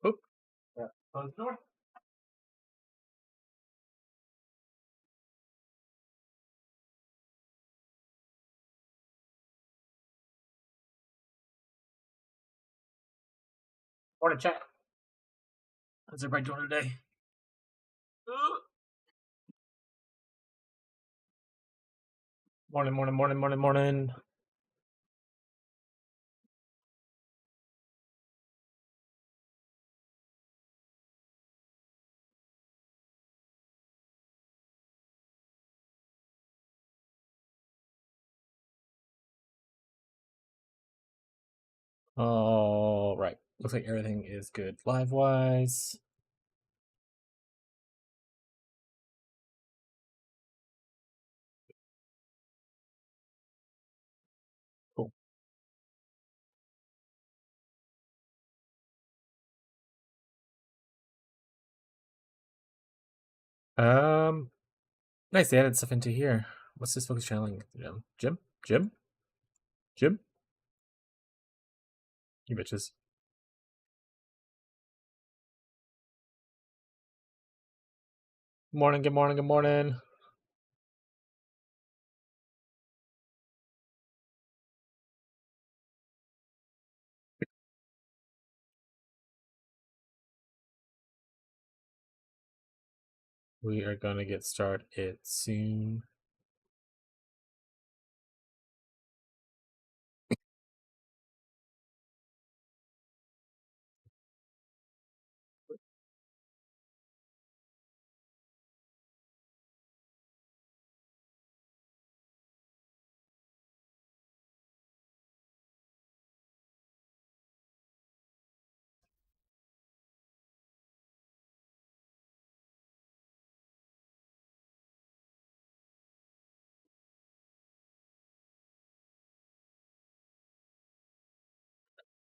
Oop. Yeah. Close the door. Morning, chat. How's everybody doing today? Morning, morning, morning, morning, morning. All right. Looks like everything is good live-wise. Cool. Nice. They added stuff into here. What's this focus channeling? Jim? Jim? Jim? You bitches. Morning, good morning, good morning. We are going to get started soon.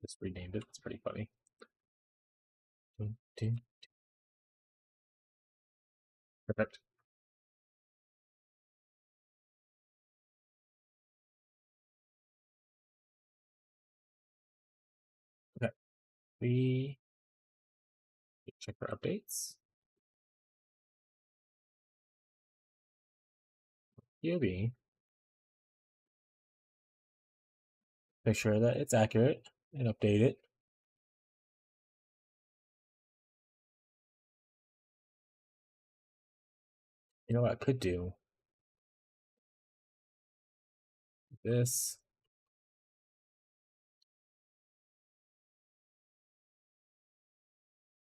Just renamed it. It's pretty funny. Perfect. Okay. We check for updates. POB. Make sure that it's accurate and update it. You know what I could do? This.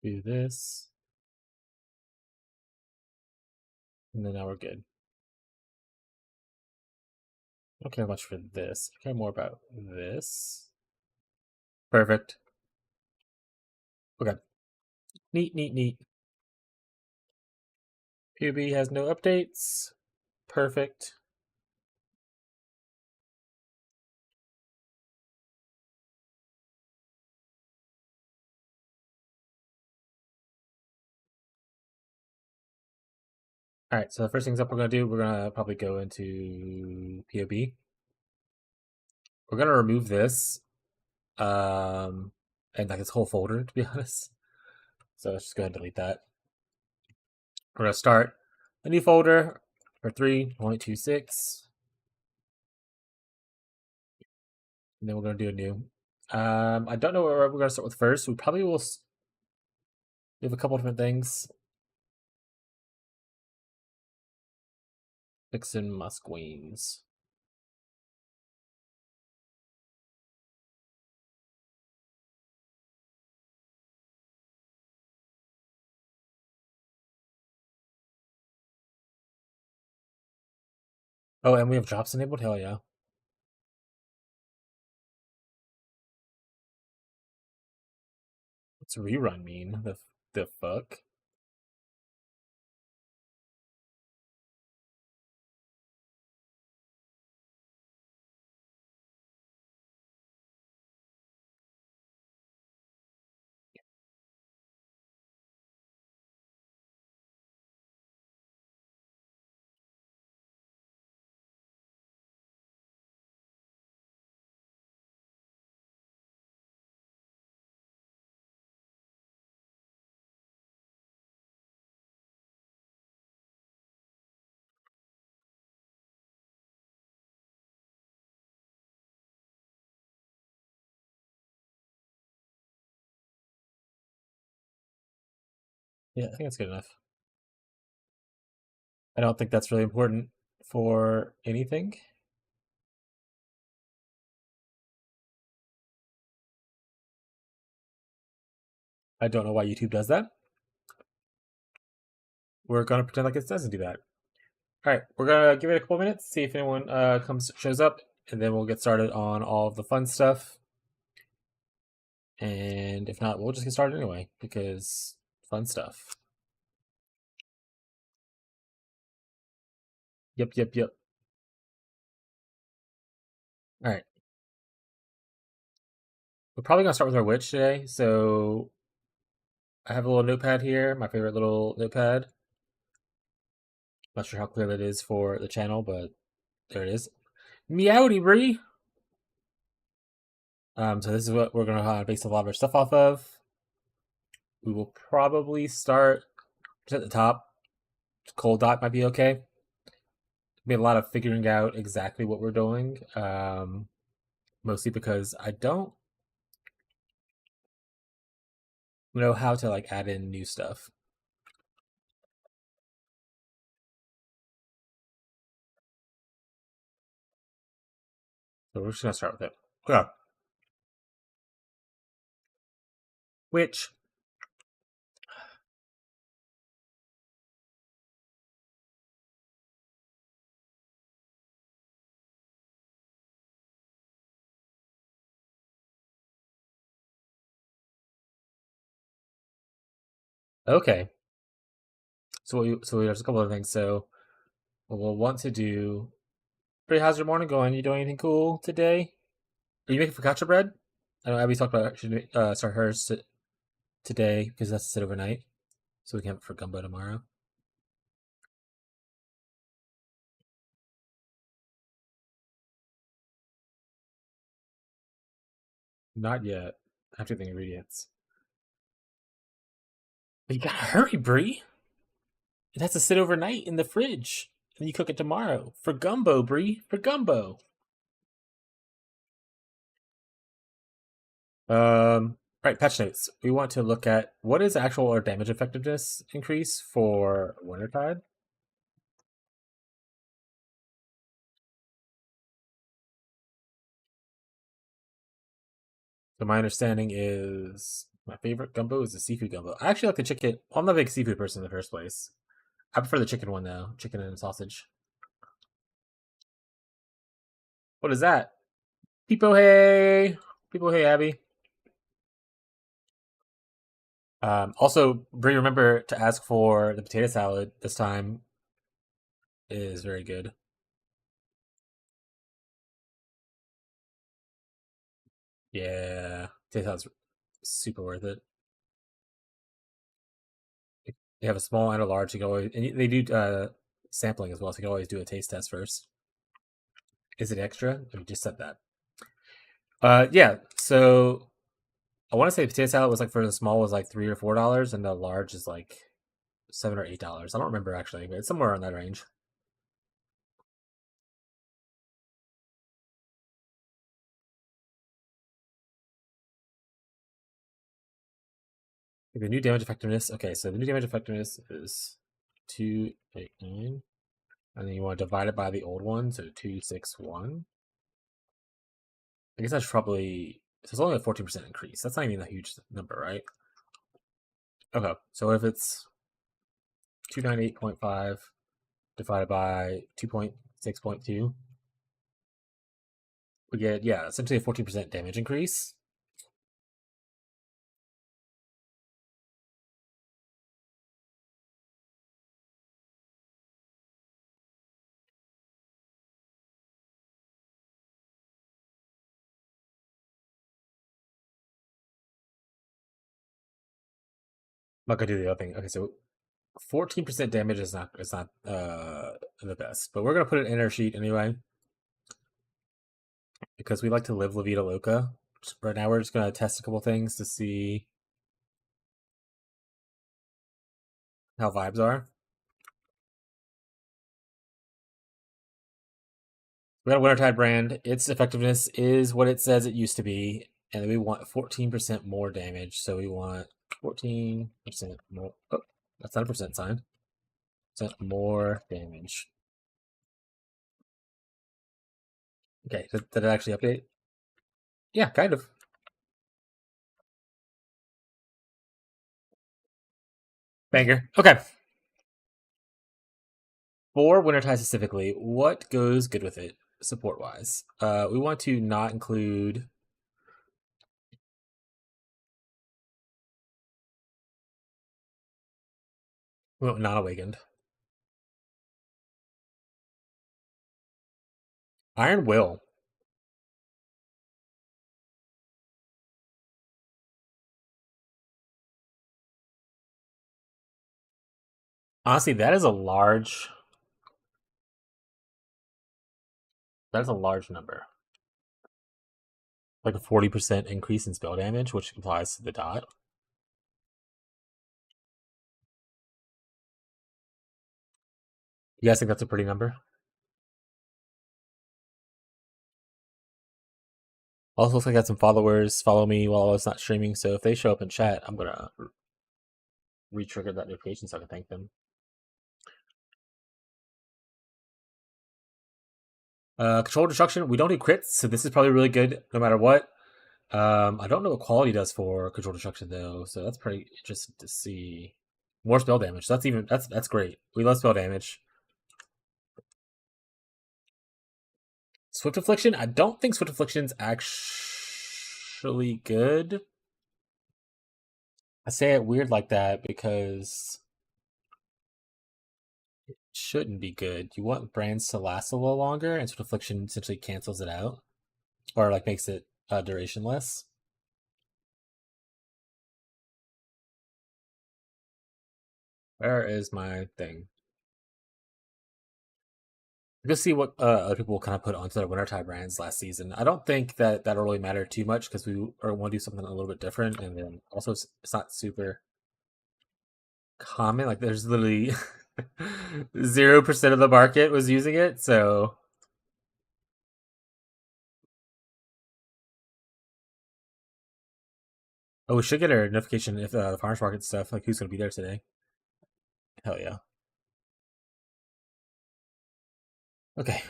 Do this. And then now we're good. I don't care much for this. I care more about this. Perfect. Okay. Neat, neat, neat. POB has no updates. Perfect. All right, so the first things up we're going to do, we're going to probably go into POB. We're going to remove this and like this whole folder, to be honest. So let's just go ahead and delete that. We're going to start a new folder for 3.26. And then we're going to do a new. I don't know where we're going to start with first. We probably will. We have a couple different things. Vixen Musqueens. Oh, and we have drops enabled? Hell yeah. What's rerun mean? The fuck? Yeah, I think that's good enough. I don't think that's really important for anything. I don't know why YouTube does that. We're gonna pretend like it doesn't do that. All right, we're gonna give it a couple minutes, see if anyone shows up, and then we'll get started on all of the fun stuff. And if not, we'll just get started anyway because fun stuff. Yep, yep, yep. All right, we're probably gonna start with our witch today. So I have a little notepad here, my favorite little notepad. Not sure how clear that is for the channel, but there it is. Meowdy, Bree. So this is what we're gonna base a lot of our stuff off of. We will probably start at the top. Cold dot might be okay. Be a lot of figuring out exactly what we're doing. Mostly because I don't know how to like add in new stuff. So we're just gonna start with it. Yeah. Which okay. So there's a couple of things. So what we'll want to do. Bree, how's your morning going? You doing anything cool today? Are you making focaccia bread? I know Abby talked about should start hers today because that's to sit overnight, so we can have it for gumbo tomorrow. Not yet. I have to think ingredients. But you gotta hurry, Bree. It has to sit overnight in the fridge, and you cook it tomorrow for gumbo, Bree. For gumbo. Right, patch notes. We want to look at what is actual or damage effectiveness increase for Wintertide. So my understanding is my favorite gumbo is the seafood gumbo. I actually like the chicken. Well, I'm not a big seafood person in the first place. I prefer the chicken one though, chicken and sausage. What is that? People hey, people hey, Abby. Also, Brie, remember to ask for the potato salad this time. It is very good. Yeah, potato salad's super worth it. They have a small and a large. You can always and they do sampling as well, so you can always do a taste test first. Is it extra? I just said that. Yeah. So I want to say potato salad was like for the small was like $3 or $4, and the large is like $7 or $8. I don't remember actually, but it's somewhere in that range. The new damage effectiveness. Okay, so the new damage effectiveness is 289, and then you want to divide it by the old one, so 261. I guess that's probably so it's only a 14% increase. That's not even a huge number, right? Okay, so if it's 298.5 divided by 2.6.2, we get, yeah, essentially a 14% damage increase. I'm not gonna do the other thing. Okay, so 14% damage is not the best, but we're gonna put it in our sheet anyway because we like to live La Vida Loca. Right now, we're just gonna test a couple things to see how vibes are. We got a Wintertide brand. Its effectiveness is what it says it used to be, and we want 14% more damage. So we want 14% more. Oh, That's not a percent sign. So more damage. Okay, did it actually update? Yeah, kind of. Banger. Okay. For Wintertide specifically, what goes good with it support wise? We want to not include. Well, not awakened. Iron Will. Honestly, that is a large. That is a large number. Like a 40% increase in spell damage, which applies to the dot. You guys think that's a pretty number? Also, looks like I got some followers follow me while I was not streaming, so if they show up in chat, I'm gonna re-trigger that notification so I can thank them. Control destruction. We don't do crits, so this is probably really good no matter what. I don't know what quality does for control destruction though, so that's pretty interesting to see. More spell damage. That's great. We love spell damage. Swift Affliction. I don't think Swift Affliction's actually good. I say it weird like that because it shouldn't be good. You want brands to last a little longer, and Swift Affliction essentially cancels it out, or like makes it durationless. Where is my thing? Let's see what other people kind of put onto their Wintertide brands last season. I don't think that that'll really matter too much because we want to do something a little bit different, and then also it's not super common. Like there's literally 0% of the market was using it, so oh, we should get a notification if the farmers market stuff like who's gonna be there today. Hell yeah. Okay,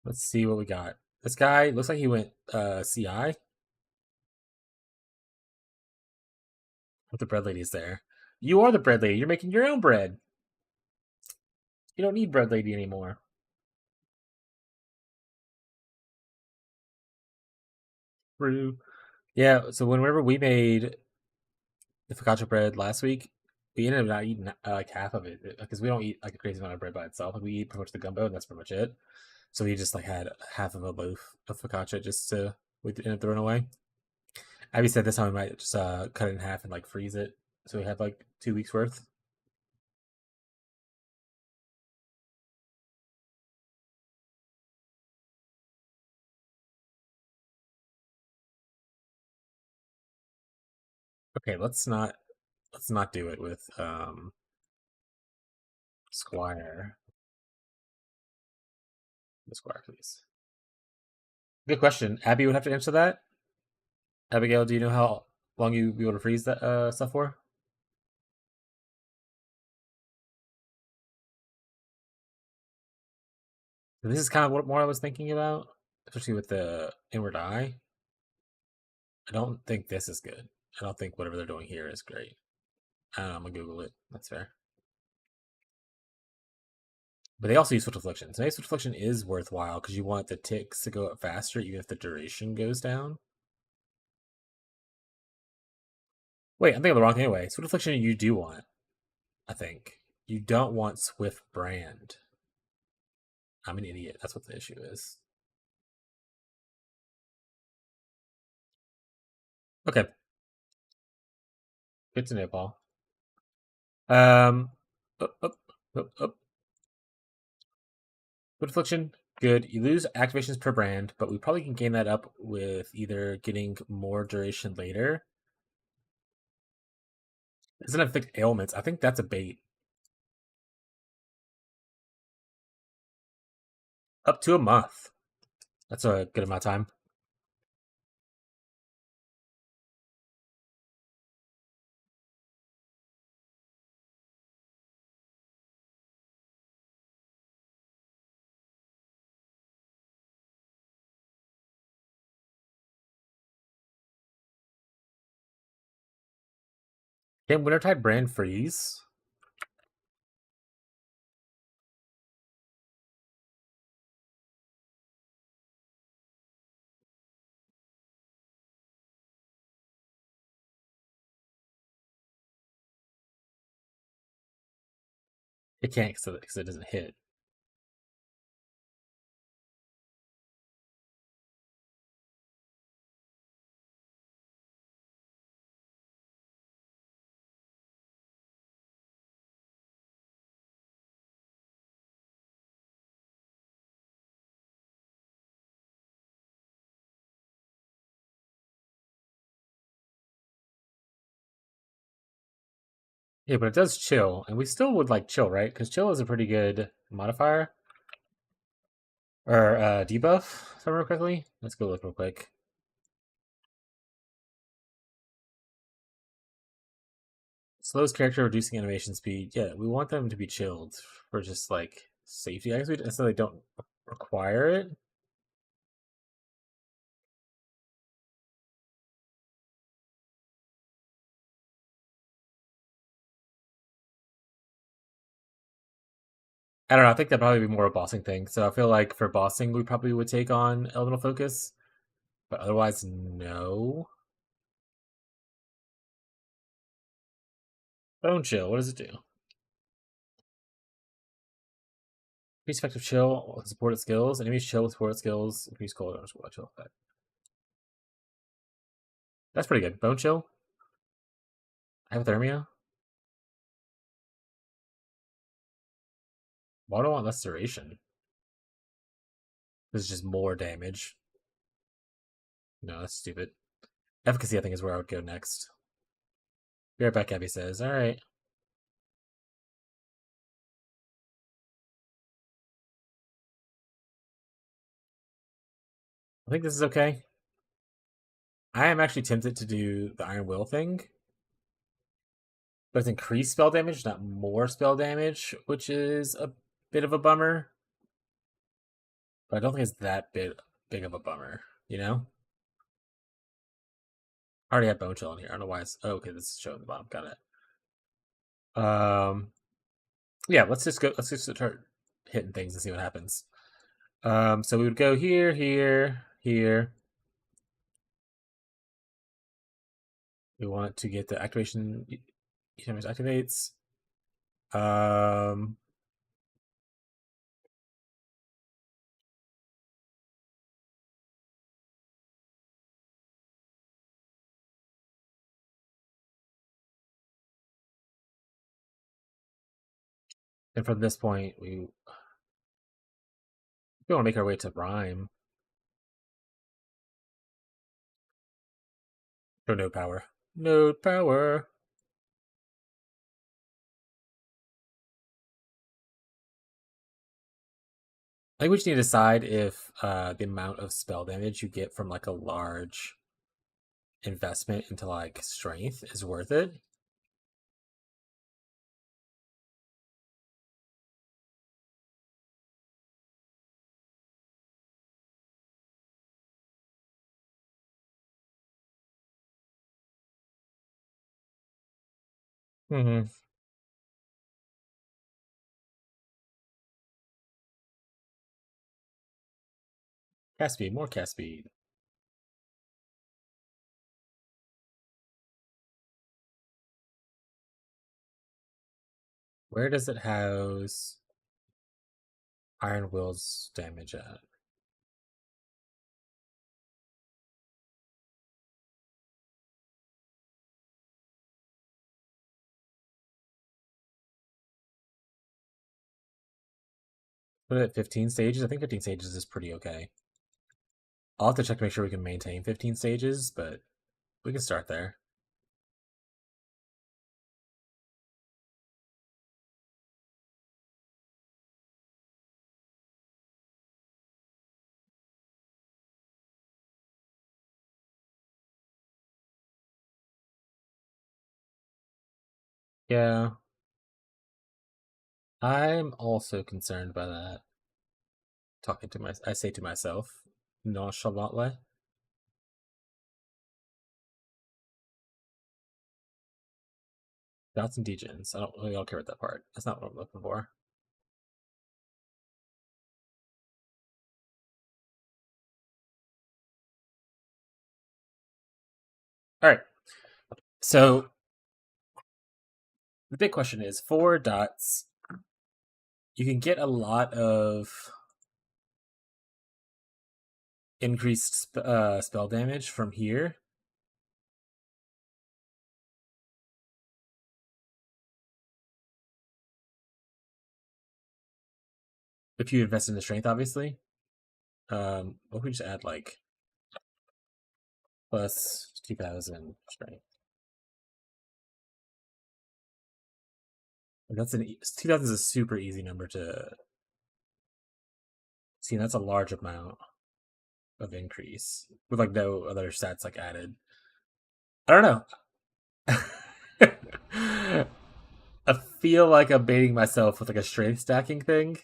let's see what we got. This guy looks like he went CI. But the bread lady's there. You are the bread lady. You're making your own bread. You don't need bread lady anymore. True. Yeah. So whenever we made the focaccia bread last week, we ended up not eating like half of it because we don't eat like a crazy amount of bread by itself. Like we eat pretty much the gumbo, and that's pretty much it. So we just like had half of a loaf of focaccia just to we ended up throwing away. Abby said this time we might just cut it in half and like freeze it, so we had like 2 weeks worth. Okay, let's not do it with Squire. The Squire, please. Good question. Abby would have to answer that. Abigail, do you know how long you be able to freeze that stuff for? This is kind of what more I was thinking about, especially with the inward eye. I don't think this is good. I don't think whatever they're doing here is great. I don't know, I'm gonna Google it. That's fair. But they also use Swift Affliction. So maybe Swift Affliction is worthwhile because you want the ticks to go up faster even if the duration goes down. Wait, I'm thinking of the wrong thing anyway. Swift Affliction you do want, I think. You don't want Swift Brand. I'm an idiot. That's what the issue is. Okay. Good to know, Paul. Up, up, up, up. Good Affliction, good. You lose activations per brand, but we probably can gain that up with either getting more duration later. Doesn't affect ailments. I think that's a bait. Up to a month. That's a good amount of time. Can Wintertide Brand freeze? It can't because it doesn't hit. Yeah, but it does chill, and we still would like chill, right? Because chill is a pretty good modifier or debuff. If I remember correctly. Let's go look real quick. Slows character, reducing animation speed. Yeah, we want them to be chilled for just like safety. I guess we necessarily don't require it. I don't know. I think that'd probably be more a bossing thing. So I feel like for bossing, we probably would take on elemental focus, but otherwise, no. Bone chill. What does it do? Increase effective chill with supported skills. Enemies chill with supported skills. Increase cold damage with chill effect. That's pretty good. Bone chill. Hypothermia. Why do I want less duration? This is just more damage. No, that's stupid. Efficacy, I think, is where I would go next. Be right back, Abby says. All right. I think this is okay. I am actually tempted to do the Iron Will thing, but it's increased spell damage, not more spell damage, which is a bit of a bummer. But I don't think it's that big of a bummer, you know? I already have Bone Chill in here. I don't know why it's. Oh, okay, this is showing the bottom. Got it. Yeah, let's just go. Let's just start hitting things and see what happens. So we would go here, here, here. We want to get the activation. Each time it activates. Um, and from this point, we want to make our way to Rhyme. Or Node Power. Node Power. I think we just need to decide if the amount of spell damage you get from like a large investment into like strength is worth it. Mm-hmm. Cast speed, more cast speed. Where does it house Iron Will's damage at? Put it at 15 stages. I think 15 stages is pretty okay. I'll have to check to make sure we can maintain 15 stages, but we can start there. Yeah. I'm also concerned by that. I say to myself, nonchalantly. Dots and degens. I don't care about that part. That's not what I'm looking for. All right. So the big question is 4 dots. You can get a lot of increased spell damage from here. If you invest in the strength, obviously. What if we just add like plus 2000 strength? That's 2000 is a super easy number to see. That's a large amount of increase with like no other stats like added. I don't know. I feel like I'm baiting myself with like a strength stacking thing,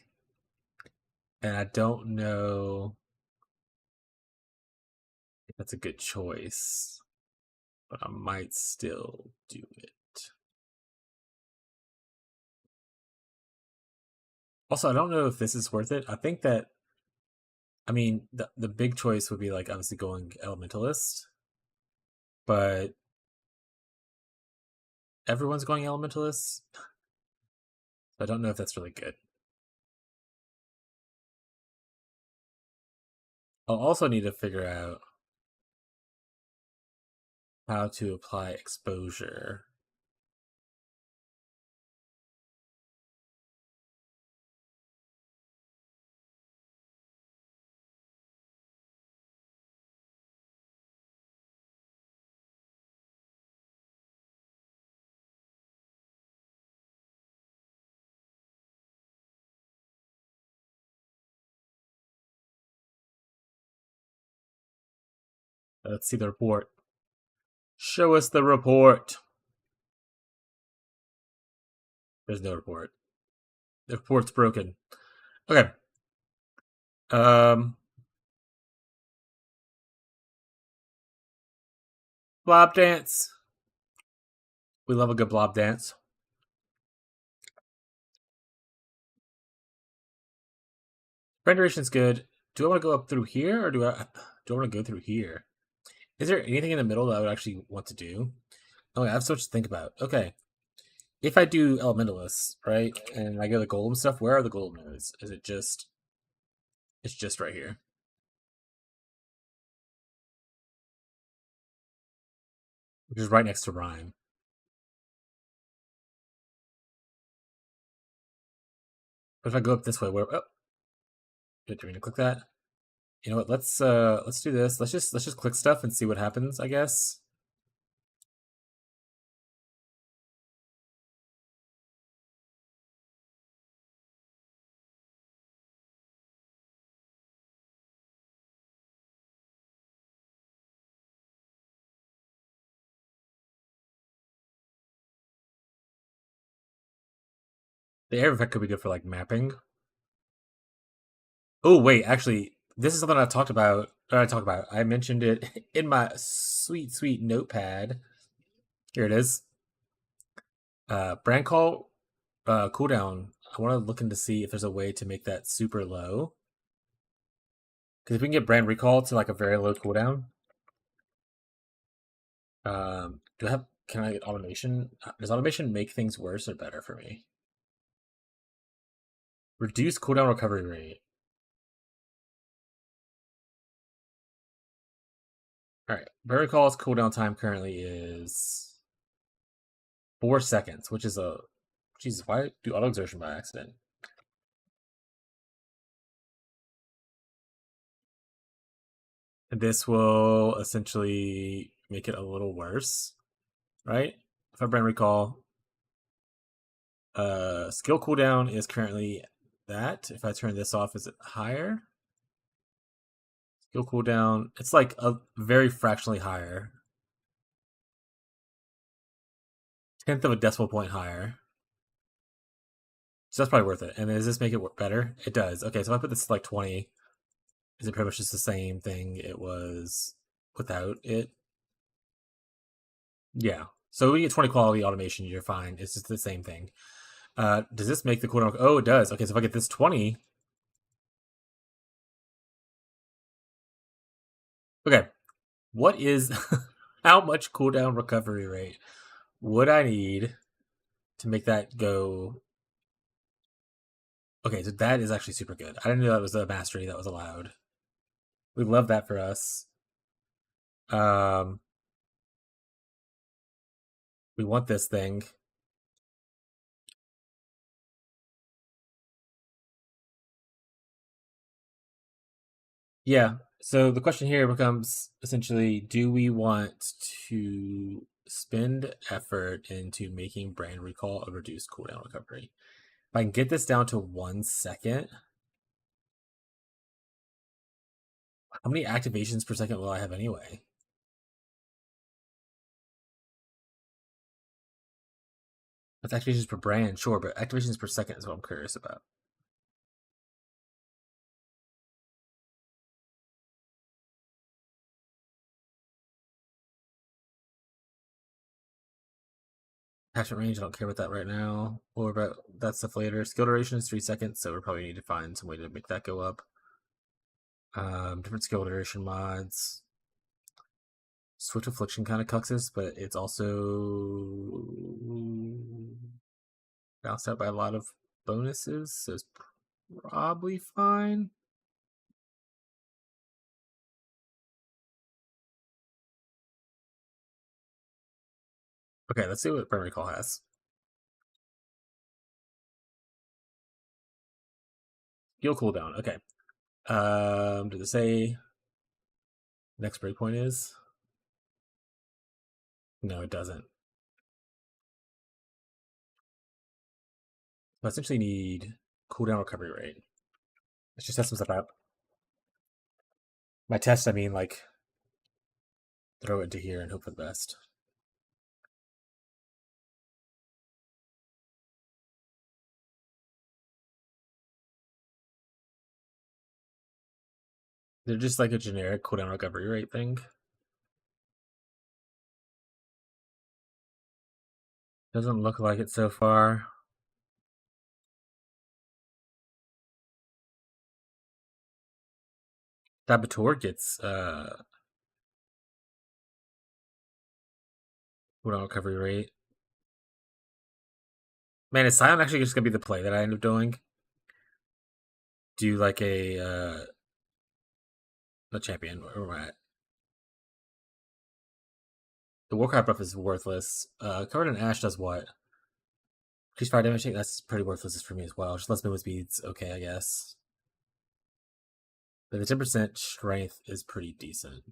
and I don't know if that's a good choice, but I might still do it. Also, I don't know if this is worth it. I think that, I mean, the big choice would be like obviously going elementalist, but everyone's going elementalist. I don't know if that's really good. I'll also need to figure out how to apply exposure. Let's see the report. Show us the report. There's no report. The report's broken. Okay. Blob dance. We love a good blob dance. Renderation's good. Do I want to go up through here, or do I want to go through here? Is there anything in the middle that I would actually want to do? Oh, I have so much to think about. Okay. If I do elementalists, right, and I go the golem stuff, where are the golem nodes? Is it just... It's just right here. Which is right next to Rhyme. But if I go up this way, where... Oh. Do we need to click that? You know what, let's do this. Let's just click stuff and see what happens, I guess. The air effect could be good for like mapping. Oh wait, actually, this is something I talked about. I mentioned it in my sweet notepad. Here it is. Brand call cooldown. I want to look into see if there's a way to make that super low. Because if we can get brand recall to like a very low cooldown, do I have? Can I get automation? Does automation make things worse or better for me? Reduce cooldown recovery rate. All right, brand recall's cooldown time currently is 4 seconds, which is a... Jesus, why do auto exertion by accident? And this will essentially make it a little worse, right? If I brand recall, skill cooldown is currently that. If I turn this off, is it higher? Skill cooldown, it's like a very fractionally higher. 10th of a decimal point higher. So that's probably worth it. And does this make it work better? It does. Okay, so if I put this to like 20, is it pretty much just the same thing it was without it? Yeah. So we get 20 quality automation, you're fine. It's just the same thing. Does this make the cooldown? Oh, it does. Okay, so if I get this 20. Okay, what is how much cooldown recovery rate would I need to make that go? Okay, so that is actually super good. I didn't know that was a mastery that was allowed. We love that for us. We want this thing. Yeah. So the question here becomes essentially, do we want to spend effort into making brand recall a reduced cooldown recovery? If I can get this down to 1 second, how many activations per second will I have anyway? That's activations per brand, sure, but activations per second is what I'm curious about. Attachment range, I don't care about that right now. Or about that stuff later. Skill duration is 3 seconds, so we probably need to find some way to make that go up. Different skill duration mods. Swift Affliction kind of cucks, but it's also bounced out by a lot of bonuses, so it's probably fine. Okay, let's see what Primary Call has. Heal cooldown. Okay. Did it say next breakpoint is? No, it doesn't. I essentially need cooldown recovery rate. Let's just test some stuff out. By test, I mean like throw it into here and hope for the best. They're just like a generic cooldown recovery rate thing. Doesn't look like it so far. Saboteur gets cooldown recovery rate. Man, is Scion actually just gonna be the play that I end up doing? Do like a champion, where am I at? The Warcraft buff is worthless. Covered in Ash does what? Increase fire damage, that's pretty worthless for me as well. Just lets movement speeds, okay, I guess. But the 10% strength is pretty decent.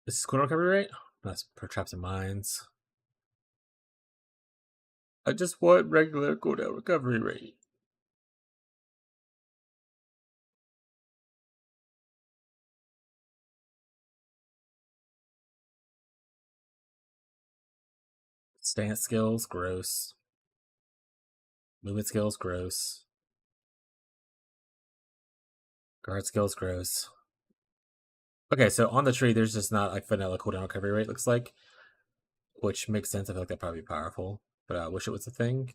This is cooldown recovery rate? That's per traps and mines. I just want regular cooldown recovery rate. Stance skills, gross. Movement skills, gross. Guard skills, gross. Okay, so on the tree, there's just not like vanilla cooldown recovery rate, looks like. Which makes sense. I feel like that'd probably be powerful. But I wish it was a thing.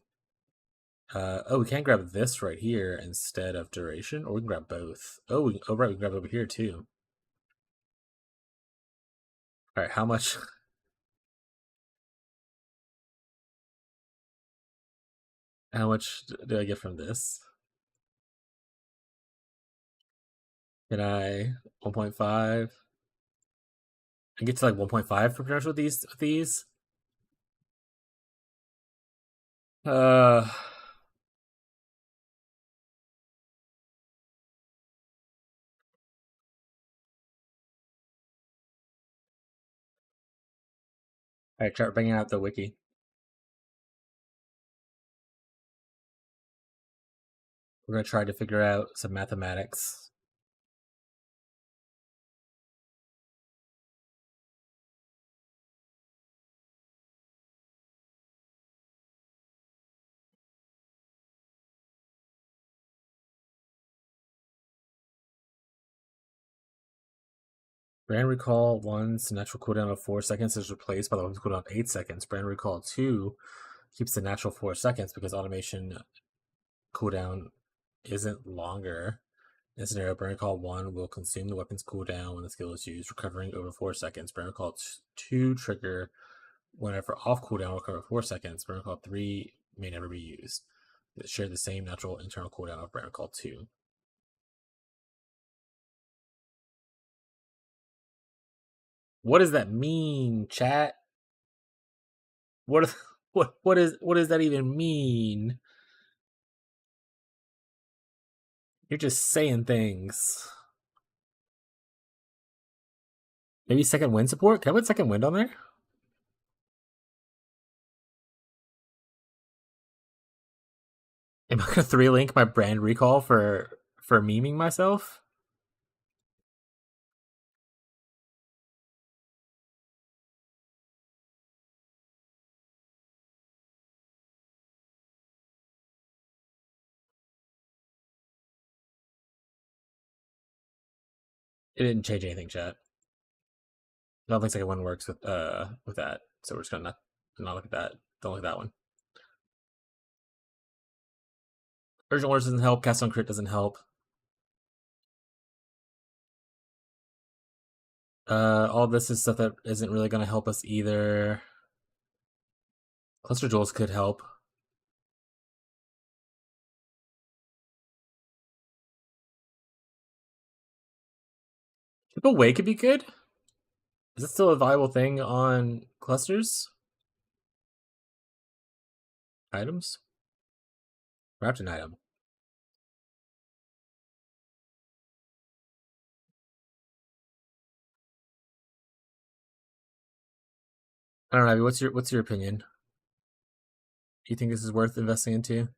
Oh, we can grab this right here instead of duration, or we can grab both. Oh, oh right, we can grab over here too. All right, how much? How much do I get from this? Can I 1.5? I get to like 1.5 for potential with these. Uh, all right, start bringing out the wiki. We're gonna try to figure out some mathematics. Brand Recall 1's natural cooldown of 4 seconds is replaced by the weapon's cooldown of 8 seconds. Brand Recall 2 keeps the natural 4 seconds because automation cooldown isn't longer. In this scenario, Brand Recall 1 will consume the weapon's cooldown when the skill is used, recovering over 4 seconds. Brand Recall 2 trigger whenever off cooldown will recover 4 seconds. Brand Recall 3 may never be used. They share the same natural internal cooldown of Brand Recall 2. What does that mean, chat? What does that even mean? You're just saying things. Maybe second wind support? Can I put second wind on there? Am I gonna 3-link my brand recall for memeing myself? It didn't change anything, chat. I don't think second wind works with that. So we're just gonna not look at that. Don't look at that one. Urgent orders doesn't help. Cast on crit doesn't help. All this is stuff that isn't really gonna help us either. Cluster jewels could help. Chip away could be good. Is it still a viable thing on clusters? Items? Wrapped an item. I don't know. What's your opinion? Do you think this is worth investing into? Do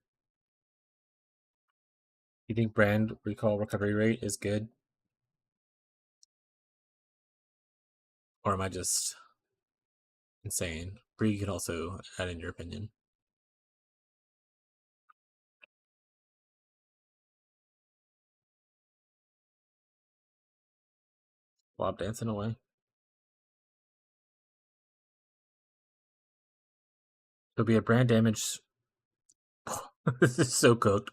you think brand recall recovery rate is good? Or am I just insane? Bree, you can also add in your opinion. Blob dancing away. It'll be a brand damage. This is so cooked.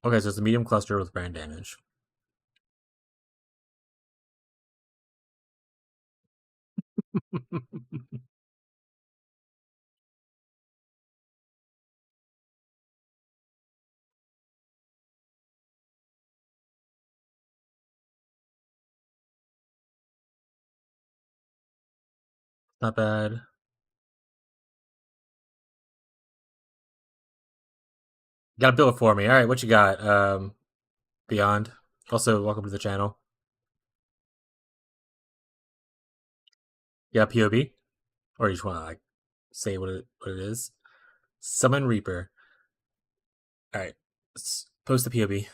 Okay, so it's a medium cluster with brand damage. Not bad. Gotta build it for me. All right, what you got? Beyond. Also, welcome to the channel. Yeah, POB, or you just want to like say what it is. Summon Reaper. All right, let's post the POB.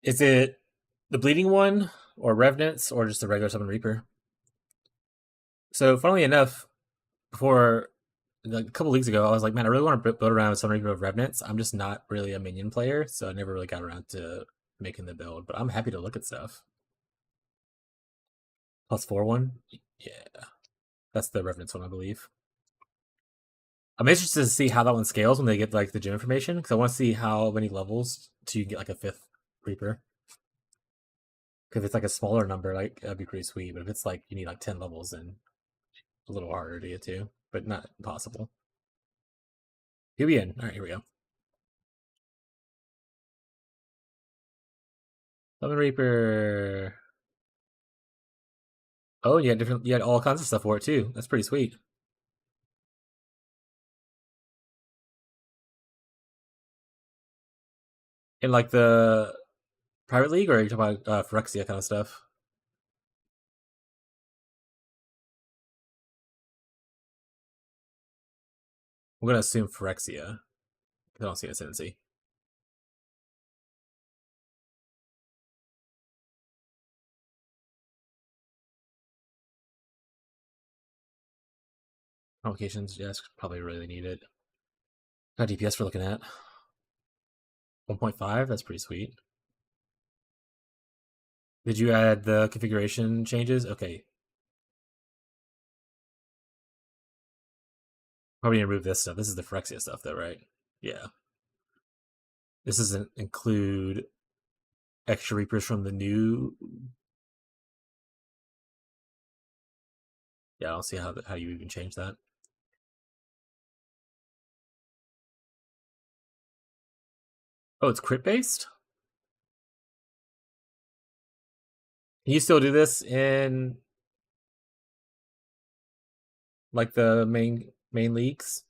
Is it the bleeding one, or Revenants, or just the regular Summon Reaper? So, funnily enough, before like a couple weeks ago, I was like, man, I really want to build around with Summon Reaper of Revenants. I'm just not really a minion player, so I never really got around to making the build. But I'm happy to look at stuff. +4 one, yeah, that's the Revenants one, I believe. I'm interested to see how that one scales when they get like the gym information, because I want to see how many levels to get like a 5th Reaper. Because if it's like a smaller number, like that'd be pretty sweet. But if it's like you need like 10 levels, then a little harder to get to, but not impossible. He'll be in. All right, here we go. Summon Reaper. Oh, you had all kinds of stuff for it too. That's pretty sweet. In like the private league, or are you talking about Phyrexia kind of stuff? I'm gonna assume Phyrexia. I don't see Ascendancy. Complications, yes, probably really need it. Got DPS we're looking at. 1.5, that's pretty sweet. Did you add the configuration changes? Okay. Probably remove this stuff. This is the Phyrexia stuff, though, right? Yeah. This doesn't include extra Reapers from the new. Yeah, I don't see how you even change that. Oh, it's crit based. Can you still do this in like the main leagues,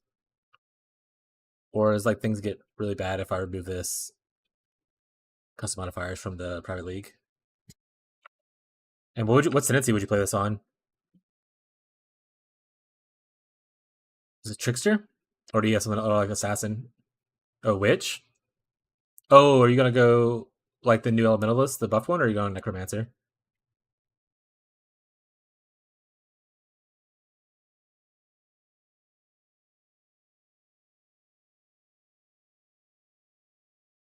or is like things get really bad if I remove this custom modifiers from the private league? And what tendency would you play this on? Is it Trickster, or do you have something like Assassin? Oh, Witch. Oh, are you gonna go like the new Elementalist, the buff one, or are you going Necromancer?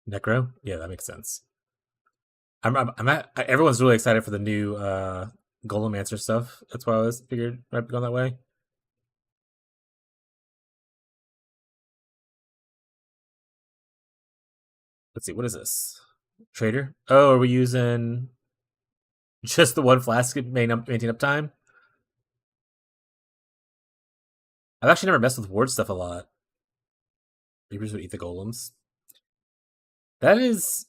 Necro? Yeah, that makes sense. Everyone's really excited for the new Golemancer stuff. That's why I was figured might be going that way. Let's see, what is this? Trader? Oh, are we using just the one flask to maintain uptime? I've actually never messed with ward stuff a lot. Reapers would eat the golems. That is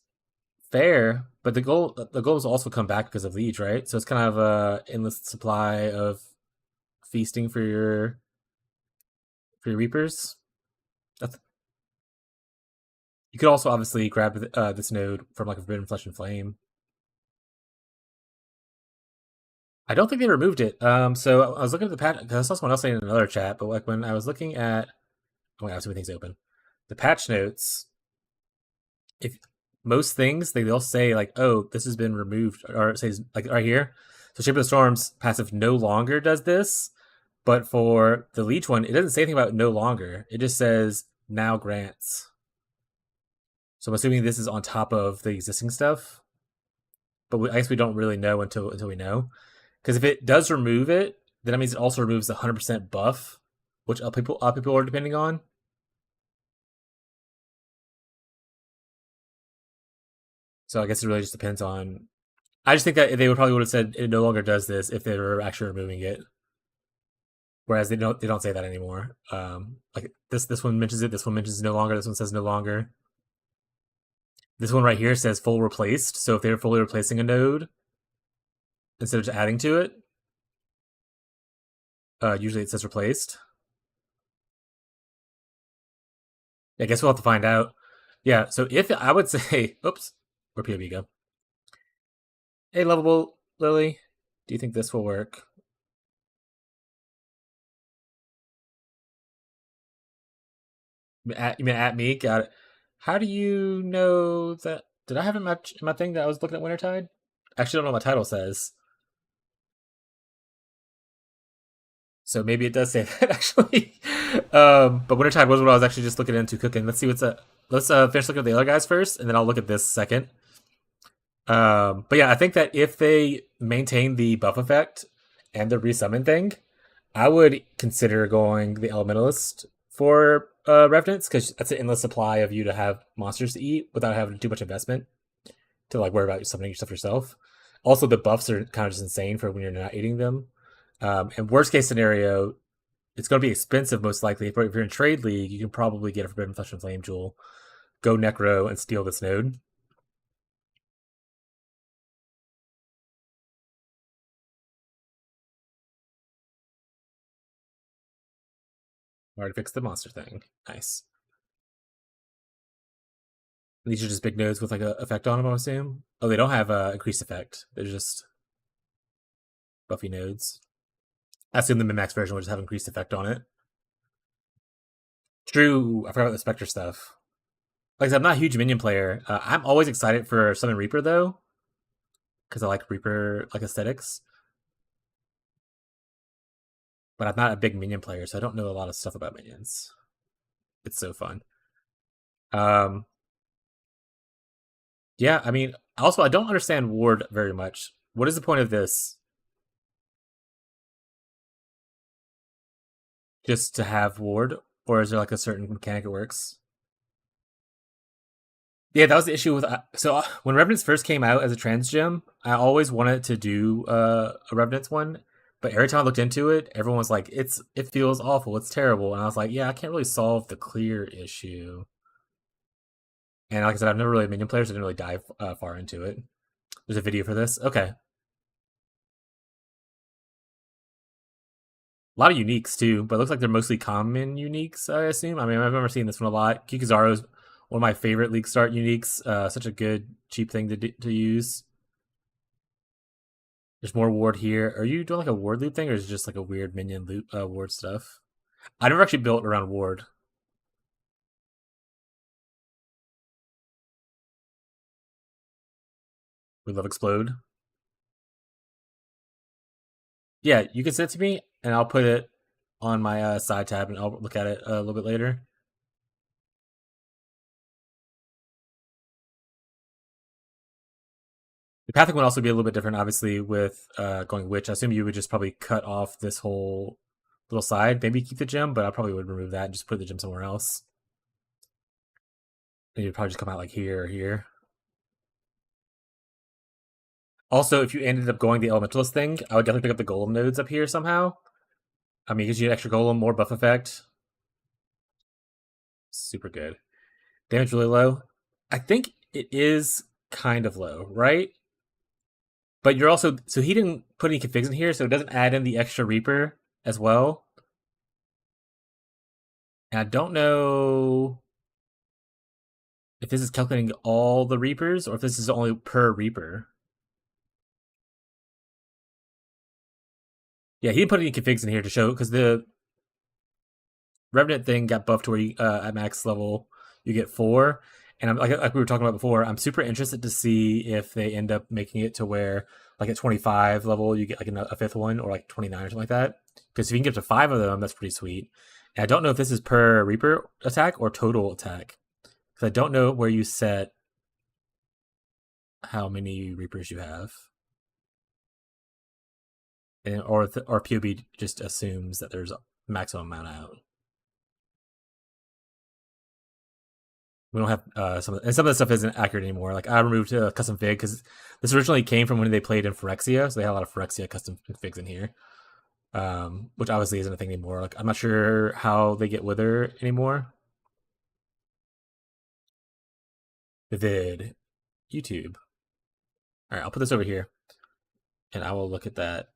fair, but the golems also come back because of Leech, right? So it's kind of a endless supply of feasting for your Reapers. That's, you could also obviously grab this node from like a Forbidden Flesh and Flame. I don't think they removed it. So I was looking at the patch because I saw someone else saying in another chat, but like when I was looking at, oh my god, so many things open. The patch notes, if most things they'll say like, oh, this has been removed, or it says like right here. So Shape of the Storm's passive no longer does this, but for the Leech one, it doesn't say anything about no longer. It just says now grants. So I'm assuming this is on top of the existing stuff, but I guess we don't really know until we know. Because if it does remove it, then that means it also removes the 100% buff, which people are depending on. So I guess it really just depends on. I just think that they would have said it no longer does this if they were actually removing it. Whereas they don't say that anymore. Like this one mentions it. This one mentions no longer. This one says no longer. This one right here says full replaced. So if they're fully replacing a node instead of just adding to it, usually it says replaced. I guess we'll have to find out. Yeah. So if I would say, oops, where POB go? Hey, lovable Lily, do you think this will work? You mean at me? Got it. How do you know that? Did I have it in my thing that I was looking at Wintertide? Actually, I don't know what my title says. So maybe it does say that actually. But Wintertide was what I was actually just looking into cooking. Let's see what's up. Let's finish looking at the other guys first, and then I'll look at this second. But yeah, I think that if they maintain the buff effect and the resummon thing, I would consider going the Elementalist for Revenants, because that's an endless supply of you to have monsters to eat without having too much investment to like worry about summoning stuff yourself. Also, the buffs are kind of just insane for when you're not eating them. And worst case scenario, it's going to be expensive most likely. If you're in trade league, you can probably get a Forbidden Flesh and Flame Jewel, go Necro, and steal this node. Already fixed the monster thing. Nice. These are just big nodes with like a effect on them, I assume. Oh, they don't have increased effect. They're just buffy nodes. I assume the min-max version will just have increased effect on it. True. I forgot about the Spectre stuff. Like I said, I'm not a huge minion player. I'm always excited for Summon Reaper though, because I like Reaper like aesthetics. But I'm not a big minion player, so I don't know a lot of stuff about minions. It's so fun. Um, Yeah, I mean, also I don't understand ward very much. What is the point of this? Just to have ward, or is there like a certain mechanic it works? Yeah, that was the issue with when Revenants first came out as a trans gem, I always wanted to do a Revenants one, but every time I looked into it, everyone was like, it feels awful, it's terrible," and I was like, "Yeah, I can't really solve the clear issue." And like I said, I've never really been minion player, so I didn't really dive far into it. There's a video for this. Okay, a lot of uniques too, but it looks like they're mostly common uniques. I assume. I mean, I've never seen this one a lot. Kikuzaru is one of my favorite league start uniques. Such a good cheap thing to use. There's more ward here. Are you doing like a ward loop thing, or is it just like a weird minion loop ward stuff? I never actually built around ward. We love explode. Yeah, you can send it to me, and I'll put it on my side tab, and I'll look at it a little bit later. The pathing would also be a little bit different, obviously, with going witch. I assume you would just probably cut off this whole little side, maybe keep the gem, but I probably would remove that and just put the gem somewhere else. And you'd probably just come out like here or here. Also, if you ended up going the elementalist thing, I would definitely pick up the golem nodes up here somehow. I mean, it gives you an extra golem, more buff effect. Super good. Damage really low. I think it is kind of low, right? But you're also so he didn't put any configs in here, so it doesn't add in the extra Reaper as well. And I don't know if this is calculating all the Reapers or if this is only per Reaper. Yeah, he didn't put any configs in here to show because the Revenant thing got buffed to where you, at max level you get 4. And I'm like we were talking about before, I'm super interested to see if they end up making it to where like at 25 level you get like a fifth one, or like 29 or something like that. Because if you can get to 5 of them, that's pretty sweet. And I don't know if this is per Reaper attack or total attack. Because I don't know where you set how many Reapers you have. And, or POB just assumes that there's a maximum amount out. We don't have some of the stuff isn't accurate anymore. Like I removed custom fig because this originally came from when they played in Phyrexia, so they had a lot of Phyrexia custom figs in here, which obviously isn't a thing anymore. Like I'm not sure how they get Wither anymore. The vid, YouTube. All right, I'll put this over here, and I will look at that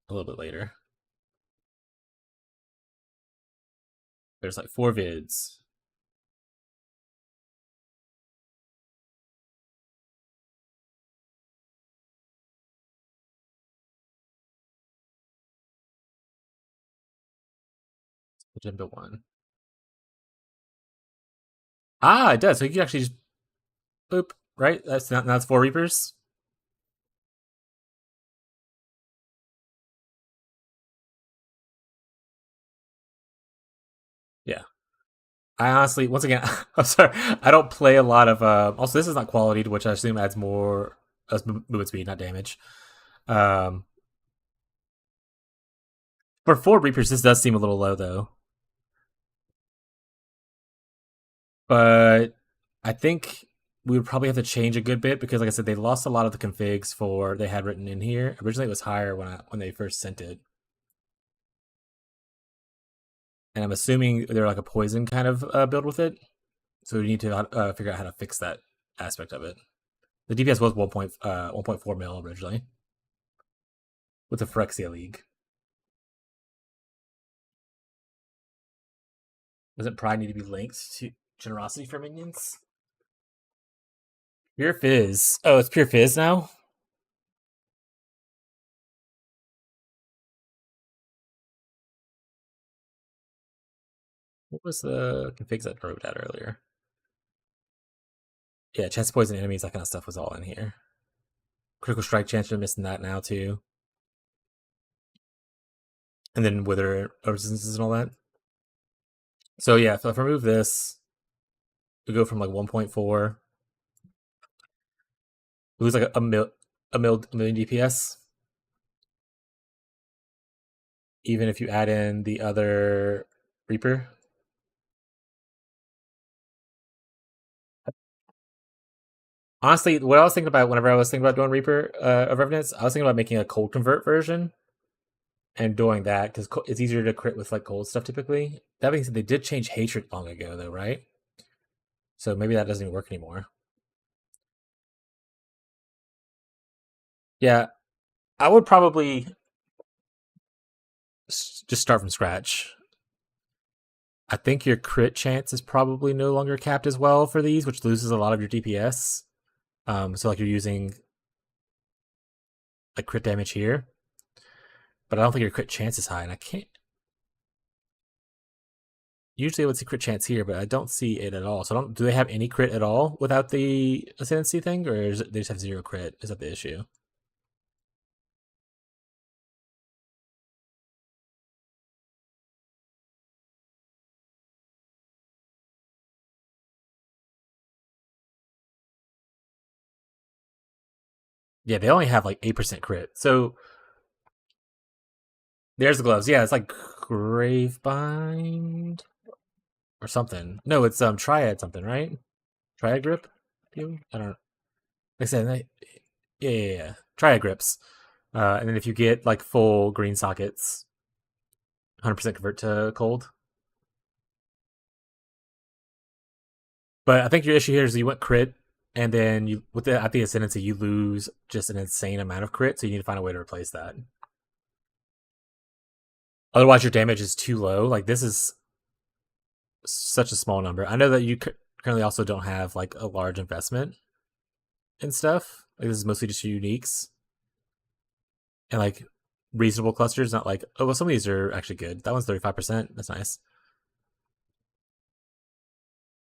a little bit later. There's like 4 vids. Agenda 1. Ah, it does. So you can actually just boop, right? That's 4 Reapers. Yeah. I honestly, once again, I'm sorry, I don't play a lot of. Also, this is not quality, which I assume adds more movement speed, not damage. Um, for 4 Reapers, this does seem a little low, though. But I think we would probably have to change a good bit because, like I said, they lost a lot of the configs for they had written in here. Originally, it was higher when they first sent it, and I'm assuming they're like a poison kind of build with it. So we need to figure out how to fix that aspect of it. The DPS was 1.4 mil originally with the Phyrexia League. Doesn't pride need to be linked to generosity for minions? Pure Fizz. Oh, it's Pure Fizz now? What was the configs that I wrote out earlier? Yeah, chance to poison enemies, that kind of stuff was all in here. Critical strike chance, you're missing that now too. And then wither resistances and all that. So yeah, if I remove this, we go from like 1.4 lose like a million DPS, even if you add in the other Reaper. Honestly, what I was thinking about whenever I was thinking about doing Reaper of Revenants, I was thinking about making a cold convert version and doing that because it's easier to crit with like cold stuff typically. That being said, they did change hatred long ago though, right? So maybe that doesn't even work anymore. Yeah, I would probably just start from scratch. I think your crit chance is probably no longer capped as well for these, which loses a lot of your DPS. So like you're using like crit damage here, but I don't think your crit chance is high, and I can't. Usually I would see crit chance here, but I don't see it at all. So I don't. Do they have any crit at all without the ascendancy thing, or is it, they just have zero crit? Is that the issue? Yeah, they only have like 8% crit. So there's the gloves. Yeah, it's like Gravebind or something. No, it's Triad something, right? Triad grip. I don't know. Like I said, yeah. Triad grips. And then if you get like full green sockets, 100% convert to cold. But I think your issue here is you went crit, and then you with the at the ascendancy you lose just an insane amount of crit, so you need to find a way to replace that. Otherwise, your damage is too low. Like this is such a small number. I know that you currently also don't have like a large investment in stuff. Like this is mostly just uniques and like reasonable clusters. Not like oh well, some of these are actually good. That one's 35%. That's nice.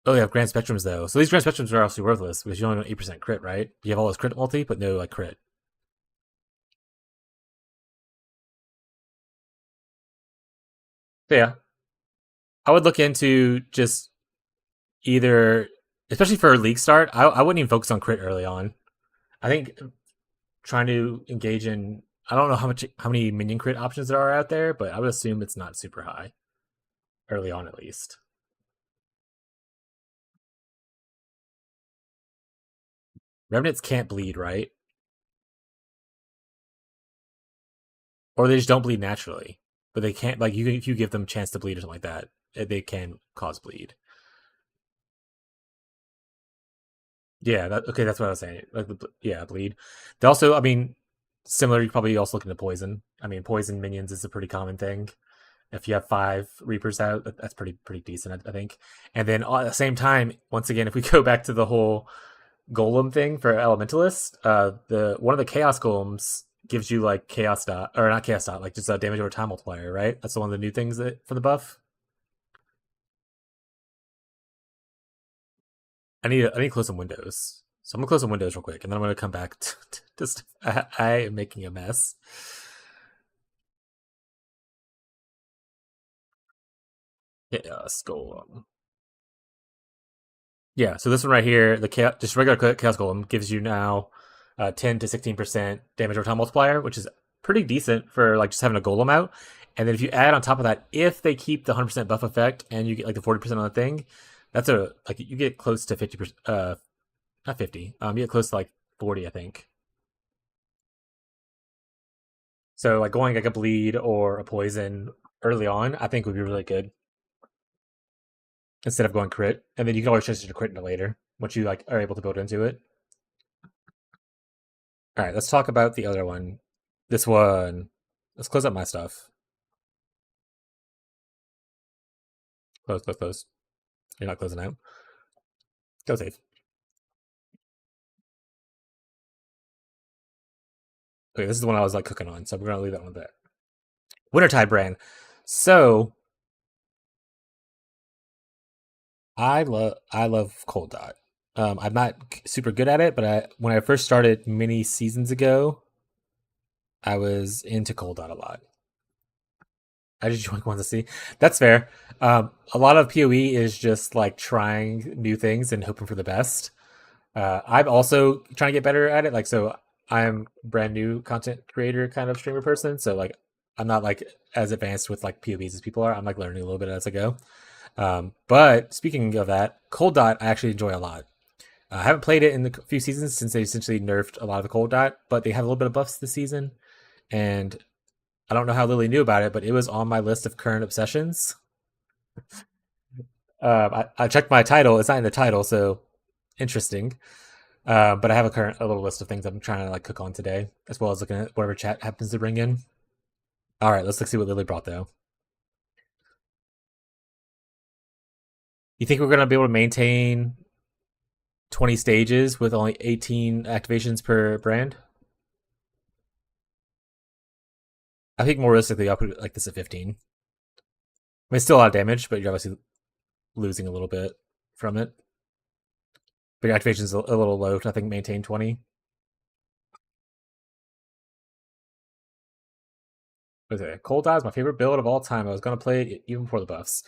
Oh, you have grand spectrums though. So these grand spectrums are also worthless because you only have 8% crit, right? You have all this crit multi, but no like crit. So yeah, I would look into just either, especially for a league start. I wouldn't even focus on crit early on. I think trying to engage in. I don't know how many minion crit options there are out there, but I would assume it's not super high early on at least. Revenants can't bleed, right? Or they just don't bleed naturally. But they can't like you if you give them a chance to bleed or something like that, they can cause bleed. Yeah, okay, that's what I was saying. Like yeah, bleed. They also, I mean, similar. You probably also look into poison. I mean, poison minions is a pretty common thing. If you have 5 Reapers out, that's pretty decent, I think. And then at the same time, once again, if we go back to the whole golem thing for elementalist, the one of the chaos golems gives you like chaos dot or not chaos dot, like just a damage over time multiplier, right? That's one of the new things that for the buff. I need to close some windows. So I'm gonna close some windows real quick, and then I'm gonna come back to just I am making a mess. Chaos golem. Yeah, so this one right here, the chaos, just regular chaos golem gives you now 10 to 16% damage over time multiplier, which is pretty decent for like just having a golem out. And then if you add on top of that, if they keep the 100% buff effect and you get like the 40% on the thing, that's a like you get close to 50%. Not 50. You get close to like 40, I think. So like going like a bleed or a poison early on, I think would be really good instead of going crit. And then you can always change it to crit later once you like are able to build into it. All right, let's talk about the other one. This one. Let's close up my stuff. Close, close, close. You're not closing out. Go save. Okay, this is the one I was like cooking on, so we're gonna leave that one there. Wintertide brand. So I love Cold Dot. I'm not super good at it, but when I first started many seasons ago, I was into Cold Dot a lot. I just want to see. That's fair. A lot of PoE is just like trying new things and hoping for the best. I'm also trying to get better at it. Like, so I'm brand new content creator kind of streamer person. So like, I'm not like as advanced with like POBs as people are. I'm like learning a little bit as I go. But speaking of that, Cold Dot I actually enjoy a lot. I haven't played it in the few seasons since they essentially nerfed a lot of the Cold Dot, but they have a little bit of buffs this season. And I don't know how Lily knew about it, but it was on my list of current obsessions. I checked my title; it's not in the title, so interesting. But I have a little list of things I'm trying to like cook on today, as well as looking at whatever chat happens to bring in. All right, let's see what Lily brought though. You think we're gonna be able to maintain 20 stages with only 18 activations per brand? I think more realistically, I'll put like this at 15. I mean, it's still a lot of damage, but you're obviously losing a little bit from it. But your activation's a little low to I think maintain 20. Okay, Cold Eye is my favorite build of all time. I was gonna play it even before the buffs.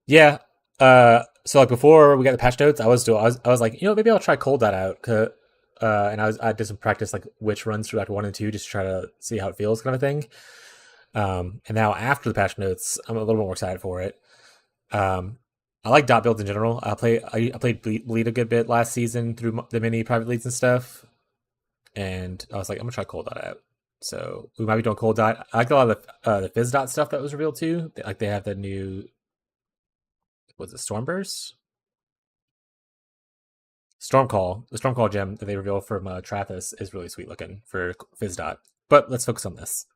Yeah. So like before we got the patch notes, I was like, maybe I'll try Cold Eye out. And I did some practice like witch runs through Act 1 and 2 just to try to see how it feels, kind of thing. And now after the patch notes, I'm a little more excited for it. I like dot builds in general. I played bleed a good bit last season through the mini private leagues and stuff, and I was like, I'm gonna try Cold Dot out. So we might be doing Cold Dot. I like a lot of the Fizz Dot stuff that was revealed too. Like they have the new, was it Stormburst? Stormcall. The Stormcall gem that they revealed from Trathis is really sweet looking for Fizz Dot. But let's focus on this.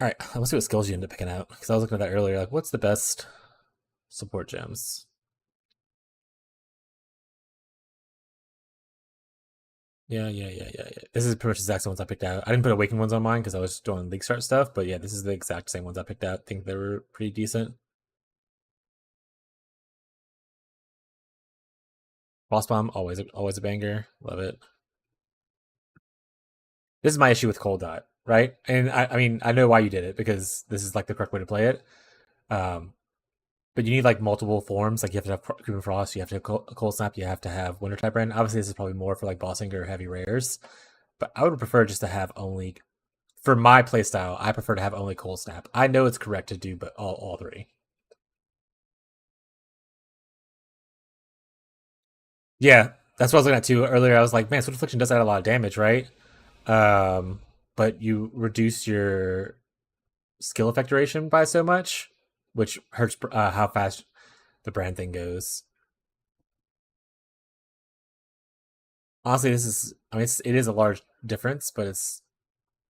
All right, let's see what skills you end up picking out. Because I was looking at that earlier. Like, what's the best support gems? Yeah. This is pretty much the exact same ones I picked out. I didn't put Awakened ones on mine because I was doing League Start stuff, but yeah, this is the exact same ones I picked out. I think they were pretty decent. Boss Bomb, always a banger. Love it. This is my issue with Cold Dot, right? And I mean, I know why you did it because this is like the correct way to play it. Um, but you need like multiple forms. Like you have to have Creeping Frost, you have to have Cold Snap, you have to have Winter type brand. Obviously, this is probably more for like bossing or heavy rares. But I would prefer just to have only, for my playstyle, I prefer to have only Cold Snap. I know it's correct to do, but all three. Yeah, that's what I was looking at too earlier. I was like, man, Swift Affliction does add a lot of damage, right? Um, but you reduce your skill effect duration by so much, which hurts how fast the brand thing goes. Honestly, this is, I mean, it is a large difference, but it's,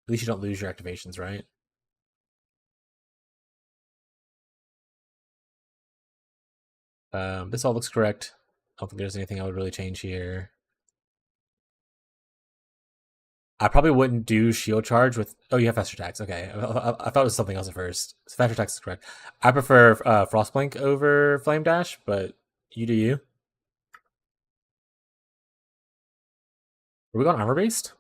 at least you don't lose your activations, right? This all looks correct. I don't think there's anything I would really change here. I probably wouldn't do shield charge with. Oh, you have faster attacks. Okay, I thought it was something else at first. So faster attacks is correct. I prefer Frostblink over Flame Dash, but you do you. Are we going armor based?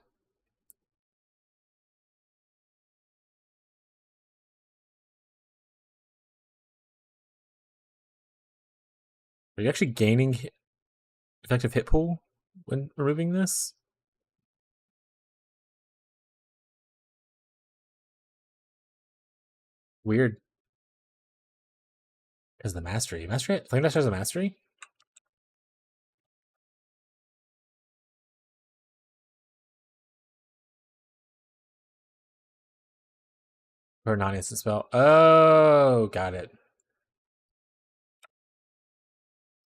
Are you actually gaining effective hit pool when removing this? Weird. Because the mastery. Flame Dash has a mastery? Or non-instant spell. Oh, got it.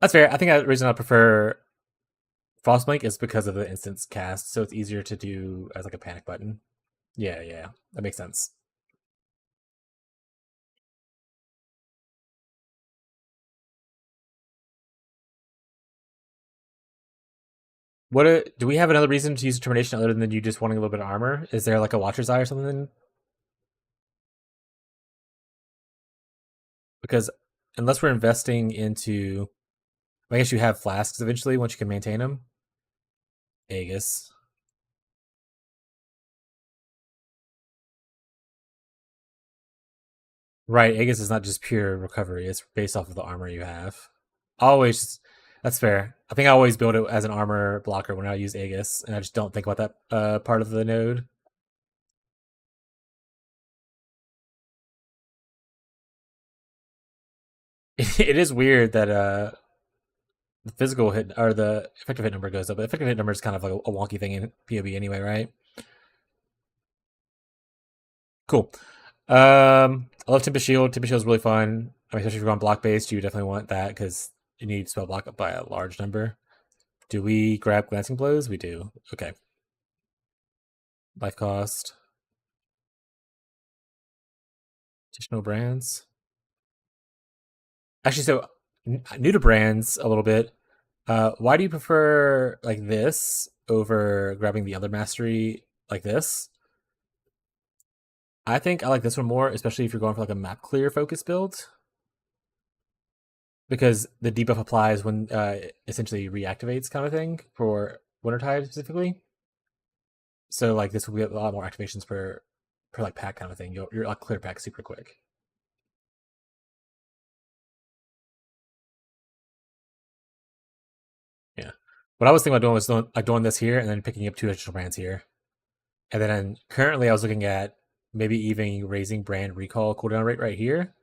That's fair. I think the reason I prefer Frostblink is because of the instance cast, so it's easier to do as like a panic button. Yeah. That makes sense. Do we have another reason to use determination other than you just wanting a little bit of armor? Is there like a Watcher's Eye or something? Because unless we're investing into, I guess you have flasks eventually once you can maintain them. Aegis. Right, Aegis is not just pure recovery; it's based off of the armor you have. Always, that's fair. I think I always build it as an armor blocker when I use Aegis, and I just don't think about that part of the node. It is weird that the physical hit or the effective hit number goes up, but the effective hit number is kind of like a wonky thing in POB anyway, right? Cool. I love Tempest Shield. Tempest Shield is really fun. I mean, especially if you're going block based, you definitely want that because you need spell block up by a large number. Do we grab glancing blows? We do. Okay. Life cost. Additional brands. Actually, so new to brands a little bit. Why do you prefer like this over grabbing the other mastery like this? I think I like this one more, especially if you're going for like a map clear focus build, because the debuff applies when essentially reactivates kind of thing for Wintertide specifically. So like this will get a lot more activations per like pack kind of thing. You're like clear pack super quick. Yeah. What I was thinking about doing was doing this here and then picking up 2 additional brands here. And then currently I was looking at maybe even raising brand recall cooldown rate right here.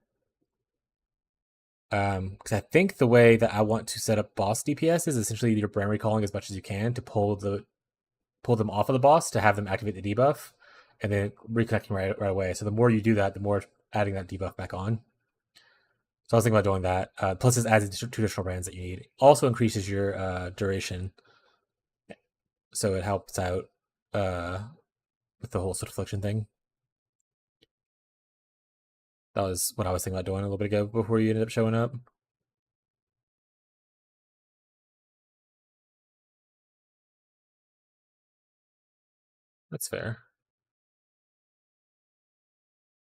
Because I think the way that I want to set up boss DPS is essentially you're brand recalling as much as you can to pull them off of the boss to have them activate the debuff, and then reconnecting right away. So the more you do that, the more adding that debuff back on. So I was thinking about doing that. Plus, it adds 2 additional brands that you need. Also increases your duration, so it helps out with the whole sort of affliction thing. That was what I was thinking about doing a little bit ago before you ended up showing up. That's fair.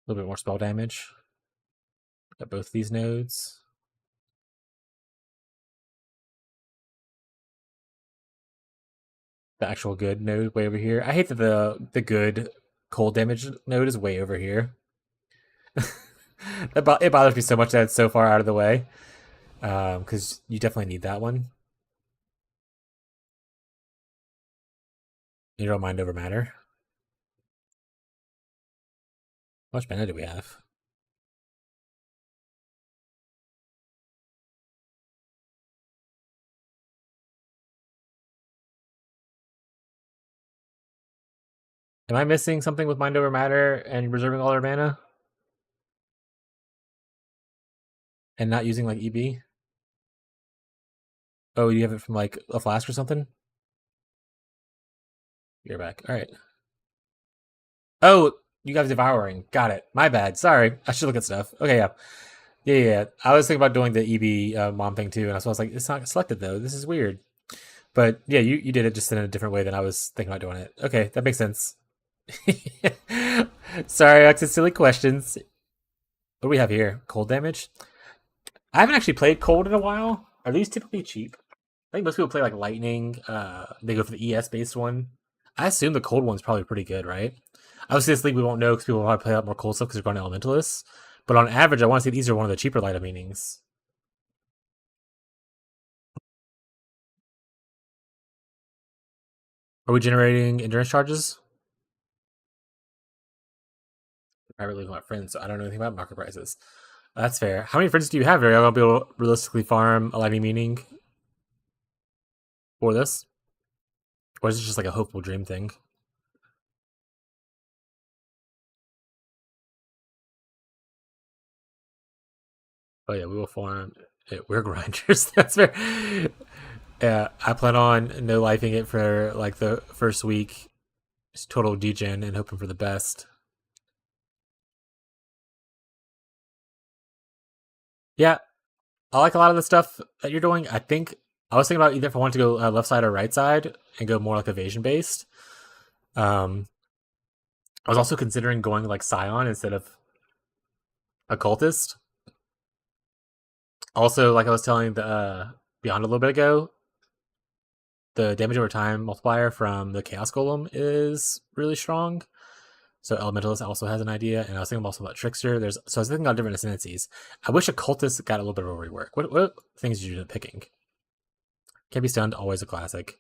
A little bit more spell damage at both these nodes. The actual good node way over here. I hate that the good cold damage node is way over here. It bothers me so much that it's so far out of the way. Because you definitely need that one. You don't mind over matter. How much mana do we have? Am I missing something with mind over matter and reserving all our mana? And not using like EB? Oh, you have it from like a flask or something? You're back. Alright. Oh, you guys devouring. Got it. My bad. Sorry. I should look at stuff. Okay, yeah. Yeah. I was thinking about doing the EB mom thing too, and so I was like, it's not selected though. This is weird. But yeah, you did it just in a different way than I was thinking about doing it. Okay, that makes sense. Sorry, I asked silly questions. What do we have here? Cold damage? I haven't actually played cold in a while. Are these typically cheap? I think most people play like lightning. They go for the ES based one. I assume the cold one's probably pretty good, right? Obviously, this league we won't know because people will probably play a lot more cold stuff because they're going to elementalists. But on average, I want to say these are one of the cheaper light up meanings. Are we generating endurance charges? Privately with my friends, so I don't know anything about market prices. That's fair. How many friends do you have? Are you going to be able to realistically farm a lightning meaning for this? Or is it just like a hopeful dream thing? Oh yeah, we will farm it. We're grinders. That's fair. Yeah, I plan on no lifing it for like the first week. Just total degen and hoping for the best. Yeah, I like a lot of the stuff that you're doing. I think I was thinking about either if I want to go left side or right side and go more like evasion based. Um, I was also considering going like Scion instead of occultist. Also, like I was telling the Beyond a little bit ago, the damage over time multiplier from the Chaos Golem is really strong. So Elementalist also has an idea, and I was thinking also about Trickster. So I was thinking about different ascendancies. I wish Occultist got a little bit of a rework. What things did you end up picking? Can't be stunned, always a classic.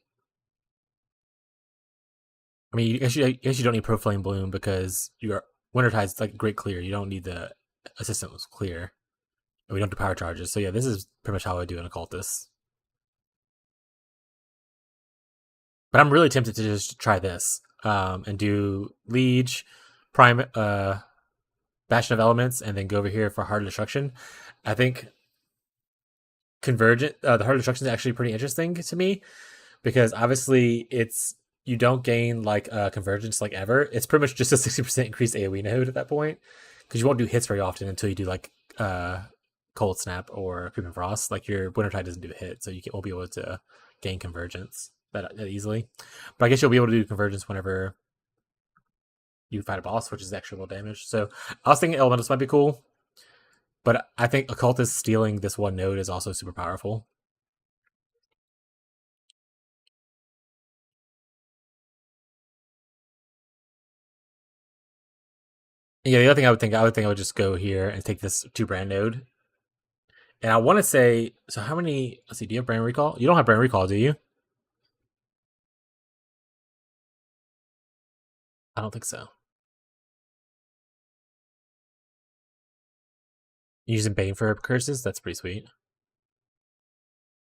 I mean, I guess you don't need Pro Flame Bloom because your Winter Tide's like great clear. You don't need the assistant was clear. And we don't do power charges. So yeah, this is pretty much how I do an occultist. But I'm really tempted to just try this and do Liege, Prime, Bastion of Elements, and then go over here for Heart of Destruction. I think Convergent, the Heart of Destruction is actually pretty interesting to me because obviously you don't gain like Convergence like ever. It's pretty much just a 60% increased AoE node at that point because you won't do hits very often until you do like Cold Snap or Creeping Frost. Like your Wintertide doesn't do a hit, so you won't be able to gain Convergence that easily. But I guess you'll be able to do Convergence whenever you fight a boss, which is extra little damage. So I was thinking Elementals might be cool, but I think Occultist stealing this one node is also super powerful. Yeah, the other thing I would think I would just go here and take this 2 brand node. And I want to say, so how many? Let's see. Do you have brand recall? You don't have brand recall, do you? I don't think so. You using Bane for curses? That's pretty sweet.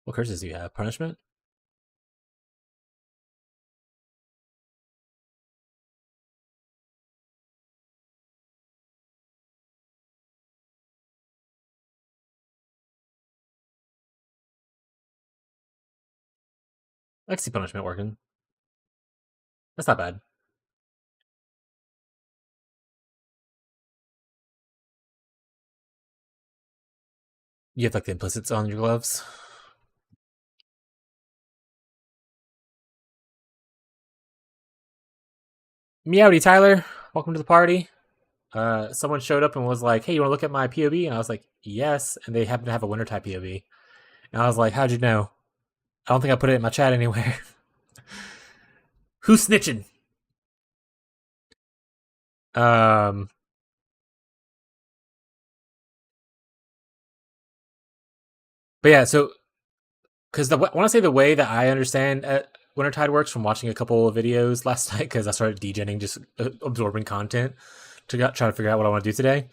What curses do you have? Punishment? I can see punishment working. That's not bad. You have like the implicits on your gloves. Meowdy, Tyler. Welcome to the party. Someone showed up and was like, "Hey, you want to look at my POB?" And I was like, "Yes." And they happen to have a winter type POB. And I was like, "How'd you know?" I don't think I put it in my chat anywhere. Who's snitching? Um, but yeah, so because I want to say the way that I understand Wintertide works from watching a couple of videos last night because I started degenning, just absorbing content to try to figure out what I want to do today.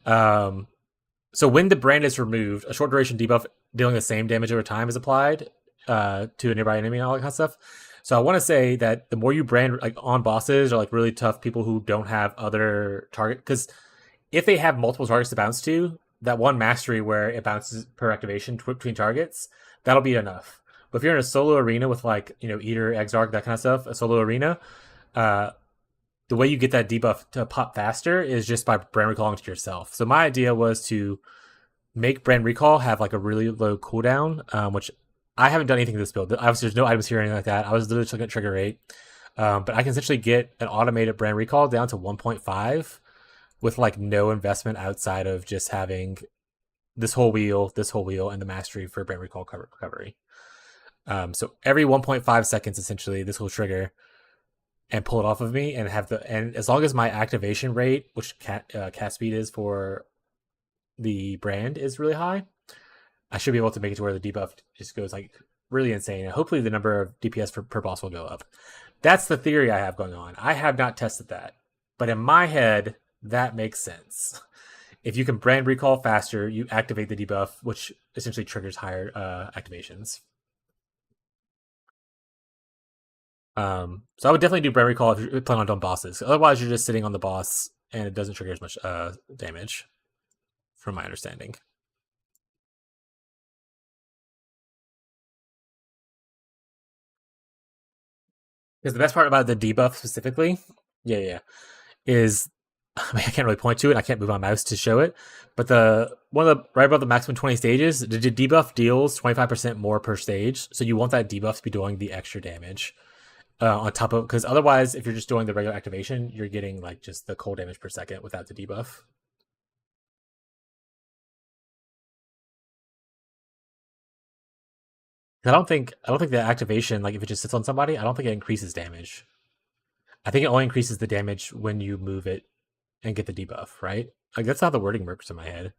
So when the brand is removed, a short duration debuff dealing the same damage over time is applied to a nearby enemy and all that kind of stuff. So I want to say that the more you brand like on bosses or like really tough people who don't have other target, because if they have multiple targets to bounce to, that one mastery where it bounces per activation between targets, that'll be enough. But if you're in a solo arena with like Eater, Exarch, that kind of stuff, a solo arena, the way you get that debuff to pop faster is just by brand recalling to yourself. So my idea was to make brand recall have like a really low cooldown, which I haven't done anything to this build. Obviously, there's no items here or anything like that. I was literally looking at trigger rate, but I can essentially get an automated brand recall down to 1.5 with like no investment outside of just having this whole wheel, and the mastery for brand recall recovery. So every 1.5 seconds, essentially, this will trigger and pull it off of me, and as long as my activation rate, which cast speed is for the brand, is really high, I should be able to make it to where the debuff just goes like really insane. And hopefully the number of DPS per boss will go up. That's the theory I have going on. I have not tested that, but in my head, that makes sense. If you can brand recall faster, you activate the debuff, which essentially triggers higher activations. So I would definitely do brand recall if you're planning on doing bosses. Otherwise, you're just sitting on the boss and it doesn't trigger as much damage, from my understanding. Because the best part about the debuff specifically, yeah, is I mean, I can't really point to it. I can't move my mouse to show it. But one of the right above the maximum 20 stages, the debuff deals 25% more per stage. So you want that debuff to be doing the extra damage on top of, because otherwise, if you're just doing the regular activation, you're getting like just the cold damage per second without the debuff. I don't think the activation, like if it just sits on somebody, I don't think it increases damage. I think it only increases the damage when you move it and get the debuff, right? Like that's how the wording works in my head.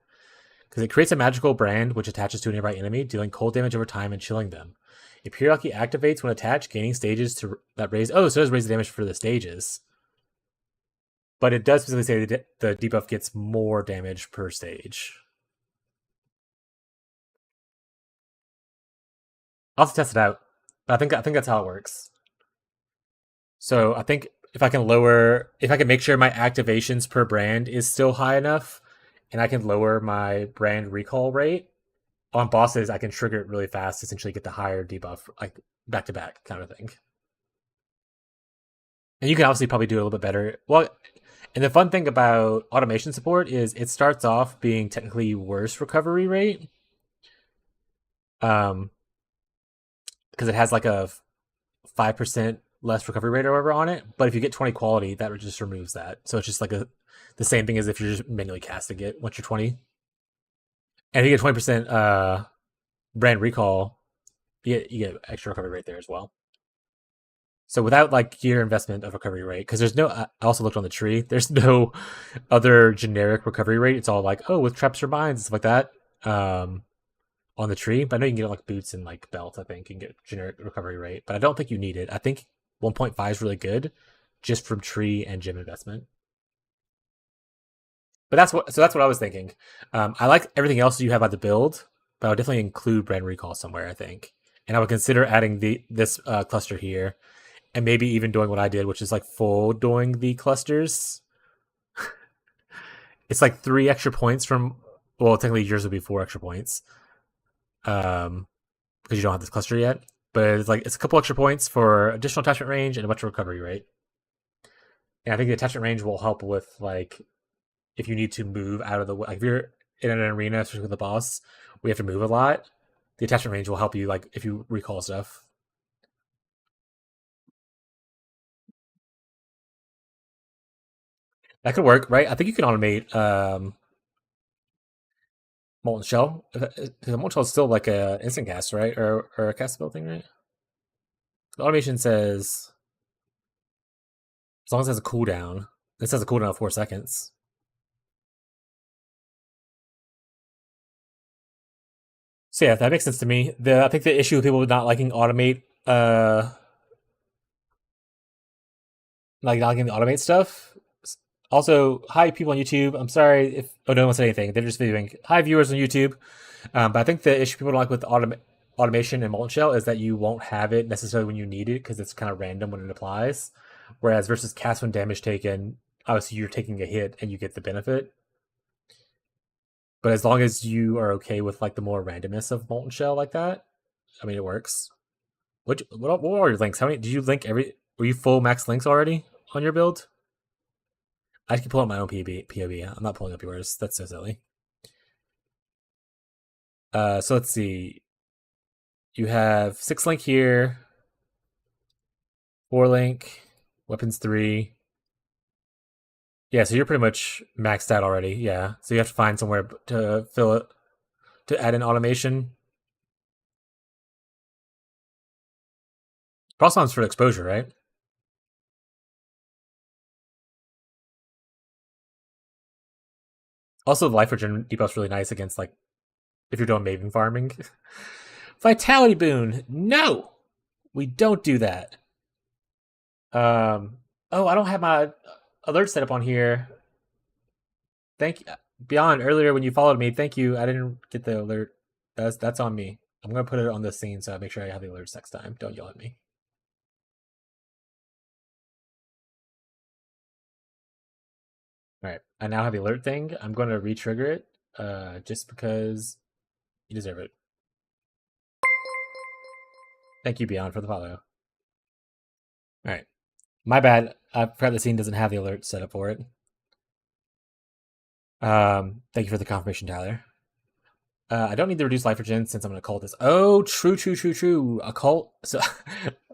because it creates a magical brand which attaches to a nearby enemy, dealing cold damage over time and chilling them. It periodically activates when attached, gaining stages to that raise. Oh, so it does raise the damage for the stages. But it does specifically say that the debuff gets more damage per stage. I'll have to test it out. But I think that's how it works. So I think if I can make sure my activations per brand is still high enough, and I can lower my brand recall rate on bosses, I can trigger it really fast, essentially get the higher debuff, like back to back kind of thing. And you can obviously probably do a little bit better. Well, and the fun thing about automation support is it starts off being technically worse recovery rate. Because it has like a 5% less recovery rate or whatever on it. But if you get 20 quality, that just removes that. So it's just like the same thing as if you're just manually casting it once you're 20. And if you get 20% brand recall, you get extra recovery rate there as well. So without like gear investment of recovery rate, because there's no, I also looked on the tree, there's no other generic recovery rate. It's all like, oh, with traps or binds and stuff like that on the tree. But I know you can get like boots and like belt, I think, and get generic recovery rate. But I don't think you need it. I think 1.5 is really good just from tree and gym investment. But that's what I was thinking. I like everything else you have about the build, but I would definitely include brand recall somewhere, I think. And I would consider adding this cluster here, and maybe even doing what I did, which is like full doing the clusters. It's like 3 extra points from, well, technically yours would be 4 extra points, because you don't have this cluster yet. But it's a couple extra points for additional attachment range and a bunch of recovery rate. And I think the attachment range will help with like if you need to move out of the way. Like if you're in an arena, especially with the boss, we have to move a lot. The attachment range will help you like if you recall stuff. That could work, right? I think you can automate Molten Shell. Because Molten Shell is still like a instant cast, right? Or a castable thing, right? The automation says as long as it has a cooldown. It says a cooldown of 4 seconds. So yeah, that makes sense to me. I think the issue with people not liking automate like not liking the automate stuff. Also, hi people on YouTube. I'm sorry if no one said anything. They're just viewing. Hi viewers on YouTube. But I think the issue people don't like with automation and Molten Shell is that you won't have it necessarily when you need it because it's kind of random when it applies. Whereas versus cast when damage taken, obviously you're taking a hit and you get the benefit. But as long as you are okay with like the more randomness of Molten Shell like that, I mean it works. What were your links? How many did you link every? Were you full max links already on your build? I can pull up my own POB. I'm not pulling up yours. That's so silly. So let's see. You have 6 link here, 4 link, weapons 3. Yeah, so you're pretty much maxed out already. Yeah, so you have to find somewhere to fill it, to add an automation. Crossbomb's for exposure, right? Also, the life regen debuff's really nice against like if you're doing Maven farming. Vitality boon. No, we don't do that. Oh, I don't have my alert set up on here. Thank you, Beyond. Earlier when you followed me, thank you. I didn't get the alert. That's on me. I'm gonna put it on the scene so I make sure I have the alerts next time. Don't yell at me. All right, I now have the alert thing. I'm going to re-trigger it, just because you deserve it. Thank you, Beyond, for the follow. All right, my bad. I forgot the scene doesn't have the alert set up for it. Thank you for the confirmation, Tyler. I don't need to reduce life regen since I'm an occultist. Oh, true. Occult. So,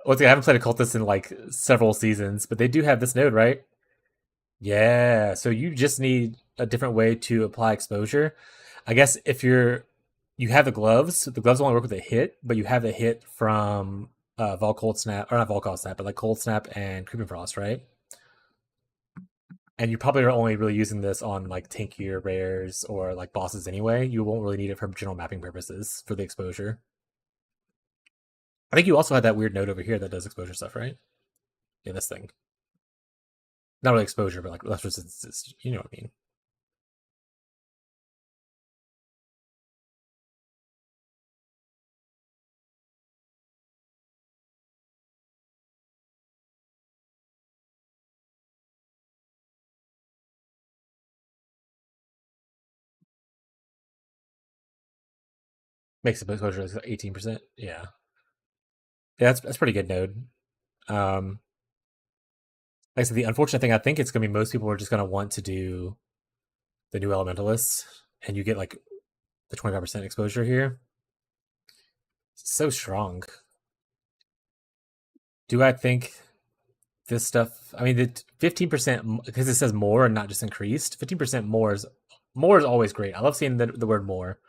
once again, I haven't played occultist in like several seasons, but they do have this node, right? Yeah. So you just need a different way to apply exposure. I guess if you have the gloves only work with a hit, but you have a hit from Vol Cold Snap, or not Vol Cold Snap, but like Cold Snap and Creeping Frost, right? And you probably are only really using this on like tankier rares or like bosses anyway. You won't really need it for general mapping purposes for the exposure. I think you also had that weird node over here that does exposure stuff, right? Yeah, this thing. Not really exposure, but like less resistance. You know what I mean? Makes the exposure like 18%. Yeah. Yeah, that's pretty good node. Like I said, the unfortunate thing I think it's gonna be most people are just gonna want to do the new elementalists, and you get like the 25% exposure here. It's so strong. Do I think this stuff? I mean, the 15% because it says more and not just increased. 15% more is always great. I love seeing the word more.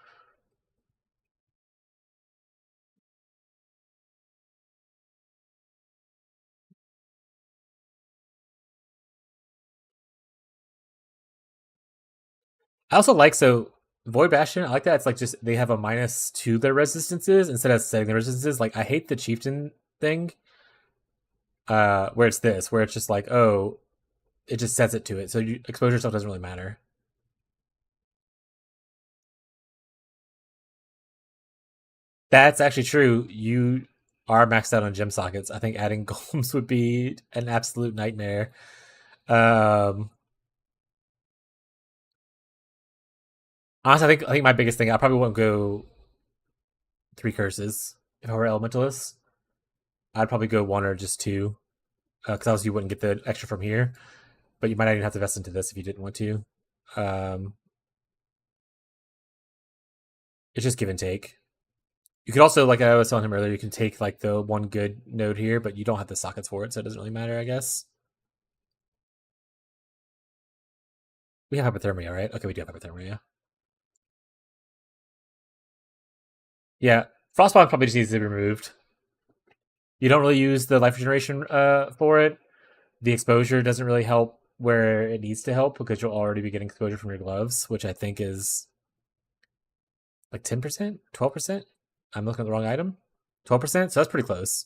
I also like Void Bastion. I like that it's like just they have a minus to their resistances instead of setting the resistances. Like I hate the chieftain thing, where it's this, where it's just like it just sets it to it. So exposure stuff doesn't really matter. That's actually true. You are maxed out on gem sockets. I think adding golems would be an absolute nightmare. Um, Honestly, I think my biggest thing, I probably won't go 3 curses if I were elementalist. I'd probably go 1 or just 2, because obviously you wouldn't get the extra from here, but you might not even have to invest into this if you didn't want to. Um, it's just give and take. You could also, like I was telling him earlier, you can take like the one good node here, but you don't have the sockets for it, so it doesn't really matter, I guess. We have hypothermia, right? Okay, we do have hypothermia. Yeah, Frostbomb probably just needs to be removed. You don't really use the life regeneration for it. The exposure doesn't really help where it needs to help because you'll already be getting exposure from your gloves, which I think is like 10%, 12%. I'm looking at the wrong item. 12%, so that's pretty close.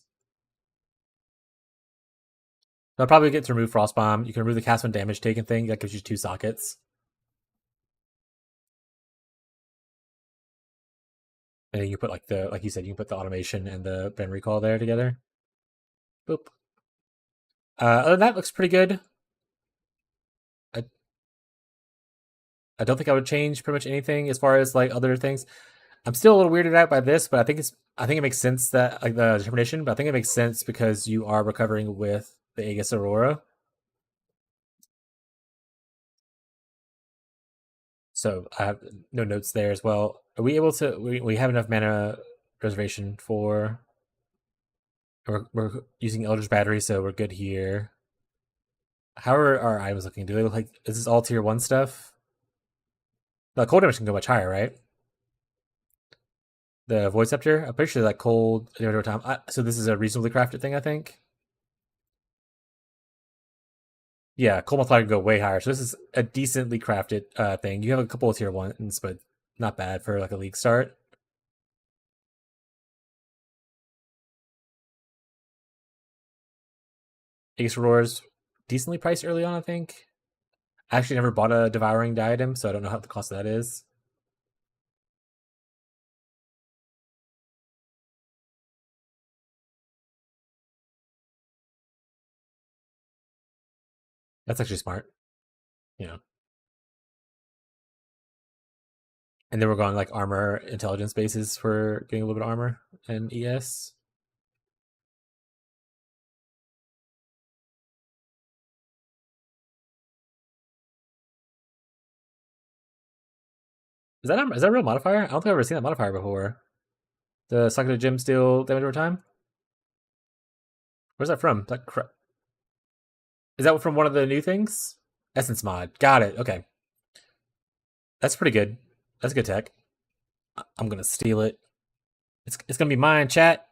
So I'll probably get to remove Frostbomb. You can remove the cast when damage taken thing. That gives you 2 sockets. And then you put like you said, you can put the automation and the Ben recall there together. Boop. Other than that, looks pretty good. I, I don't think I would change pretty much anything as far as like other things. I'm still a little weirded out by this, but I think it makes sense that like the determination, but I think it makes sense because you are recovering with the Aegis Aurora. So I have no notes there as well. Are we able to? We have enough mana reservation for. We're using Eldritch Battery, so we're good here. How are our items looking? Do they look like? Is this all tier 1 stuff? The cold damage can go much higher, right? The Void Scepter. I'm pretty sure that cold over time. So this is a reasonably crafted thing, I think. Yeah, cold multiplier can go way higher. So this is a decently crafted thing. You have a couple of tier 1s, but not bad for like a league start. Aegis Roars, decently priced early on, I think. I actually never bought a Devouring Diadem, so I don't know how the cost of that is. That's actually smart. Yeah. And then we're going like armor intelligence bases for getting a little bit of armor and ES. Is that a real modifier? I don't think I've ever seen that modifier before. The Socket of Gem steal damage over time? Where's that from? Is that from one of the new things? Essence mod. Got it. Okay. That's pretty good. That's good tech. I'm gonna steal it. It's gonna be mine, chat.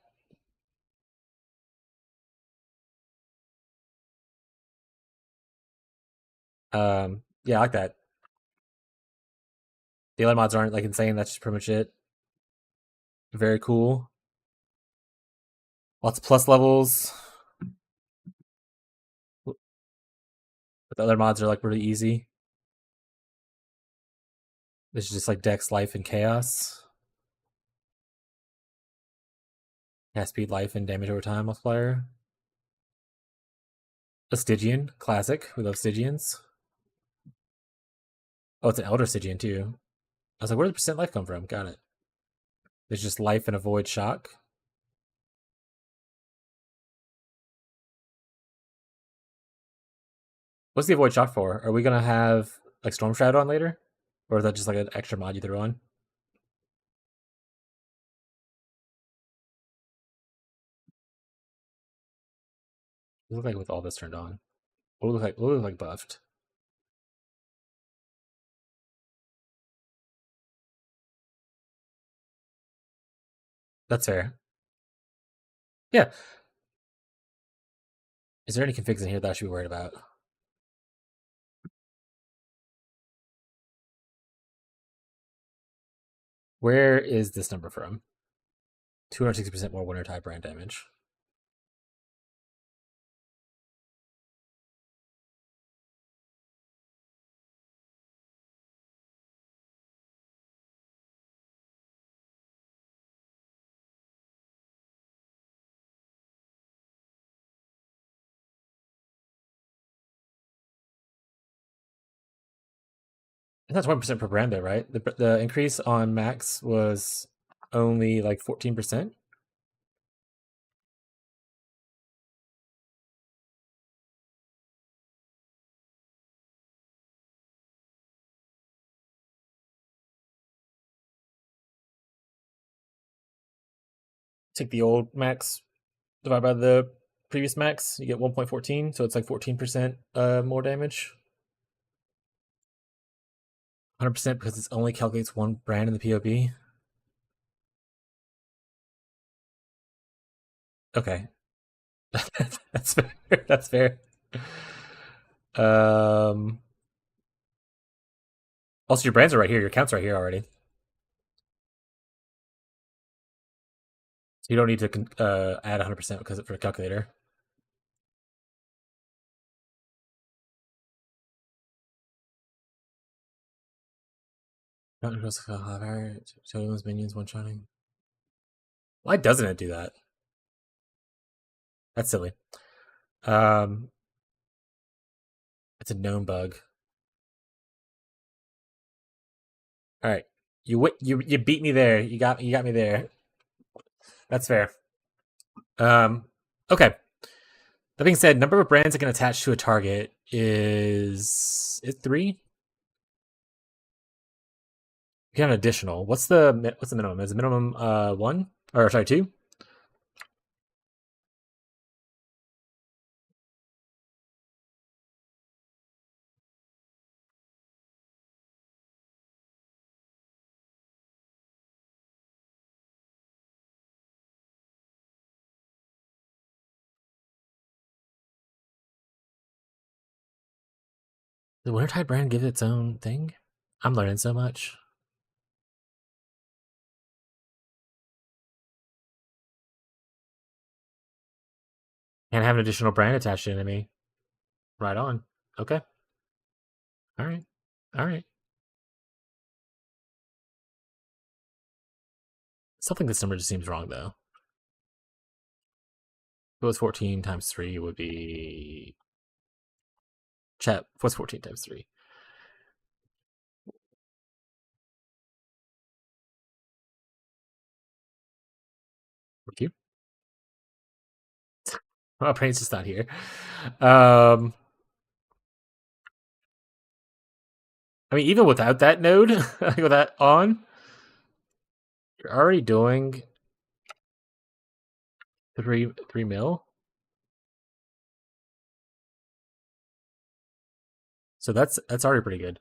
Yeah, I like that. The other mods aren't like insane. That's just pretty much it. Very cool. Lots of plus levels. But the other mods are like really easy. This is just like Dex, Life, and Chaos. Yeah, speed, life, and damage over time multiplier. A Stygian, classic. We love Stygians. Oh, it's an Elder Stygian too. I was like, where did the percent life come from? Got it. There's just life and avoid shock. What's the avoid shock for? Are we gonna have like Storm Shadow on later? Or is that just like an extra mod you throw on? It look like with all this turned on. What look like buffed? That's fair. Yeah. Is there any configs in here that I should be worried about? Where is this number from? 260% more winter type brand damage. That's 1% per brand though, right? The increase on max was only like 14%. Take the old max, divide by the previous max, you get 1.14, so it's like 14% more damage. 100% because it only calculates one brand in the POB. Okay. That's fair. That's fair. Um Also your brands are right here, your counts right here already. So you don't need to add 100% because for the calculator. Minions one shotting. Why doesn't it do that? That's silly. Um, it's a known bug. All right, you beat me there. You got me there. That's fair. Okay. That being said, number of brands that can attach to a target is it 3? You can have an additional. What's the minimum? Is the minimum 1 or sorry 2? The Wintertide brand give its own thing? I'm learning so much. Can't have an additional brand attached to an enemy. Right on. Okay. All right. All right. Something this number just seems wrong though. If it was 14 times 3, it would be. Chat, what's 14 times 3? Thank you. My brain's just not here. I mean, even without that node, with that on, you're already doing 3 mil. So that's already pretty good.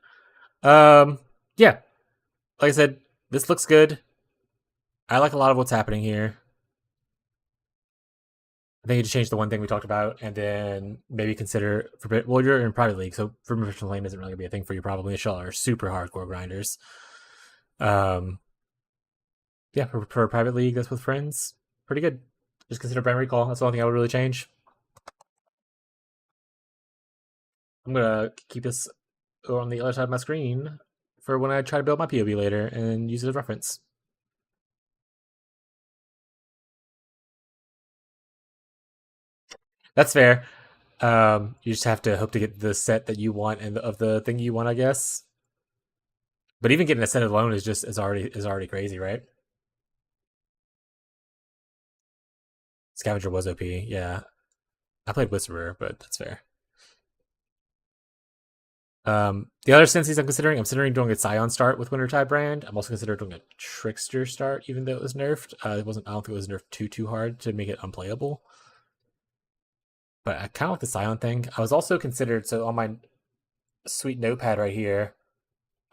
Yeah. Like I said, this looks good. I like a lot of what's happening here. I think you just change the one thing we talked about, and then maybe consider for well, you're in private league, so professional lane isn't really gonna be a thing for you. Probably Michelle are super hardcore grinders. Um, yeah, for a private league that's with friends, pretty good. Just consider brand recall. That's the only thing I would really change. I'm gonna keep this on the other side of my screen for when I try to build my POB later and use it as reference. That's fair. You just have to hope to get the set that you want and of the thing you want, I guess. But even getting a set alone is already crazy, right? Scavenger was OP. Yeah, I played Whisperer, but that's fair. The other senses I'm considering doing a Scion start with Wintertide brand. I'm also considering doing a Trickster start, even though it was nerfed. It wasn't. I don't think it was nerfed too hard to make it unplayable. But I kind of like the Scion thing. I was also considered on my sweet notepad right here.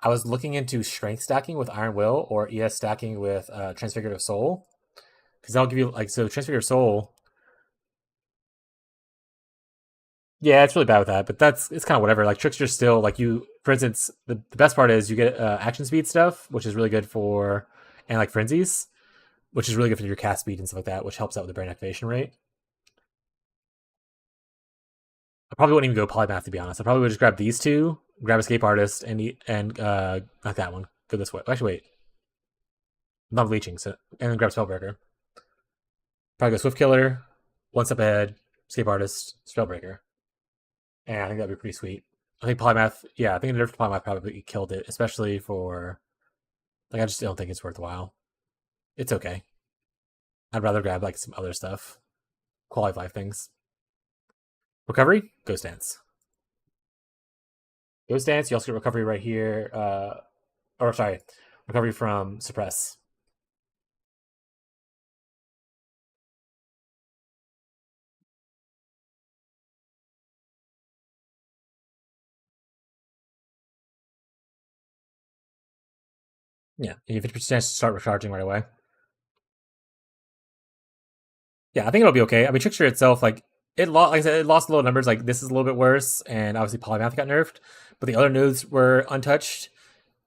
I was looking into strength stacking with Iron Will or ES stacking with Transfigurative Soul, because that'll give you Transfigurative Soul. Yeah, it's really bad with that, but it's kind of whatever. Like Trickster still like you. For instance, the best part is you get action speed stuff, which is really good for, and like frenzies, which is really good for your cast speed and stuff like that, which helps out with the brain activation rate. I probably wouldn't even go polymath to be honest. I probably would just grab these two, grab Escape Artist, and not that one. Go this way. Actually, wait, I'm not leeching, so and then grab Spellbreaker. Probably go Swift Killer, one step ahead, Escape Artist, Spellbreaker, and I think that'd be pretty sweet. I think polymath, yeah, I think the nerf to polymath probably killed it, especially for like I just don't think it's worthwhile. It's okay. I'd rather grab like some other stuff, quality of life things. Recovery, Ghost Dance. Ghost Dance. You also get recovery right here. Or sorry, recovery from Suppress. Yeah, you have 50% chance to start recharging right away. Yeah, I think it'll be okay. I mean, Trickster itself, like it lost, like I said, it lost a little numbers. Like this is a little bit worse, and obviously Polymath got nerfed, but the other nodes were untouched.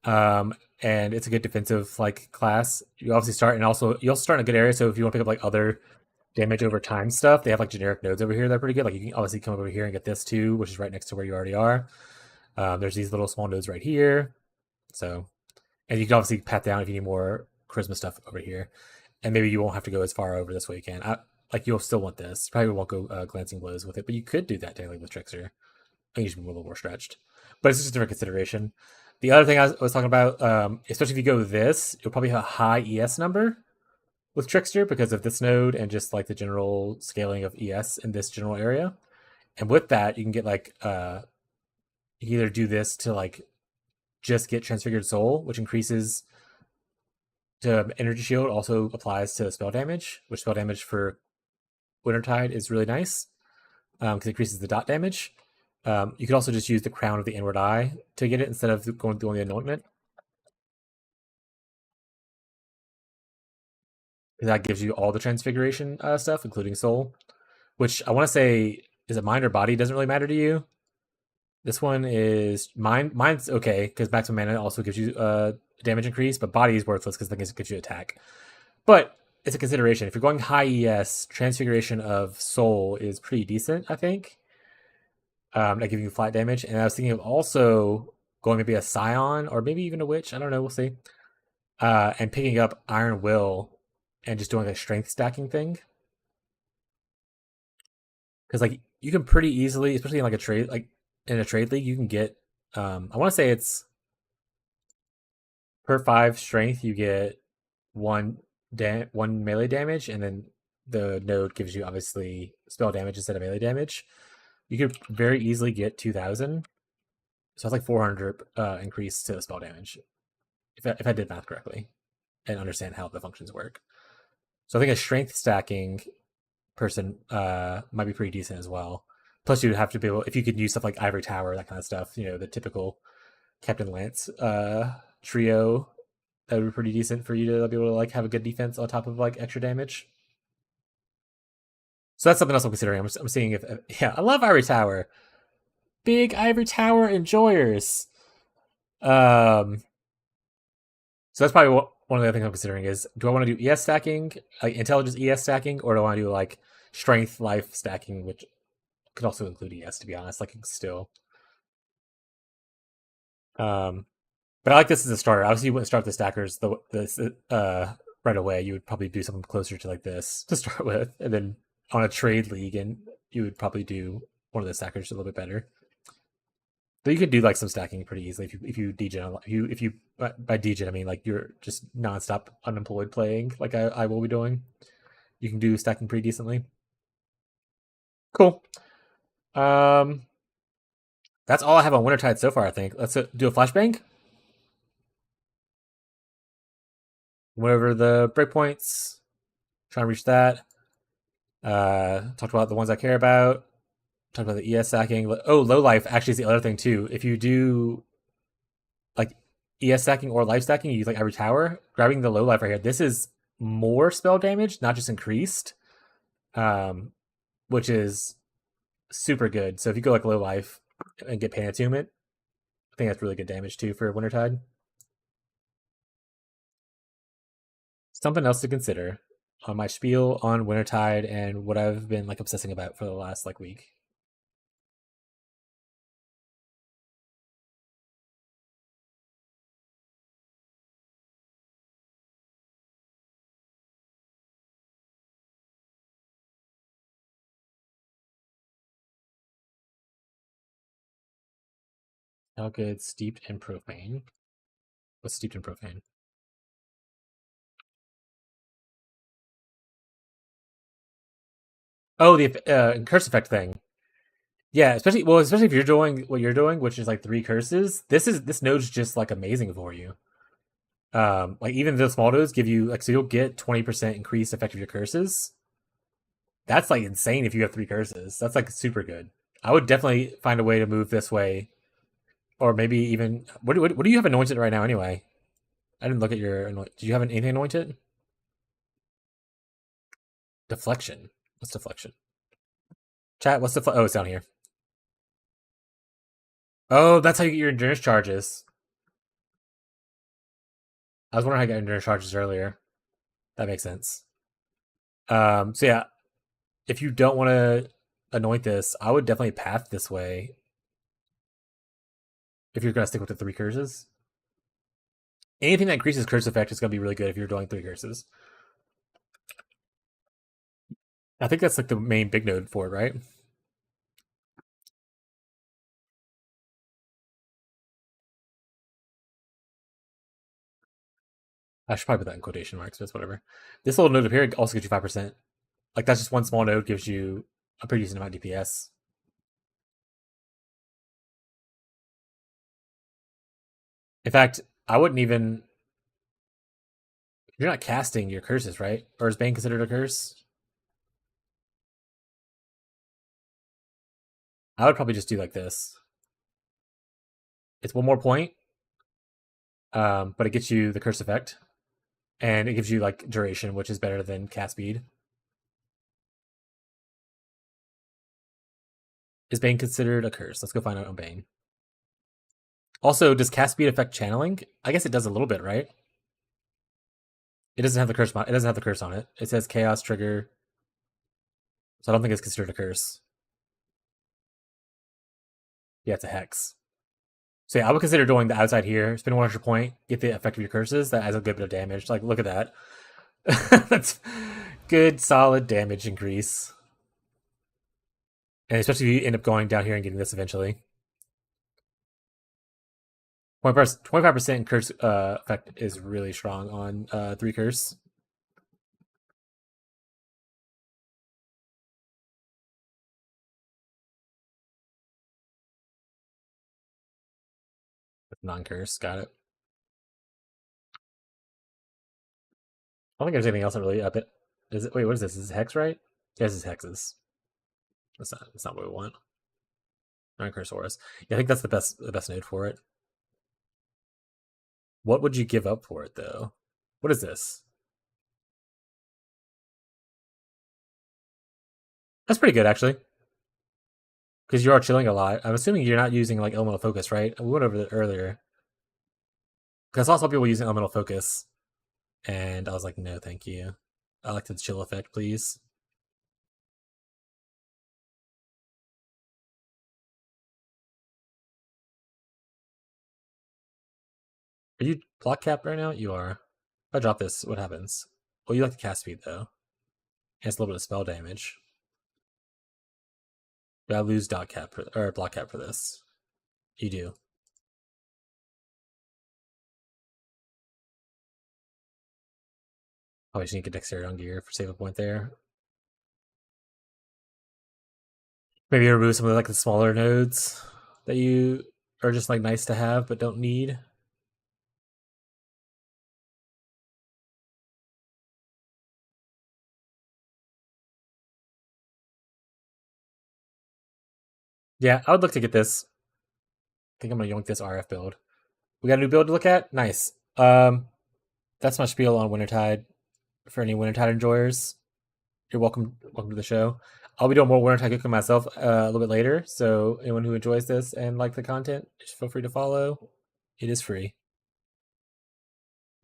And it's a good defensive like class. You obviously start, and also you also start in a good area. So if you want to pick up like other damage over time stuff, they have like generic nodes over here that are pretty good. Like you can obviously come over here and get this too, which is right next to where you already are. There's these little small nodes right here. So, and you can obviously pat down if you need more charisma stuff over here. And maybe you won't have to go as far over this way you can. Like you'll still want this. Probably won't go glancing blows with it, but you could do that daily with Trickster. I think you should be a little more stretched, but it's just a different consideration. The other thing I was talking about, especially if you go this, you'll probably have a high ES number with Trickster because of this node and just like the general scaling of ES in this general area. And with that, you can get like you can either do this to like just get Transfigured Soul, which increases to Energy Shield, also applies to spell damage, which spell damage for Wintertide is really nice because it increases the dot damage. You could also just use the Crown of the Inward Eye to get it instead of going through the Anointment. That gives you all the Transfiguration stuff, including Soul, which I want to say, is it mind or body? Doesn't really matter to you. This one is mind. Mind's okay because maximum mana also gives you damage increase, but body is worthless because it gives you attack. But it's a consideration. If you're going high ES, Transfiguration of Soul is pretty decent, I think. At giving you flat damage. And I was thinking of also going maybe a Scion or maybe even a Witch. I don't know. We'll see. And picking up Iron Will and just doing a strength stacking thing. Because like you can pretty easily, especially in like a trade, like in a trade league, you can get. I want to say it's per 5 strength, you get one melee damage, and then the node gives you obviously spell damage instead of melee damage. You could very easily get 2,000. So it's like 400 increase to spell damage, if I did math correctly and understand how the functions work. So I think a strength stacking person might be pretty decent as well. Plus, you'd have to be able, if you could use stuff like Ivory Tower, that kind of stuff, you know, the typical Captain Lance trio, that would be pretty decent for you to be able to like have a good defense on top of like extra damage. So that's something else I'm considering. I'm seeing if yeah, I love Ivory Tower. Big Ivory Tower enjoyers. Um, so that's probably one of the other things I'm considering is do I want to do ES stacking, like intelligence ES stacking, or do I want to do like strength life stacking, which could also include ES to be honest. Like still. Um, but I like this as a starter. Obviously, you wouldn't start the stackers right away. You would probably do something closer to like this to start with, and then on a trade league, and you would probably do one of the stackers a little bit better. But you could do like some stacking pretty easily if you degen if you by degen I mean like you're just nonstop unemployed playing like I will be doing. You can do stacking pretty decently. Cool. Um, that's all I have on Wintertide so far. I think let's do a flashbang. Whatever the breakpoints, try and reach that. Talked about the ones I care about. Talked about the ES stacking. Oh, low life actually is the other thing too. If you do like ES stacking or life stacking, you use like every tower. Grabbing the low life right here. This is more spell damage, not just increased, which is super good. So if you go like low life and get Pain Attunement, I think that's really good damage too for Wintertide. Something else to consider on my spiel on Wintertide and what I've been like obsessing about for the last like week. How good steeped in profane? What's steeped in profane? Oh, the curse effect thing. Yeah, especially if you're doing what you're doing, which is like 3 curses. This node's just like amazing for you. Like even the small nodes give you like so you'll get 20% increased effect of your curses. That's like insane if you have 3 curses. That's like super good. I would definitely find a way to move this way, or maybe even what do you have anointed right now anyway? I didn't look at your anoint. Do you have anything anointed? Deflection. What's deflection? Chat. What's oh, it's down here. Oh, that's how you get your endurance charges. I was wondering how I got endurance charges earlier. That makes sense. So yeah, if you don't want to anoint this, I would definitely path this way if you're gonna stick with the 3 curses. Anything that increases curse effect is gonna be really good if you're doing 3 curses. I think that's like the main big node for it, right? I should probably put that in quotation marks, but it's whatever. This little node up here also gives you 5%. Like that's just one small node gives you a pretty decent amount of DPS. In fact, I wouldn't even. You're not casting your curses, right? Or is Bane considered a curse? I would probably just do like this. It's one more point, but it gets you the curse effect, and it gives you like duration, which is better than cast speed. Is Bane considered a curse? Let's go find out on Bane. Also, does cast speed affect channeling? I guess it does a little bit, right? It doesn't have the curse. It doesn't have the curse on it. It says chaos trigger, so I don't think it's considered a curse. Yeah, it's a hex. So yeah, I would consider doing the outside here. Spend 1 extra point, get the effect of your curses. That adds a good bit of damage. Like, look at that. That's good, solid damage increase. And especially if you end up going down here and getting this eventually. 25% curse effect is really strong on 3 curse. With non-curse, got it. I don't think there's anything else that really up it. Is it? Wait, what is this? Is this hex right? Yeah, this is hexes. That's not what we want. Non-curse auras. Yeah, I think that's the best node for it. What would you give up for it though? What is this? That's pretty good actually, because you are chilling a lot. I'm assuming you're not using like elemental focus, right? We went over that earlier. Because I saw some people using elemental focus, and I was like, no, thank you. I like the chill effect, please. Are you block capped right now? You are. If I drop this, what happens? Well, you like the cast speed though. And it's a little bit of spell damage. But I lose dot cap or block cap for this. You do. Probably just need to get dexterity on gear for save a point there. Maybe remove some of like the smaller nodes that you are just like nice to have but don't need. Yeah, I would look to get this. I think I'm gonna yoink this RF build. We got a new build to look at? Nice. That's my spiel on Wintertide for any Wintertide enjoyers. You're welcome to the show. I'll be doing more Wintertide cooking myself a little bit later, so anyone who enjoys this and like the content, just feel free to follow. It is free.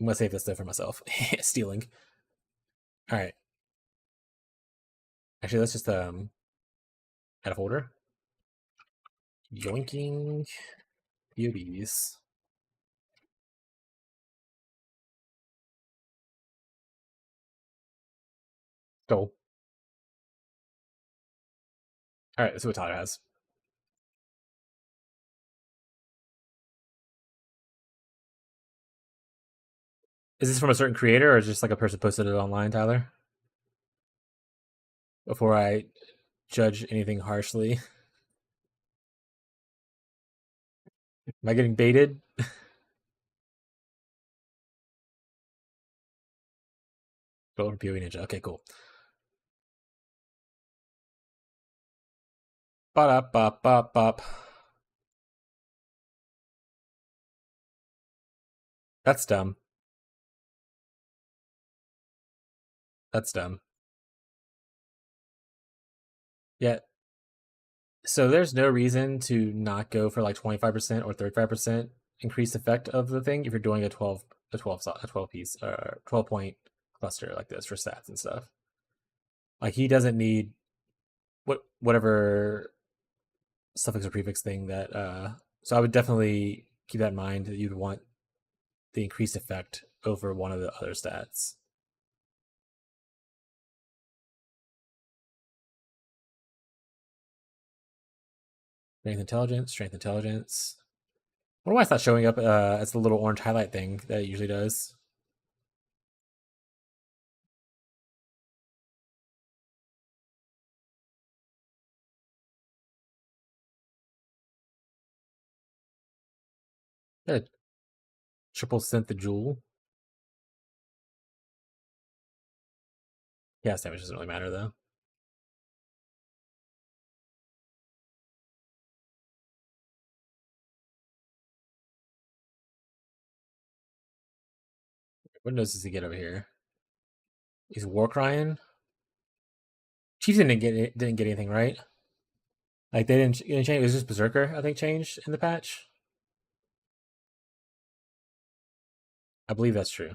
I'm gonna save this though for myself. Stealing. All right. Actually, let's just add a folder. Yoinking POBs. Go. All right, let's see what Tyler has. Is this from a certain creator or is just like a person posted it online, Tyler? Before I judge anything harshly. Am I getting baited? Go from POE Ninja. Okay, cool. Bop bop bop bop. That's dumb. That's dumb. Yeah. So there's no reason to not go for like 25% or 35% increased effect of the thing if you're doing a 12 piece 12 point cluster like this for stats and stuff. Like he doesn't need whatever suffix or prefix thing that so I would definitely keep that in mind that you'd want the increased effect over one of the other stats. Strength intelligence. I wonder why it's not showing up as the little orange highlight thing that it usually does. Yeah, triple synth jewel. Gas damage doesn't really matter though. What notes does he get over here? He's war crying. Chiefs didn't get anything right. Like they didn't change. It was just Berserker, I think, changed in the patch. I believe that's true.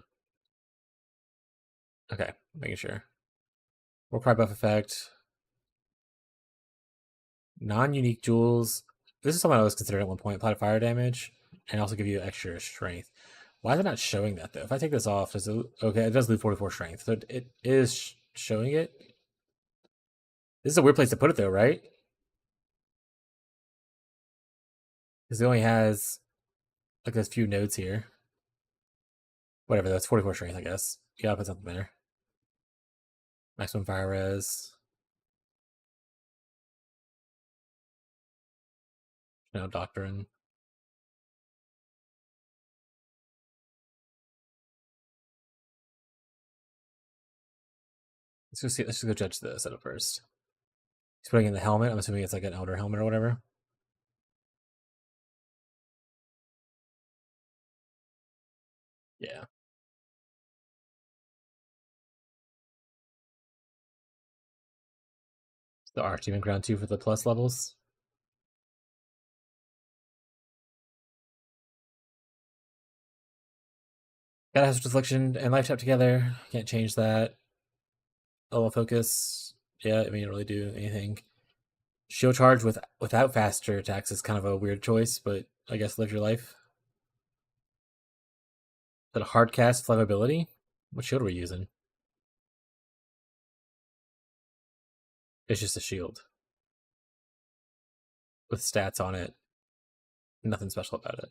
Okay, making sure. War cry buff effect. Non-unique jewels. This is something I was considering at one point. Apply fire damage and also give you extra strength. Why is it not showing that though? If I take this off, does it? Okay, it does lose 44 strength, so it is showing it. This is a weird place to put it though, right? Because it only has like those few nodes here. Whatever, that's 44 strength, I guess. You gotta put something there. Maximum fire res. No doctrine. Let's go see. Let's just go judge the setup first. He's putting in the helmet. I'm assuming it's like an elder helmet or whatever. Yeah. The Archdemon Crown 2 for the plus levels. Gotta have Deflection and Life Tap together. Can't change that. Level Focus. Yeah, I mean, don't really do anything. Shield Charge without faster attacks is kind of a weird choice, but I guess live your life. Is that a hard cast flammability? What shield are we using? It's just a shield with stats on it. Nothing special about it.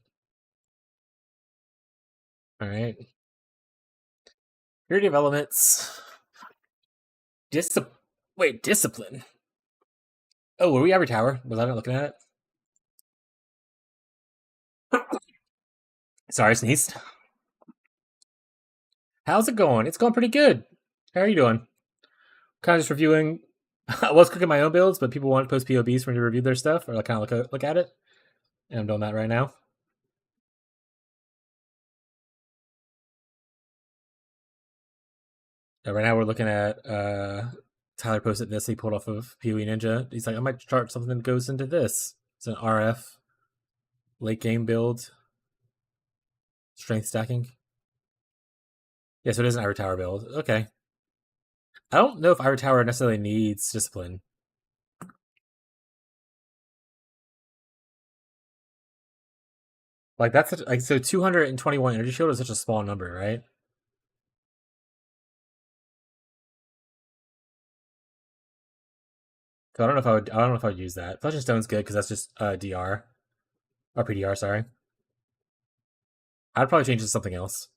All right. Purity of Elements. Discipline. Oh, were we Ivory Tower? Was I not looking at it? Sorry, sneezed. How's it going? It's going pretty good. How are you doing? Kind of just reviewing. I was cooking my own builds, but people want to post POBs for me to review their stuff or like kind of look at it. And I'm doing that right now. Right now we're looking at Tyler posted this. He pulled off of PoE Ninja. He's like, I might chart something that goes into this. It's an RF late game build. Strength stacking. Yeah, so it is an Ivory Tower build. Okay. I don't know if Ivory Tower necessarily needs discipline. Like that's like so 221 energy shield is such a small number, right? So I don't know if I would use that. Flesh and Stone's good because that's just DR or PDR. Sorry, I'd probably change it to something else.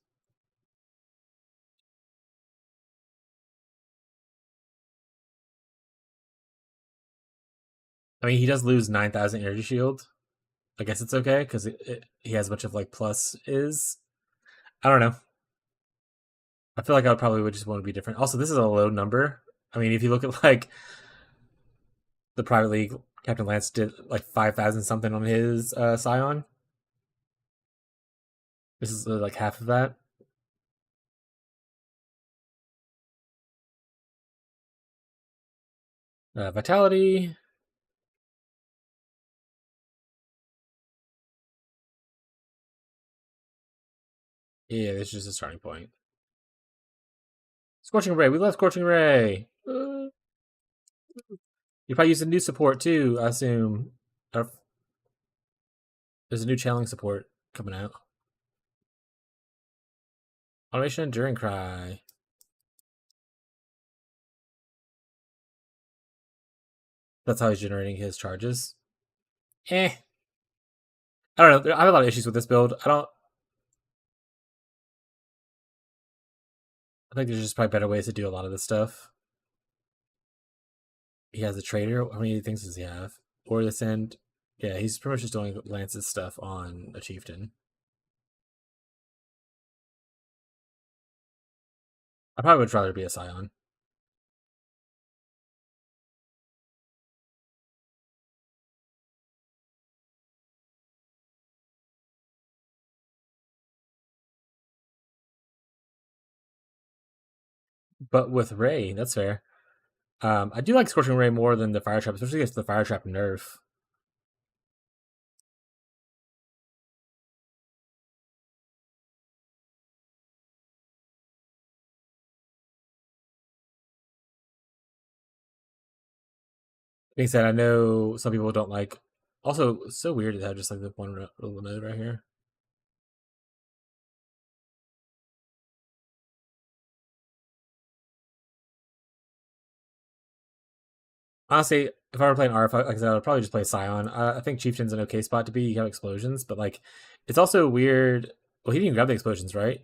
I mean, he does lose 9,000 energy shield. I guess it's okay because he has a bunch of like plus is. I don't know. I feel like I would just want to be different. Also, this is a low number. I mean, if you look at like the private league, Captain Lance did like 5,000 something on his Scion. This is like half of that. Vitality. Yeah, this is just a starting point. Scorching Ray. We love Scorching Ray. You probably use a new support too, I assume. There's a new channeling support coming out. Automation Enduring Cry. That's how he's generating his charges. I don't know. I have a lot of issues with this build. I think there's just probably better ways to do a lot of this stuff. He has a trader. How many things does he have? Or this end. Yeah, he's pretty much just doing Lance's stuff on a chieftain. I probably would rather be a Scion. But with Ray, that's fair. I do like Scorching Ray more than the Fire Trap, especially against the Fire Trap nerf. Being said, I know some people don't like. Also, it's so weird to have just like the one little node right here. Honestly, if I were playing RF, like I said, I'd probably just play Scion. I think Chieftain's an okay spot to be. You have explosions, but like, it's also weird. Well, he didn't even grab the explosions, right?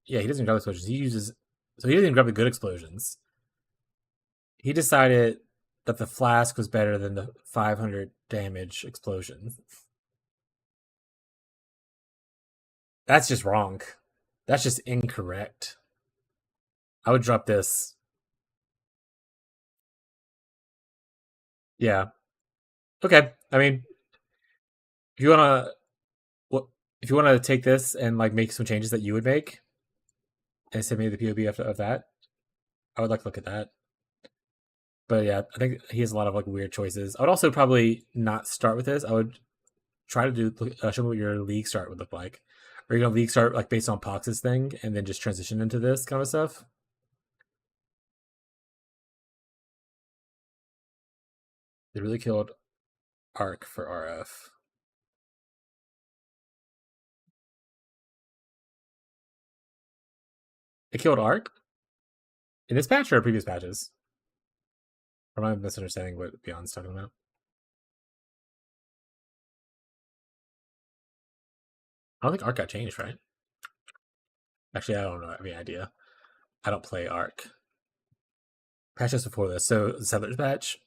Yeah, he doesn't grab the explosions. He uses, so he doesn't even grab the good explosions. He decided that the flask was better than the 500 damage explosion. That's just wrong. That's just incorrect. I would drop this. Yeah. Okay. I mean, if you wanna, what if you wanna take this and like make some changes that you would make, and send me the POB of that, I would like to look at that. But yeah, I think he has a lot of like weird choices. I would also probably not start with this. I would try to do show me what your league start would look like. Or you gonna league start like based on Pox's thing and then just transition into this kind of stuff? They really killed Arc for RF. They killed Arc in this patch or previous patches? Or am I misunderstanding what Beyond's talking about? I don't think Arc got changed, right? Actually, I don't know. I have any idea. I don't play Arc. Patches before this, so the Settlers patch.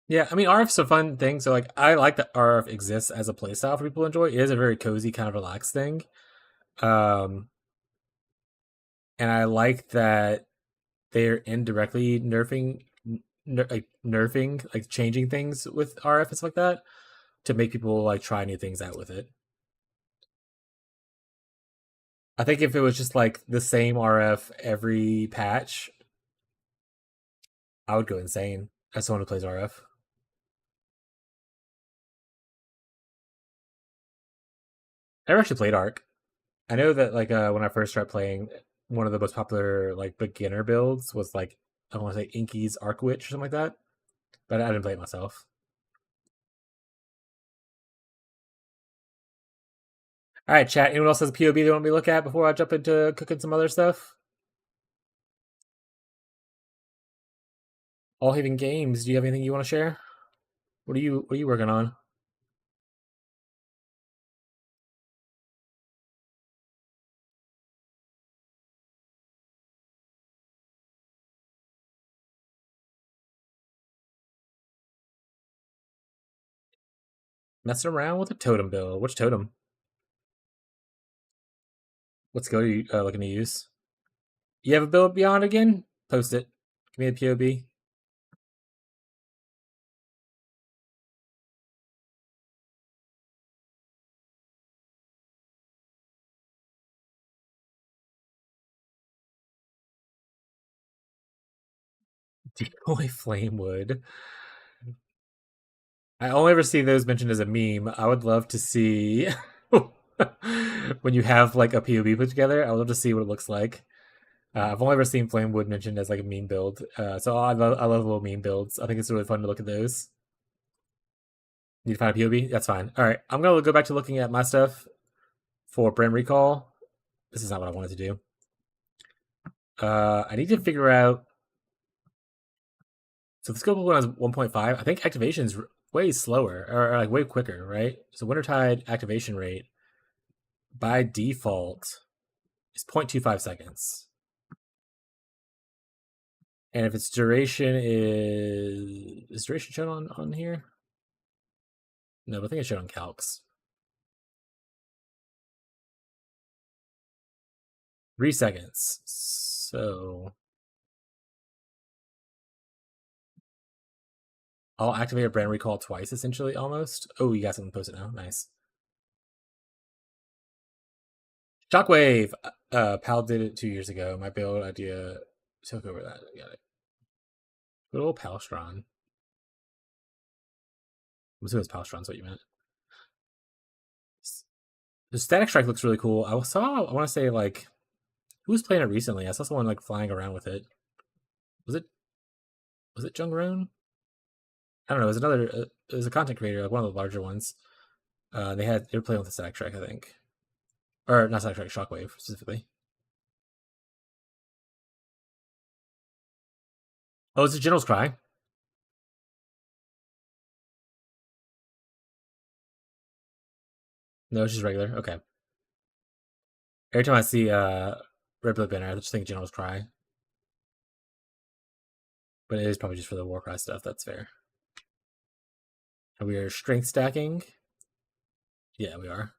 Yeah, I mean RF's a fun thing. So like, I like that RF exists as a playstyle for people to enjoy. It is a very cozy, kind of relaxed thing. Um, and I like that they're indirectly nerfing, like changing things with RF and stuff like that to make people like try new things out with it. I think if it was just like the same RF every patch, I would go insane as someone who plays RF. I never actually played Arc. I know that like when I first started playing, one of the most popular like beginner builds was like I want to say Inky's Arc Witch or something like that, but I didn't play it myself. All right, chat. Anyone else has a POB they want me to look at before I jump into cooking some other stuff? All Haven Games. Do you have anything you want to share? What are you working on? Messing around with a totem build. Which totem? What skill are you looking to use? You have a build beyond again? Post it. Give me a POB. Decoy Flamewood. I only ever see those mentioned as a meme. I would love to see when you have like a POB put together. I would love to see what it looks like. I've only ever seen Flamewood mentioned as like a meme build. So I love little meme builds. I think it's really fun to look at those. Need to find a POB? That's fine. All right, I'm gonna go back to looking at my stuff for brand recall. This is not what I wanted to do. I need to figure out. So the skill one is 1.5. I think activation is way slower or like way quicker, right? So Wintertide activation rate by default is 0.25 seconds. And if its duration is duration shown on here? No, but I think it's shown on calcs. 3 seconds. So I'll activate a brand recall twice, essentially, almost. Oh, you got something posted now. Nice. Shockwave. Pal did it 2 years ago. My build idea took over that. Got it. Good old Palstron. I'm assuming it's Palstron's what you meant. The Static Strike looks really cool. I saw, I want to say, like, who was playing it recently? I saw someone, like, flying around with it. Was it, was it Jungroon? I don't know. It was another, it was a content creator, like one of the larger ones. They were playing with the Static Strike, I think. Or, not Static Strike, Shockwave, specifically. Oh, it's a General's Cry. No, it's just regular. Okay. Every time I see Red Blood Banner, I just think General's Cry. But it is probably just for the Warcry stuff. That's fair. And we are strength stacking. Yeah, we are.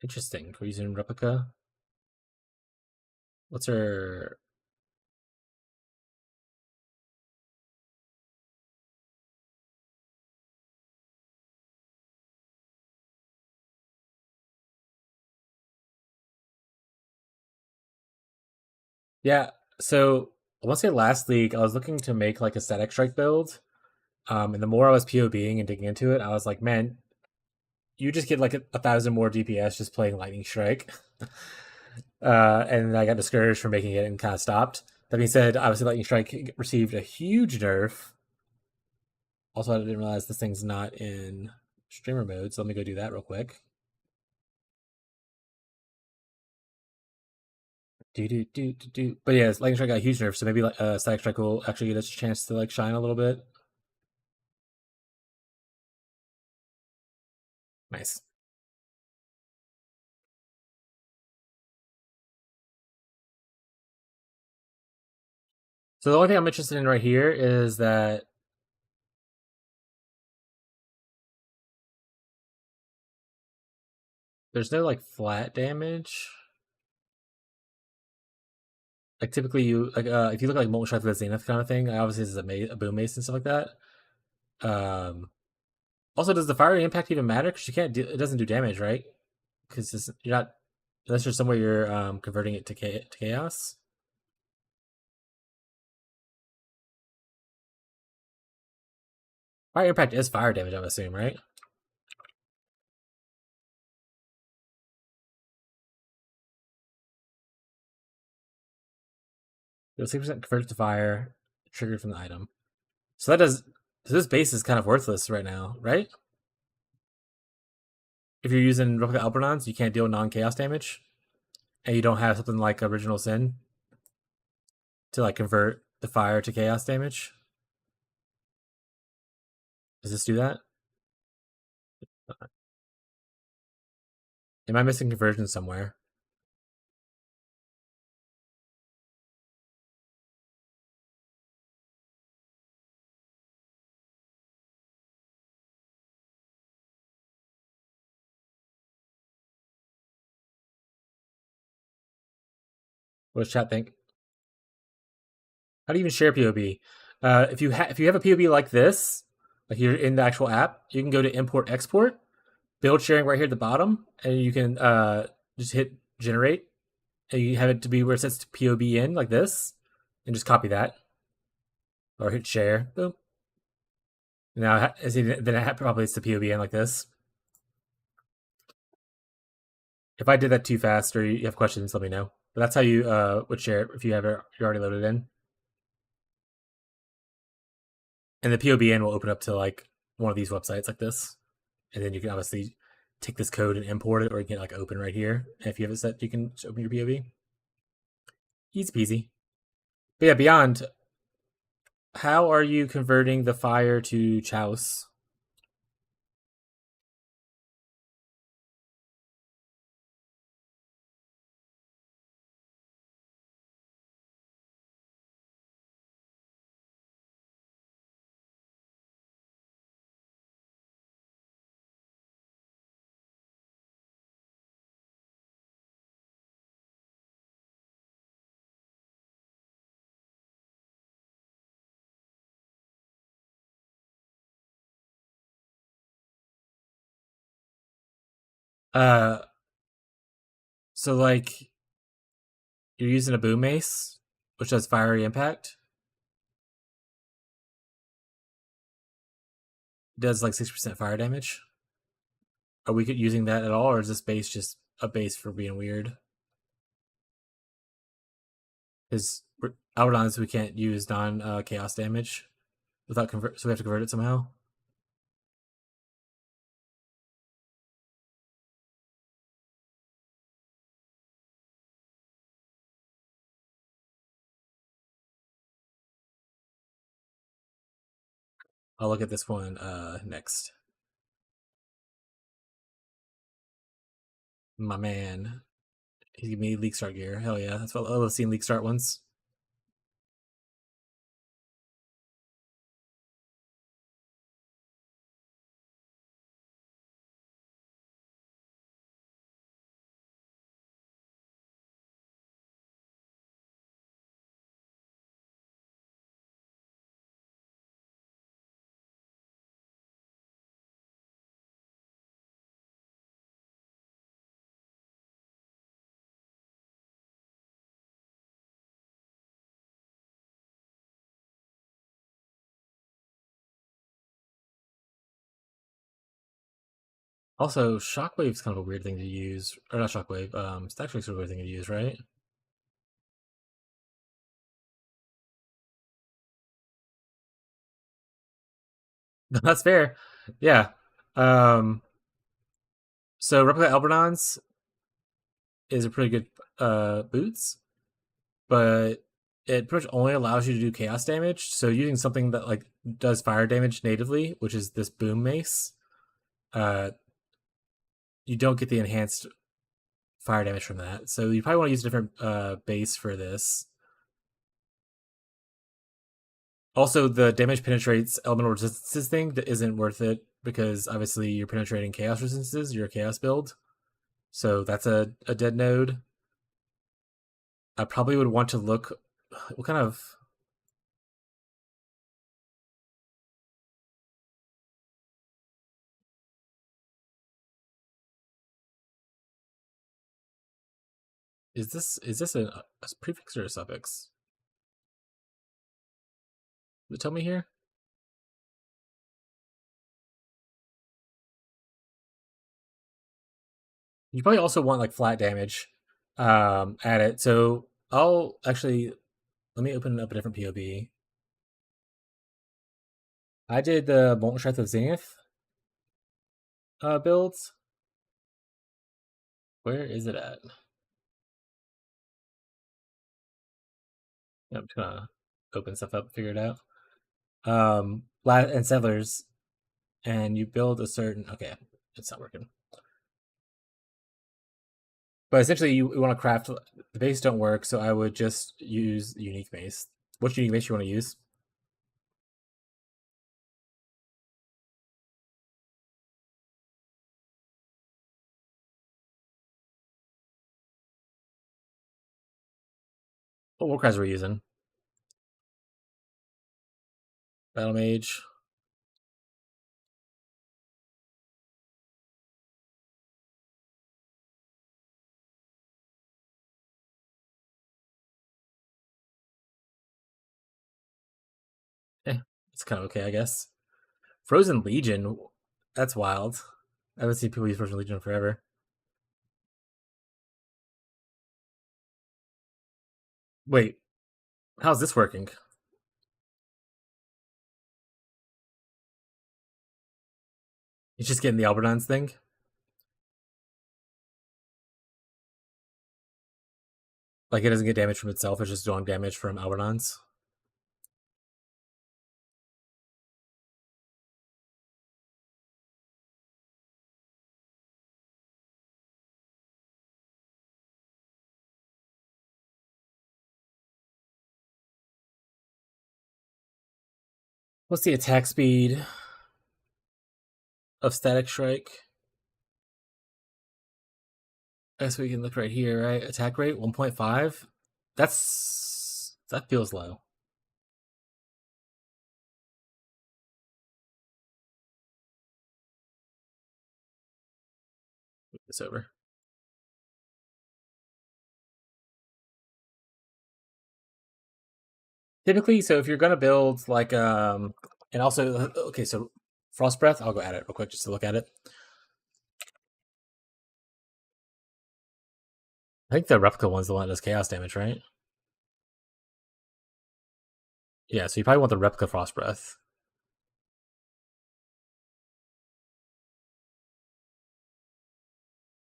Interesting. We're using replica. What's her? Yeah. So I want to say last league, I was looking to make like a static strike build. And the more I was POBing and digging into it, I was like, man, you just get like a thousand more DPS just playing lightning strike. And I got discouraged from making it and kind of stopped. That being said, obviously lightning strike received a huge nerf. Also, I didn't realize this thing's not in streamer mode, so let me go do that real quick. Do. But yeah, lightning strike got a huge nerf, so maybe like static strike will actually get us a chance to like shine a little bit. Nice. So the only thing I'm interested in right here is that there's no like flat damage. Like typically you like if you look at like molten strike with the zenith kind of thing, obviously this is a boom mace and stuff like that. Also, does the fire impact even matter? Because you can't do it doesn't do damage, right? Because you're not unless there's somewhere you're converting it to chaos. Fire impact is fire damage, I'm assuming, right? It was 6% converted to fire, triggered from the item. So that does. So this base is kind of worthless right now, right? If you're using replica Alpernons, you can't deal non-chaos damage, and you don't have something like Original Sin to like convert the fire to chaos damage. Does this do that? Am I missing conversion somewhere? What does chat think? How do you even share POB? If you have a POB like this, like you're in the actual app, you can go to import export, build sharing right here at the bottom, and you can just hit generate, and you have it to be where it says POB in like this, and just copy that, or hit share. Boom. Now then it probably it's the POB in like this. If I did that too fast or you have questions, let me know. But that's how you would share it if you have it you're already loaded in. And the POBN will open up to like one of these websites like this, and then you can obviously take this code and import it, or you can like open right here. And if you have it set, you can open your POB. Easy peasy. But yeah, beyond, how are you converting the fire to Chouse? Uh, so like you're using a boom mace, which does fiery impact. It does like 6% fire damage. Are we using that at all, or is this base just a base for being weird? Because out on this, we can't use non chaos damage without convert, so we have to convert it somehow. I'll look at this one next. My man, he's giving me leak start gear. Hell yeah, that's what I love seeing leak start ones. Also, Shockwave's kind of a weird thing to use. Or not Shockwave, Stack Strike's a weird thing to use, right? That's fair. Yeah. Um, so Replica Alberdons is a pretty good boots, but it pretty much only allows you to do chaos damage. So using something that like does fire damage natively, which is this boom mace, uh, you don't get the enhanced fire damage from that. So you probably want to use a different base for this. Also, the damage penetrates elemental resistances thing that isn't worth it because obviously you're penetrating chaos resistances. You're a chaos build, so that's a dead node. I probably would want to look what kind of is this? Is this a prefix or a suffix? Does it tell me here? You probably also want like flat damage at it. So I'll actually let me open up a different POB. I did the Molten Strength of Zenith builds. Where is it at? Yeah, I'm just gonna open stuff up, figure it out. And settlers, and you build a certain. Okay, it's not working. But essentially, you want to craft the base. Don't work, so I would just use unique base. Which unique base you want to use? What warcries are we using? Battle Mage. It's kind of okay, I guess. Frozen Legion. That's wild. I haven't seen people use Frozen Legion forever. Wait, how's this working? He's just getting the Alberdons thing. Like it doesn't get damage from itself; it's just doing damage from Alberdons. What's the attack speed of Static Strike? I guess we can look right here, right? Attack rate 1.5. That feels low. Move this over. Typically, so if you're gonna build like and also okay, so Frost Breath, I'll go at it real quick just to look at it. I think the replica one's the one that does chaos damage, right? Yeah, so you probably want the replica Frost Breath.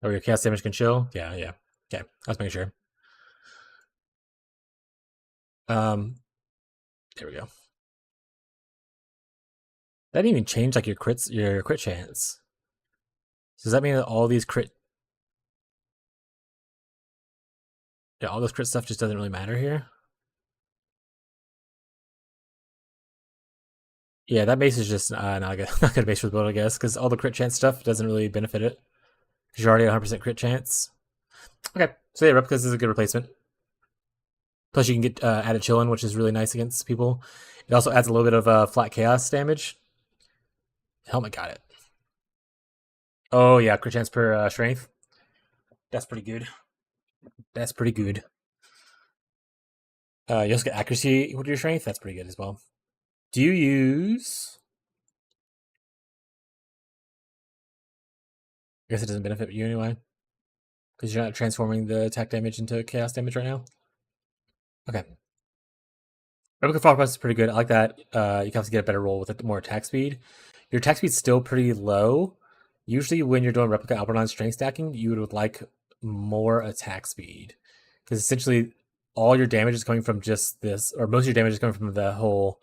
Or your chaos damage can chill. Yeah, yeah. Okay, I was making sure. Um, there we go. That didn't even change like your crit chance. Does that mean that all these crit, yeah, all this crit stuff just doesn't really matter here? Yeah, that base is just not good. Not good base for the build, I guess, because all the crit chance stuff doesn't really benefit it. Because you're already 100% crit chance. Okay, so yeah, replicas is a good replacement. Plus, you can get added chillin, which is really nice against people. It also adds a little bit of flat chaos damage. Helmet got it. Oh yeah, crit chance per strength. That's pretty good. That's pretty good. You also get accuracy with your strength. That's pretty good as well. Do you use I guess it doesn't benefit you anyway. Because you're not transforming the attack damage into chaos damage right now. Okay. Replica Frostbite is pretty good. I like that. You can also get a better roll with more attack speed. Your attack speed's still pretty low. Usually when you're doing Replica Albernon strength stacking, you would like more attack speed. Because essentially all your damage is coming from just this, or most of your damage is coming from the whole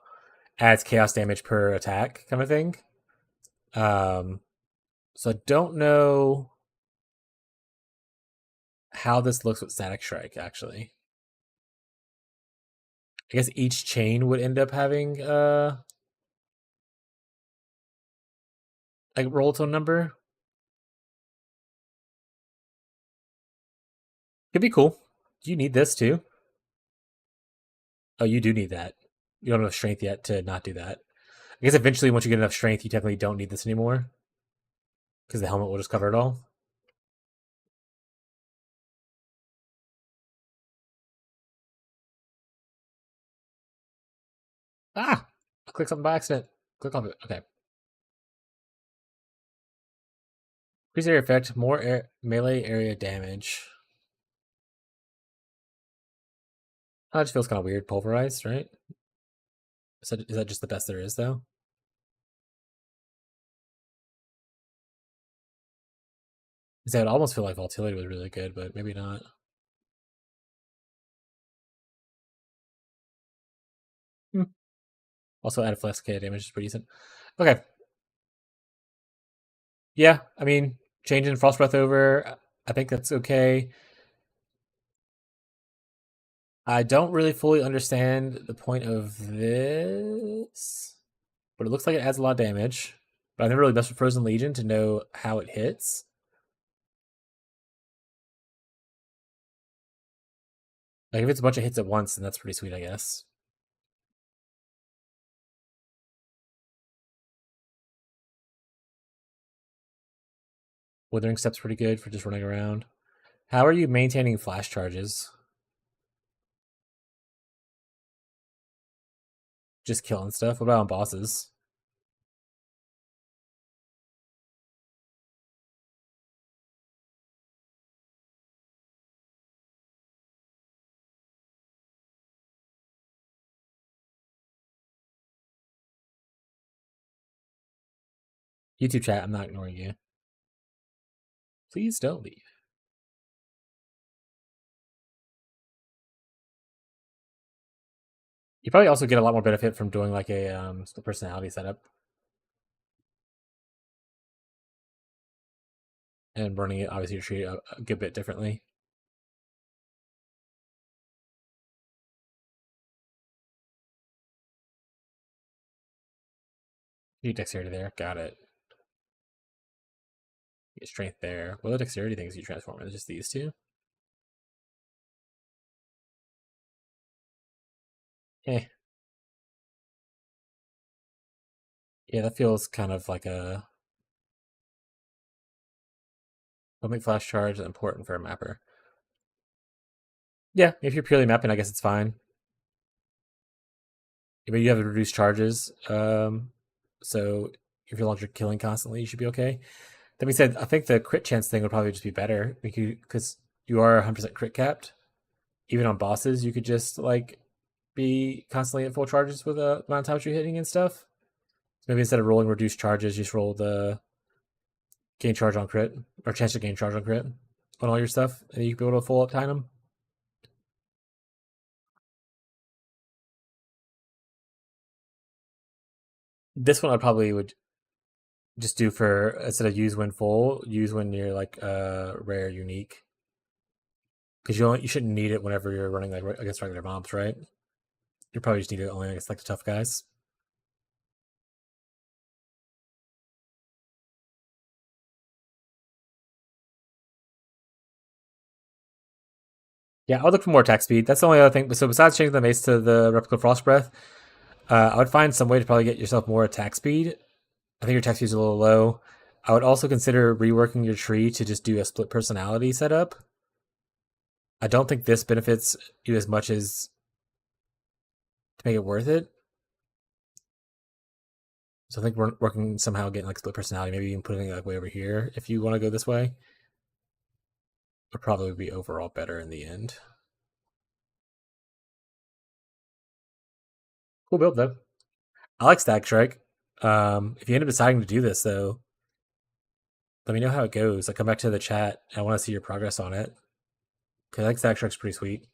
adds chaos damage per attack kind of thing. So I don't know how this looks with Static Strike, actually. I guess each chain would end up having like roll tone number. Could be cool. Do you need this too? Oh, you do need that. You don't have enough strength yet to not do that. I guess eventually, once you get enough strength, you technically don't need this anymore because the helmet will just cover it all. Ah! I clicked something by accident. Click on it. Okay. Increase area effect, more melee area damage. Oh, it just feels kind of weird. Pulverized, right? Is that just the best there is, though? I would almost feel like Volatility was really good, but maybe not. Also, add a flex K damage is pretty decent. Okay. Yeah, I mean, changing Frost Breath over, I think that's okay. I don't really fully understand the point of this, but it looks like it adds a lot of damage. But I've never really messed with Frozen Legion to know how it hits. Like, if it's a bunch of hits at once, then that's pretty sweet, I guess. Withering Step's pretty good for just running around. How are you maintaining flash charges? Just killing stuff? What about on bosses? YouTube chat, I'm not ignoring you. Please don't leave. You probably also get a lot more benefit from doing like a split personality setup and running it. Obviously, you treat it a good bit differently. You get dexterity there. Got it. You get strength there. What are the dexterity things you transform? Is it just these two? Eh. Yeah, that feels kind of like a Don't flash charge is important for a mapper. Yeah, if you're purely mapping, I guess it's fine. But you have to reduce charges. So if you're longer killing constantly, you should be okay. That being said, I think the crit chance thing would probably just be better because you are 100% crit capped. Even on bosses, you could just like be constantly at full charges with the amount of times you're hitting and stuff. So maybe instead of rolling reduced charges, just roll the gain charge on crit or chance to gain charge on crit on all your stuff, and you can be able to full up time them. This one I probably would just do for instead of use when full, use when you're like rare unique. Because you shouldn't need it whenever you're running like against regular mobs, right? You probably just need it only against like the tough guys. Yeah, I would look for more attack speed. That's the only other thing. So besides changing the mace to the replica frost breath, I would find some way to probably get yourself more attack speed. I think your attack speed is a little low. I would also consider reworking your tree to just do a split personality setup. I don't think this benefits you as much as to make it worth it. So I think we're working somehow getting like split personality, maybe even putting it like way over here if you want to go this way. Would probably be overall better in the end. Cool build though. I like Stack Strike. If you end up deciding to do this though, let me know how it goes. Come back to the chat. I want to see your progress on it. Because I think Stack Strike's pretty sweet.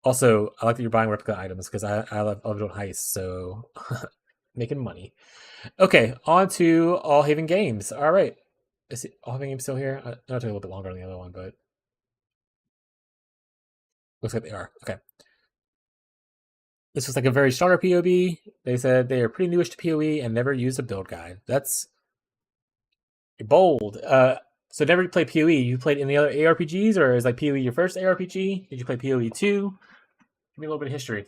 Also, I like that you're buying replica items because I love doing heists, so making money. Okay, on to All Haven Games. All right. Is All Haven Games still here? It'll take a little bit longer on the other one, but looks like they are. Okay. This was like a very starter POB. They said they are pretty newish to PoE and never used a build guide. That's bold. So never played PoE. You played any other ARPGs, or is like PoE your first ARPG? Did you play PoE 2? Give me a little bit of history.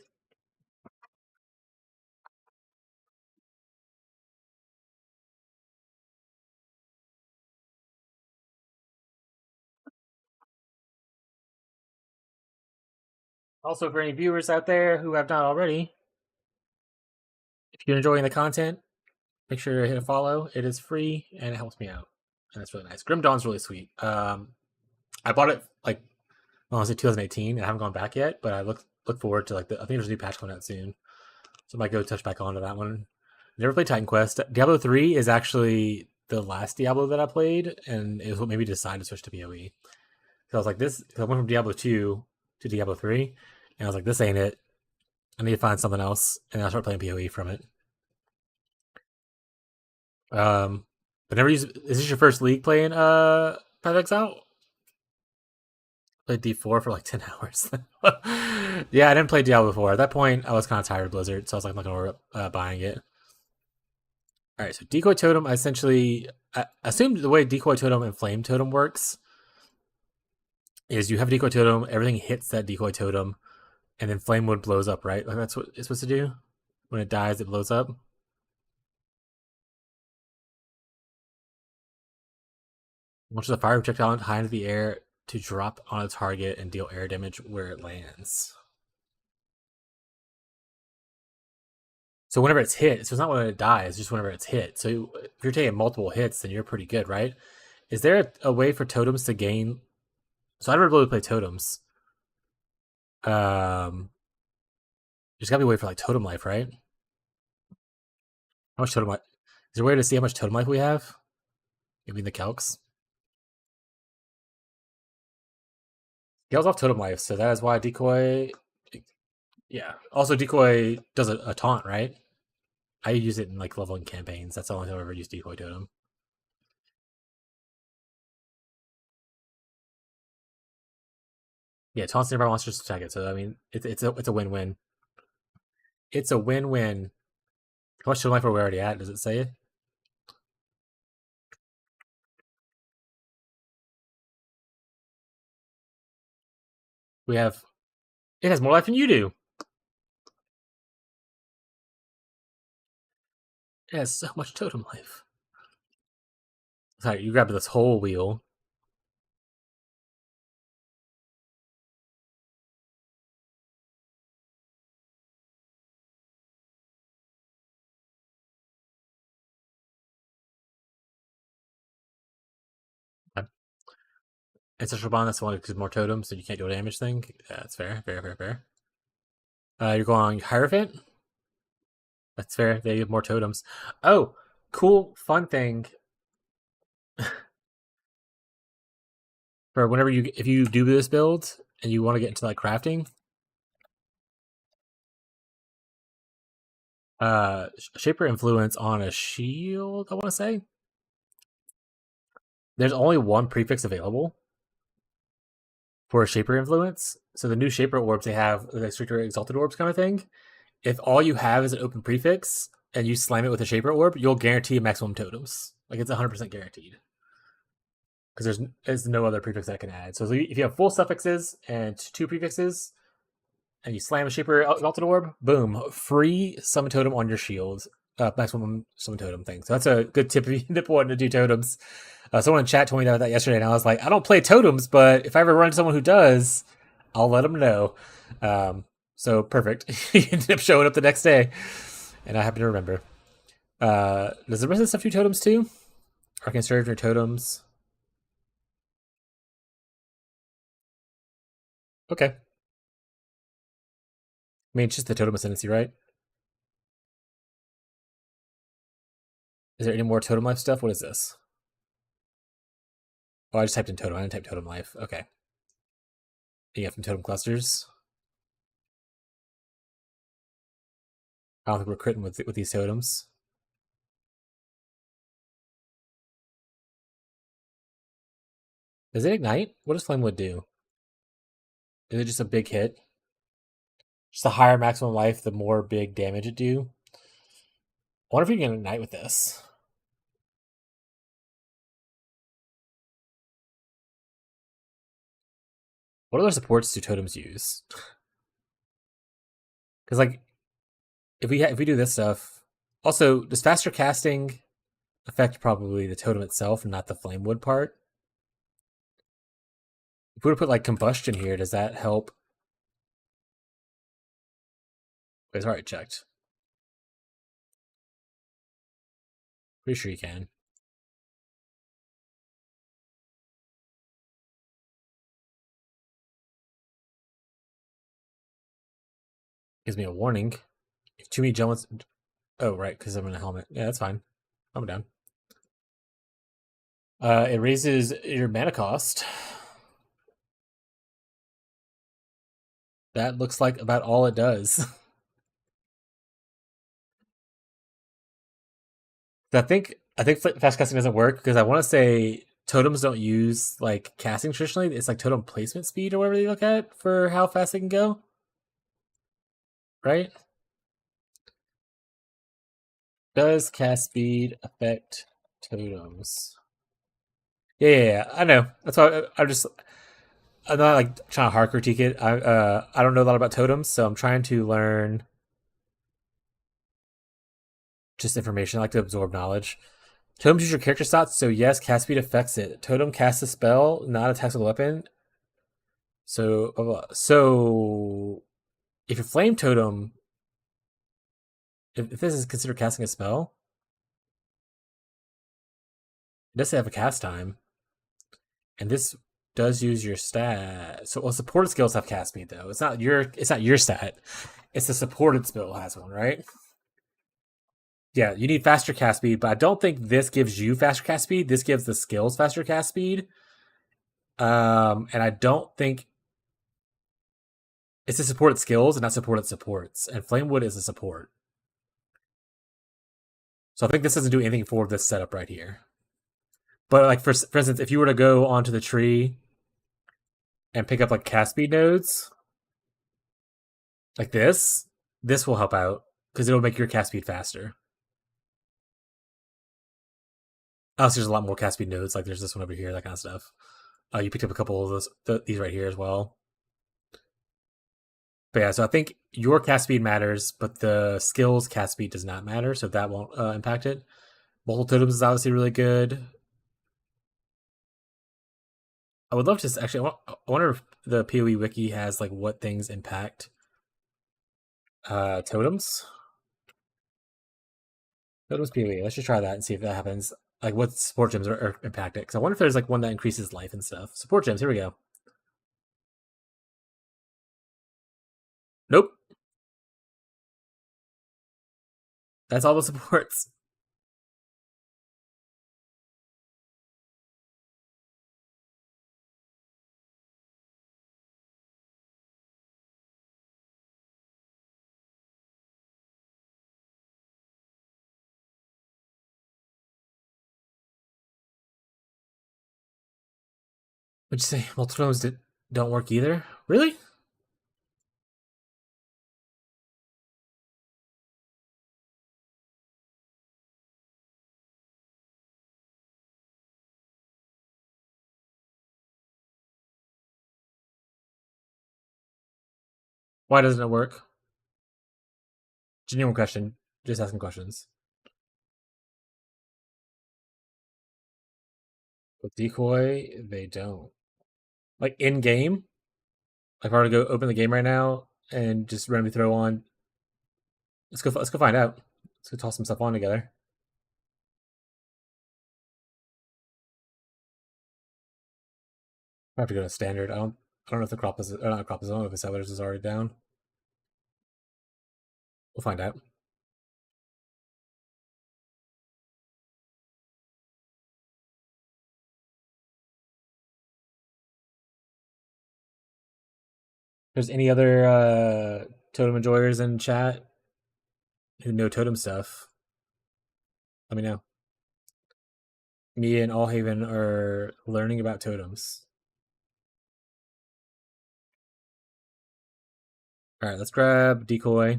Also, for any viewers out there who have not already, if you're enjoying the content, make sure to hit a follow. It is free and it helps me out, and it's really nice. Grim Dawn's really sweet. I bought it like honestly 2018, and I haven't gone back yet, but I look forward to I think there's a new patch coming out soon, so I might go touch back onto that one. Never played Titan Quest. Diablo 3 is actually the last Diablo that I played, and it was what made me decide to switch to PoE. So I was like, this. I went from Diablo 2 to Diablo 3, and I was like, this ain't it. I need to find something else, and I started playing PoE from it. But never use. Is this your first league playing Path of Exile? Played D4 for like 10 hours. Yeah, I didn't play Diablo before. At that point, I was kind of tired of Blizzard, so I was like, I'm not going to buying it. All right, so Decoy Totem, I assumed the way Decoy Totem and Flame Totem works is you have Decoy Totem, everything hits that Decoy Totem, and then Flame Wood blows up, right? Like that's what it's supposed to do. When it dies, it blows up. Launches a fire projectile high into the air to drop on a target and deal air damage where it lands. So whenever it's hit, so it's not when it dies, it's just whenever it's hit. So if you're taking multiple hits, then you're pretty good, right? Is there a way for totems to gain? So I never really played totems. There's gotta be a way for like totem life, right? How much totem life? Is there a way to see how much totem life we have? Maybe in the calcs. Scales off totem life, so that is why decoy. Yeah. Also, decoy does a taunt, right? I use it in like leveling campaigns. That's the only time I've ever used decoy totem. Yeah, taunts nearby monsters to attack it. So I mean, it's a win-win. It's a win-win. How much totem life are we already at? Does it say it? We have. It has more life than you do. It has so much totem life. Sorry, you grabbed this whole wheel. Ancestral Bond, that's the one because more totems, so you can't do a damage thing. Yeah, that's fair. Fair. You're going Hierophant? That's fair. They have more totems. Oh, cool, fun thing. For whenever if you do this build and you want to get into like crafting, Shaper Influence on a shield, I want to say. There's only one prefix available for a Shaper Influence. So the new Shaper orbs they have, the stricter Exalted orbs kind of thing. If all you have is an open prefix and you slam it with a Shaper orb, you'll guarantee maximum totems. Like it's 100% guaranteed. Because there's no other prefix that I can add. So if you have full suffixes and 2 prefixes, and you slam a Shaper Exalted Orb, boom, free summon totem on your shield. Maximum summon totem thing. So that's a good tip if you want to do totems. Someone in chat told me that yesterday, and I was like, I don't play totems, but if I ever run into someone who does, I'll let them know. So perfect. You ended up showing up the next day. And I happen to remember. Does the rest of the stuff do totems too? Or can serve your totems? Okay. I mean, it's just the totem ascendancy, right? Is there any more totem life stuff? What is this? Oh, I just typed in totem. I didn't type totem life. Okay. You have some totem clusters. I don't think we're critting with these totems. Does it ignite? What does Flamewood do? Is it just a big hit? Just the higher maximum life, the more big damage it do. I wonder if you can ignite with this. What other supports do totems use? Because like, if we do this stuff, also does faster casting affect probably the totem itself and not the Flamewood part? If we were to put like combustion here, does that help? It's already checked. Pretty sure you can. Gives me a warning. If too many gellets. Oh, right, because I'm in a helmet. Yeah, that's fine. I'm down. It raises your mana cost. That looks like about all it does. I think fast casting doesn't work because I want to say totems don't use like casting traditionally. It's like totem placement speed or whatever they look at for how fast they can go. Right? Does cast speed affect totems? Yeah, I know. That's why I'm not like trying to hard critique it. I don't know a lot about totems, so I'm trying to learn just information. I like to absorb knowledge. Totems use your character stats, so yes, cast speed affects it. Totem casts a spell, not attacks with a weapon. So blah, blah. So if your flame totem, if this is considered casting a spell, it does have a cast time, and this does use your stat. So well, supported skills have cast speed though. It's not your stat. It's the supported spell has one, right? Yeah, you need faster cast speed, but I don't think this gives you faster cast speed. This gives the skills faster cast speed. And I don't think it's a supported skills and not supported supports. And Flamewood is a support. So I think this doesn't do anything for this setup right here. But like for instance, if you were to go onto the tree and pick up like cast speed nodes, like this will help out because it'll make your cast speed faster. Also, there's a lot more cast speed nodes. Like there's this one over here, that kind of stuff. You picked up a couple of these right here as well. But yeah, so I think your cast speed matters, but the skills cast speed does not matter, so that won't impact it. Multiple totems is obviously really good. I would love to actually. I wonder if the POE wiki has like what things impact totems. Totems POE. Let's just try that and see if that happens. Like what support gems are impacted. Because I wonder if there's like one that increases life and stuff. Support gems. Here we go. Nope. That's all the supports. Would you say multiple totems don't work either? Really? Why doesn't it work? Genuine question. Just asking questions. With decoy, they don't. Like in game, like if I were to go open the game right now and just randomly throw on, let's go find out. Let's go toss some stuff on together. I have to go to standard. I don't know if the crop is not crop is on, if the settlers is already down. We'll find out. There's any other totem enjoyers in chat who know totem stuff? Let me know. Me and Allhaven are learning about totems. All right, let's grab decoy.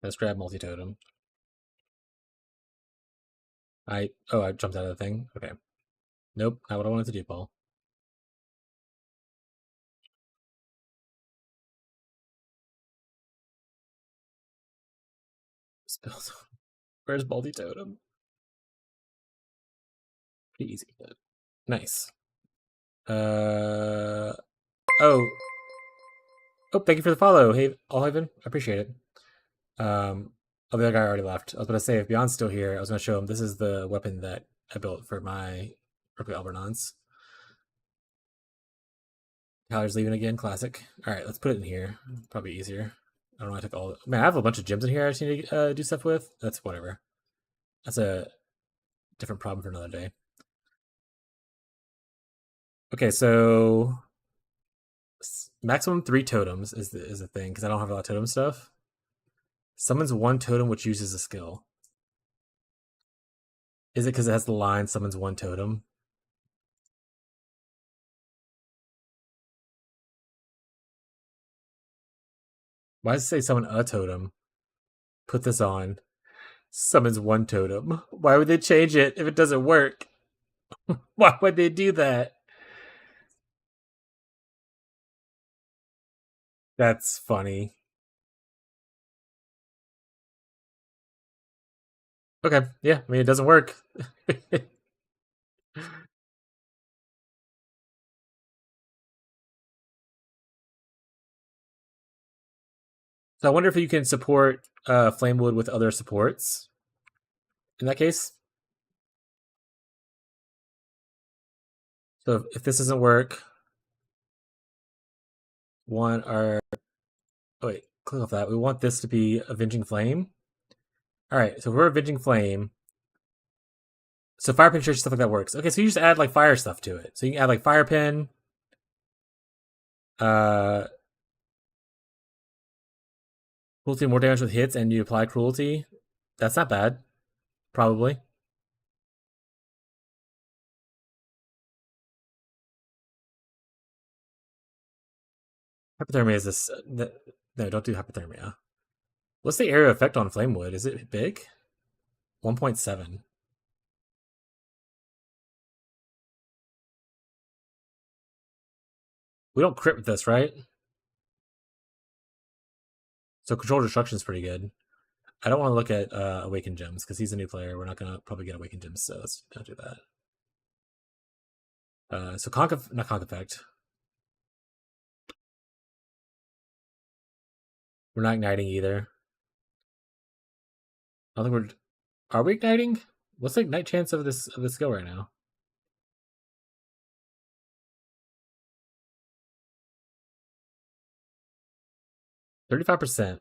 Let's grab multi-totem. I jumped out of the thing. Okay. Nope, not what I wanted to do, Paul. Spells. Where's multi-totem? Pretty easy, but nice. Oh. Oh, thank you for the follow, hey, Allhaven. I appreciate it. Oh, the other guy already left. I was going to say, if Beyond's still here, I was going to show him this is the weapon that I built for my Berkeley Albernons. Tyler's leaving again, classic. All right, let's put it in here. Probably easier. I don't know. I took all. Man, I have a bunch of gems in here. I just need to do stuff with. That's whatever. That's a different problem for another day. Okay, so maximum 3 totems is the thing because I don't have a lot of totem stuff. Summons 1 totem which uses a skill. Is it because it has the line summons 1 totem? Why does it say summon a totem? Put this on. Summons 1 totem. Why would they change it if it doesn't work? Why would they do that? That's funny. Okay, yeah, I mean, it doesn't work. So I wonder if you can support Flamewood with other supports in that case. So if this doesn't work, want our... Oh, wait, click off that. We want this to be Avenging Flame. All right, so we're Avenging Flame. So fire penetration stuff like that works. Okay, so you just add like fire stuff to it. So you can add like fire pin. Cruelty more damage with hits, and you apply cruelty. That's not bad. Probably. Hypothermia is this. No, don't do hypothermia. What's the area effect on Flamewood? Is it big? 1.7. We don't crit with this, right? So control destruction is pretty good. I don't want to look at Awakened Gems because he's a new player. We're not going to probably get Awakened Gems, so let's not do that. So not Conk Effect. We're not igniting either. I don't think we're... Are we igniting? What's the ignite chance of this skill right now? %.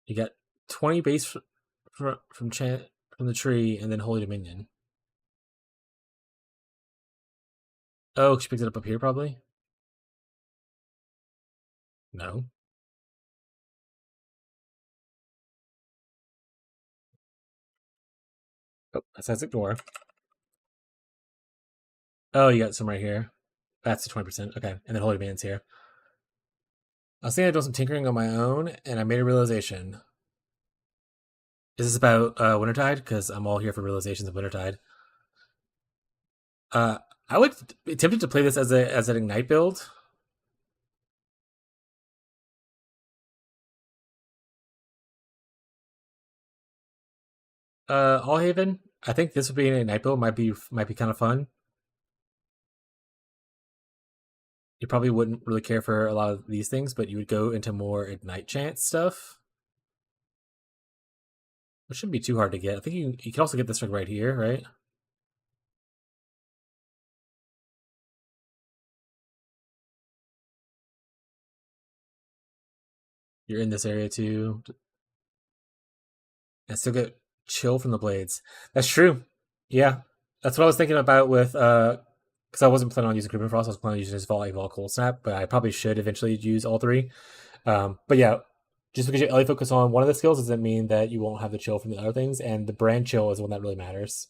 You get 20 base from the tree and then Holy Dominion. Oh, she picked it up here probably? No. Oh, that says ignore. Oh, you got some right here. That's the 20%. Okay, and then Holy Dominion's here. I was thinking of doing some tinkering on my own, and I made a realization. Is this about Wintertide? Because I'm all here for realizations of Wintertide. I would be tempted to play this as an Ignite build. Allhaven. I think this would be an Ignite build. Might be kind of fun. you probably wouldn't really care for a lot of these things, but you would go into more Ignite Chance stuff, which shouldn't be too hard to get. I think you can also get this right here, right? You're in this area too, and still get chill from the blades. That's true. Yeah, that's what I was thinking about with because I wasn't planning on using Creeping Frost. I was planning on using his Vol Cold Snap, but I probably should eventually use all three. But yeah, just because you only focus on one of the skills doesn't mean that you won't have the chill from the other things, and the brand chill is one that really matters.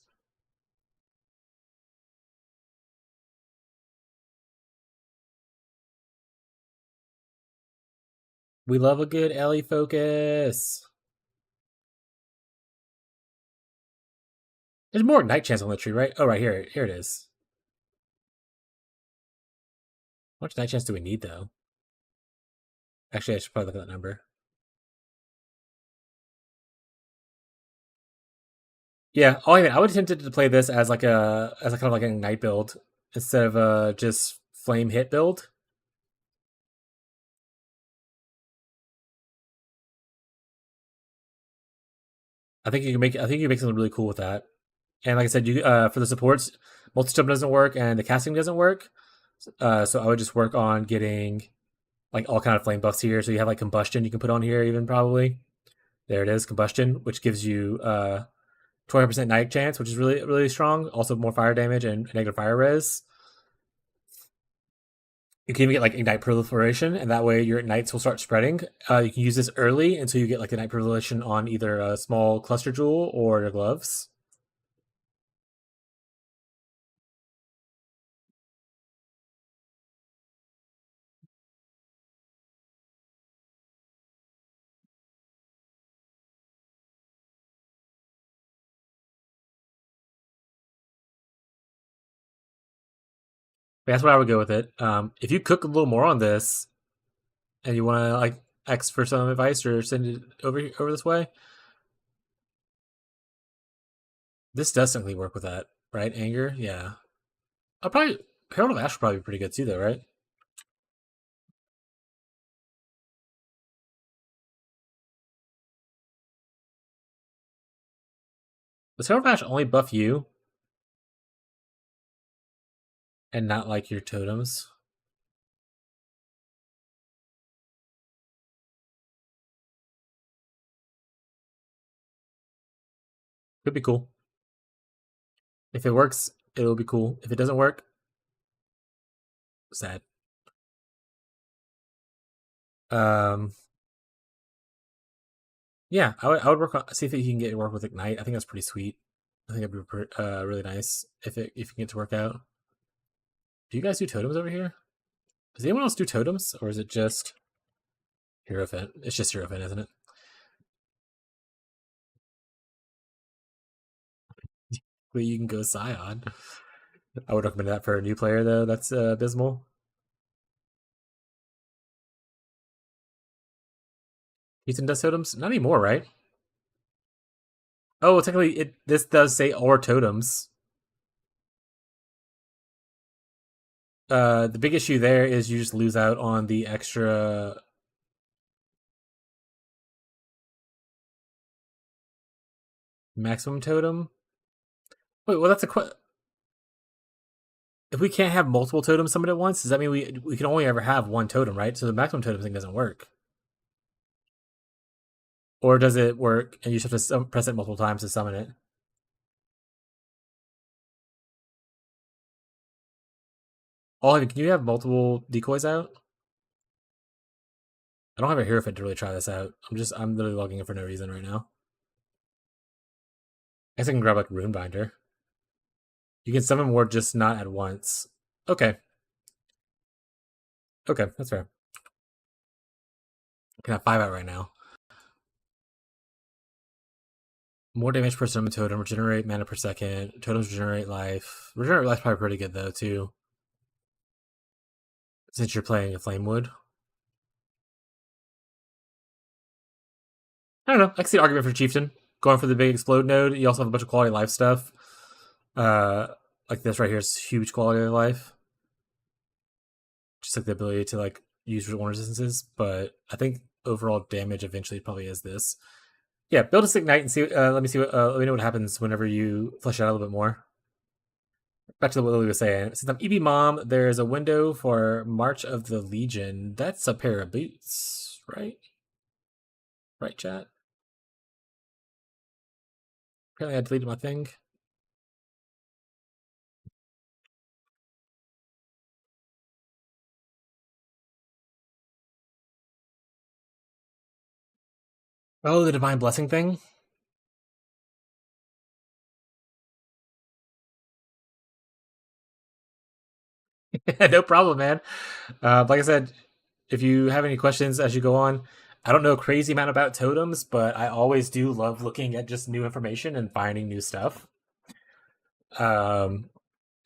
We love a good Ellie focus. There's more Ignite Chance on the tree, right? Oh, right here. Here it is. How much Night Chance do we need, though? Actually, I should probably look at that number. Yeah. Oh, I would attempt to play this as like a kind of like a Ignite build instead of just Flame hit build. I think you can make something really cool with that. And like I said, you for the supports, multi jump doesn't work and the casting doesn't work. So I would just work on getting like all kind of flame buffs here. So you have like combustion you can put on here even probably. There it is, combustion, which gives you 20% night chance, which is really strong. Also more fire damage and negative fire res. You can even get like ignite proliferation, and that way your ignites will start spreading. You can use this early until you get like ignite proliferation on either a small cluster jewel or your gloves. That's what I would go with it. If you cook a little more on this, and you want to like X for some advice or send it over this way, this does technically work with that, right? Anger, yeah. I'll probably Herald of Ash would probably be pretty good too, though, right? Does Herald of Ash only buff you and not like your totems? Could be cool. If it works, it'll be cool. If it doesn't work, sad. Um, yeah, I would work on see if you can get it work with Ignite. I think that's pretty sweet. I think it'd be really nice if you can get it to work out. Do you guys do totems over here? Does anyone else do totems, or is it just Hierophant? It's just Hierophant, isn't it? Well, you can go Scion. I would recommend that for a new player though. That's abysmal. Ethan does totems? Not anymore, right? Oh, technically, this does say or totems. The big issue there is you just lose out on the extra maximum totem. Wait, well, that's a question. If we can't have multiple totems summoned at once, does that mean we can only ever have one totem, right? So the maximum totem thing doesn't work. Or does it work and you just have to press it multiple times to summon it? Oh, can you have multiple decoys out? I don't have a Hierophant to really try this out. I'm literally logging in for no reason right now. I guess I can grab like Runebinder. You can summon more, just not at once. Okay. Okay, that's fair. I can have 5 out right now. More damage per summon totem, regenerate mana per second, totems regenerate life. Regenerate life's probably pretty good though, too. Since you're playing a Flamewood. I don't know. I can see the argument for Chieftain. Going for the big explode node. You also have a bunch of quality of life stuff. Uh like this right here is huge quality of life. just like the ability to like use one resistances. But I think overall damage eventually probably is this. Yeah, build a ignite and see. Let me see. Let me know what happens whenever you flesh it out a little bit more. Back to what Lily was saying. Since I'm EB mom, there's a window for March of the Legion. That's a pair of boots, right? Right, chat. Apparently, I deleted my thing. Oh, the divine blessing thing. No problem, man. Like I said, if you have any questions as you go on, I don't know a crazy amount about totems, but I always do love looking at just new information and finding new stuff. Um,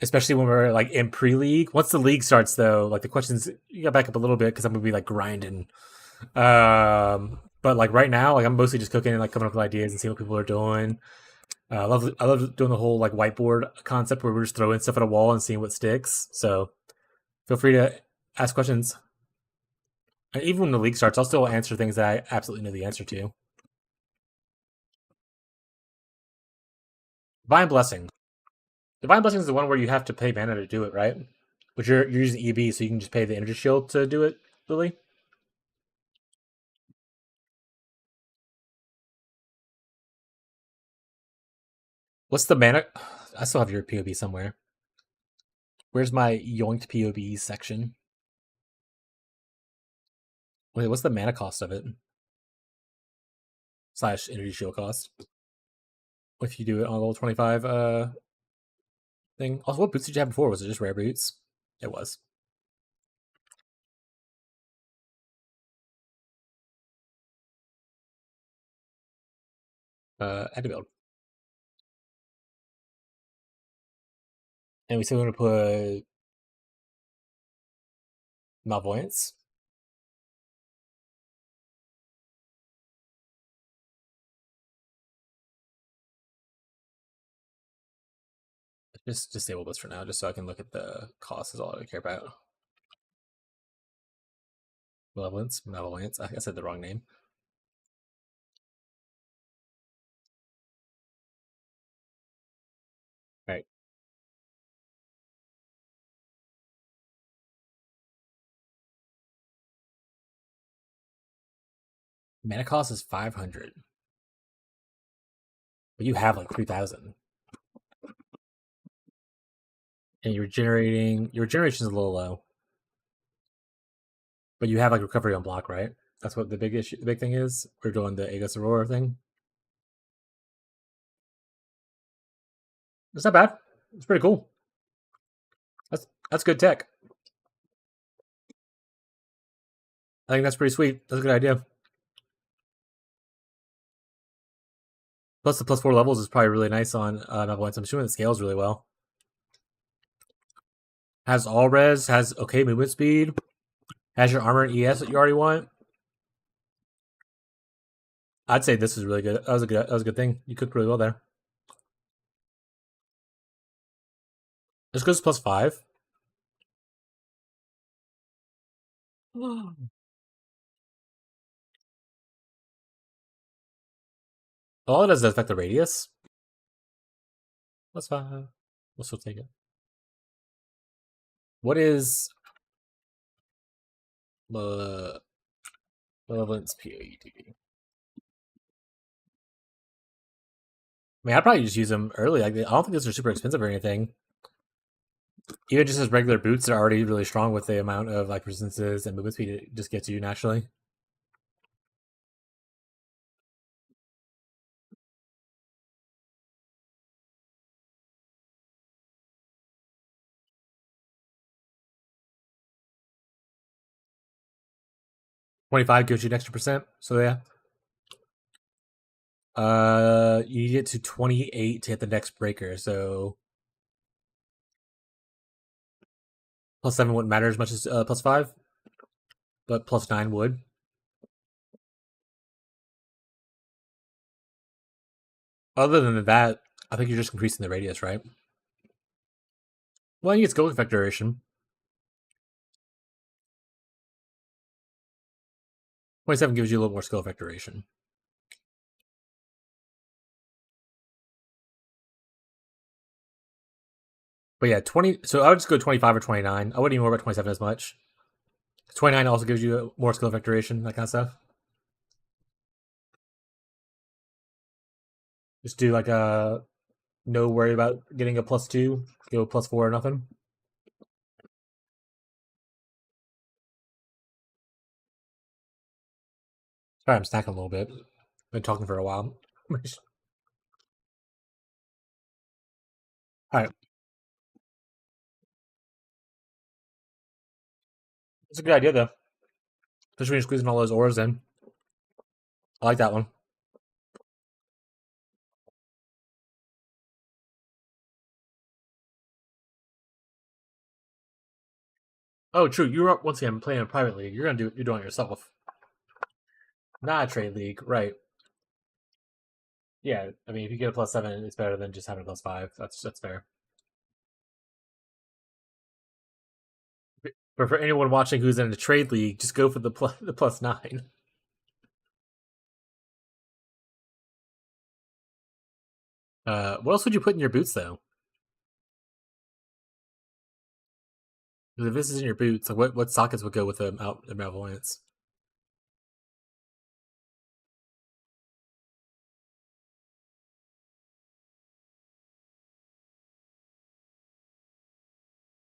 Especially when we're like in pre-league. Once the league starts, though, like the questions you got back up a little bit because I'm gonna be like grinding. But like right now, like I'm mostly just cooking and like coming up with ideas and seeing what people are doing. I love doing the whole like whiteboard concept where we're just throwing stuff at a wall and seeing what sticks. So feel free to ask questions. And even when the league starts, I'll still answer things that I absolutely know the answer to. Divine Blessing. Divine Blessing is the one where you have to pay mana to do it, right? But you're using EB, so you can just pay the energy shield to do it, Lily. What's the mana? I still have your POB somewhere. Where's my yoinked POB section? Wait, what's the mana cost of it? Slash energy shield cost. If you do it on level 25 thing. Also, what boots did you have before? Was it just rare boots? It was. Had to build. And we still want to put Malvoyance. Just disable this for now, just so I can look at the cost is all I care about. Malevolence. I said the wrong name. Right. Mana cost is 500. But you have like 3,000. And your generation is a little low. But you have like recovery on block, right? That's what the big thing is. We're doing the Aegis Aurora thing. It's not bad. It's pretty cool. That's good tech. I think that's pretty sweet. That's a good idea. Plus the +4 levels is probably really nice on Malevolence. I'm assuming it scales really well. Has all res, has okay movement speed, has your armor and ES that you already want. I'd say this is really good. That was a good thing. You cooked really well there. This goes +5. All it does is affect the radius. +5. We'll still take it. What is Malevolence PAD? I mean, I'd probably just use them early. Like, I don't think those are super expensive or anything. Even just as regular boots, they're already really strong with the amount of like resistances and movement speed it just gets you naturally. $25 gives you an extra percent. So yeah. You get to 28 to hit the next breaker, so +7 wouldn't matter as much as +5, but +9 would. Other than that, I think you're just increasing the radius, right? Well, you get skill effect duration. 27 gives you a little more skill effect duration. But yeah, 20. So I would just go 25 or 29. I wouldn't even worry about 27 as much. 29 also gives you more skill effect duration, that kind of stuff. Just do like a no worry about getting a +2. Go +4 or nothing. Sorry, I'm snacking a little bit. Been talking for a while. All right, it's a good idea though. Especially when you're squeezing all those ores in. I like that one. Oh, true. You're up once again playing a private league. You're doing it yourself, not a trade league, right? Yeah, I mean, if you get a +7, it's better than just having a +5. That's fair. But for anyone watching who's in a trade league, just go for the +9. What else would you put in your boots though? If this is in your boots, like what sockets would go with the malvoyance?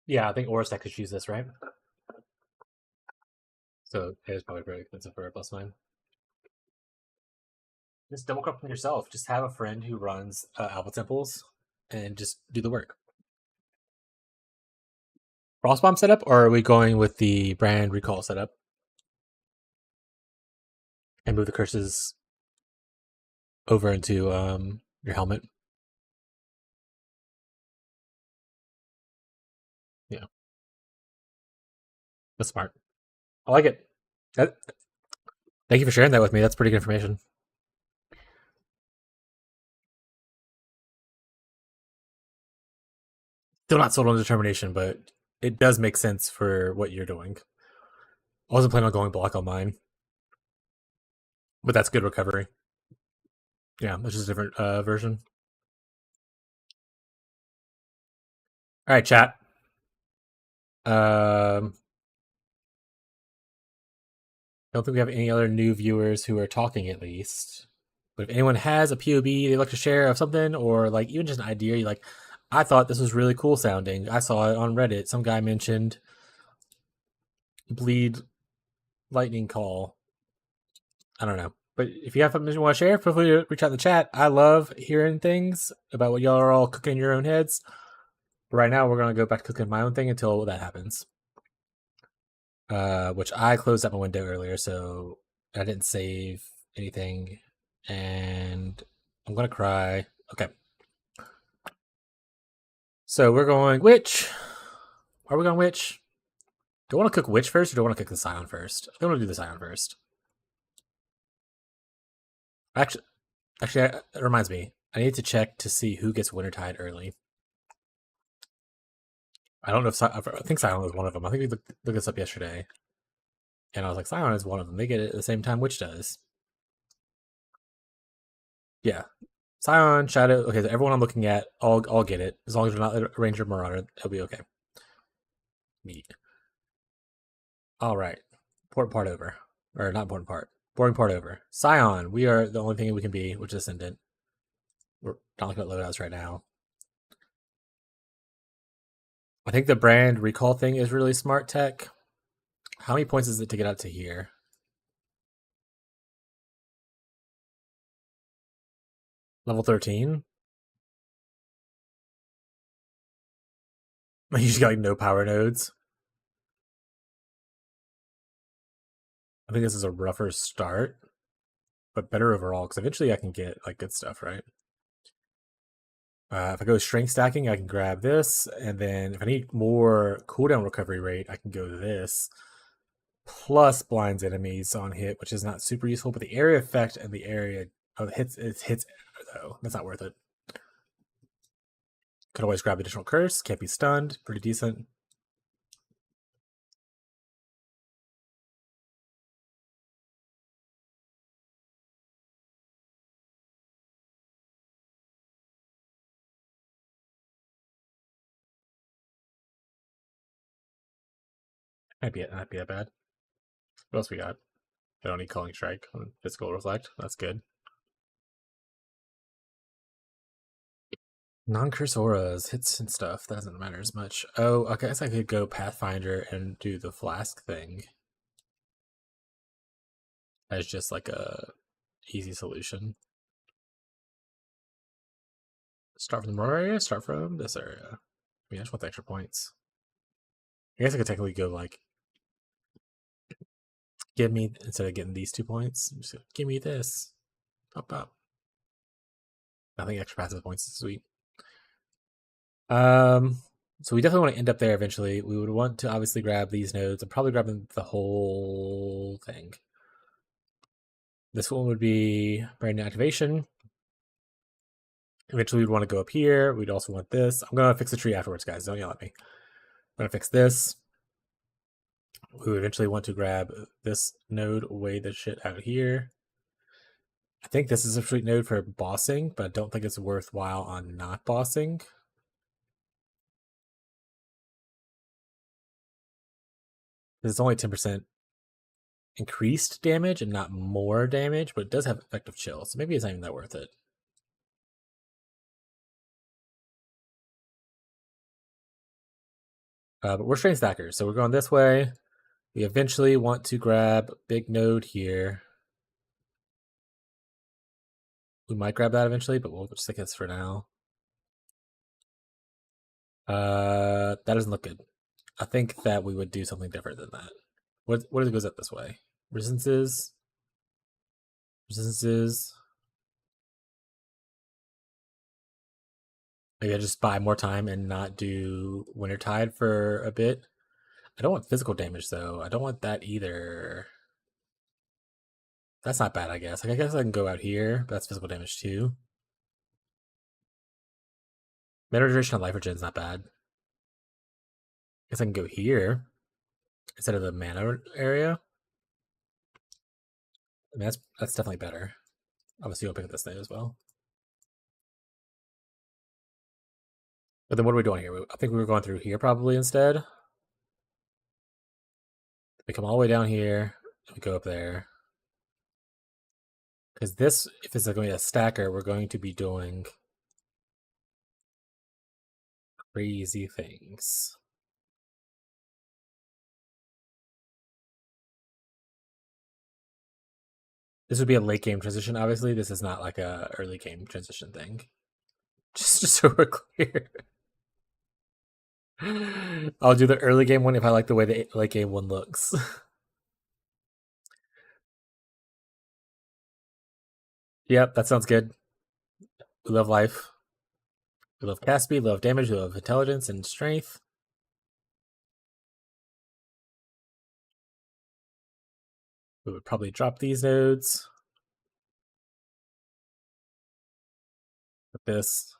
Yeah, I think Oristech could choose this, right? So it is probably very expensive for a +9. Just double crop them yourself. Just have a friend who runs Alpha Temples and just do the work. Frostbomb setup, or are we going with the brand recall setup and move the curses over into your helmet? Yeah, that's smart. I like it. That, thank you for sharing that with me. That's pretty good information. Still not sold on determination, but it does make sense for what you're doing. I wasn't planning on going block on mine, but that's good recovery. Yeah, that's just a different version. All right, chat. Don't think we have any other new viewers who are talking at least. But if anyone has a POB they'd like to share of something, or like even just an idea, you like, I thought this was really cool sounding. I saw it on Reddit. Some guy mentioned bleed lightning call. I don't know. But if you have something you want to share, feel free to reach out in the chat. I love hearing things about what y'all are all cooking in your own heads. But right now, we're going to go back to cooking my own thing until that happens. Which I closed up my window earlier, so I didn't save anything. And I'm going to cry. Okay. So we're going witch. Are we going witch? Do I want to cook witch first, or do I want to cook the scion first? I want to do the scion first. Actually, it reminds me. I need to check to see who gets Wintertide early. I don't know if I think Scion was one of them. I think we looked this up yesterday, and I was like, Scion is one of them. They get it at the same time Witch does. Yeah, Scion, Shadow. Okay, so everyone I'm looking at, all get it as long as they're not a Ranger Marauder. It'll be okay. Neat. All right, important part over, or not important part. Boring part over. Scion, we are the only thing we can be, which is Ascendant. We're not looking at loadouts right now. I think the brand recall thing is really smart tech. How many points is it to get out to here? Level 13? You just got like no power nodes. I think this is a rougher start, but better overall because eventually I can get like good stuff, right? If I go strength stacking, I can grab this, and then if I need more cooldown recovery rate, I can go to this. Plus blinds enemies on hit, which is not super useful, but the area effect and the area of hits though. That's not worth it. Could always grab additional curse, can't be stunned, pretty decent. Might be that bad. What else we got? I don't need Calling Strike on Physical Reflect. That's good. Non-curse auras, hits and stuff. That doesn't matter as much. Oh, I guess I could go Pathfinder and do the flask thing as just like a easy solution. Start from the mortar area? Start from this area. I mean, I just want the extra points. I guess I could technically go like, give me, instead of getting these 2 points, just give me this. Pop up. I think extra passive points is sweet. So we definitely want to end up there eventually. We would want to obviously grab these nodes. I'm probably grabbing the whole thing. This one would be brand new activation. Eventually we'd want to go up here. We'd also want this. I'm going to fix the tree afterwards, guys. Don't yell at me. I'm going to fix this. We would eventually want to grab this node, weigh the shit out here. I think this is a sweet node for bossing, but I don't think it's worthwhile on not bossing. It's only 10% increased damage and not more damage, but it does have effective chill, so maybe it's not even that worth it. But we're strength stackers, so we're going this way. We eventually want to grab big node here. We might grab that eventually, but we'll just take this for now. That doesn't look good. I think that we would do something different than that. What if it goes up this way? Resistances. Maybe I just buy more time and not do Wintertide for a bit. I don't want physical damage though. I don't want that either. That's not bad, I guess. Like, I guess I can go out here, but that's physical damage too. Mana duration on life regen is not bad. I guess I can go here instead of the mana area. I mean, that's definitely better. Obviously, I'll pick up this thing as well. But then what are we doing here? I think we were going through here probably instead. We come all the way down here. We go up there. Because this, if it's going to be a stacker, we're going to be doing crazy things. This would be a late game transition, obviously. This is not like a early game transition thing. Just so we're clear. I'll do the early game one if I like the way the late game one looks. Yep, that sounds good. We love life. We love cast speed, we love damage, we love intelligence and strength. We would probably drop these nodes. With this.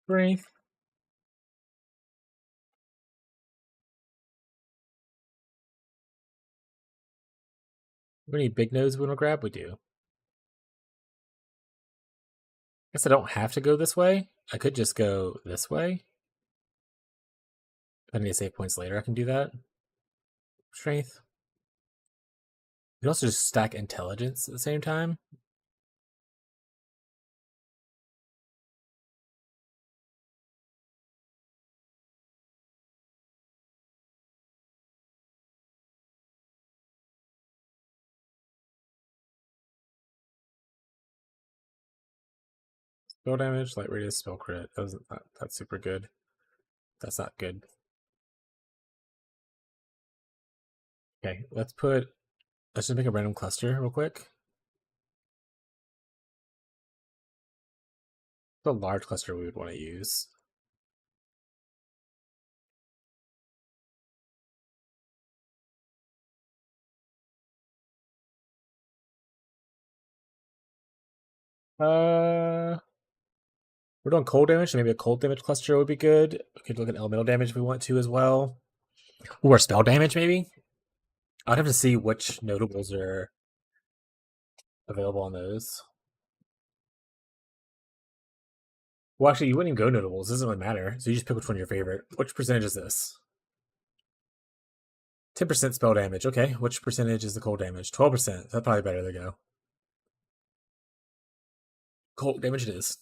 Strength. Any big nodes we want to grab? We do. I guess I don't have to go this way. I could just go this way. If I need to save points later, I can do that. Strength. You can also just stack intelligence at the same time. Spell damage, light radius, spell crit. That's super good. That's not good. Okay, let's just make a random cluster real quick. The large cluster we would want to use. We're doing cold damage, so maybe a cold damage cluster would be good. We could look at elemental damage if we want to as well. Or spell damage, maybe? I'd have to see which notables are. available on those. Well, actually, you wouldn't even go notables. It doesn't really matter. So you just pick which one your favorite. Which percentage is this? 10% spell damage. Okay. Which percentage is the cold damage? 12%. That's probably better to go. Cold damage it is.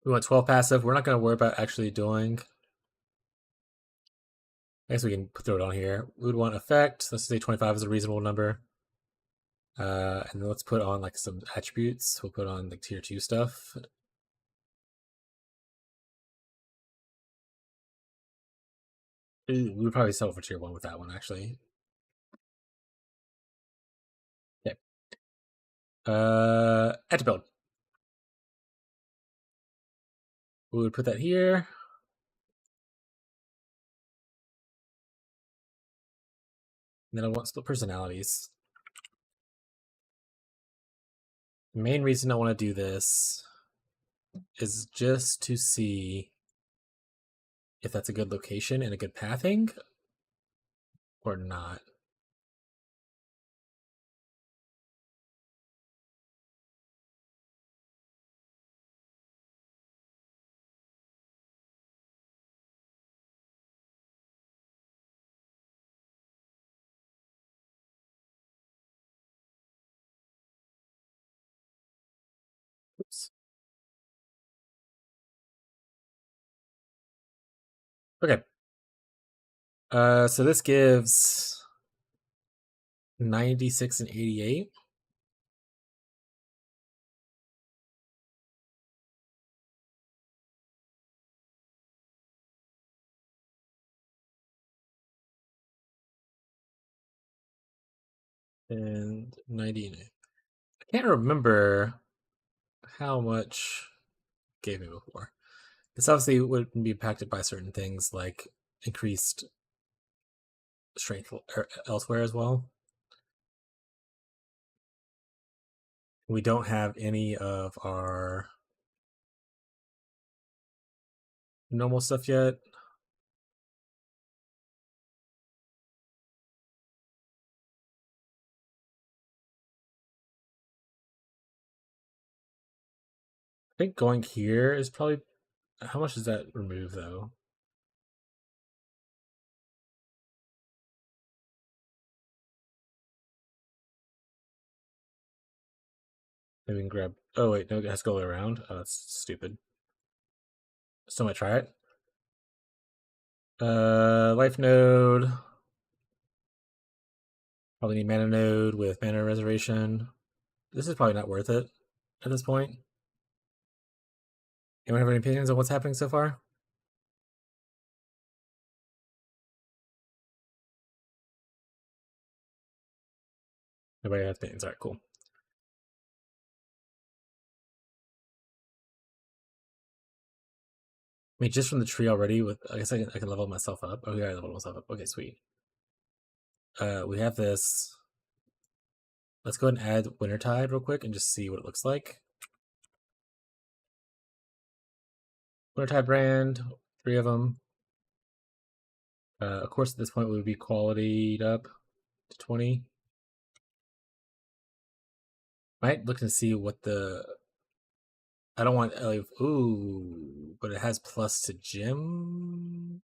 We want 12 passive. We're not going to worry about actually doing. I guess we can throw it on here. We would want effect. Let's say 25 is a reasonable number. And then let's put on like some attributes. We'll put on like tier 2 stuff. We would probably settle for tier 1 with that one, actually. Okay. Add to build. We would put that here. And then I want split personalities. The main reason I want to do this is just to see if that's a good location and a good pathing or not. Oops. Okay. So this gives 96 and 88. And 90. I can't remember how much it gave me before. This obviously wouldn't be impacted by certain things like increased strength elsewhere as well. We don't have any of our normal stuff yet. I think going here is probably. How much does that remove though? Maybe we can grab. Oh wait, no, it has to go around. Oh, that's stupid. Still might try it. Life node. Probably need mana node with mana reservation. This is probably not worth it at this point. Anyone have any opinions on what's happening so far? Nobody has opinions. All right, cool. I mean, just from the tree already. With I guess I can level myself up. Oh, yeah, I leveled myself up. Okay, sweet. We have this. Let's go ahead and add Wintertide real quick and just see what it looks like. Wintertide brand, 3 of them. Of course, at this point, we would be qualityed up to 20. Might look to see what the. I don't want. Ooh, but it has plus to gems.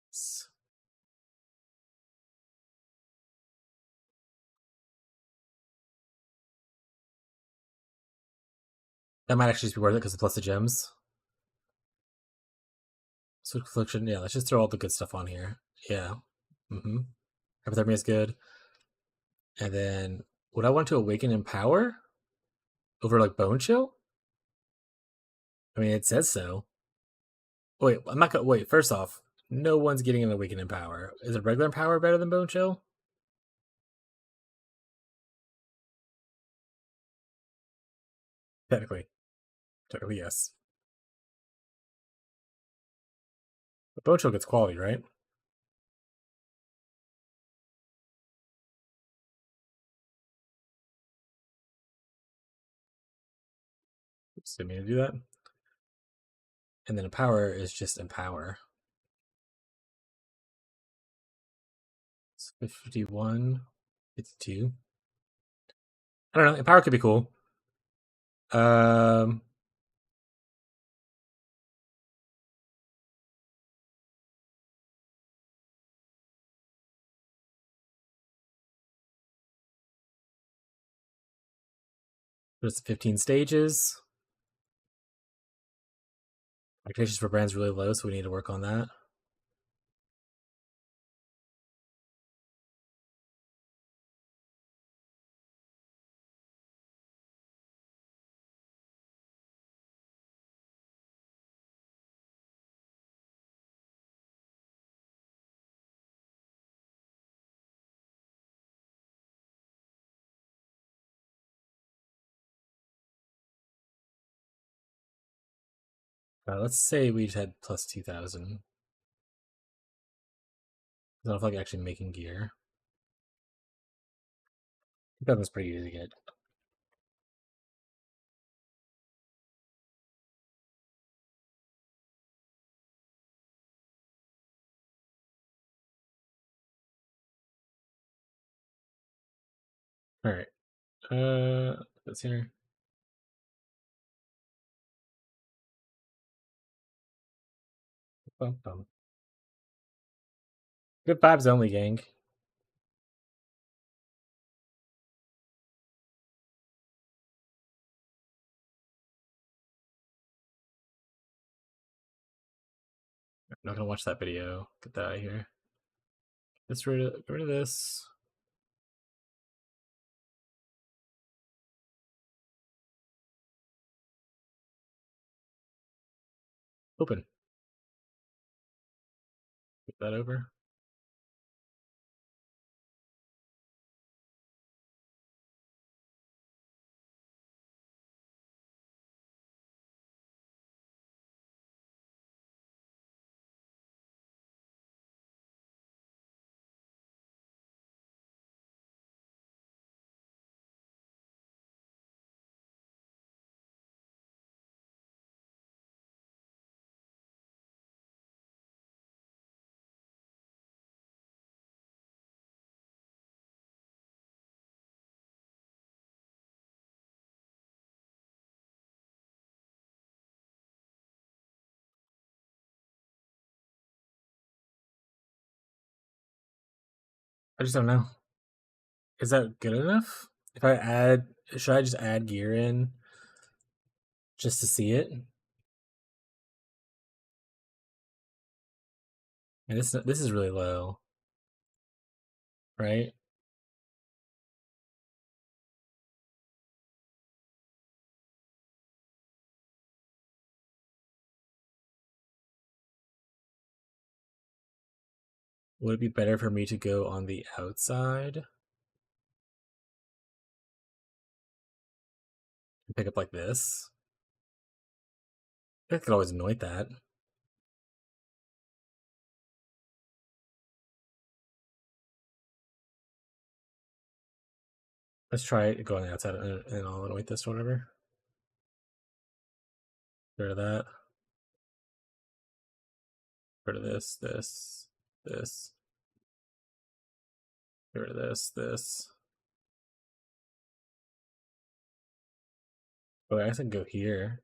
That might actually just be worth it because it's plus the gems. Switch collection. Yeah, let's just throw all the good stuff on here. Yeah. Mm-hmm. Hypothermia is good. And then, would I want to awaken in power over like Bone Chill? I mean, it says so. Wait, I'm not gonna wait. First off, no one's getting an awaken in power. Is a regular power better than Bone Chill? Technically, yes. But Bone Chill gets quality, right? Oops, didn't mean to do that. And then Empower is just Empower. It's 51. 52. I don't know. Empower could be cool. Um, there's 15 stages. Activations for brands really low, so we need to work on that. Let's say we just had plus 2,000. I don't feel like actually making gear. 2,000 is pretty easy to get. All right. That's here. Bum, bum. Good vibes only, gang. I'm not gonna watch that video. Get that out of here. Get rid of this. Open. Put that over. I just don't know. Is that good enough? If I add, should I just add gear in just to see it? And this is really low, right? Would it be better for me to go on the outside and pick up like this? I could always anoint that. Let's try going outside and I'll anoint this or whatever. Get rid of that. Get rid of this, this. Get rid of this. Oh, I guess I can go here.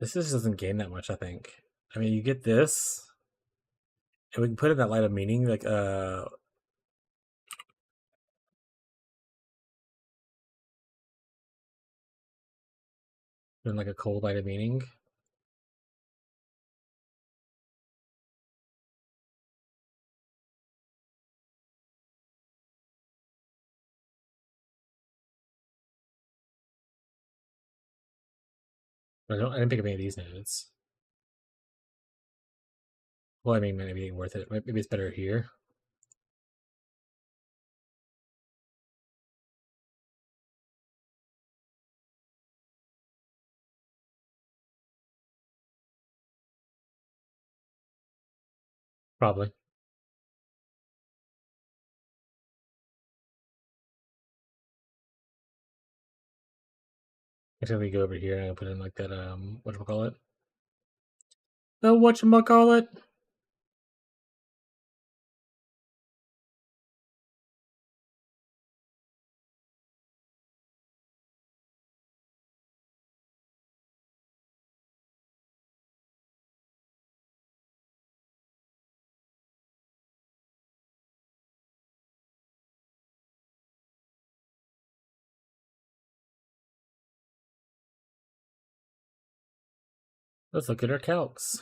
This just doesn't gain that much, I think. I mean, you get this, and we can put in that light of meaning, like in like a cold light of meaning. I didn't pick up any of these nodes. Well, I mean, maybe it ain't worth it. Maybe it's better here. Probably. Actually, we go over here and put in like that. Whatchamacallit? The whatchamacallit? Let's look at our calcs.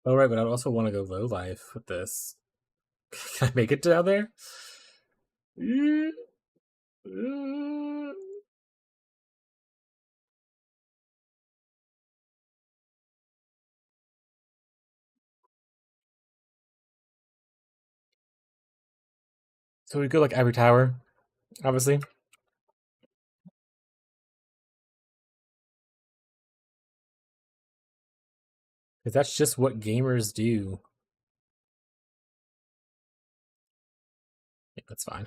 Oh right, but I also want to go low life with this. Can I make it down there? So we go like every tower, obviously. Because that's just what gamers do. Yeah, that's fine.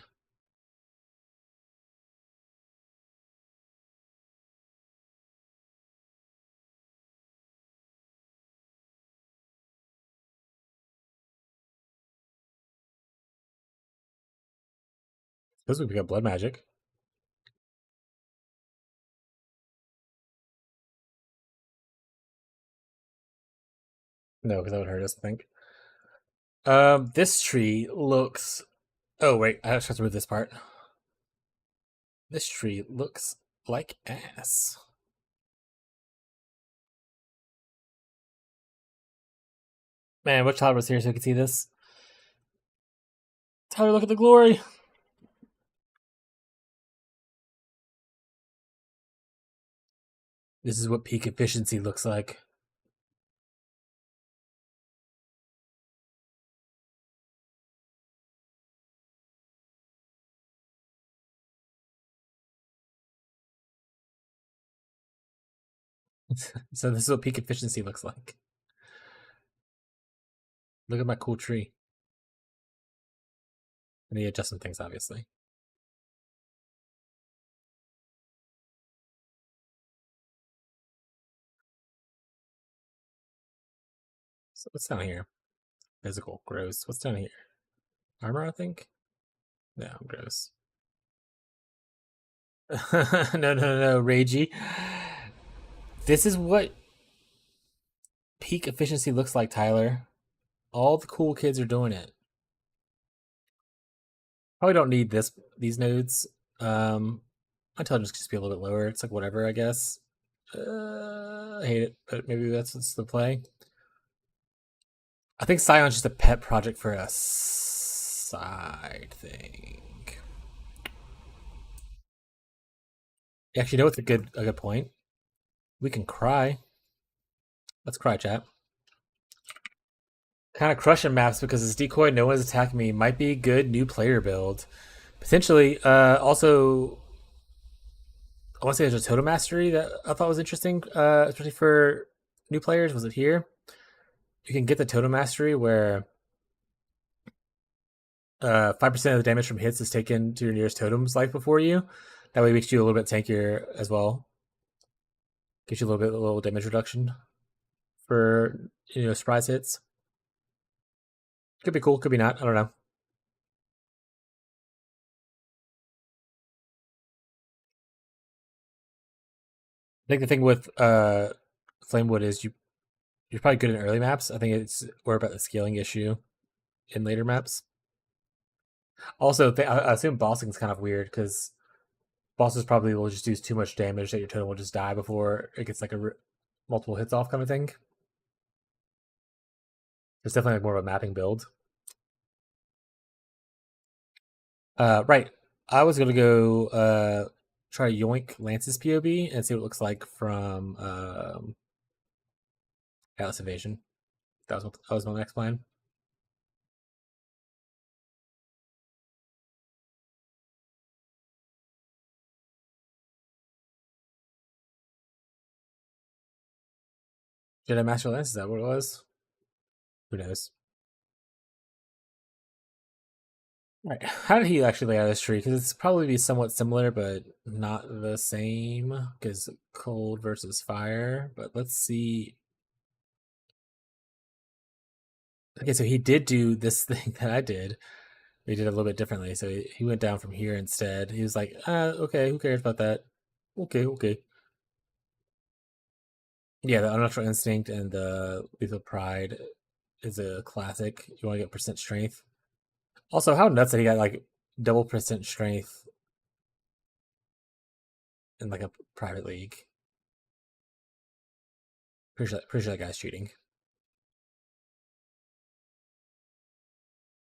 Because we got blood magic. No, because that would hurt us, I think. This tree looks. Oh wait, I have to remove this part. This tree looks like ass. Man, which Tyler was here so we could see this? Tyler, look at the glory. This is what peak efficiency looks like. So this is what peak efficiency looks like. Look at my cool tree. I need to adjust some things, obviously. So what's down here? Physical, gross. What's down here? Armor, I think? No, gross. No, Ragey. This is what peak efficiency looks like, Tyler. All the cool kids are doing it. Probably don't need these nodes. My intelligence could just be a little bit lower. It's like whatever, I guess. I hate it, but maybe that's what's the play. I think Scion's just a pet project for a side thing. Actually, you know what's a good point? We can cry. Let's cry, chat. Kind of crushing maps because this decoy, no one's attacking me, might be a good new player build. Potentially. Also, I want to say there's a totem mastery that I thought was interesting, especially for new players. Was it here? You can get the totem mastery where 5% of the damage from hits is taken to your nearest totem's life before you. That way, it makes you a little bit tankier as well. Gives you a little damage reduction for surprise hits. Could be cool, could be not. I don't know. I think the thing with Flamewood is you're probably good in early maps. I think it's more about the scaling issue in later maps. Also, I assume bossing's kind of weird because bosses probably will just do too much damage that your totem will just die before it gets like multiple hits off kind of thing. It's definitely like more of a mapping build. Right. I was gonna go try to yoink Lance's POB and see what it looks like from Atlas Invasion. That was my next plan. Did I Master Lance? Is that what it was? Who knows? Right. How did he actually lay out this tree? Because it's probably be somewhat similar, but not the same. Because cold versus fire. But let's see. Okay, so he did do this thing that I did. He did it a little bit differently. So he went down from here instead. He was like, okay, who cares about that? Okay, okay. Yeah, the Unnatural Instinct and the Lethal Pride is a classic. You want to get percent strength. Also, how nuts that he got like double percent strength in like a private league. Pretty sure that guy's cheating.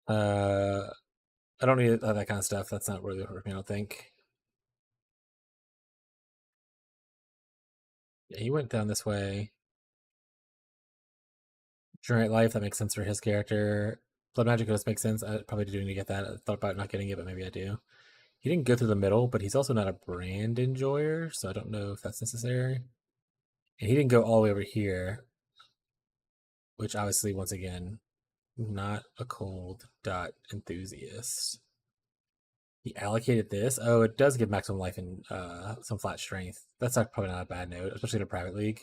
Uh, I don't need that kind of stuff. That's not really hurt me. I don't think. Yeah, he went down this way. Generate life. That makes sense for his character. Blood magic does make sense. I probably do need to get that. I thought about not getting it, but maybe I do. He didn't go through the middle, but he's also not a brand enjoyer, so I don't know if that's necessary. And he didn't go all the way over here, which obviously, once again, not a cold dot enthusiast. He allocated this. Oh, it does give maximum life and some flat strength. That's probably not a bad note, especially in a private league.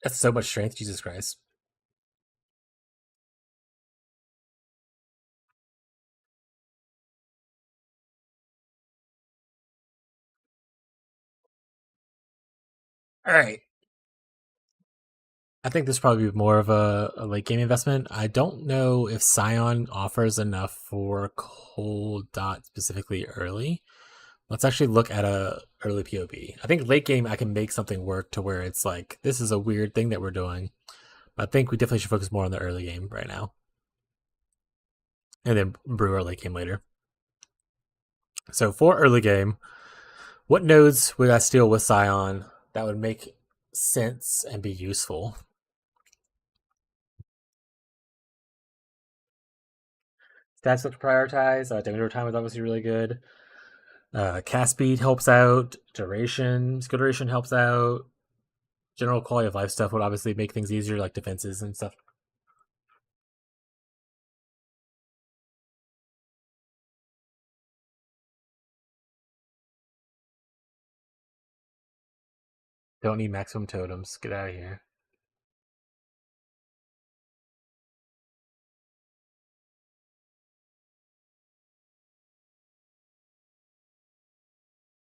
That's so much strength, Jesus Christ. All right. I think this probably be more of a late game investment. I don't know if Scion offers enough for cold dot specifically early. Let's actually look at a early POB. I think late game I can make something work to where it's like this is a weird thing that we're doing. I think we definitely should focus more on the early game right now, and then brew our late game later. So for early game, what nodes would I steal with Scion that would make sense and be useful? Stats look to prioritize. Damage time is obviously really good. Cast speed helps out. Skill duration helps out. General quality of life stuff would obviously make things easier, like defenses and stuff. Don't need maximum totems. Get out of here.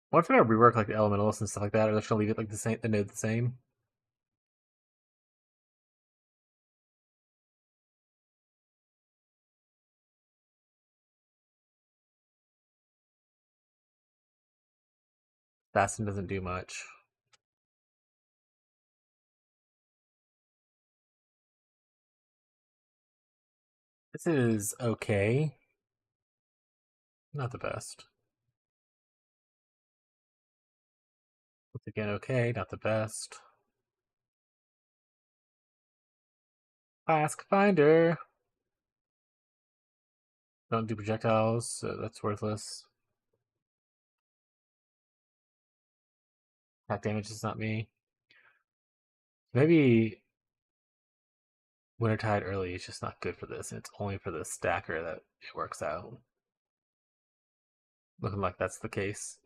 What if I rework like the elementals and stuff like that, or should I leave it like the same, the node the same? Bastion doesn't do much. This is okay. Not the best. Once again, okay, not the best. Flask Finder. Don't do projectiles, so that's worthless. Attack damage is not me. Maybe Wintertide early is just not good for this. It's only for the stacker that it works out. Looking like that's the case.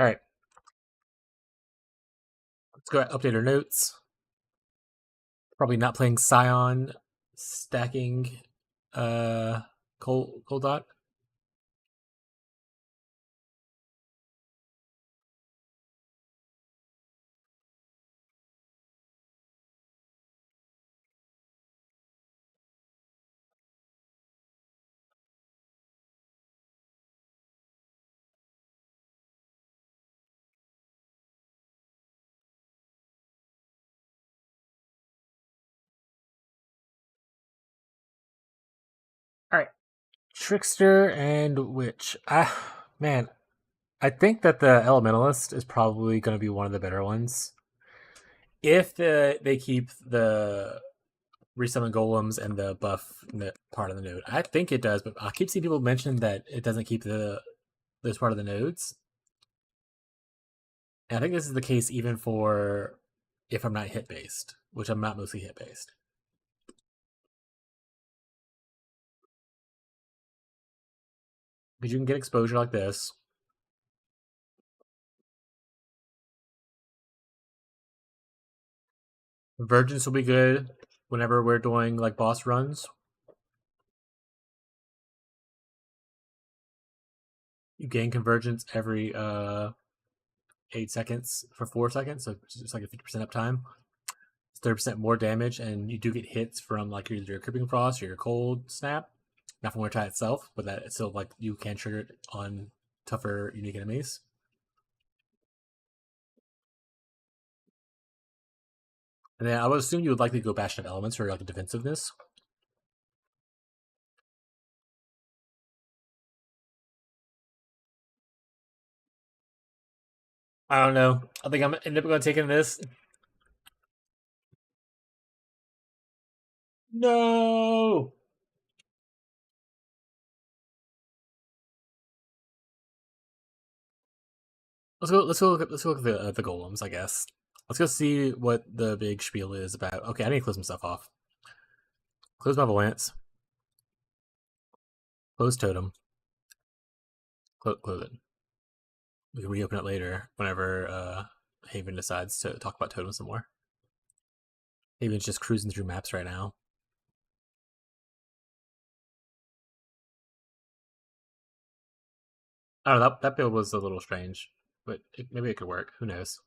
Alright, let's go ahead and update our notes. Probably not playing Scion, stacking Cold Dot. Trickster and Witch. Man, I think that the Elementalist is probably going to be one of the better ones. If they keep the resummon golems and the buff part of the node. I think it does, but I keep seeing people mention that it doesn't keep this part of the nodes. And I think this is the case even for if I'm not hit based, which I'm not mostly hit based. Because you can get exposure like this. Convergence will be good whenever we're doing like boss runs. You gain convergence every 8 seconds for 4 seconds, so it's like a 50% uptime. It's 30% more damage, and you do get hits from like either your Creeping Frost or your Cold Snap. Not from Wintertide itself, but that it's still like you can trigger it on tougher unique enemies. And then I would assume you would likely go Bastion of Elements for like defensiveness. I don't know. I think I'm end up going to take in this. No. Let's go. Let's go. Let's go look at the golems. I guess. Let's go see what the big spiel is about. Okay, I need to close some stuff off. Close my Volance. Close Totem. Close it. We can reopen it later whenever Haven decides to talk about Totem some more. Haven's just cruising through maps right now. I don't know. That build was a little strange, but maybe it could work. Who knows?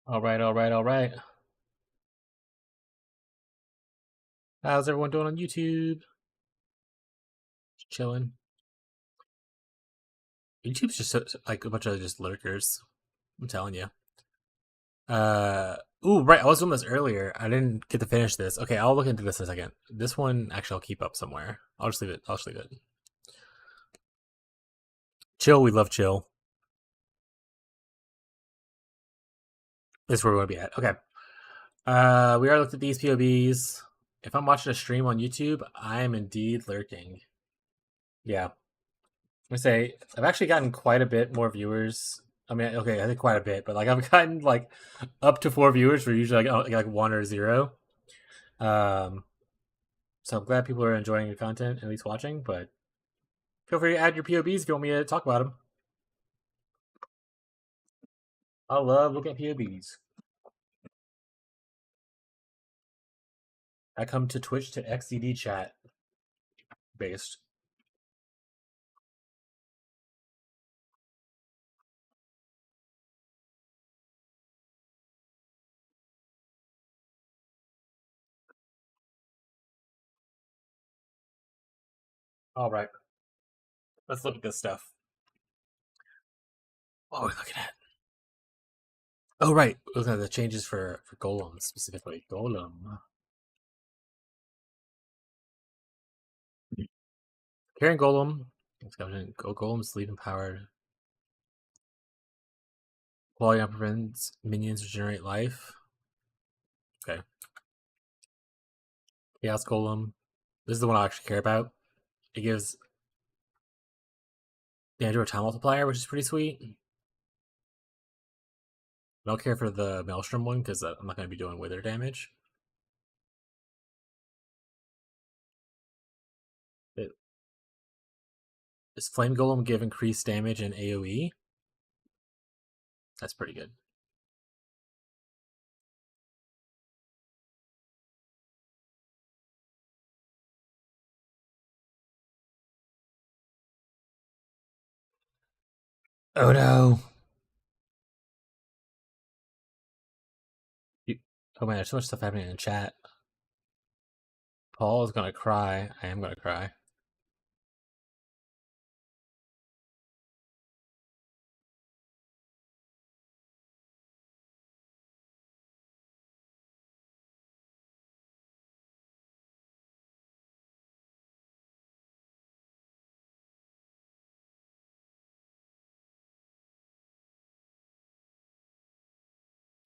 All right, all right, all right. How's everyone doing on YouTube? Just chilling. YouTube's just like a bunch of just lurkers. I'm telling you. Ooh, right. I was doing this earlier. I didn't get to finish this. Okay, I'll look into this in a second. This one actually I'll keep up somewhere. I'll just leave it. I'll just leave it. Chill. We love chill. This is where we want to be at. Okay. We already looked at these POBs. If I'm watching a stream on YouTube, I am indeed lurking. Yeah. I say I've actually gotten quite a bit more viewers. I mean, okay, I think quite a bit, but like I've gotten like up to 4 viewers for usually like 1 or 0. Um, so I'm glad people are enjoying your content, at least watching. But feel free to add your POBs if you want me to talk about them. I love looking at POBs. I come to Twitch to XDD chat based. All right, let's look at this stuff. What are we looking at? Oh right, looking at the changes for Golem specifically. Golem. Carrying Golem. Golem sleep empowered. Quality on prevents minions regenerate life. Okay. Chaos Golem. This is the one I actually care about. It gives damage over time multiplier, which is pretty sweet. I don't care for the Maelstrom one because I'm not going to be doing wither damage. Does Flame Golem give increased damage in AoE? That's pretty good. Oh no. Oh man, there's so much stuff happening in chat. Paul is gonna cry. I am gonna cry.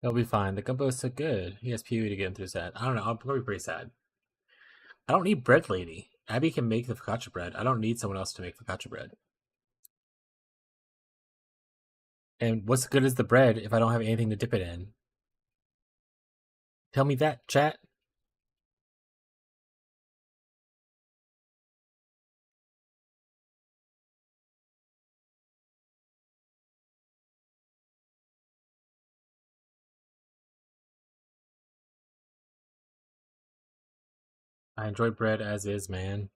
It'll be fine. The gumbo is so good. He has POE to get him through that. I don't know. I'm gonna be pretty sad. I don't need bread lady. Abby can make the focaccia bread. I don't need someone else to make focaccia bread. And what's good is the bread if I don't have anything to dip it in? Tell me that, chat. I enjoy bread as is, man.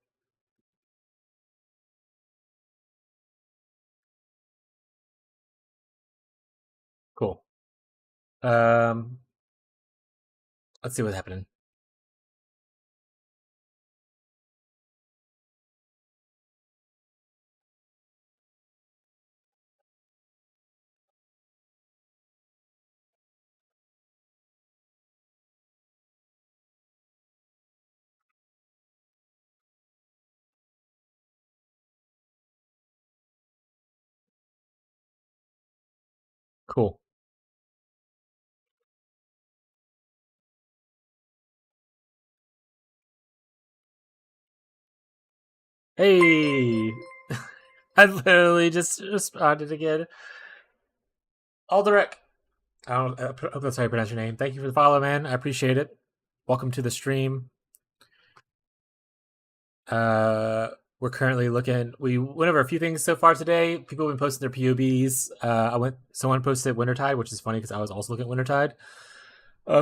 Cool. Um, let's see what's happening. Cool. Hey, I literally just responded again. Alderic. I hope that's how you pronounce your name. Thank you for the follow, man. I appreciate it. Welcome to the stream. We're currently looking. We went over a few things so far today. People have been posting their POBs. Someone posted Wintertide, which is funny because I was also looking at Wintertide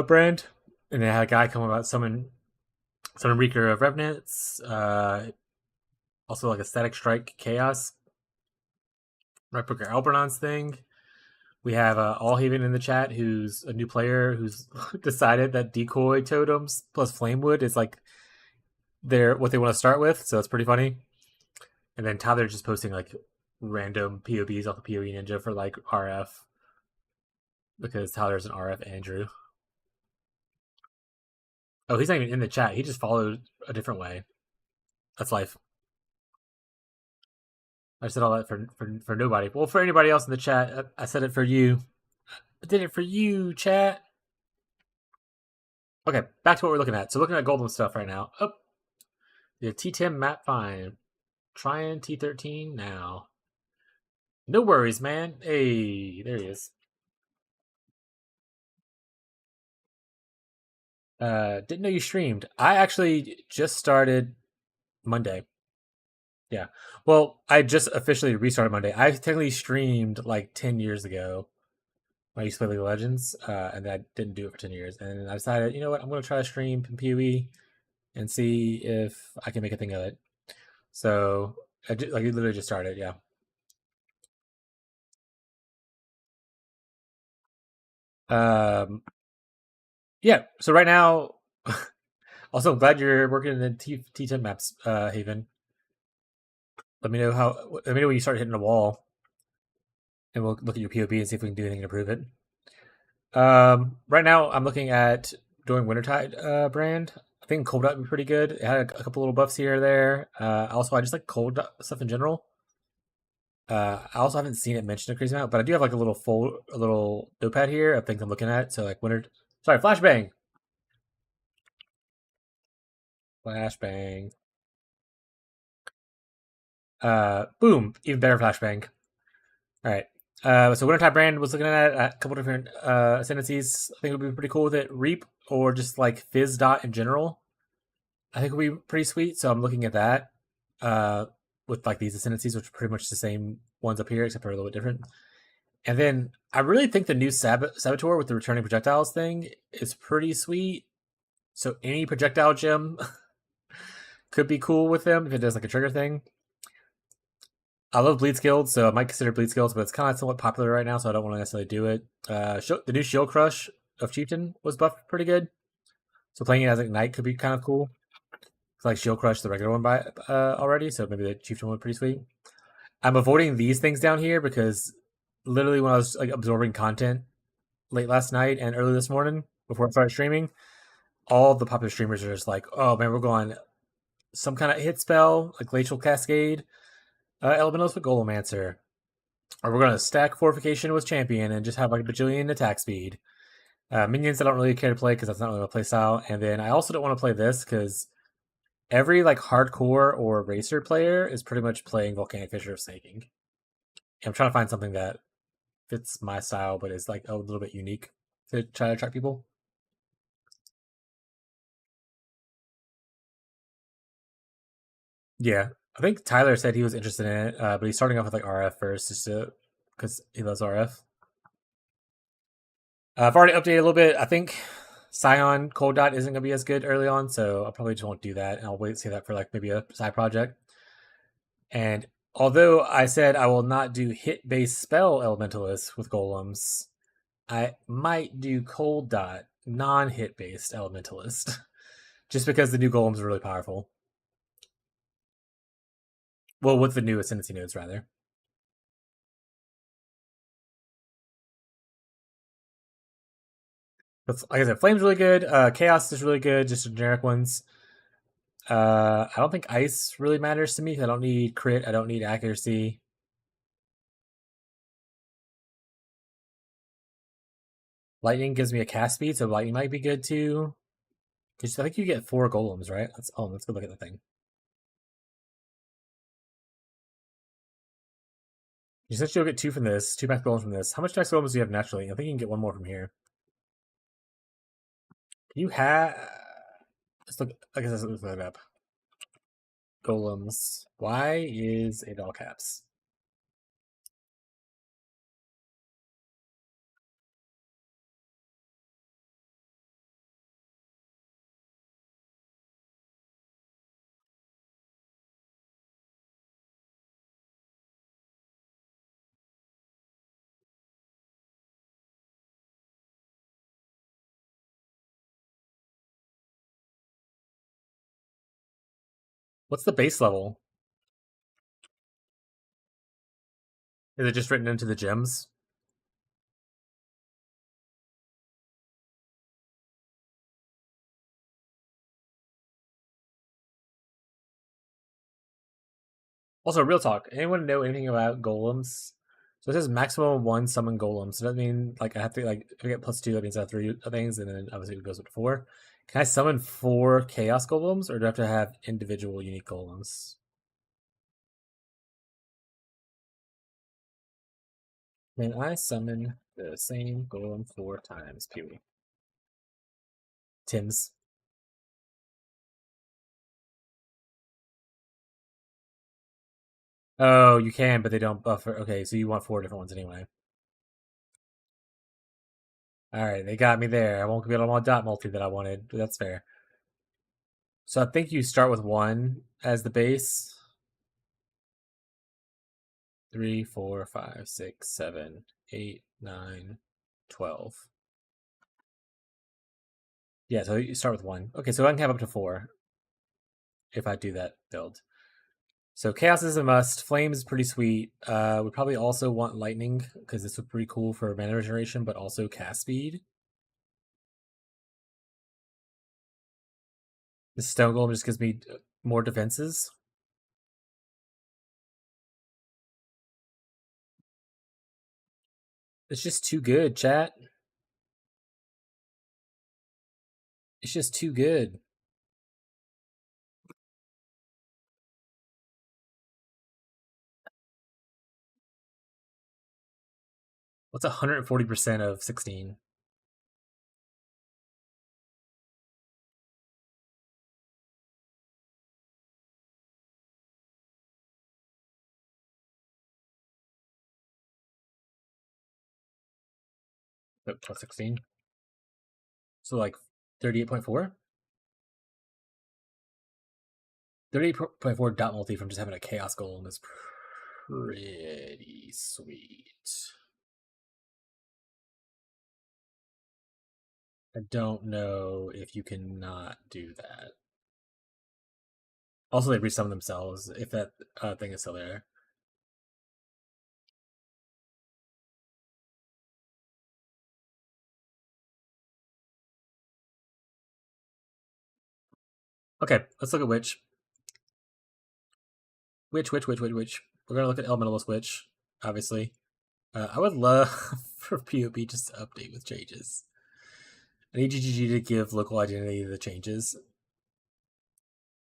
brand, and they had a guy come about summon Reeker of Revenants. Also like a Static Strike Chaos. Replica Albernon's thing. We have Allhaven in the chat, who's a new player who's decided that decoy totems plus Flamewood is like what they want to start with, so it's pretty funny. And then Tyler just posting like random POBs off the POE Ninja for like RF because Tyler's an RF Andrew. Oh, he's not even in the chat. He just followed a different way. That's life. I said all that for nobody. Well, for anybody else in the chat, I said it for you. I did it for you, chat. Okay, back to what we're looking at. So looking at Golden stuff right now. Oh, the T10 map fine. Trying T13 now. No worries, man. Hey, there he is. Didn't know you streamed. I actually just started Monday. Yeah. Well, I just officially restarted Monday. I technically streamed like 10 years ago when I used to play League of Legends, and I didn't do it for 10 years. And I decided, you know what, I'm going to try to stream in PoE and see if I can make a thing of it. So, I literally just started, yeah. Yeah, so right now, also, I'm glad you're working in the T10 maps, Haven. Let me know when you start hitting a wall, and we'll look at your POB and see if we can do anything to improve it. Right now, I'm looking at doing Wintertide brand. I think cold would be pretty good. It had a couple little buffs here or there. Also, I just like cold stuff in general. I also haven't seen it mentioned a crazy amount, but I do have like a little notepad here of things I'm looking at. So like flashbang, flashbang. Boom, even better flashbang. All right. So Wintertide brand was looking at a couple different ascendancies. I think it would be pretty cool with it. Reap or just like Fizz Dot in general. I think would be pretty sweet. So I'm looking at that with like these ascendancies, which are pretty much the same ones up here, except for a little bit different. And then I really think the new Saboteur with the returning projectiles thing is pretty sweet. So any projectile gem could be cool with them if it does like a trigger thing. I love Bleed Skilled, so I might consider Bleed Skills, but it's kind of somewhat popular right now, so I don't want to necessarily do it. The new Shield Crush of Chieftain was buffed pretty good, so playing it as Ignite could be kind of cool. It's like Shield Crush, the regular one by already, so maybe the Chieftain one pretty sweet. I'm avoiding these things down here because literally when I was like absorbing content late last night and early this morning before I started streaming, all the popular streamers are just like, "Oh man, we're going some kind of hit spell like Glacial Cascade, Elementals with Golomancer, or we're gonna stack Fortification with Champion and just have like a bajillion attack speed." Minions I don't really care to play because that's not really my playstyle. And then I also don't want to play this because every like hardcore or racer player is pretty much playing Volcanic Fissure of Snaking. I'm trying to find something that fits my style but is like a little bit unique to try to attract people. Yeah, I think Tyler said he was interested in it, but he's starting off with like RF first, just because he loves RF. I've already updated a little bit. I think Scion Cold Dot isn't going to be as good early on, so I probably just won't do that, and I'll wait to see that for like maybe a side project. And although I said I will not do hit-based spell elementalists with golems, I might do Cold Dot non-hit based elementalist, just because the new golems are really powerful. Well, with the new ascendancy nodes, rather. But like I said, Flame's really good. Chaos is really good, just generic ones. I don't think Ice really matters to me. I don't need crit. I don't need accuracy. Lightning gives me a cast speed, so lightning might be good too. Because I think you get 4 golems, right? Let's go look at the thing. You said you'll get 2 from this, 2 max golems from this. How much max golems do you have naturally? I think you can get 1 more from here. You have. Let's look. I guess let's look that up. Golems. Why is it all caps? What's the base level? Is it just written into the gems? Also, real talk. Anyone know anything about golems? So it says maximum 1 summon golems. So that mean like I have to like if I get +2, that means I have 3 things, and then obviously it goes up to 4. Can I summon 4 chaos golems, or do I have to have individual unique golems? Can I summon the same golem 4 times, Pee-wee? Tim's. Oh, you can, but they don't buffer. Okay, so you want 4 different ones anyway. Alright, they got me there. I won't get on my dot multi that I wanted, but that's fair. So I think you start with 1 as the base. 3, 4, 5, 6, 7, 8, 9, 12. Yeah, so you start with 1. Okay, so I can have up to 4 if I do that build. So Chaos is a must. Flame is pretty sweet. We probably also want Lightning because this would be pretty cool for mana regeneration, but also cast speed. The Stone Golem just gives me more defenses. It's just too good, chat. It's just too good. What's 140% of 16? Plus 16. So like 38.4? 38.4 dot multi from just having a Chaos Golem is pretty sweet. I don't know if you cannot do that. Also, they resummon themselves if that thing is still there. Okay, let's look at Witch. Witch. We're gonna look at Elementalist Witch, obviously. I would love for POB just to update with changes. I need GGG to give local identity to the changes,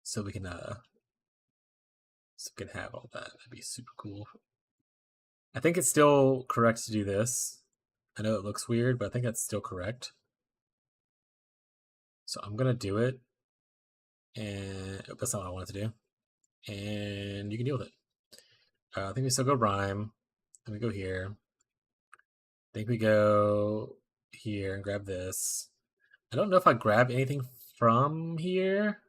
so we can have all that. That'd be super cool. I think it's still correct to do this. I know it looks weird, but I think that's still correct. So I'm gonna do it, and that's not what I wanted to do. And you can deal with it. I think we still go rhyme. Then we go here. I think we go here and grab this. I don't know if I grab anything from here.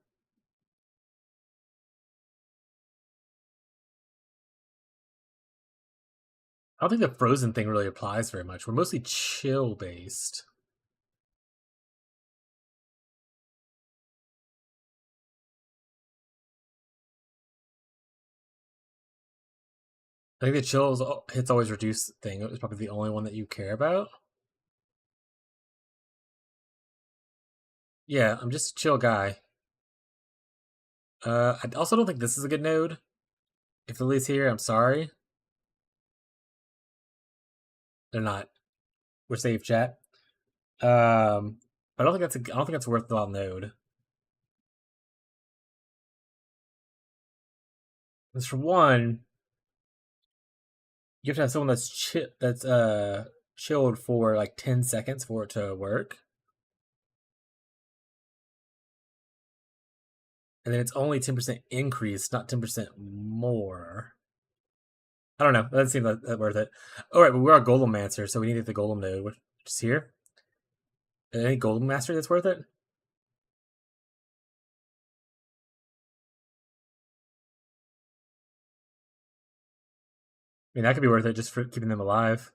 I don't think the frozen thing really applies very much. We're mostly chill based. I think the chills hits always reduce thing is probably the only one that you care about. Yeah, I'm just a chill guy. I also don't think this is a good node. If Lily's here, I'm sorry. They're not. We're safe, chat. I don't think that's a worthwhile node. Because for one, you have to have someone that's chilled for like 10 seconds for it to work. And then it's only 10% increase, not 10% more. I don't know. That doesn't seem that worth it. All right, but we're a Golemmancer, so we need the Golem node, which is here. Any Golem Master that's worth it? I mean, that could be worth it just for keeping them alive.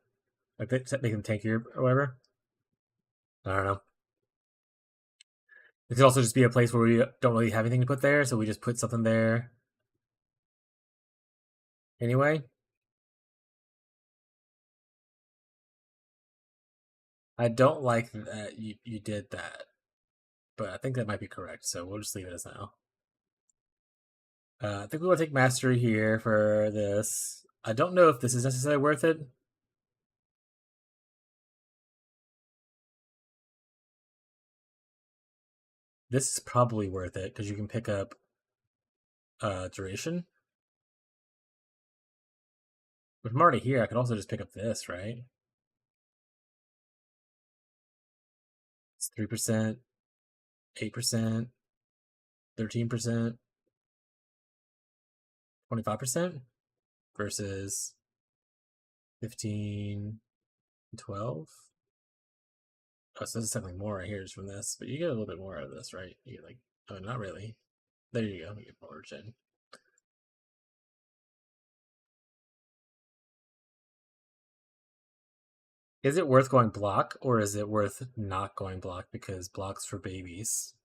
Like, make them tankier or whatever. I don't know. It could also just be a place where we don't really have anything to put there, so we just put something there. Anyway. I don't like that you did that, but I think that might be correct, so we'll just leave it as now. I think we want to take Mastery here for this. I don't know if this is necessarily worth it. This is probably worth it, because you can pick up Duration. If I'm already here, I can also just pick up this, right? It's 3%, 8%, 13%, 25% versus 15, 12. Oh, so this is something more right here is from this, but you get a little bit more out of this, right? You get like, oh, not really. There you go. You get more gen. Is it worth going block, or is it worth not going block because block's for babies?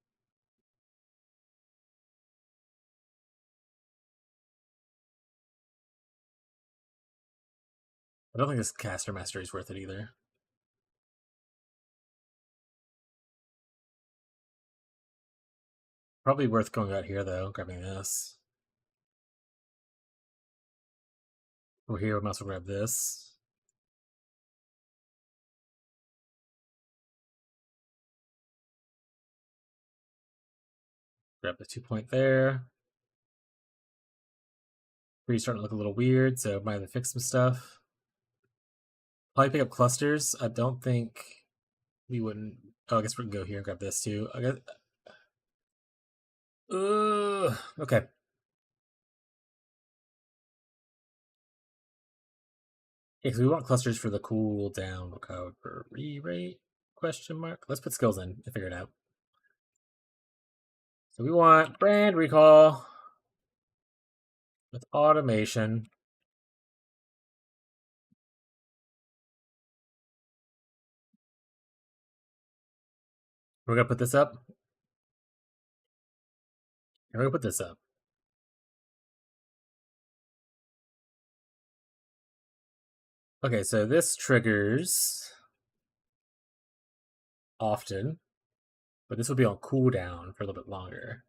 I don't think this caster mastery is worth it either. Probably worth going out here though, grabbing this. Over here, we might as well grab this. Grab the 2-point there. Tree's starting to look a little weird, so might have to fix some stuff. Probably pick up clusters. I don't think we wouldn't. Oh, I guess we can go here and grab this too. I guess. Okay. Yeah, because we want clusters for the cooldown recovery rate? Question mark. Let's put skills in and figure it out. So we want brand recall with automation. We're gonna put this up. And we're gonna put this up. Okay, so this triggers often, but this will be on cooldown for a little bit longer.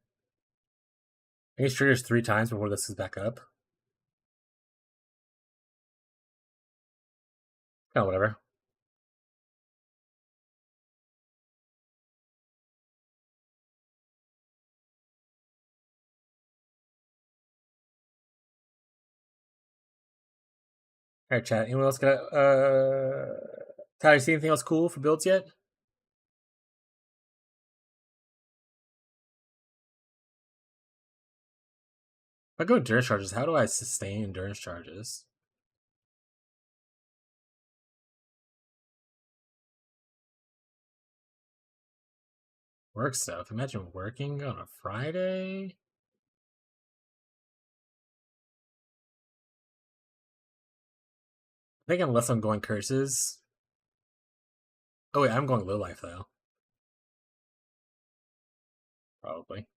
I think it triggers 3 times before this is back up. Kind of whatever. All right, chat. Anyone else got? Tyler, you see anything else cool for builds yet? If I go endurance charges, how do I sustain endurance charges? Work stuff. Imagine working on a Friday. I think unless I'm going curses. Oh wait, I'm going low life though. Probably.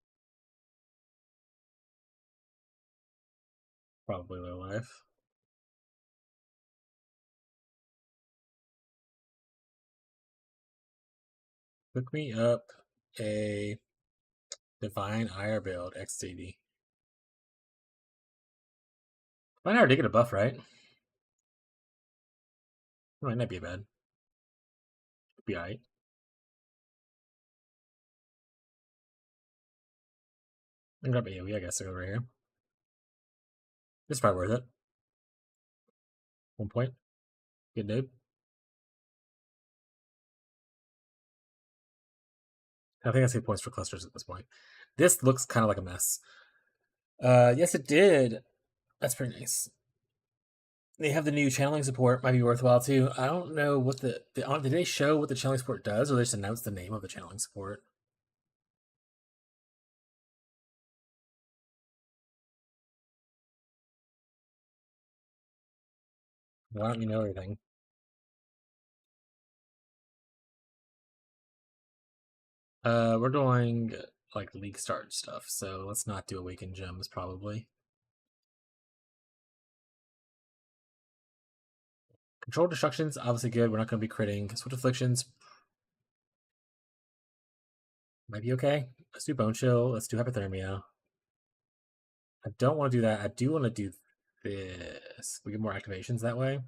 Probably low life. Look me up a Divine Ire build XTD. Divine Ire did get a buff, right? It might not be bad. Could be alright. I'm gonna grab AoE, I guess, over here. This is probably worth it. 1 point. Good noob. I think I see points for clusters at this point. This looks kind of like a mess. Yes, it did. That's pretty nice. They have the new channeling support. Might be worthwhile too. I don't know what did they show what the channeling support does, or they just announced the name of the channeling support? Why don't you know everything? We're doing like league start stuff, so let's not do awakened gems probably. Control destructions, obviously good. We're not going to be critting. Switch afflictions might be okay. Let's do bone chill. Let's do hypothermia. I don't want to do that. I do want to do this. We get more activations that way.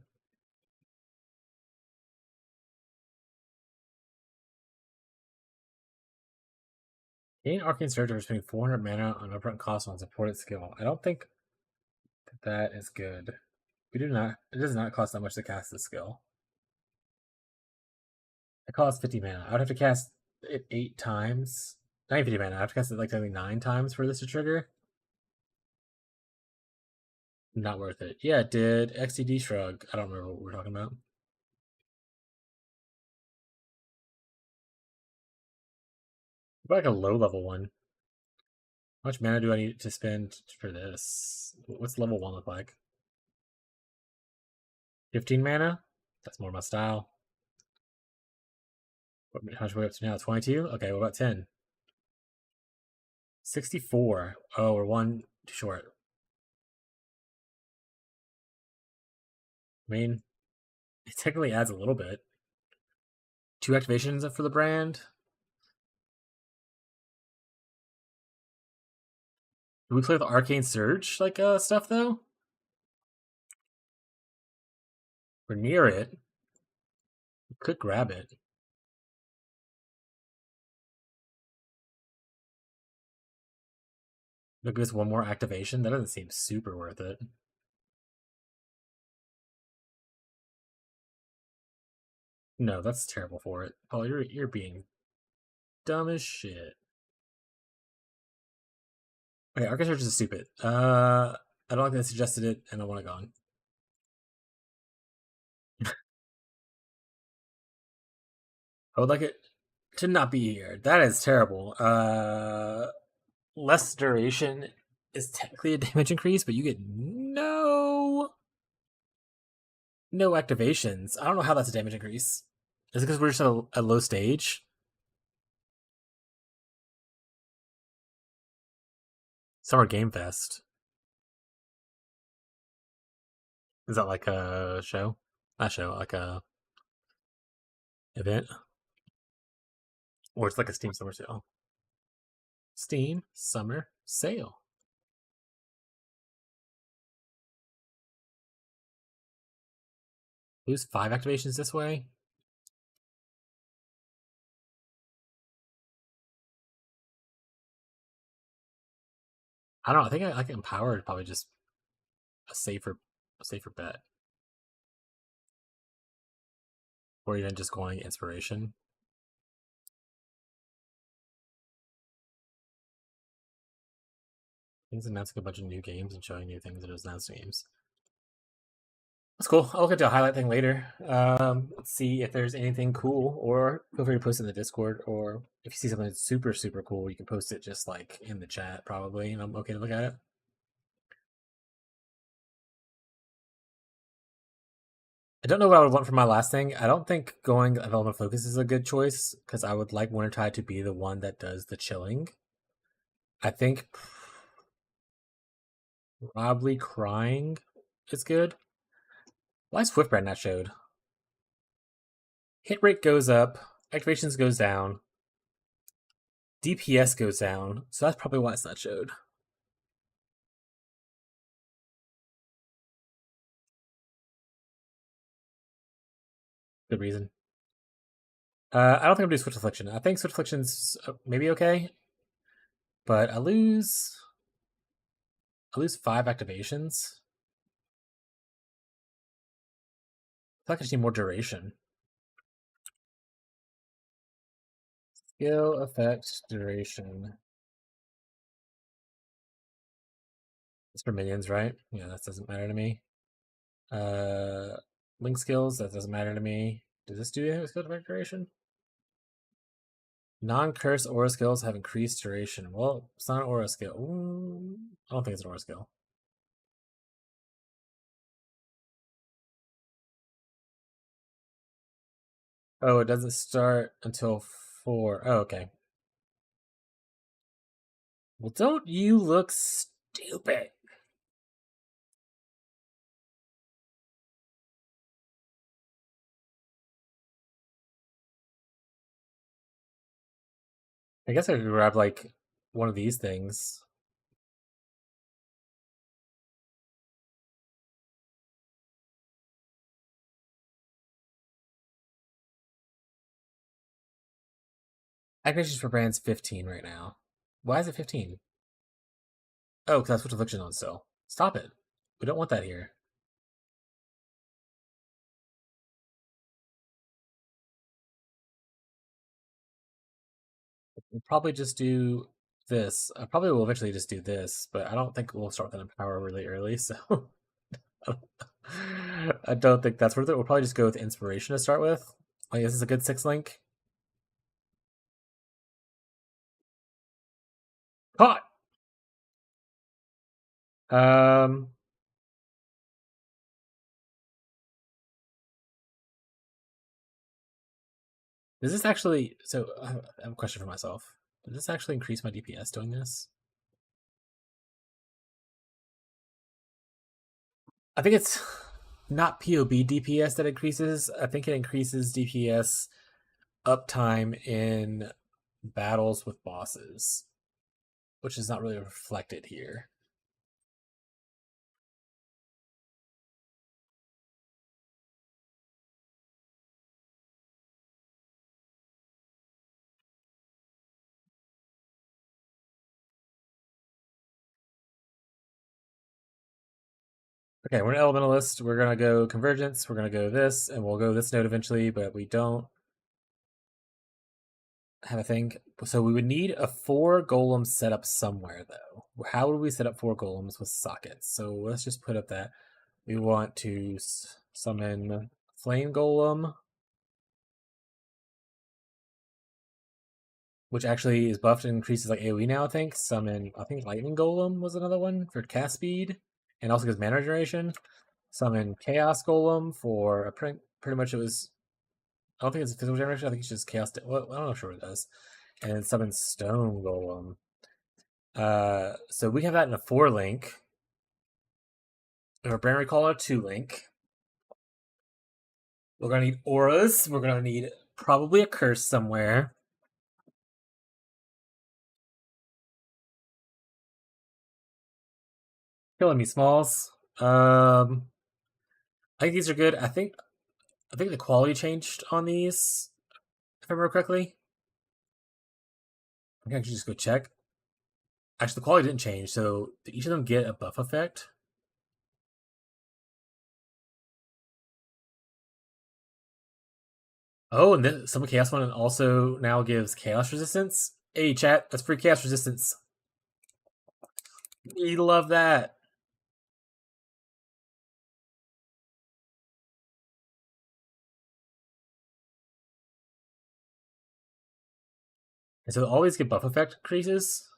Gain Arcane Surge for spending 400 mana on upfront cost on supported skill. I don't think that is good. We do not. It does not cost that much to cast this skill. It costs 50 mana. I would have to cast it 8 times. 950 mana. I have to cast it like only 9 times for this to trigger. Not worth it. Yeah, it did. XTD Shrug. I don't remember what we're talking about. Like a low level one. How much mana do I need to spend for this? What's level 1 look like? 15 mana? That's more my style. How much are we up to now? 22? Okay, what about 10? 64. Oh, we're one too short. I mean, it technically adds a little bit. 2 activations for the brand. Do we play with Arcane Surge like stuff though? We're near it. We could grab it. Look, this one more activation. That doesn't seem super worth it. No, that's terrible for it. Paul, you're being dumb as shit. Okay, Arcane Surge is stupid. I don't like that I suggested it, and I want it gone. I would like it to not be here. That is terrible. Less duration is technically a damage increase, but you get no activations. I don't know how that's a damage increase. Is it because we're just at a low stage? Summer Game Fest. Is that like a show? Not show, like a event? Or it's like a Steam Summer Sale. Steam Summer Sale. Lose 5 activations this way? I don't know. I think Empowered probably just a safer bet. or even just going inspiration. He's announcing a bunch of new games and showing new things in his announced games. That's cool. I'll look at the highlight thing later. Let's see if there's anything cool, or feel free to post it in the Discord, or if you see something that's super, super cool, you can post it just like in the chat probably, and I'm okay to look at it. I don't know what I would want for my last thing. I don't think going Element Focus is a good choice, because I would like Wintertide to be the one that does the chilling. I think probably Crying is good. Why is Swiftbrand not showed? Hit rate goes up, activations goes down, DPS goes down, so that's probably why it's not showed. Good reason. I don't think I'm gonna do Switch Affliction. I think Switch Affliction's maybe okay, but I lose 5 activations. I feel like I just need more duration. Skill, effect, duration. It's for minions, right? Yeah, that doesn't matter to me. Link skills, that doesn't matter to me. Does this do anything with skill effect duration? Non-curse aura skills have increased duration. Well, it's not an aura skill. Ooh, I don't think it's an aura skill. Oh, it doesn't start until 4. Oh, okay. Well, don't you look stupid? I guess I could grab like one of these things. Activations for brands 15 right now. Why is it 15? Oh, because that's what affliction on still. Stop it. We don't want that here. We'll probably just do this. I probably will eventually just do this, but I don't think we'll start with an Empower really early, so I don't think that's worth it. We'll probably just go with Inspiration to start with. Like, this is a good 6-link. Caught! Um, does this actually... So, I have a question for myself. Does this actually increase my DPS doing this? I think it's not POB DPS that increases. I think it increases DPS uptime in battles with bosses, which is not really reflected here. Okay, we're an elementalist. We're gonna go convergence. We're gonna go this, and we'll go this node eventually, but we don't have a thing. So we would need a 4 golem set up somewhere, though. How would we set up 4 golems with sockets? So let's just put up that we want to summon flame golem, which actually is buffed and increases like AoE now, I think. Summon, I think lightning golem was another one for cast speed, and also gives mana generation. Summon chaos golem for a pretty much it was. I don't think it's physical generation. I think it's just chaos. Well, I'm not sure what it does. And summon stone golem. So we have that in a 4-link. And our brand recall a 2-link. We're gonna need auras. We're gonna need probably a curse somewhere. Killing me, Smalls. I think these are good. I think the quality changed on these, if I remember correctly. I can actually just go check. Actually, the quality didn't change, so did each of them get a buff effect? Oh, and then some Chaos one also now gives Chaos Resistance. Hey, chat, that's free Chaos Resistance. We love that. And so always get buff effect increases.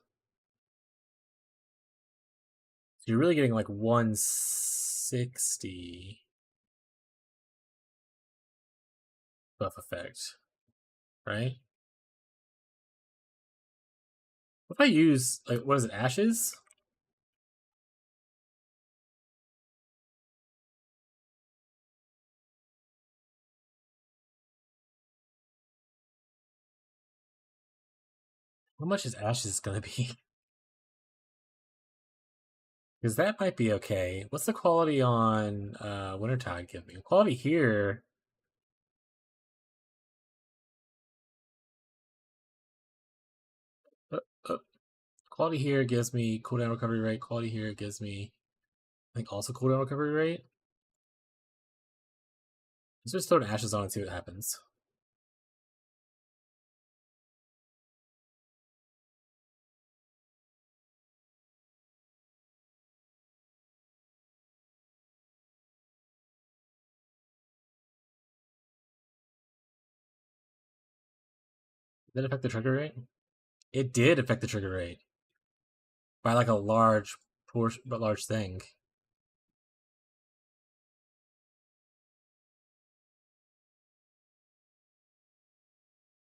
So you're really getting like 160 buff effect, right? What if I use, like, what is it, Ashes? How much is Ashes gonna be? Because that might be okay. What's the quality on Wintertide give me? Quality here. Uh, uh, Quality here gives me cooldown recovery rate. Quality here gives me, I think, also cooldown recovery rate. Let's just throw Ashes on and see what happens. Did it affect the trigger rate? It did affect the trigger rate by like a large portion, but large thing.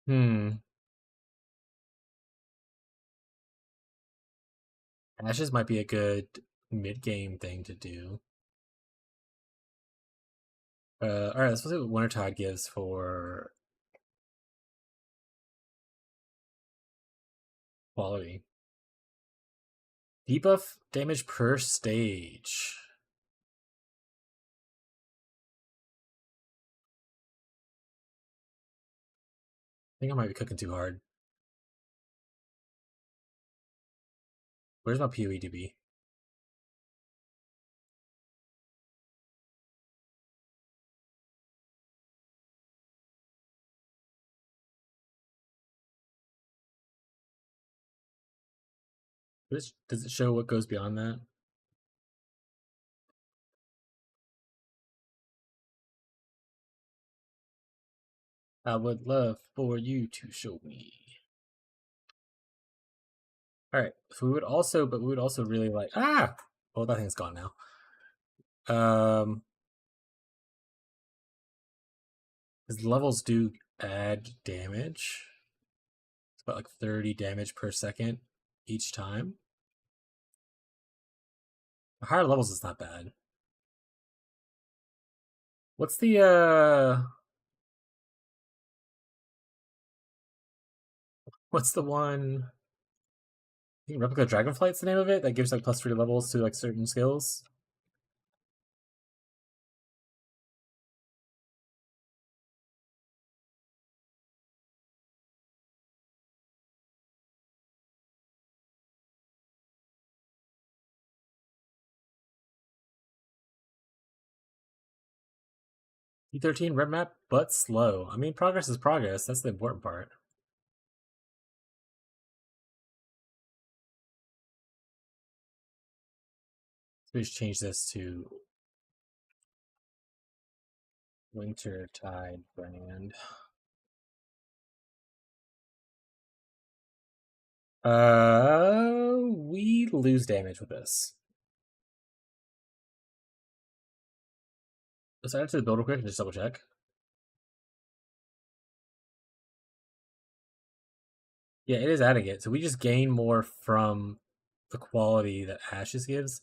Hmm. Ashes might be a good mid-game thing to do. All right, let's see what Wintertide gives for quality. Debuff damage per stage. I think I might be cooking too hard. Where's my POEDB? Does it show what goes beyond that? I would love for you to show me. All right, so we would also, but we would also really like well, that thing's gone now. His levels do add damage. It's about like 30 damage per second each time. The higher levels is not bad. What's the what's the one? I think Replica Dragonflight's the name of it that gives like plus 3 levels to like certain skills. E13 red map, but slow. I mean, progress is progress. That's the important part. So we just change this to Wintertide brand. We lose damage with this. Let's add it to the build real quick and just double check. Yeah, it is adding it. So we just gain more from the quality that Ashes gives.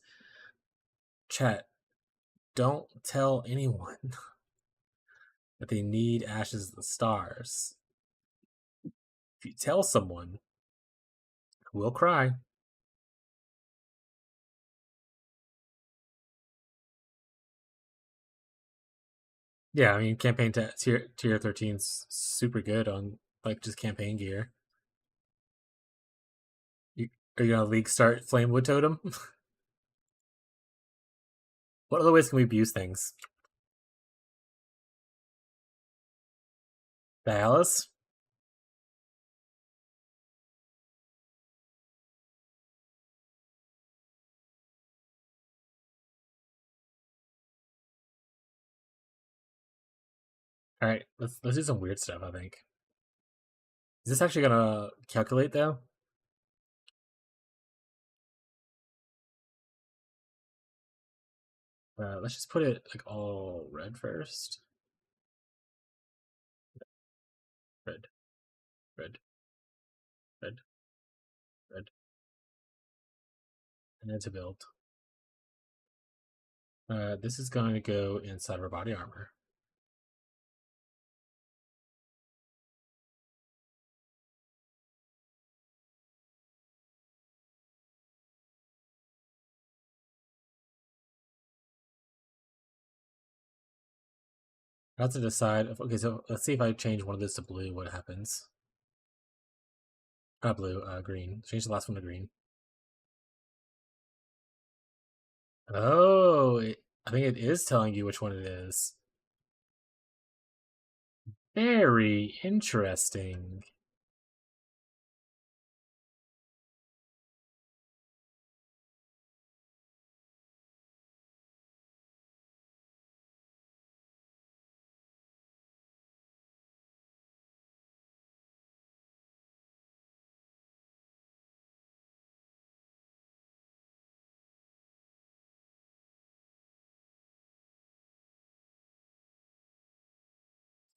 Chat, don't tell anyone that they need Ashes the Stars. If you tell someone, we'll cry. Yeah, I mean, campaign tier 13's super good on like just campaign gear. Are you gonna league start Flamewood Totem? What other ways can we abuse things? Dallas. All right, let's do some weird stuff. I think. Is this actually gonna calculate though? Let's just put it like all red first. Red, red, red, red, and then to build. This is going to go inside of our body armor. I have to decide. Okay, so let's see if I change one of this to blue. What happens? Not blue. Green. Change the last one to green. Oh, I think it is telling you which one it is. Very interesting.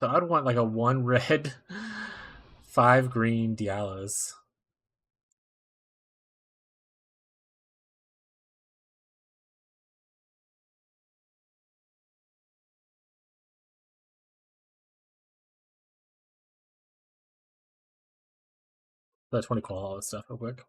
So I'd want like a 1 red, 5 green Dialas. Let 20 call all this stuff real quick.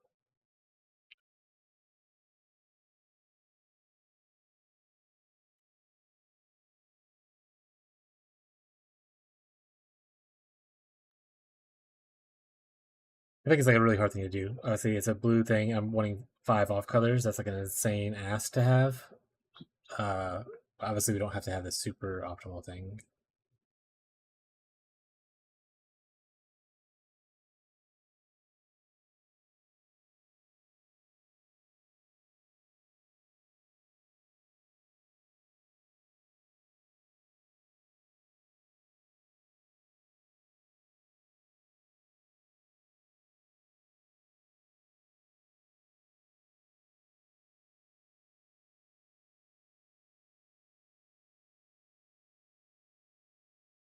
I think it's like a really hard thing to do. Obviously, it's a blue thing. I'm wanting 5 off colors. That's like an insane ask to have. Uh, Obviously, we don't have to have this super optimal thing.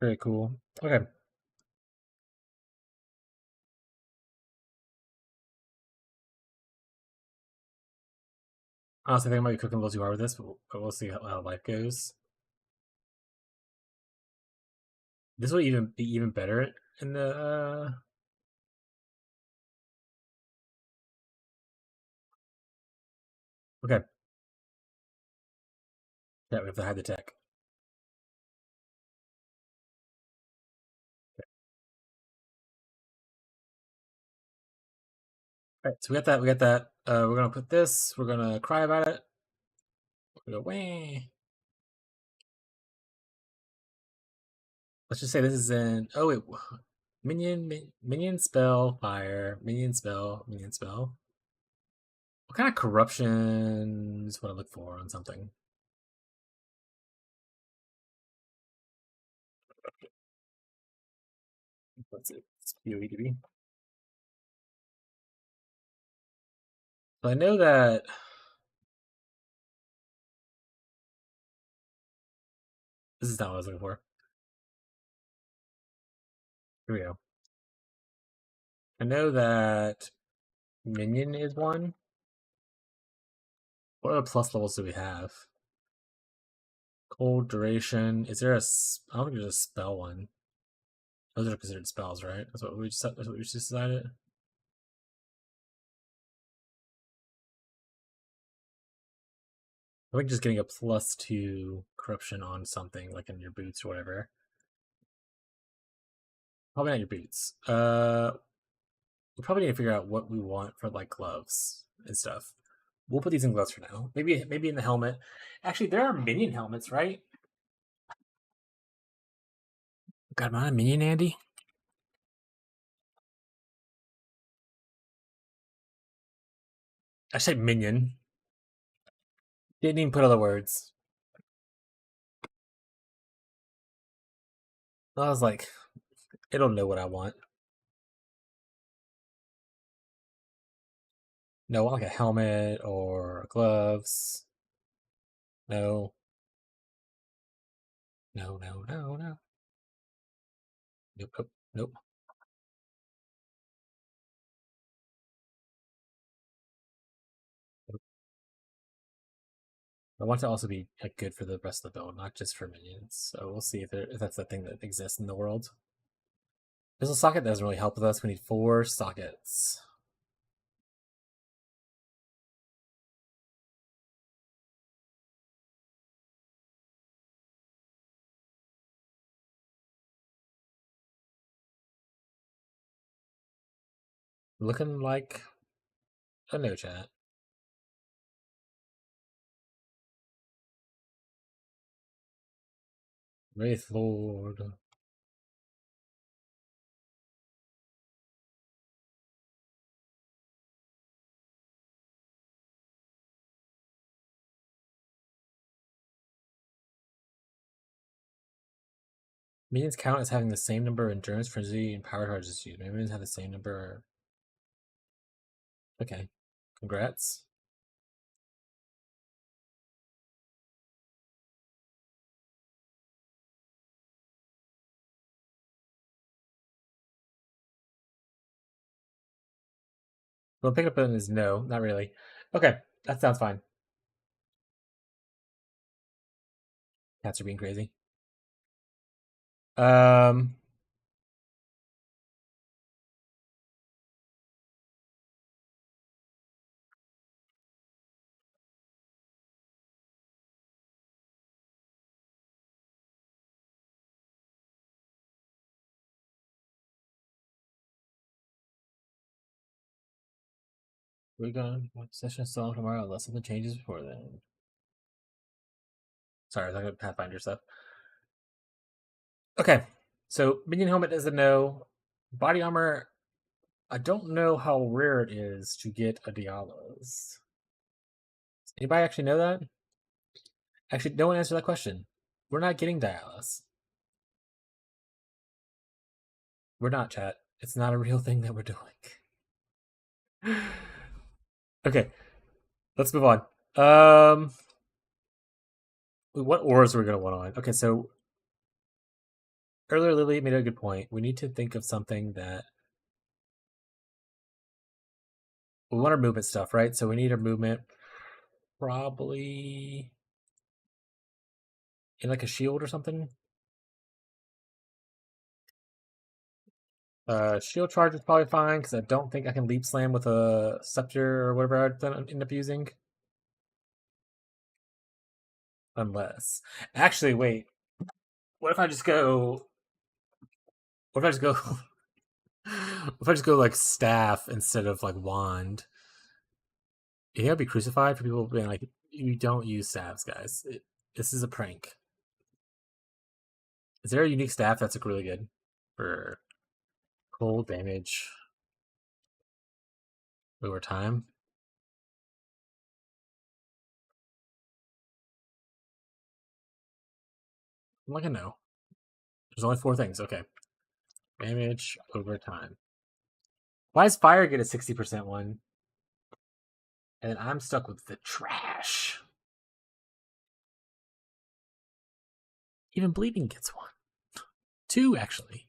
Very cool. Okay. Honestly, I think I might be cooking a little too hard with this, but we'll see how life goes. This will even be even better in the. Okay. Yeah, we have to hide the tech. All right, so we got that. We got that. We're gonna put this. We're gonna cry about it. We're gonna go wah. Let's just say this is in. Oh wait, minion spell fire minion spell. What kind of corruption is what I look for on something? Let's see. It's POE to be. So I know that this is not what I was looking for. Here we go. I know that minion is one. What other plus levels do we have? Cold duration. Is there a? I don't think there's a spell one. Those are considered spells, right? That's what we just decided. I think just getting a +2 corruption on something, like in your boots or whatever. Probably not your boots. We probably need to figure out what we want for like gloves and stuff. We'll put these in gloves for now. Maybe in the helmet. Actually, there are minion helmets, right? God, am I a minion, Andy? I say minion. Didn't even put other words. I was like, it'll know what I want. No, I want like a helmet or gloves. No. No, no, no, no. Nope, nope, nope. Nope. I want to also be like good for the rest of the build, not just for minions. So we'll see if that's the thing that exists in the world. Pistol socket doesn't really help with us. We need 4 sockets. Looking like a no chat. Wraith Lord. Minions count as having the same number of endurance, frenzy, and power charges as you. Minions have the same number. Okay. Congrats. Well, pick up button is no, not really. Okay, that sounds fine. Cats are being crazy. Um, we're going session still tomorrow unless something changes before then. Sorry, I was talking about Pathfinder stuff. Okay, so minion helmet is a no. Body armor, I don't know how rare it is to get a Dialos. Anybody actually know that? Actually, no one answered that question. We're not getting Dialos. We're not, chat. It's not a real thing that we're doing. Okay, let's move on. What ores are we gonna want on? Okay, so earlier Lily made a good point. We need to think of something that we want our movement stuff, right? So we need our movement probably in like a shield or something. Shield charge is probably fine because I don't think I can leap slam with a scepter or whatever I'd end up using. Unless, actually, wait. What if I just go? What if I just go? What if I just go like staff instead of like wand? Yeah, I'd be crucified for people being like, "You don't use staffs, guys. This is a prank." Is there a unique staff that's like really good for cold damage over time? I'm like a no. There's only 4 things. Okay, damage over time. Why does fire get a 60% one? And then I'm stuck with the trash. Even bleeding gets 1. 2 actually.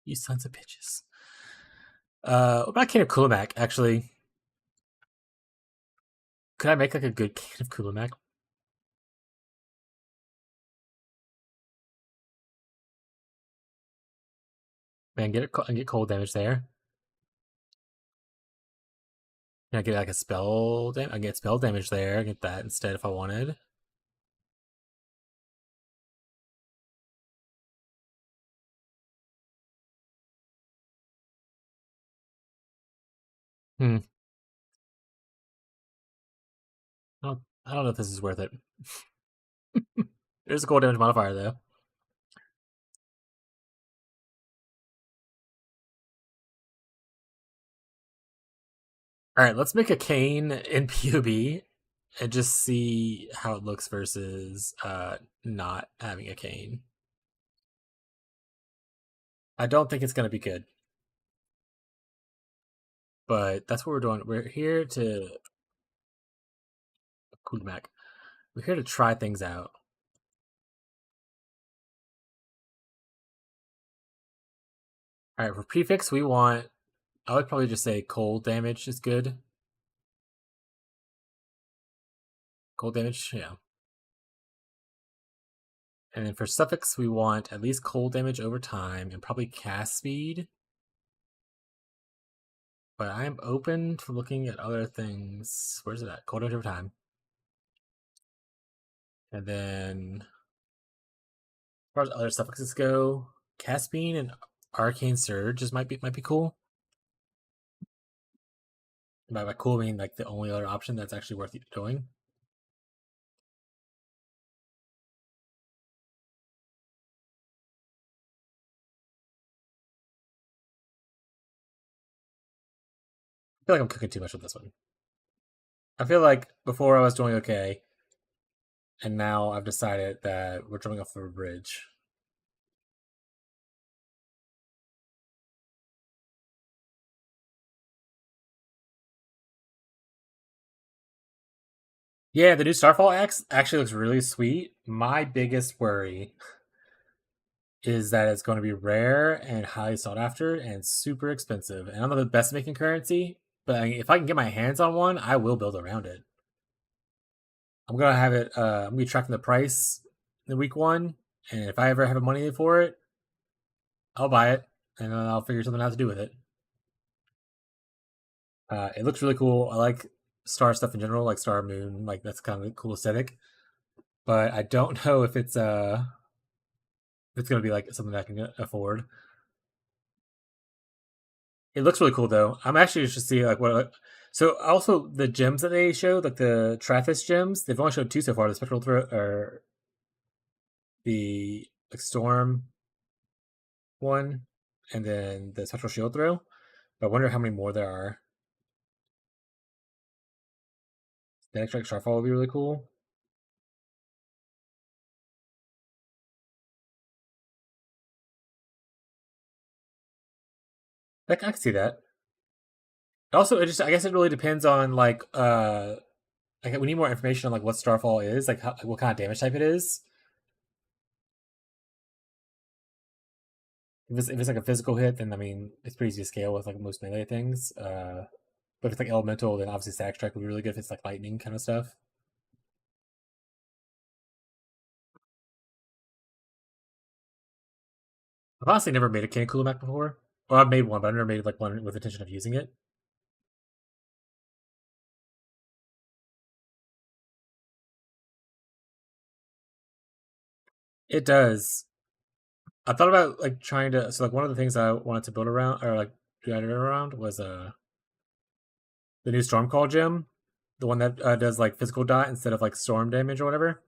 You sons of bitches. What about can of Kulimak? Actually, could I make like a good can of Kulimak? Man, get cold damage there. Can I get like a spell damage? I get spell damage there. I get that instead if I wanted. Hmm. I don't know if this is worth it. There's a cold damage modifier though. All right, let's make a cane in POB and just see how it looks versus not having a cane. I don't think it's going to be good, but that's what we're doing. We're here to cool Mac. We're here to try things out. All right, for prefix, we want. I would probably just say cold damage is good. Cold damage, yeah. And then for suffix, we want at least cold damage over time and probably cast speed. But I am open to looking at other things. Where's it at? Cold damage over time. And then, as far as other suffixes go, cast speed and arcane surge just might be cool. By cool, I mean like the only other option that's actually worth doing. I feel like I'm cooking too much with this one. I feel like before I was doing okay, and now I've decided that we're jumping off the bridge. Yeah, the new Starfall axe actually looks really sweet. My biggest worry is that it's going to be rare and highly sought after and super expensive. And I'm not the best making currency, but if I can get my hands on one, I will build around it. I'm gonna have it. I'm gonna be tracking the price in week one, and if I ever have money for it, I'll buy it, and then I'll figure something out to do with it. It looks really cool. I like star stuff in general, like Star Moon. Like that's kind of a cool aesthetic. But I don't know if it's gonna be like something that I can afford. It looks really cool though. I'm actually just to see like what. So also the gems that they showed, like the Trathis gems, they've only showed two so far: the spectral throw or the like storm one, and then the spectral shield throw. But I wonder how many more there are. The extra Starfall would be really cool. Like I can see that. Also, it just I guess it really depends on like we need more information on like what Starfall is, like what kind of damage type it is. If it's like a physical hit, then I mean it's pretty easy to scale with like most melee things. But if it's like elemental, then obviously Static Strike would be really good if it's like lightning kind of stuff. I've honestly never made a Canculumac before. Or I've made one, but I've never made like one with intention of using it. It does. I thought about like trying to. So like one of the things I wanted to build around or like do around was the new Stormcall gem, the one that does like physical dot instead of like storm damage or whatever.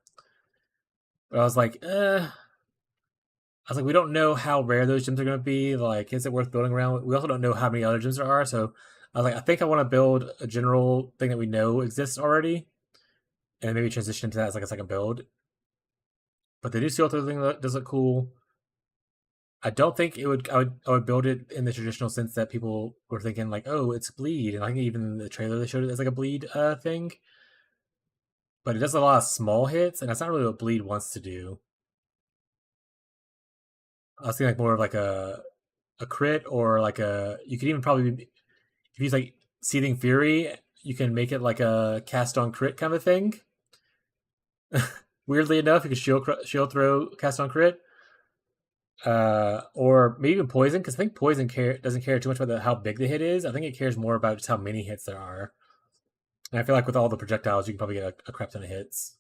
But I was like, we don't know how rare those gyms are going to be. Like, is it worth building around? We also don't know how many other gyms there are. So I was like, I think I want to build a general thing that we know exists already, and maybe transition to that as like a second build. But the new seal thing does look cool. I don't think it would. I would build it in the traditional sense that people were thinking like, oh, it's bleed, and I think even in the trailer they showed it as like a bleed thing. But it does a lot of small hits, and that's not really what bleed wants to do. I was thinking like more of like a crit or like a. You could even probably if you use like Seething Fury, you can make it like a cast on crit kind of thing. Weirdly enough, you can shield throw cast on crit. Or maybe even poison, because I think poison doesn't care too much about how big the hit is. I think it cares more about just how many hits there are. And I feel like with all the projectiles, you can probably get a crap ton of hits.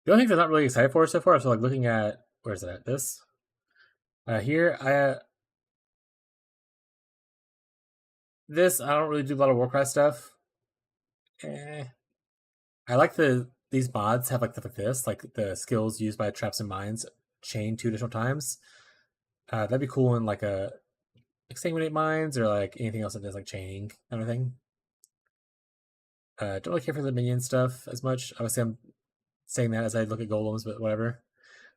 The only thing I'm not really excited for so far is like looking at where's it at this here this I don't really do a lot of Warcraft stuff. Eh. I like these mods have like this like the skills used by traps and mines chain two additional times. That'd be cool in like a exsanguinate mines or like anything else that does like chaining kind of thing. Don't really care for the minion stuff as much. Obviously, I'm saying that as I look at golems, but whatever.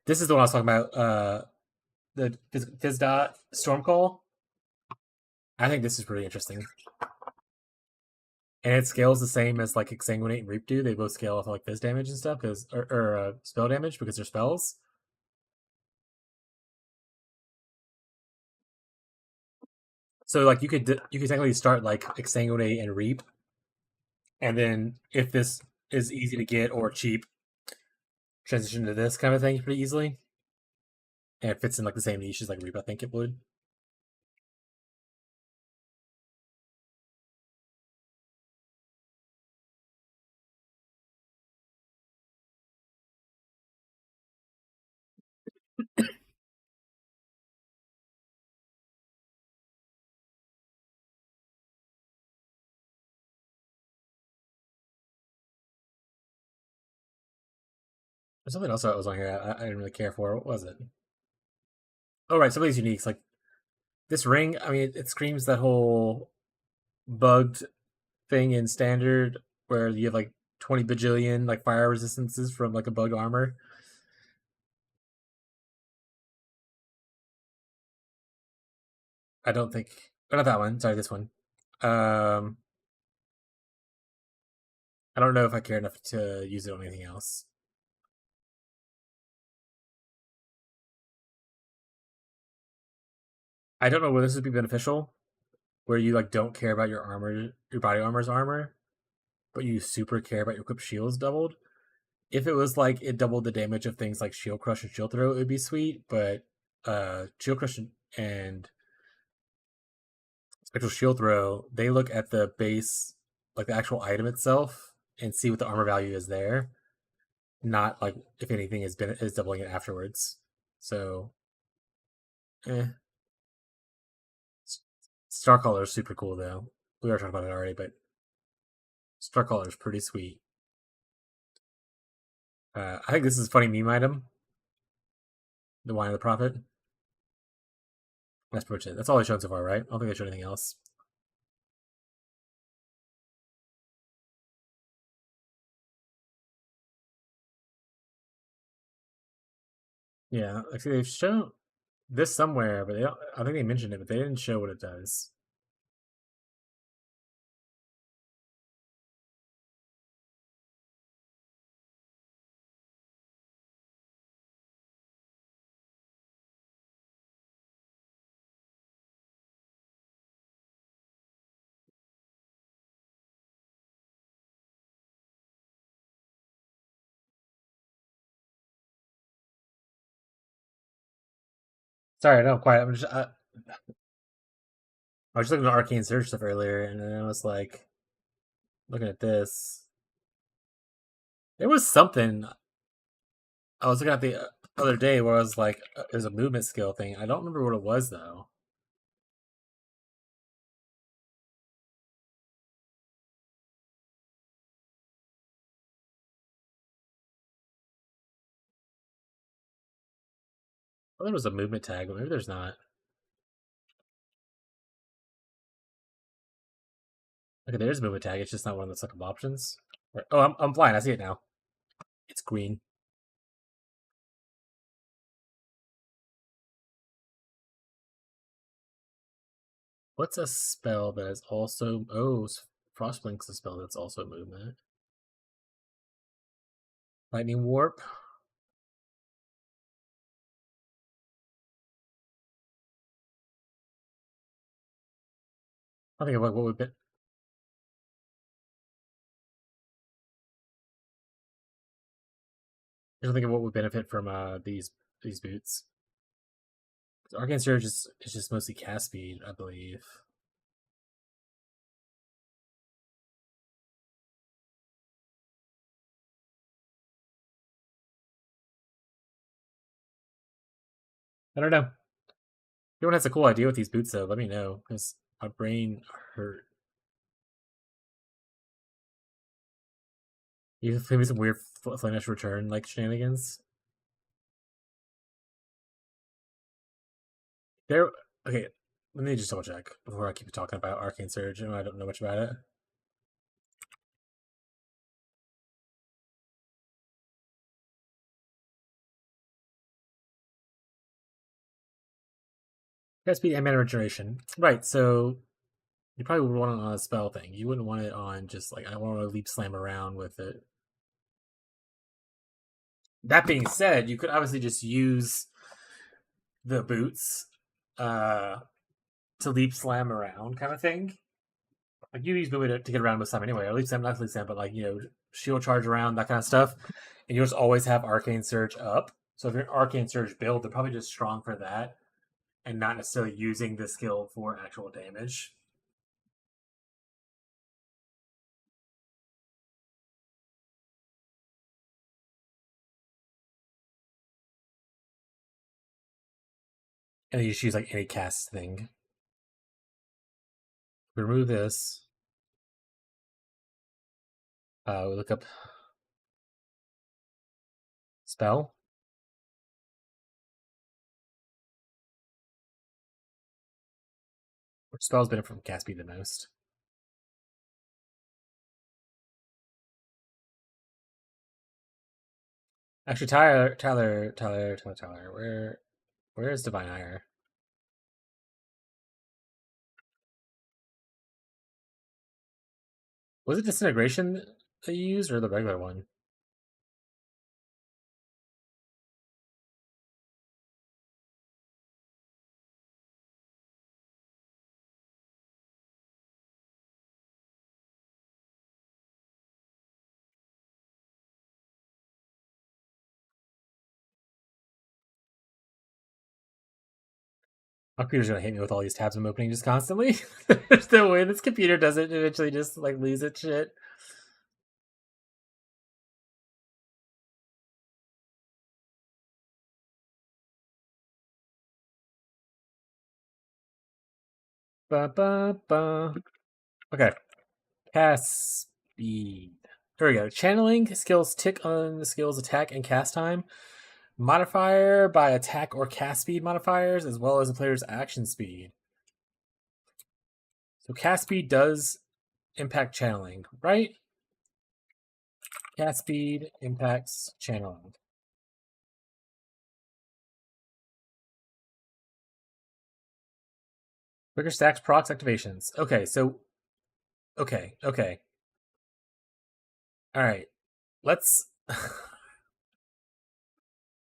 This is the one I was talking about. The Fizz dot Stormcall. I think this is pretty interesting, and it scales the same as like exsanguinate and reap do. They both scale off like Fizz damage and stuff because or spell damage because they're spells. So like you could technically start like exsanguinate and reap, and then if this is easy to get or cheap, transition to this kind of thing pretty easily. And it fits in like the same niche as like reap. I think it would. There's something else that was on here I didn't really care for. What was it? Oh right, some of these uniques like this ring. I mean, it screams that whole bugged thing in standard where you have like 20 bajillion like fire resistances from like a bug armor. I don't think. Oh, not that one. Sorry, this one. Um, I don't know if I care enough to use it on anything else. I don't know whether this would be beneficial, where you like don't care about your armor, your body armor's armor, but you super care about your equipped shields doubled. If it was like it doubled the damage of things like shield crush and shield throw, it would be sweet. But shield crush and spectral shield throw, they look at the base, like the actual item itself, and see what the armor value is there, not like if anything is doubling it afterwards. So, eh. Starcaller is super cool though. We were talking about it already, but Starcaller is pretty sweet. I think this is a funny meme item. The Wine of the Prophet. That's pretty much it. That's all they've shown so far, right? I don't think they showed anything else. Yeah, actually, they've shown this somewhere, but they don't, I think they mentioned it, but they didn't show what it does. Sorry, no, quiet. I was just looking at Arcane Surge stuff earlier, and then I was like looking at this. There was something I was looking at the other day where I was like, there's a movement skill thing. I don't remember what it was though. Well, there was a movement tag, but maybe there's not. Okay, there's a movement tag. It's just not one of the second options. Oh, I'm blind. I see it now. It's green. What's a spell that is also Frostblink's a spell that's also movement. Lightning Warp. I think about what would be. I think of what would benefit from these boots. Arcane Surge is just mostly cast speed, I believe. I don't know. If anyone has a cool idea with these boots, though, let me know because my brain hurt. You play me some weird Flamish Return like shenanigans. There. Okay, let me just double check before I keep talking about Arcane Surge. I don't know much about it. That's speed and mana regeneration. Right, so you probably would want it on a spell thing. You wouldn't want it on just like I want to leap slam around with it. That being said, you could obviously just use the boots uh to leap slam around kind of thing. Like you use the way to get around with some anyway, or leap slam, not leap slam, but like shield charge around that kind of stuff. And you'll just always have Arcane Surge up. So if you're an Arcane Surge build, they're probably just strong for that and not necessarily using the skill for actual damage. And you just use like any cast thing. Remove this. We look up spell. Which spell's been from cast speed the most? Actually, Tyler. Where is Divine Ire? Was it Disintegration that you used or the regular one? My computer's gonna hate me with all these tabs I'm opening just constantly. There's no way this computer doesn't eventually just like lose its shit. Ba ba ba. Okay. Cast speed. There we go. Channeling skills tick on the skill's attack and cast time. Modifier by attack or cast speed modifiers, as well as the player's action speed. So cast speed does impact channeling, right? Cast speed impacts channeling. Quicker stacks procs activations. Okay, so okay. All right. Let's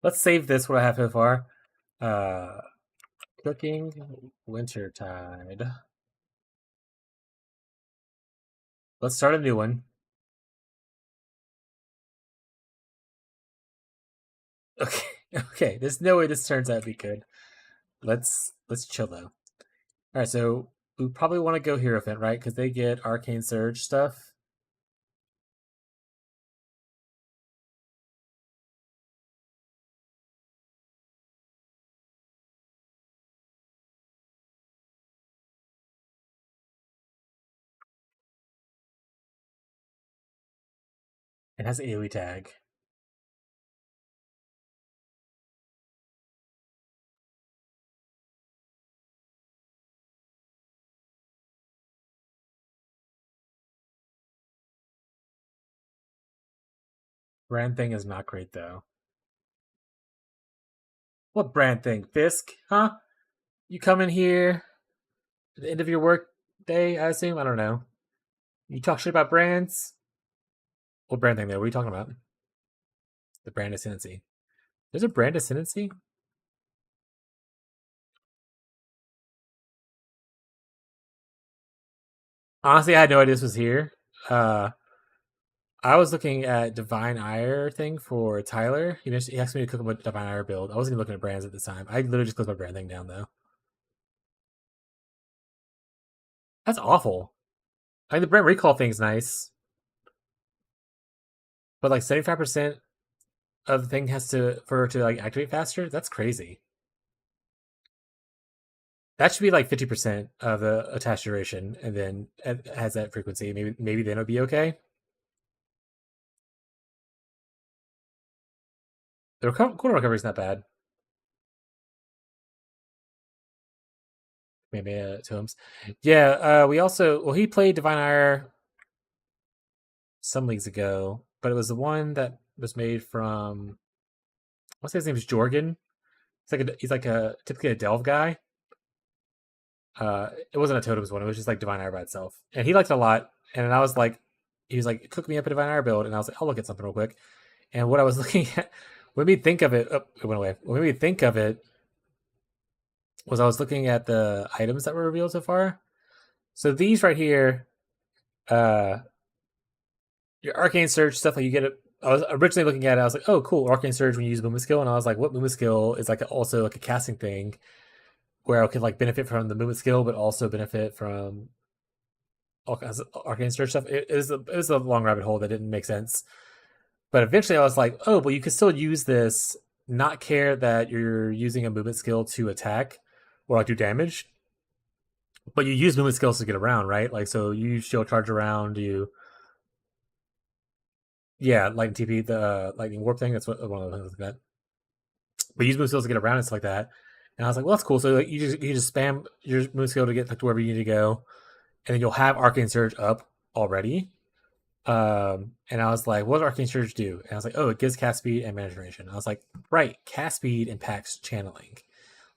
let's save this what I have so far. Uh Cooking Wintertide. Let's start a new one. Okay. Okay. There's no way this turns out to be good. Let's chill though. Alright, so we probably want to go Hierophant, right? Because they get Arcane Surge stuff. It has AoE tag. Brand thing is not great though. What brand thing? Fisk? Huh? You come in here at the end of your work day, I assume? I don't know. You talk shit about brands? What brand thing though? What are you talking about? The brand ascendancy. There's a brand ascendancy? Honestly, I had no idea this was here. Uh I was looking at Divine Ire thing for Tyler. He asked me to cook him a Divine Ire build. I wasn't even looking at brands at the time. I literally just clicked my brand thing down though. That's awful. I mean, the brand recall thing's nice, but like 75% of the thing has to for it to like activate faster. That's crazy. That should be like 50% of the attached duration, and then it has that frequency. Maybe then it'll be okay. The quarter recovery is not bad. Kamehameha totems. Yeah, we also he played Divine Ire some leagues ago, but it was the one that was made from what's his name is Jorgen. He's like a typically a Delve guy. It wasn't a totems one; it was just like Divine Ire by itself, and he liked it a lot. And I was like, he was like, cook me up a Divine Ire build, and I was like, I'll look at something real quick. And what I was looking at, what made me think of it, oh, it went away. What made me think of it was I was looking at the items that were revealed so far. So these right here, uh, your Arcane Surge stuff, like you get it. I was originally looking at it, I was like, oh, cool, Arcane Surge when you use Mooma Skill. And I was like, what Mooma Skill is like also like a casting thing where I could like benefit from the Mooma Skill, but also benefit from all kinds of Arcane Surge stuff. It was a long rabbit hole that didn't make sense. But eventually I was like, oh, well, you could still use this, not care that you're using a movement skill to attack or like do damage, but you use movement skills to get around, right? Like, so you shield charge around, yeah, lightning TP, the lightning warp thing. That's what one of the things like that. But use movement skills to get around and stuff like that. And I was like, well, that's cool. So like, you just spam your movement skill to get like to wherever you need to go, and then you'll have Arcane Surge up already. And I was like, what does Arcane Surge do? And I was like, oh, it gives cast speed and mana generation. I was like, right, cast speed impacts channeling.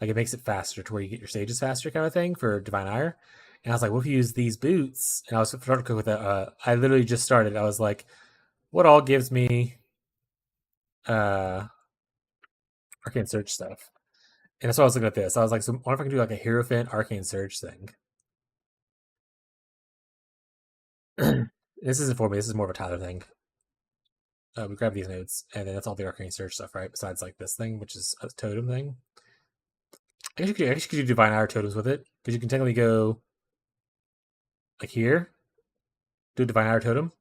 Like it makes it faster to where you get your stages faster kind of thing for Divine Ire. And I was like, what if you use these boots? And I was starting to cook with that. I literally just started. I was like, what all gives me Arcane Surge stuff? And that's why I was looking at this. I was like, so what if I can do like a Hierophant Arcane Surge thing? This isn't for me. This is more of a Tyler thing. We grab these nodes, and then that's all the Arcane Surge stuff, right? Besides like this thing, which is a totem thing. I guess you could do Divine Ire totems with it, because you can technically go like here, do a Divine Ire totem.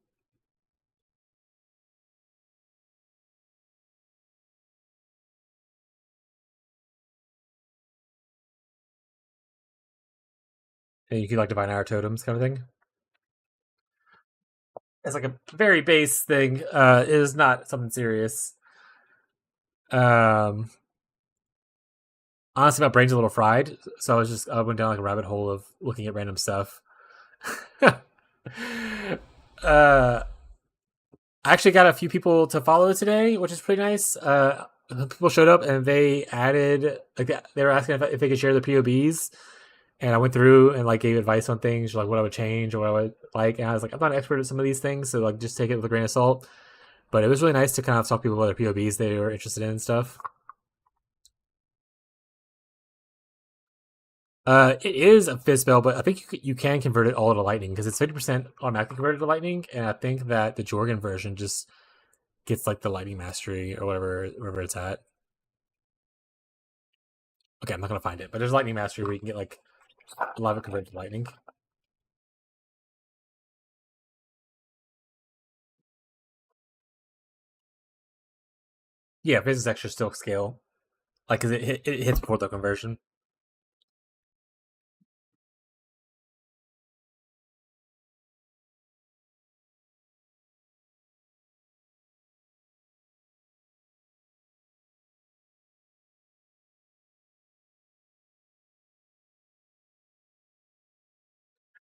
And you could like Divine Ire totems kind of thing. It's like a very base thing. It is not something serious. Um, Honestly, my brain's a little fried, so I went down like a rabbit hole of looking at random stuff. I actually got a few people to follow today, which is pretty nice. People showed up and they added like they were asking if they could share their POBs, and I went through and like gave advice on things like what I would change or what I would like. And I was like, I'm not an expert at some of these things, so like just take it with a grain of salt. But it was really nice to kind of talk to people about their POBs they were interested in and stuff. It is a fizz spell, but I think you can convert it all to lightning because it's 50% automatically converted to lightning, and I think that the Jorgen version just gets like the lightning mastery or wherever it's at. Okay, I'm not gonna find it, but there's lightning mastery where you can get like a lot of it converted to lightning. Yeah, fizz is extra still scale, like because it hits before the conversion.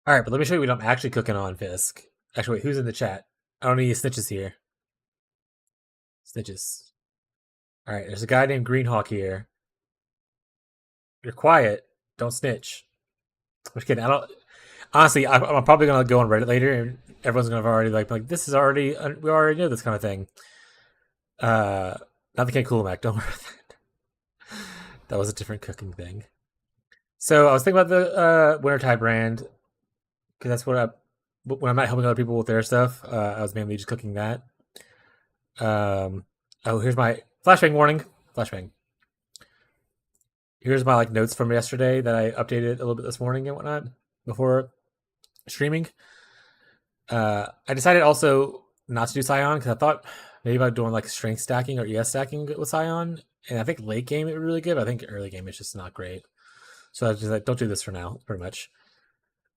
All right, but let me show you what I'm actually cooking on Fisk. Actually, wait, who's in the chat? I don't need snitches here. Snitches. All right, there's a guy named Greenhawk here. You're quiet. Don't snitch. I'm just kidding. I don't. Honestly, I'm probably gonna go on Reddit later, and everyone's gonna have already like this is already we already know this kind of thing. Uh, Not the King Cool Mac. Don't worry about that. That was a different cooking thing. So I was thinking about the Wintertide brand because that's what when I'm not helping other people with their stuff. I was mainly just cooking that. Oh, here's my flashbang warning. Flashbang. Here's my like notes from yesterday that I updated a little bit this morning and whatnot before streaming. I decided also not to do Scion because I thought maybe about doing like strength stacking or ES stacking with Scion. And I think late game it would be really good. But I think early game it's just not great. So I was just like, don't do this for now, pretty much.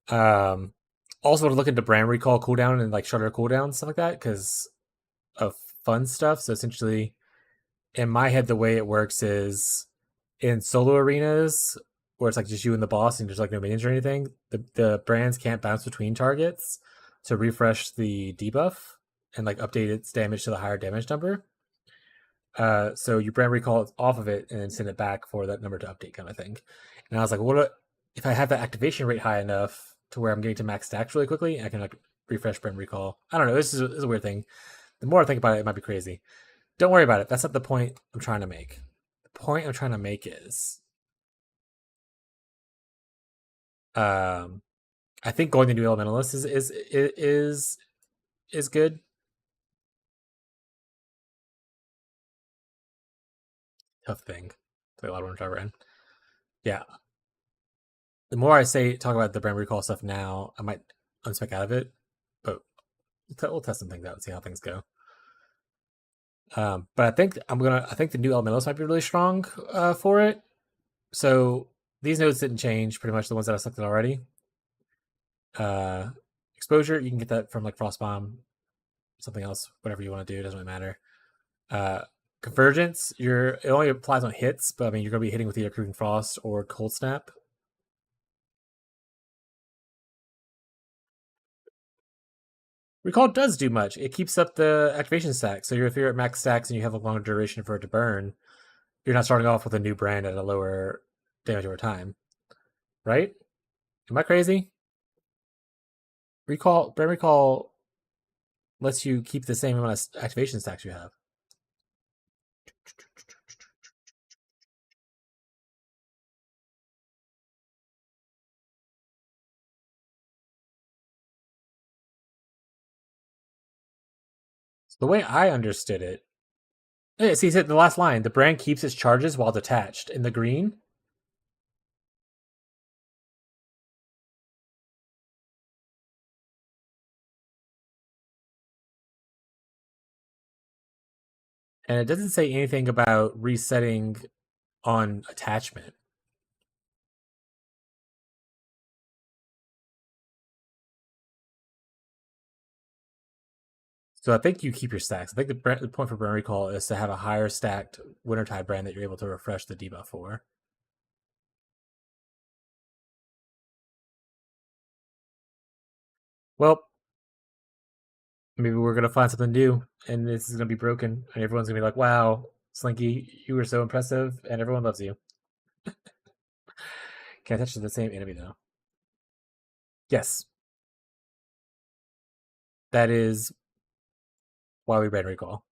Also to look into brand recall cooldown and like shorter cooldown stuff like that because of fun stuff. So essentially, in my head, the way it works is in solo arenas where it's like just you and the boss and there's like no minions or anything, the brands can't bounce between targets to refresh the debuff and like update its damage to the higher damage number. So you brand recall off of it and then send it back for that number to update, kind of thing. And I was like, what if I have that activation rate high enough to where I'm getting to max stacks really quickly? I can like refresh brand recall. I don't know. This is a weird thing. The more I think about it, it might be crazy. Don't worry about it. That's not the point I'm trying to make. The point I'm trying to make is, I think going to new elementalist is good. Tough thing. Play a lot of Winter Driver in. Yeah. The more I talk about the brand recall stuff now, I might unspec out of it, but we'll test some things out and see how things go. But I think the new elementals might be really strong for it. So these nodes didn't change, pretty much the ones that I selected already. Exposure, you can get that from like Frostbomb, something else, whatever you want to do, it doesn't really matter. Convergence, it only applies on hits, but I mean you're gonna be hitting with either Cooking Frost or Cold Snap. Recall does do much. It keeps up the activation stack. So if you're at max stacks and you have a longer duration for it to burn, you're not starting off with a new brand at a lower damage over time. Right? Am I crazy? Brand recall lets you keep the same amount of activation stacks you have. So the way I understood it, see, the last line, the brand keeps its charges while detached. In the green, and it doesn't say anything about resetting on attachment. So I think you keep your stacks. I think the point for brand recall is to have a higher stacked Wintertide brand that you're able to refresh the debuff for. Well, maybe we're gonna find something new, and this is gonna be broken, and everyone's gonna be like, "Wow, Slinky, you were so impressive, and everyone loves you." Can I touch the same enemy though? Yes, that is why we brand recall.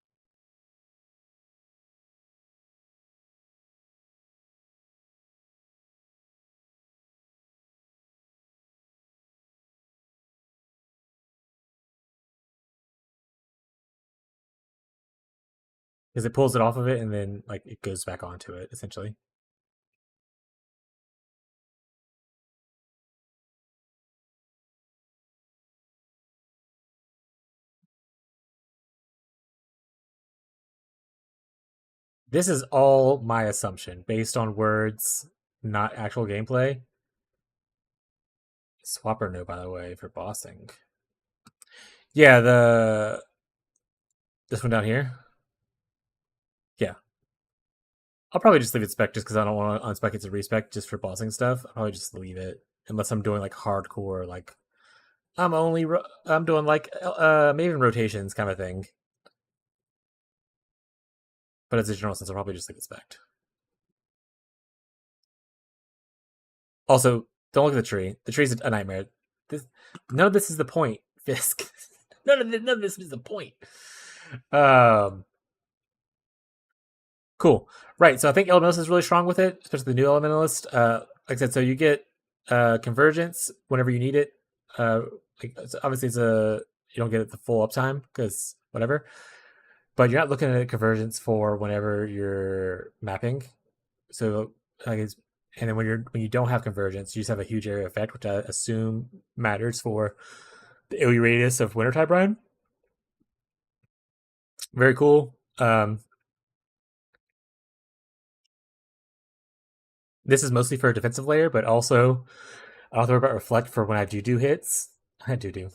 Because it pulls it off of it and then like it goes back onto it essentially. This is all my assumption based on words, not actual gameplay. Swapper no, by the way, for bossing. Yeah, this one down here. Yeah, I'll probably just leave it spec just because I don't want to unspec it to respec just for bossing stuff. I'll probably just leave it unless I'm doing like hardcore, like I'm doing like maybe rotations kind of thing. But as a general sense, I'll probably just leave it spec. Also, don't look at the tree. The tree's a nightmare. None of this is the point, Fisk. none of this is the point. Cool. Right. So I think Elementalist is really strong with it, especially the new Elementalist. Like I said, so you get convergence whenever you need it. Obviously, you don't get it the full uptime because whatever, but you're not looking at convergence for whenever you're mapping. So and then when you don't have convergence, you just have a huge area effect, which I assume matters for the AoE radius of Wintertide Brine. Very cool. This is mostly for a defensive layer, but also I don't have to worry about reflect for when I do hits. I do.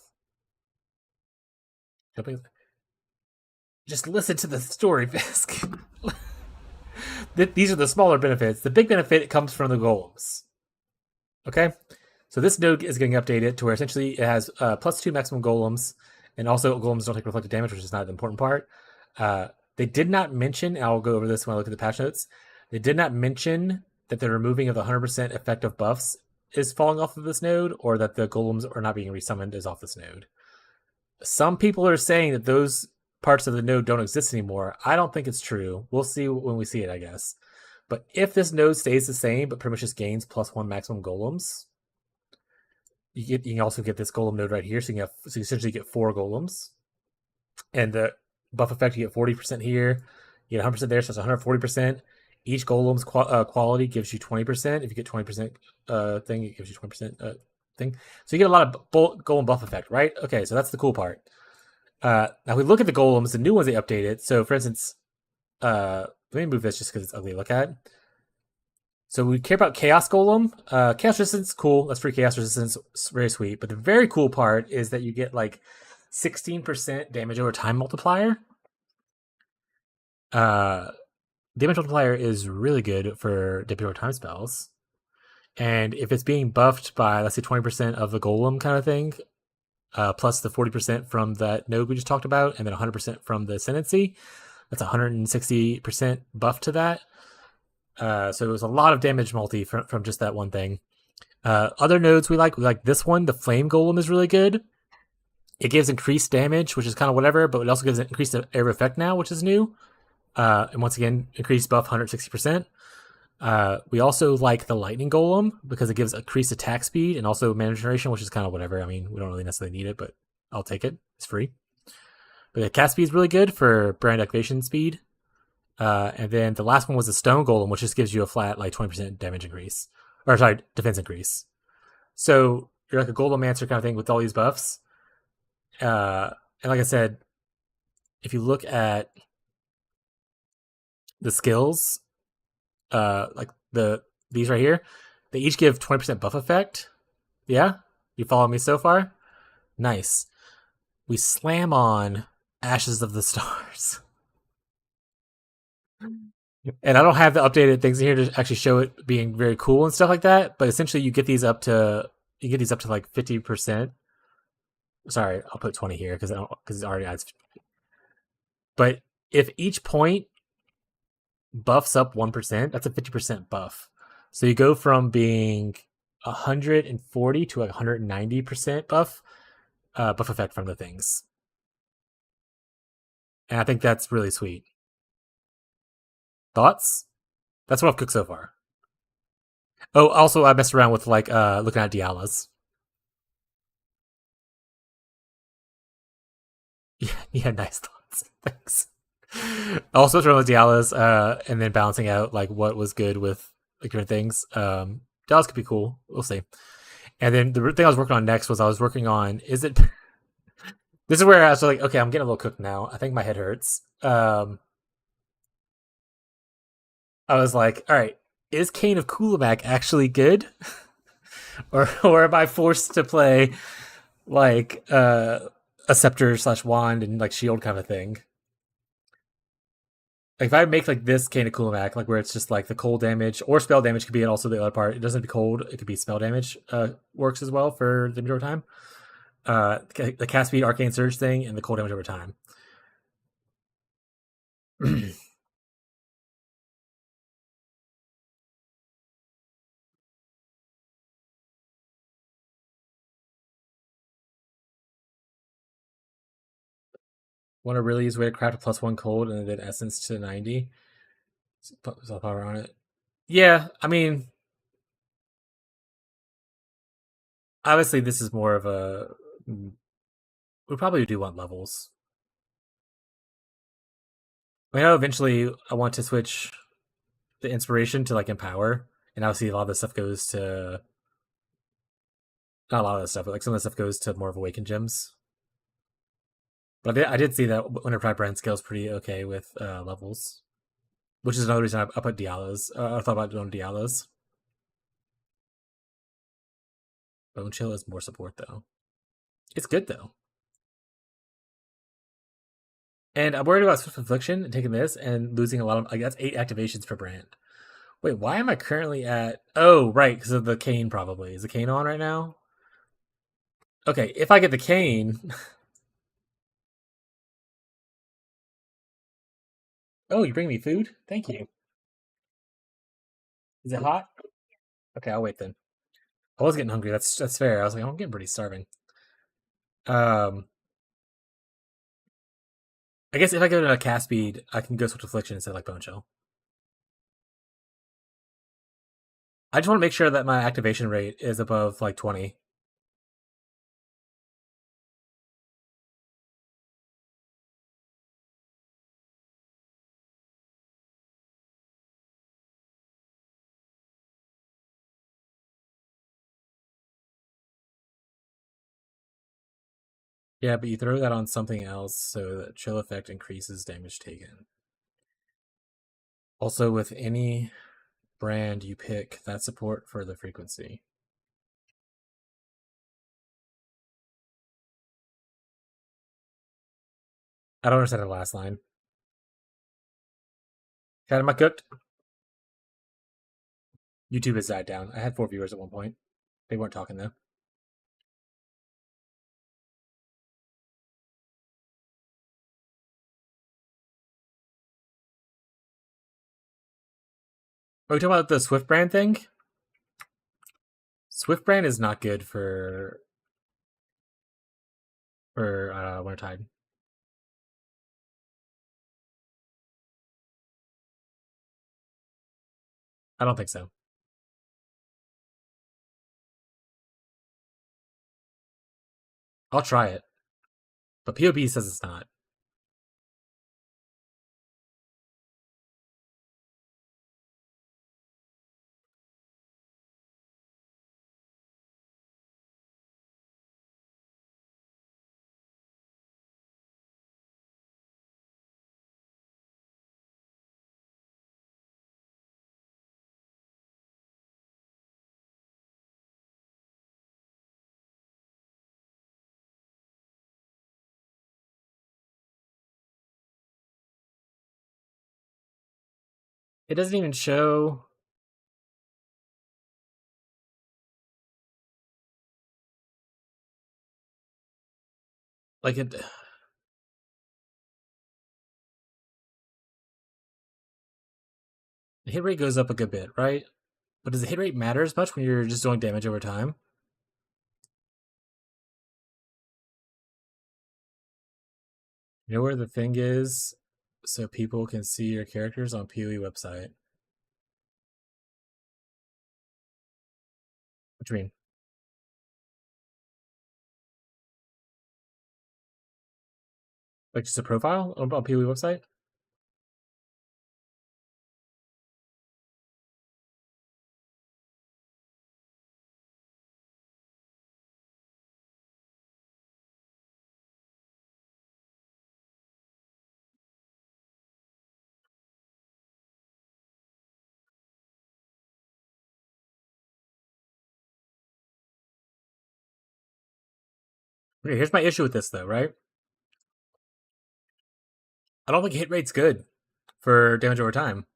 Just listen to the story, Fisk. These are the smaller benefits. The big benefit comes from the golems. Okay, so this node is getting updated to where essentially it has +2 maximum golems, and also golems don't take reflected damage, which is not the important part. They did not mention, and I'll go over this when I look at the patch notes, they did not mention that the removing of the 100% effective buffs is falling off of this node, or that the golems are not being resummoned is off this node. Some people are saying that those parts of the node don't exist anymore. I don't think it's true. We'll see when we see it, I guess. But if this node stays the same, but pretty much just gains +1 maximum golems, you can also get this golem node right here. So you essentially get 4 golems, and the buff effect you get 40% here, you get 100% there, so it's 140%. Each golem's quality gives you 20%. If you get 20% thing, it gives you 20% thing. So you get a lot of golem buff effect, right? Okay, so that's the cool part. Now we look at the golems, the new ones they updated. So for instance, let me move this just because it's ugly to look at. So we care about Chaos Golem. Chaos Resistance, cool. That's free Chaos Resistance. It's very sweet. But the very cool part is that you get like 16% damage over time multiplier. Damage multiplier is really good for damage over time spells. And if it's being buffed by, let's say, 20% of the golem kind of thing, plus the 40% from that node we just talked about, and then 100% from the ascendancy, that's 160% buff to that. So it was a lot of damage multi from just that one thing. Other nodes we like this one. The Flame Golem is really good. It gives increased damage, which is kind of whatever, but it also gives an increased area effect now, which is new. And once again, increased buff 160%. We also like the Lightning Golem because it gives increased attack speed and also mana generation, which is kind of whatever. I mean, we don't really necessarily need it, but I'll take it. It's free. But the cast speed is really good for brand activation speed. And then the last one was the Stone Golem, which just gives you a flat like 20% damage increase. Or sorry, defense increase. So you're like a Goldemancer kind of thing with all these buffs. And like I said, if you look at the skills, like these right here, they each give 20% buff effect. Yeah? You follow me so far? Nice. We slam on Ashes of the Stars. And I don't have the updated things in here to actually show it being very cool and stuff like that, but essentially you get these up to like 50%. Sorry, I'll put 20 here because it already adds. But if each point buffs up 1%, that's a 50% buff. So you go from being 140 to 190% buff effect from the things. And I think that's really sweet. Thoughts? That's what I've cooked so far. Oh, also I messed around with like looking at Dialas. Yeah, nice thoughts. Thanks. Also throwing with Dialas, and then balancing out like what was good with like different things. Dialas could be cool. We'll see. And then the thing I was working on next was is it this is where I was like, okay, I'm getting a little cooked now. I think my head hurts. I was like, all right, is Kane of Kulamak actually good? or am I forced to play like a scepter / wand and like shield kind of thing? Like if I make like this Kane of Kulamak, like where it's just like the cold damage or spell damage could be also the other part. It doesn't be cold, it could be spell damage, works as well for the over time. The cast speed arcane surge thing and the cold damage over time. Want to really use way to craft a +1 cold and then essence to 90. So power on it. Yeah, I mean, obviously this is more of a. We probably do want levels. I know eventually I want to switch the inspiration to like empower, and obviously a lot of this stuff goes to. Not a lot of this stuff, but like some of the stuff goes to more of awakened gems. But I did see that whenever I brand scales pretty okay with levels, which is another reason I put Dialas. I thought about doing Dialas. Bone Chill is more support though. It's good though. And I'm worried about Swift Affliction and taking this and losing a lot of. Like that's 8 activations per brand, Wait, why am I currently at? Oh, right, because of the cane. Probably is the cane on right now? Okay, if I get the cane. Oh, you bring me food? Thank you. Is it hot? Okay, I'll wait then. I was getting hungry. That's fair. I was like, I'm getting pretty starving. Um, I guess if I go to a cast speed, I can go switch affliction instead of like bone shell. I just want to make sure that my activation rate is above like 20. Yeah, but you throw that on something else so that chill effect increases damage taken. Also, with any brand you pick, that support for the frequency. I don't understand the last line. Cat, am I cooked? YouTube has died down. I had 4 viewers at one point. They weren't talking though. Are we talking about the Swift brand thing? Swift brand is not good for Wintertide. I don't think so. I'll try it, but POB says it's not. It doesn't even show. Like it. The hit rate goes up a good bit, right? But does the hit rate matter as much when you're just doing damage over time? You know where the thing is, so people can see your characters on PoE website. What do you mean? Like just a profile on PoE website? Okay, here's my issue with this though, right? I don't think hit rate's good for damage over time.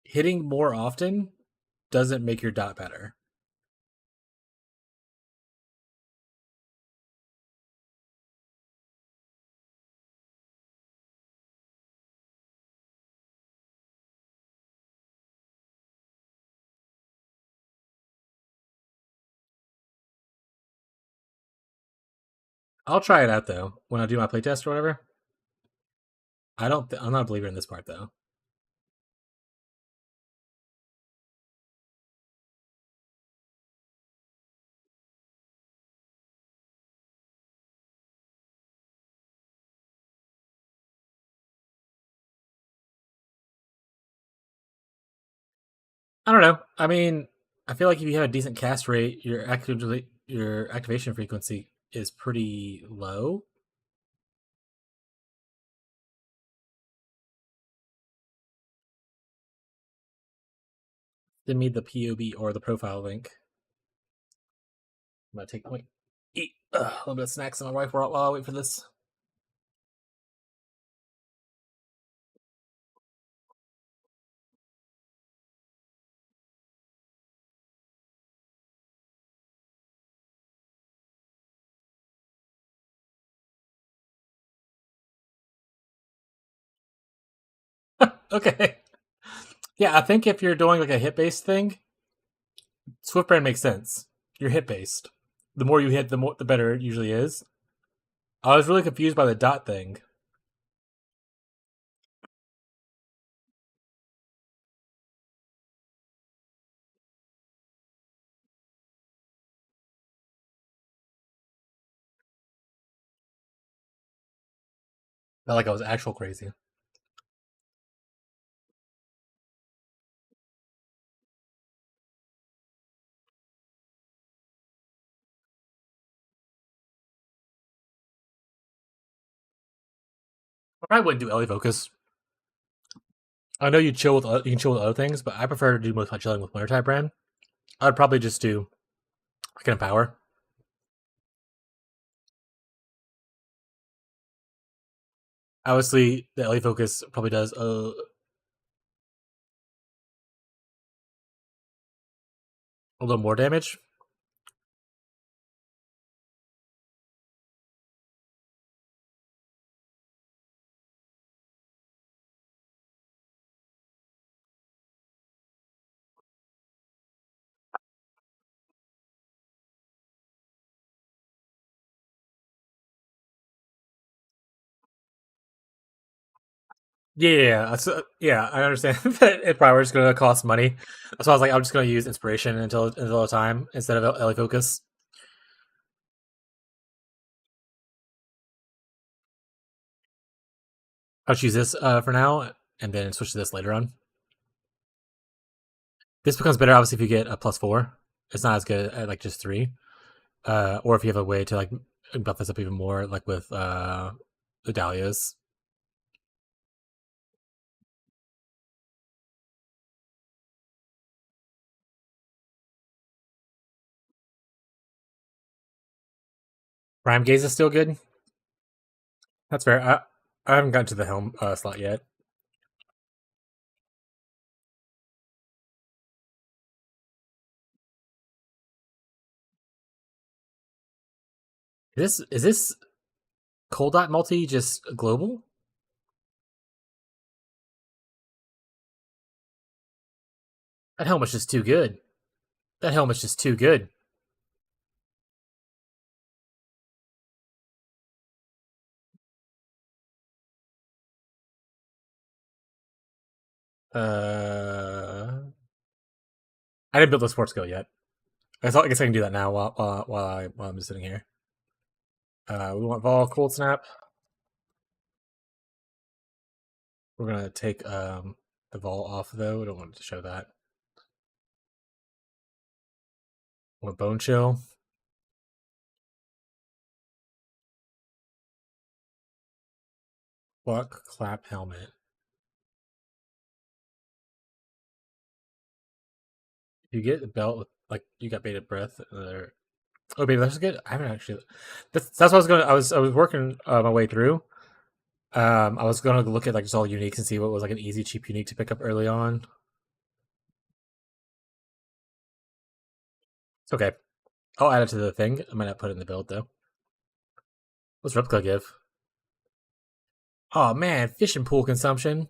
Hitting more often doesn't make your dot better. I'll try it out though when I do my playtest or whatever. I'm not a believer in this part though. I don't know. I mean, I feel like if you have a decent cast rate, your activation frequency is pretty low. Send me the POB or the profile link. I'm gonna take eat a little bit of snacks and my wife while I wait for this. Okay. Yeah, I think if you're doing like a hit based thing, Swift brand makes sense. You're hit based. The more you hit, the better it usually is. I was really confused by the dot thing. Not like I was actual crazy. I probably wouldn't do LA Focus. I know you can chill with other things, but I prefer to do most of my chilling with Winter type brand. I'd probably just do like an Empower. Obviously, the LA Focus probably does a little more damage. Yeah. I understand that it probably is going to cost money. That's why I was like, I'm just going to use Inspiration until the time instead of LA Focus. I'll choose this for now, and then switch to this later on. This becomes better, obviously, if you get a +4. It's not as good at like just 3. Or if you have a way to like buff this up even more, like with the Dahlias. Prime Gaze is still good. That's fair. I haven't gotten to the helm slot yet. Is this Cold Dot multi just global? That helmet's just too good. That helmet's just too good. I didn't build the sports skill yet. I guess I can do that now while I'm just sitting here. We want Vol Cold Snap. We're gonna take the Vol off though. We don't want it to show that. We want Bone Chill. Buck Clap Helmet. You get the belt with like you got bated breath. Oh, baby, that's good. I haven't actually. That's what I was going. I was working my way through. I was gonna look at like just all uniques and see what was like an easy, cheap unique to pick up early on. It's okay. I'll add it to the thing. I might not put it in the build though. What's replica give? Oh man, fishing pool consumption.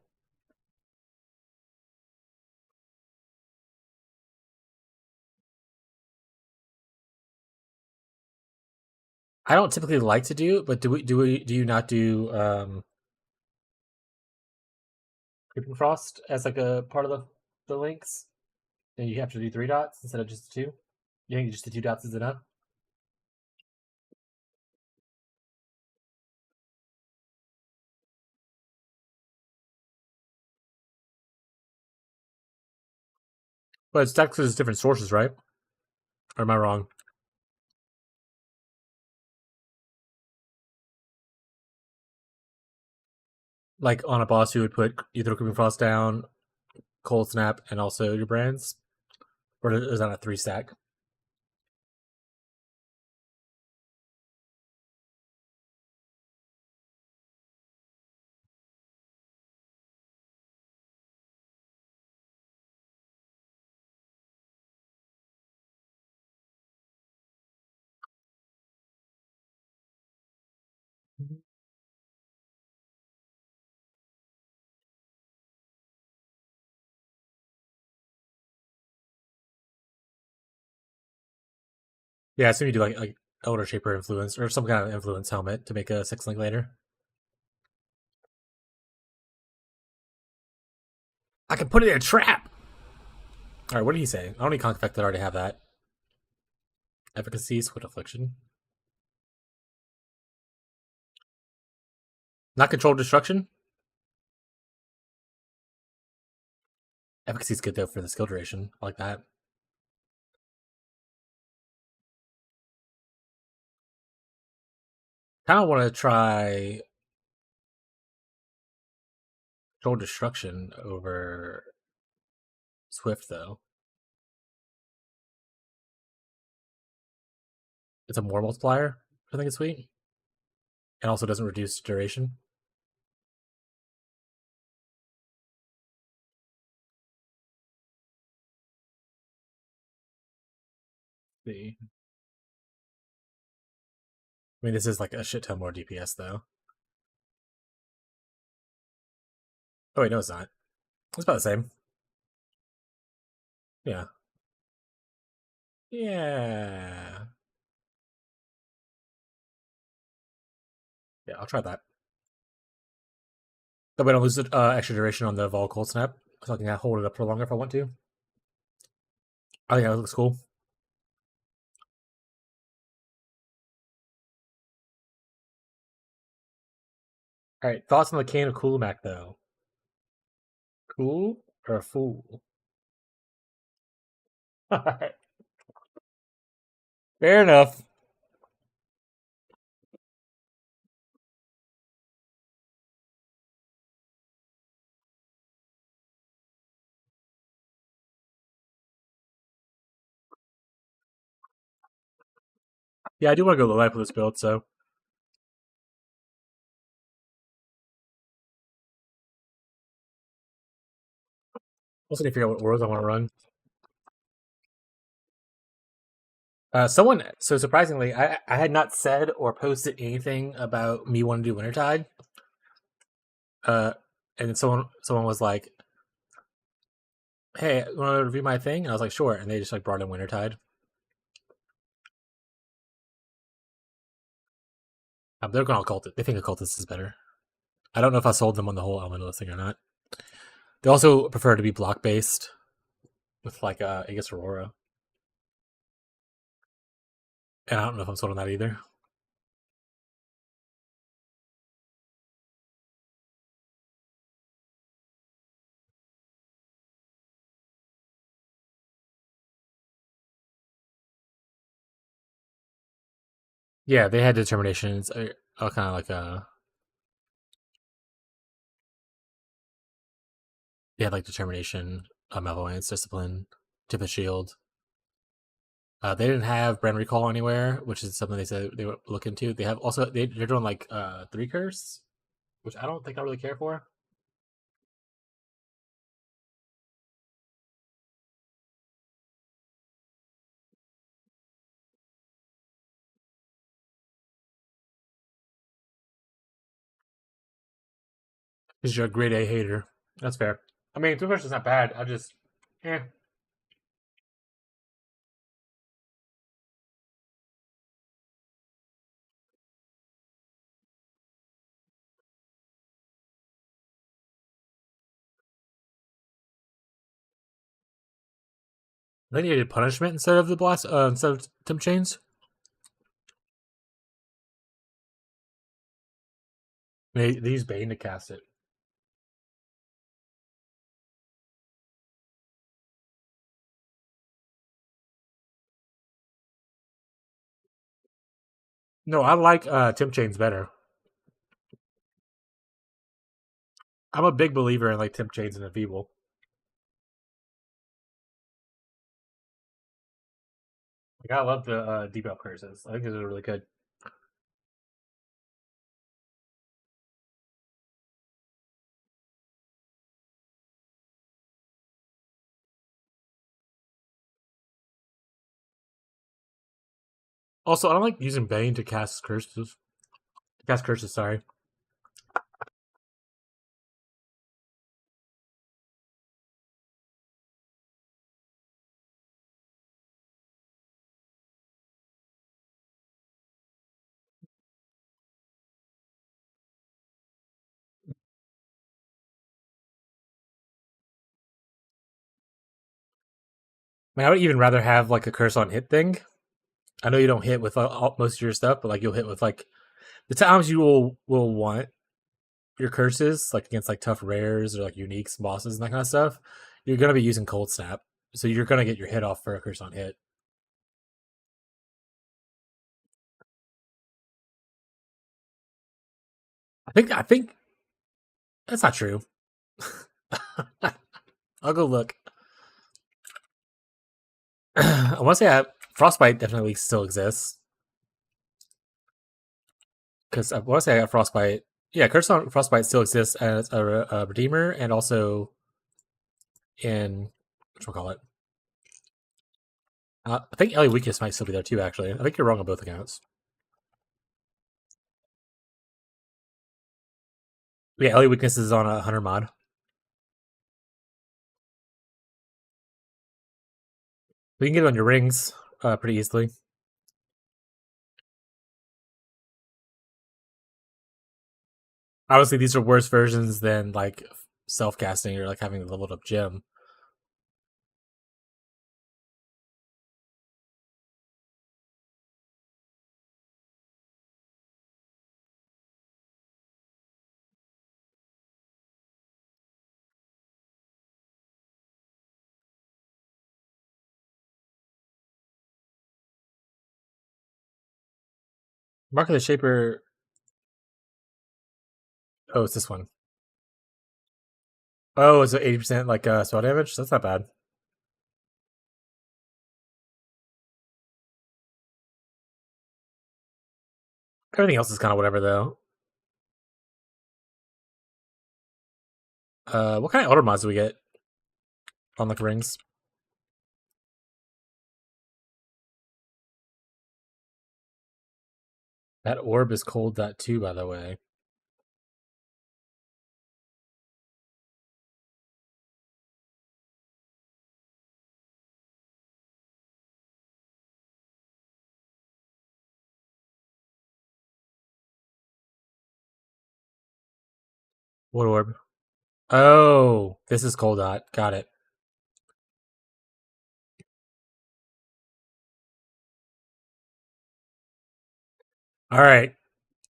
I don't typically like to do, but do you not do Creeping Frost as like a part of the links? And you have to do 3 dots instead of just 2. You think just the 2 dots is enough? But it's because it's different sources, right? Or am I wrong? Like on a boss, you would put either Creeping Frost down, Cold Snap, and also your brands, or is that a 3 stack? Yeah, so you do like Elder Shaper influence or some kind of influence helmet to make a 6-link later. I can put it in a trap. All right, what did he say? I don't need Conk Effect. I already have that. Efficacy, Swift Affliction. Not Control Destruction. Efficacy is good though for the skill duration. I like that. Kind of want to try Control Destruction over Swift though. It's a more multiplier. I think it's sweet, and also doesn't reduce duration. See, I mean, this is like a shit ton more DPS though. Oh wait, no, it's not. It's about the same. Yeah. Yeah. Yeah, I'll try that. That way I don't lose extra duration on the Vol Cold Snap, so I can hold it up for longer if I want to. I think that looks cool. All right, thoughts on the Cane of Coolmac though? Cool or a fool? Fair enough. Yeah, I do want to go low life with this build, so also need to figure out what auras I want to run. Someone, so surprisingly, I had not said or posted anything about me wanting to do Wintertide. Uh, and then someone was like, "Hey, you want to review my thing?" And I was like, "Sure." And they just like brought in Wintertide. They're going occultist. They think occultist is better. I don't know if I sold them on the whole elementalist thing or not. They also prefer to be block based with like I guess Aurora. And I don't know if I'm sold on that either. Yeah, they had determinations. Kind of like they had like determination, malevolence, discipline, tip of shield. They didn't have brand recall anywhere, which is something they said they would look into. They have also they're doing like 3 curse, which I don't think I really care for. Because you're a grade A hater. That's fair. I mean, 3 curse is not bad. I just, eh. They needed punishment instead of the blast, instead of temp chains. They use Bane to cast it. No, I like temp chains better. I'm a big believer in like temp chains and Enfeeble. Like I love the debuff curses. I think those are really good. Also, I don't like using Bane to cast curses. Cast curses, sorry. I mean, I would even rather have like a curse on hit thing. I know you don't hit with most of your stuff, but like you'll hit with like the times you will want your curses like against like tough rares or like uniques, bosses, and that kind of stuff. You're gonna be using cold snap, so you're gonna get your hit off for a curse on hit. I think that's not true. I'll go look. I want to say frostbite definitely still exists because I want to say I got frostbite. Yeah, curse on frostbite still exists as a redeemer and also in what we call it. I think Ellie Weakness might still be there too. Actually, I think you're wrong on both accounts. Yeah, Ellie Weakness is on a hunter mod. We can get it on your rings pretty easily. Obviously, these are worse versions than like self casting or like having a leveled up gem. Mark of the Shaper. Oh, it's this one. Oh, it's 80% like spell damage. That's not bad. Everything else is kind of whatever though. What kind of elder mods do we get on the rings? That orb is cold. That too, by the way. What orb? Oh, this is cold dot. Got it. All right,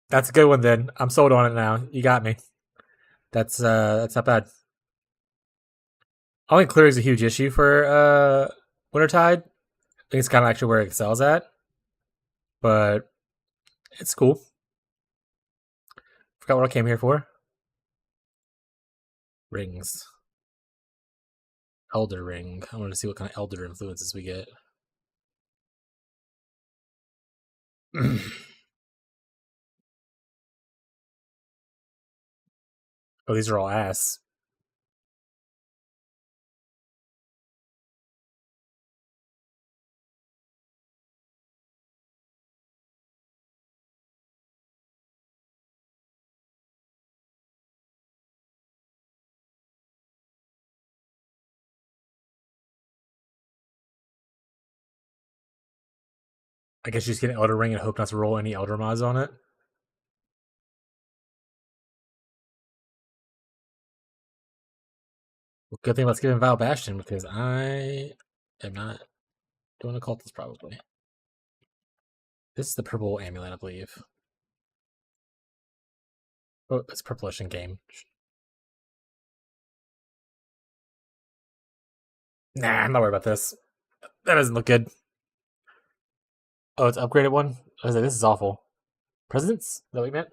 that's a good one. Then I'm sold on it now. You got me. That's not bad. I think clear is a huge issue for Wintertide. I think it's kind of actually where it excels at, but it's cool. Forgot what I came here for. Rings. Elder Ring. I want to see what kind of Elder influences we get. Oh, these are all ass. I guess you just get an Elder Ring and hope not to roll any Elder mods on it. Well, good thing let's give him Val Bastion because I am not doing occultist probably. This is the purple amulet, I believe. Oh, it's purplish in game. Nah, I'm not worried about this. That doesn't look good. Oh, it's upgraded one. I was like, this is awful. Presidents? Is that what you meant?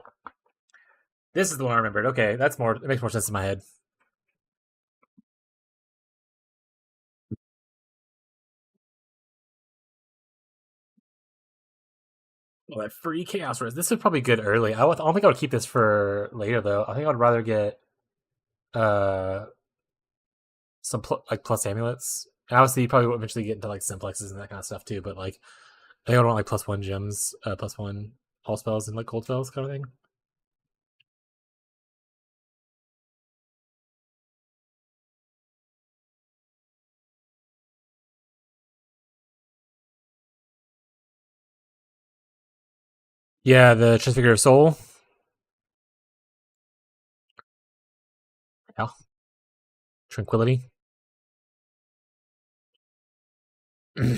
This is the one I remembered. Okay, that's more. It makes more sense in my head. Well, that free chaos res. This is probably good early. I don't think I would keep this for later though. I think I'd rather get uh some like plus amulets. And obviously, you probably will eventually get into like simplexes and that kind of stuff too. But like, I think I want like plus one gems, plus one all spells and like cold spells kind of thing. Yeah, the Transfigure of Soul. Yeah, Tranquility. Yeah,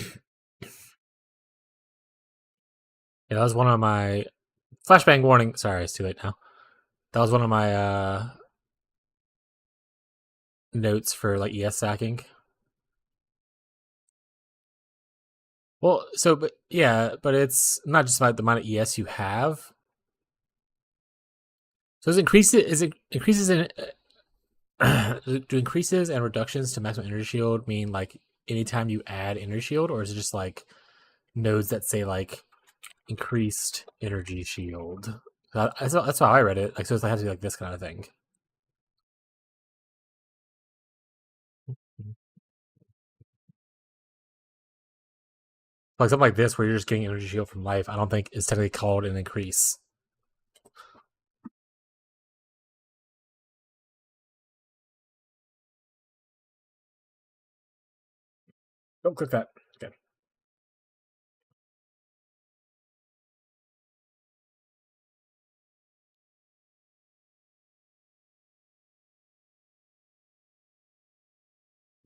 that was one of my flashbang warning. Sorry, it's too late now. That was one of my notes for like ES sacking. Well, so but yeah, but it's not just about the amount of ES you have. So is it increases in do increases and reductions to maximum energy shield mean like anytime you add energy shield, or is it just like nodes that say like increased energy shield? That's how I read it. Like, so it has to be like this kind of thing. Like something like this, where you're just getting energy shield from life, I don't think is technically called an increase. Don't click that. Okay.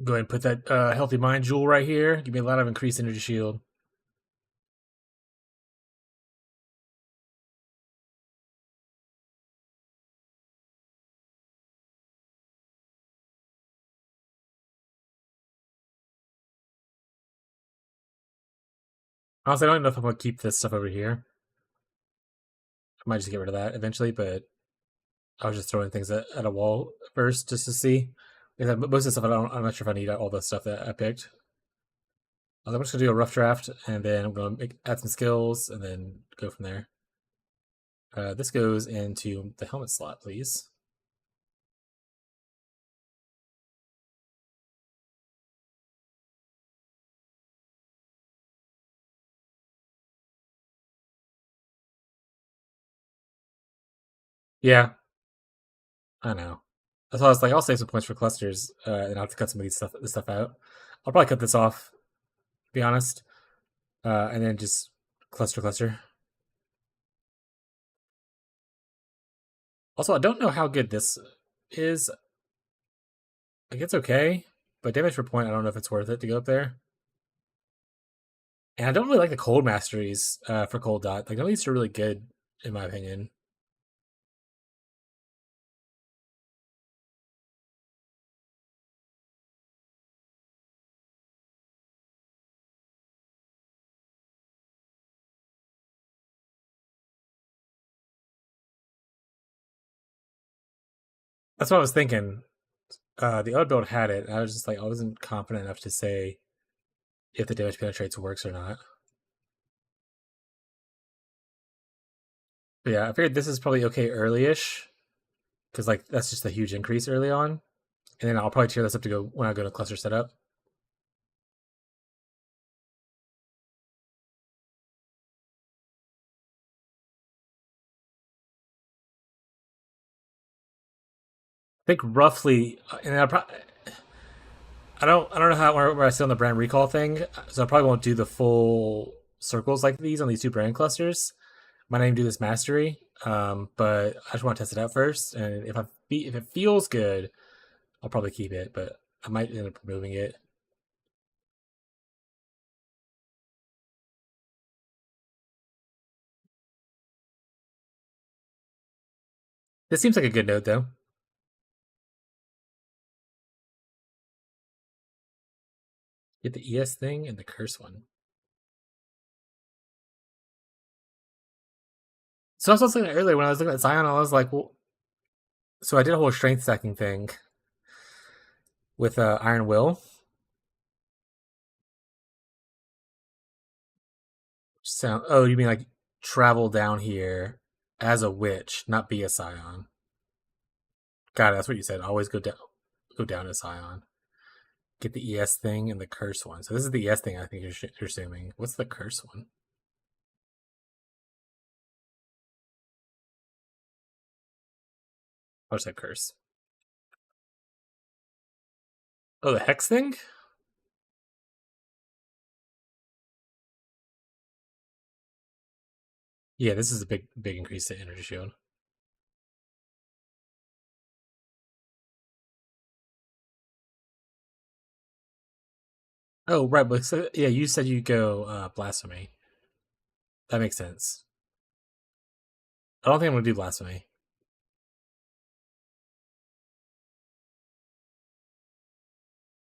Go ahead and put that healthy mind jewel right here. Give me a lot of increased energy shield. Honestly, I don't know if I'm gonna keep this stuff over here. I might just get rid of that eventually, but I was just throwing things at a wall first just to see. Because most of the stuff I'm not sure if I need all the stuff that I picked. I'm just gonna do a rough draft, and then I'm gonna add some skills, and then go from there. This goes into the helmet slot, please. Yeah, I know. That's why I was like, I'll save some points for clusters, and I'll have to cut some of this stuff out. I'll probably cut this off, to be honest, and then just cluster. Also, I don't know how good this is. Like, it's okay, but damage per point, I don't know if it's worth it to go up there. And I don't really like the cold masteries for cold dot. Like, none of these are really good, in my opinion. That's what I was thinking. The other build had it. I was just like, I wasn't confident enough to say if the damage penetrates works or not. But yeah, I figured this is probably okay early-ish, because like that's just a huge increase early on, and then I'll probably tear this up to go when I go to cluster setup. I think roughly, and I don't know how where I sit on the brand recall thing, so I probably won't do the full circles like these on these two brand clusters. Might not even do this mastery, but I just want to test it out first, and if it feels good, I'll probably keep it, but I might end up removing it. This seems like a good note though. Get the ES thing and the curse one. So I was also saying earlier when I was looking at Zion, I was like, well, so I did a whole strength stacking thing with Iron Will. Sound? Oh, you mean like travel down here as a witch, not be a Scion? Got it. That's what you said. Always go down as Scion. Get the ES thing and the curse one. So this is the ES thing. I think you're assuming. What's the curse one? I just said curse. Oh, the hex thing. Yeah, this is a big increase to energy shield. Oh, right. But yeah, you said you go blasphemy. That makes sense. I don't think I'm gonna do blasphemy.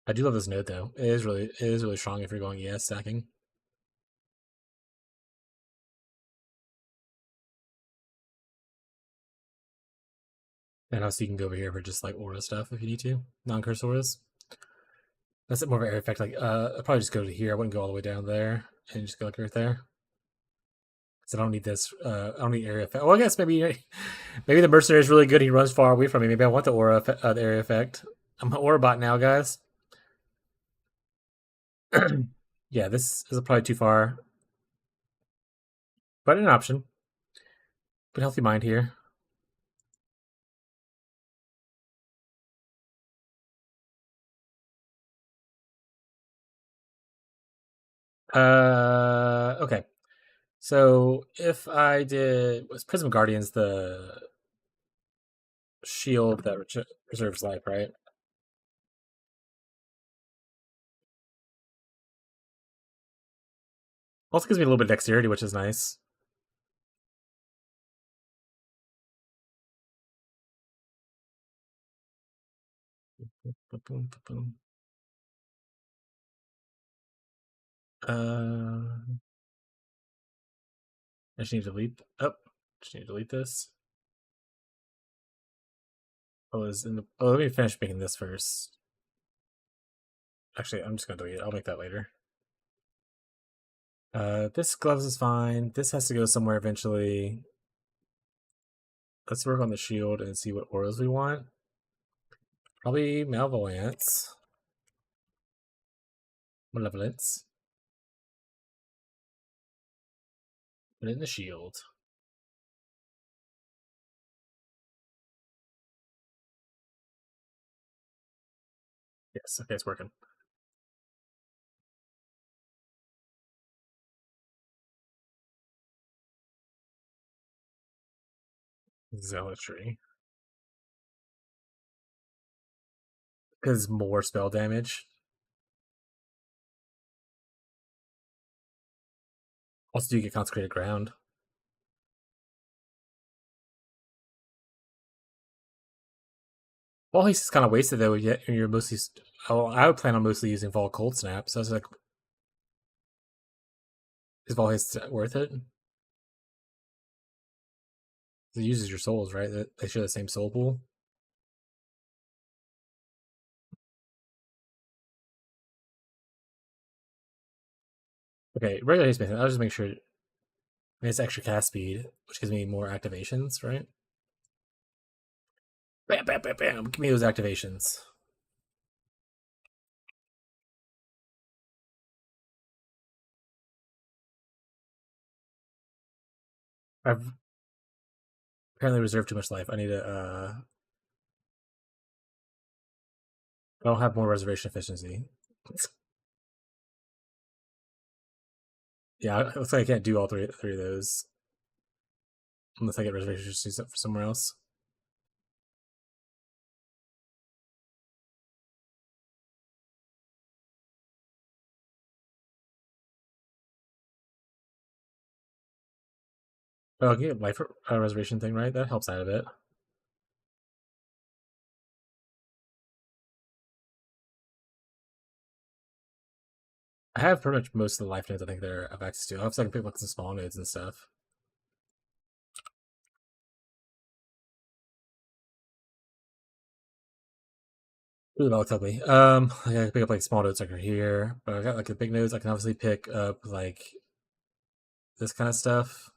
I do love this node though. It is really strong if you're going ES stacking. And also you can go over here for just like aura stuff if you need to. Non-curse auras. That's more of an area effect. Like I'll probably just go to here. I wouldn't go all the way down there and just go like right there. Because I don't need this. I don't need area effect. Well, I guess maybe maybe the mercenary is really good. He runs far away from me. Maybe I want the aura the area effect. I'm an aura bot now, guys. Yeah, this is probably too far, but an option. But healthy mind here. Okay. So if I did was Prism Guardians the shield that preserves life, right? Also gives me a little bit of dexterity, which is nice. Uh, I just need to delete. Oh, just need to delete this. Let me finish making this first. Actually, I'm just gonna delete it. I'll make that later. This gloves is fine. This has to go somewhere eventually. Let's work on the shield and see what auras we want. Probably Malevolence. Malevolence. Put it in the shield. Yes, okay, it's working. Zealotry. Because more spell damage. Also, do you get Consecrated Ground? Well, he's kind of wasted though. Yet you're mostly. Oh, I would plan on mostly using Vol Cold Snap. So I was like, is Vol Haste worth it? It uses your souls, right? They share the same soul pool. Okay, regular haste I'll just make sure it's extra cast speed, which gives me more activations, right? Bam, bam, bam, bam. Give me those activations. I've apparently reserved too much life. I need to. I don't have more reservation efficiency. Yeah, it looks like I can't do all three of those unless I get reservation efficiency for somewhere else. Oh, I can get life reservation thing, right? That helps out a bit. I have pretty much most of the life nodes I think that I have access to. I have pick like some small nodes and stuff. Ooh, that'll tell me. I gotta pick up like small nodes like right here, but I got like the big nodes. I can obviously pick up like this kind of stuff.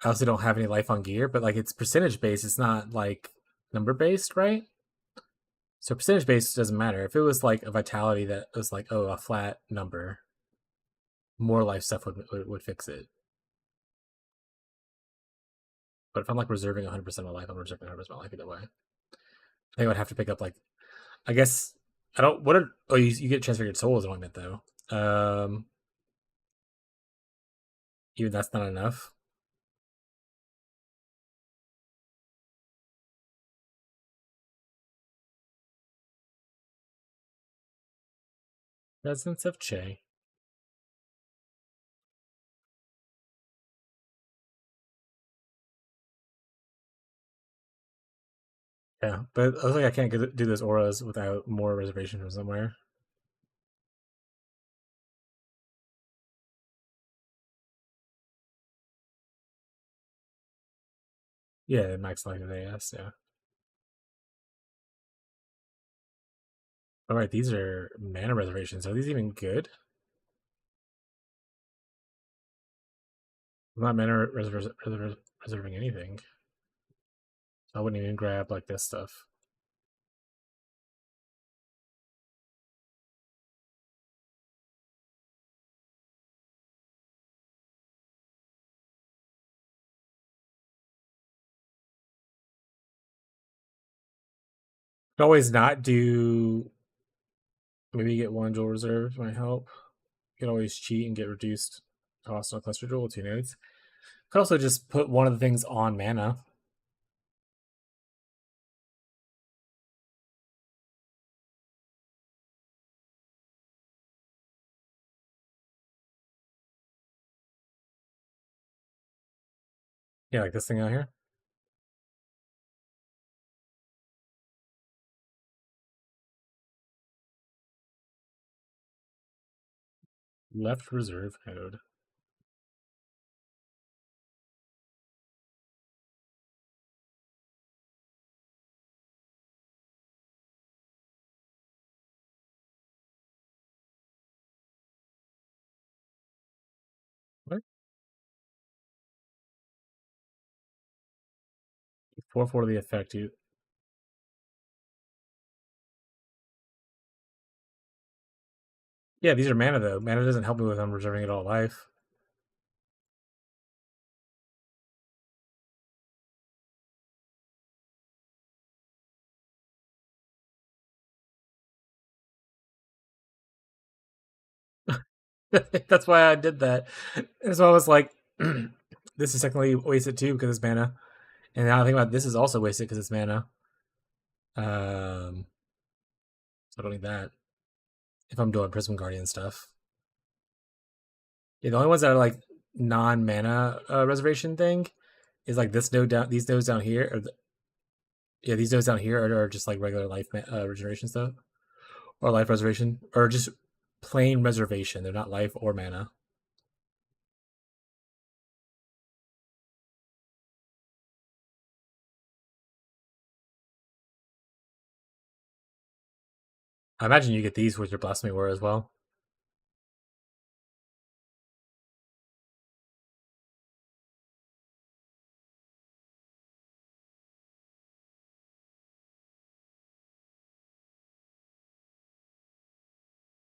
I also don't have any life on gear, but like it's percentage based. It's not like number based, right? So percentage based doesn't matter. If it was like a vitality that was like a flat number, more life stuff would fix it. But if I'm like reserving 100% of my life, I'm reserving 100% of my life either way. I think I would have to pick up like I guess I don't. What are you get transfigured soul as an ointment though? Even that's not enough. Residence of Che. Yeah, but I was like, I can't do those auras without more reservation from somewhere. Yeah, max life of AS, yeah. Alright, these are mana reservations. Are these even good? I'm not mana reserving anything. So I wouldn't even grab like this stuff. Could always not do. Maybe get one jewel reserve might help. You can always cheat and get reduced cost on a cluster jewel with 2 nodes. Could also just put one of the things on mana. Yeah, like this thing out here. Left reserve node. What? 4/4 of the effect. Yeah, these are mana though. Mana doesn't help me with I'm reserving it all life. That's why I did that. And so I was like, this is technically wasted too because it's mana. And now I think about this is also wasted because it's mana. So I don't need that if I'm doing Prism Guardian stuff. Yeah, the only ones that are like non-mana reservation thing is like this node down, these nodes down here, yeah, these nodes down here are just like regular life regeneration stuff, or life reservation, or just plain reservation. They're not life or mana. I imagine you get these with your Blasphemy War as well.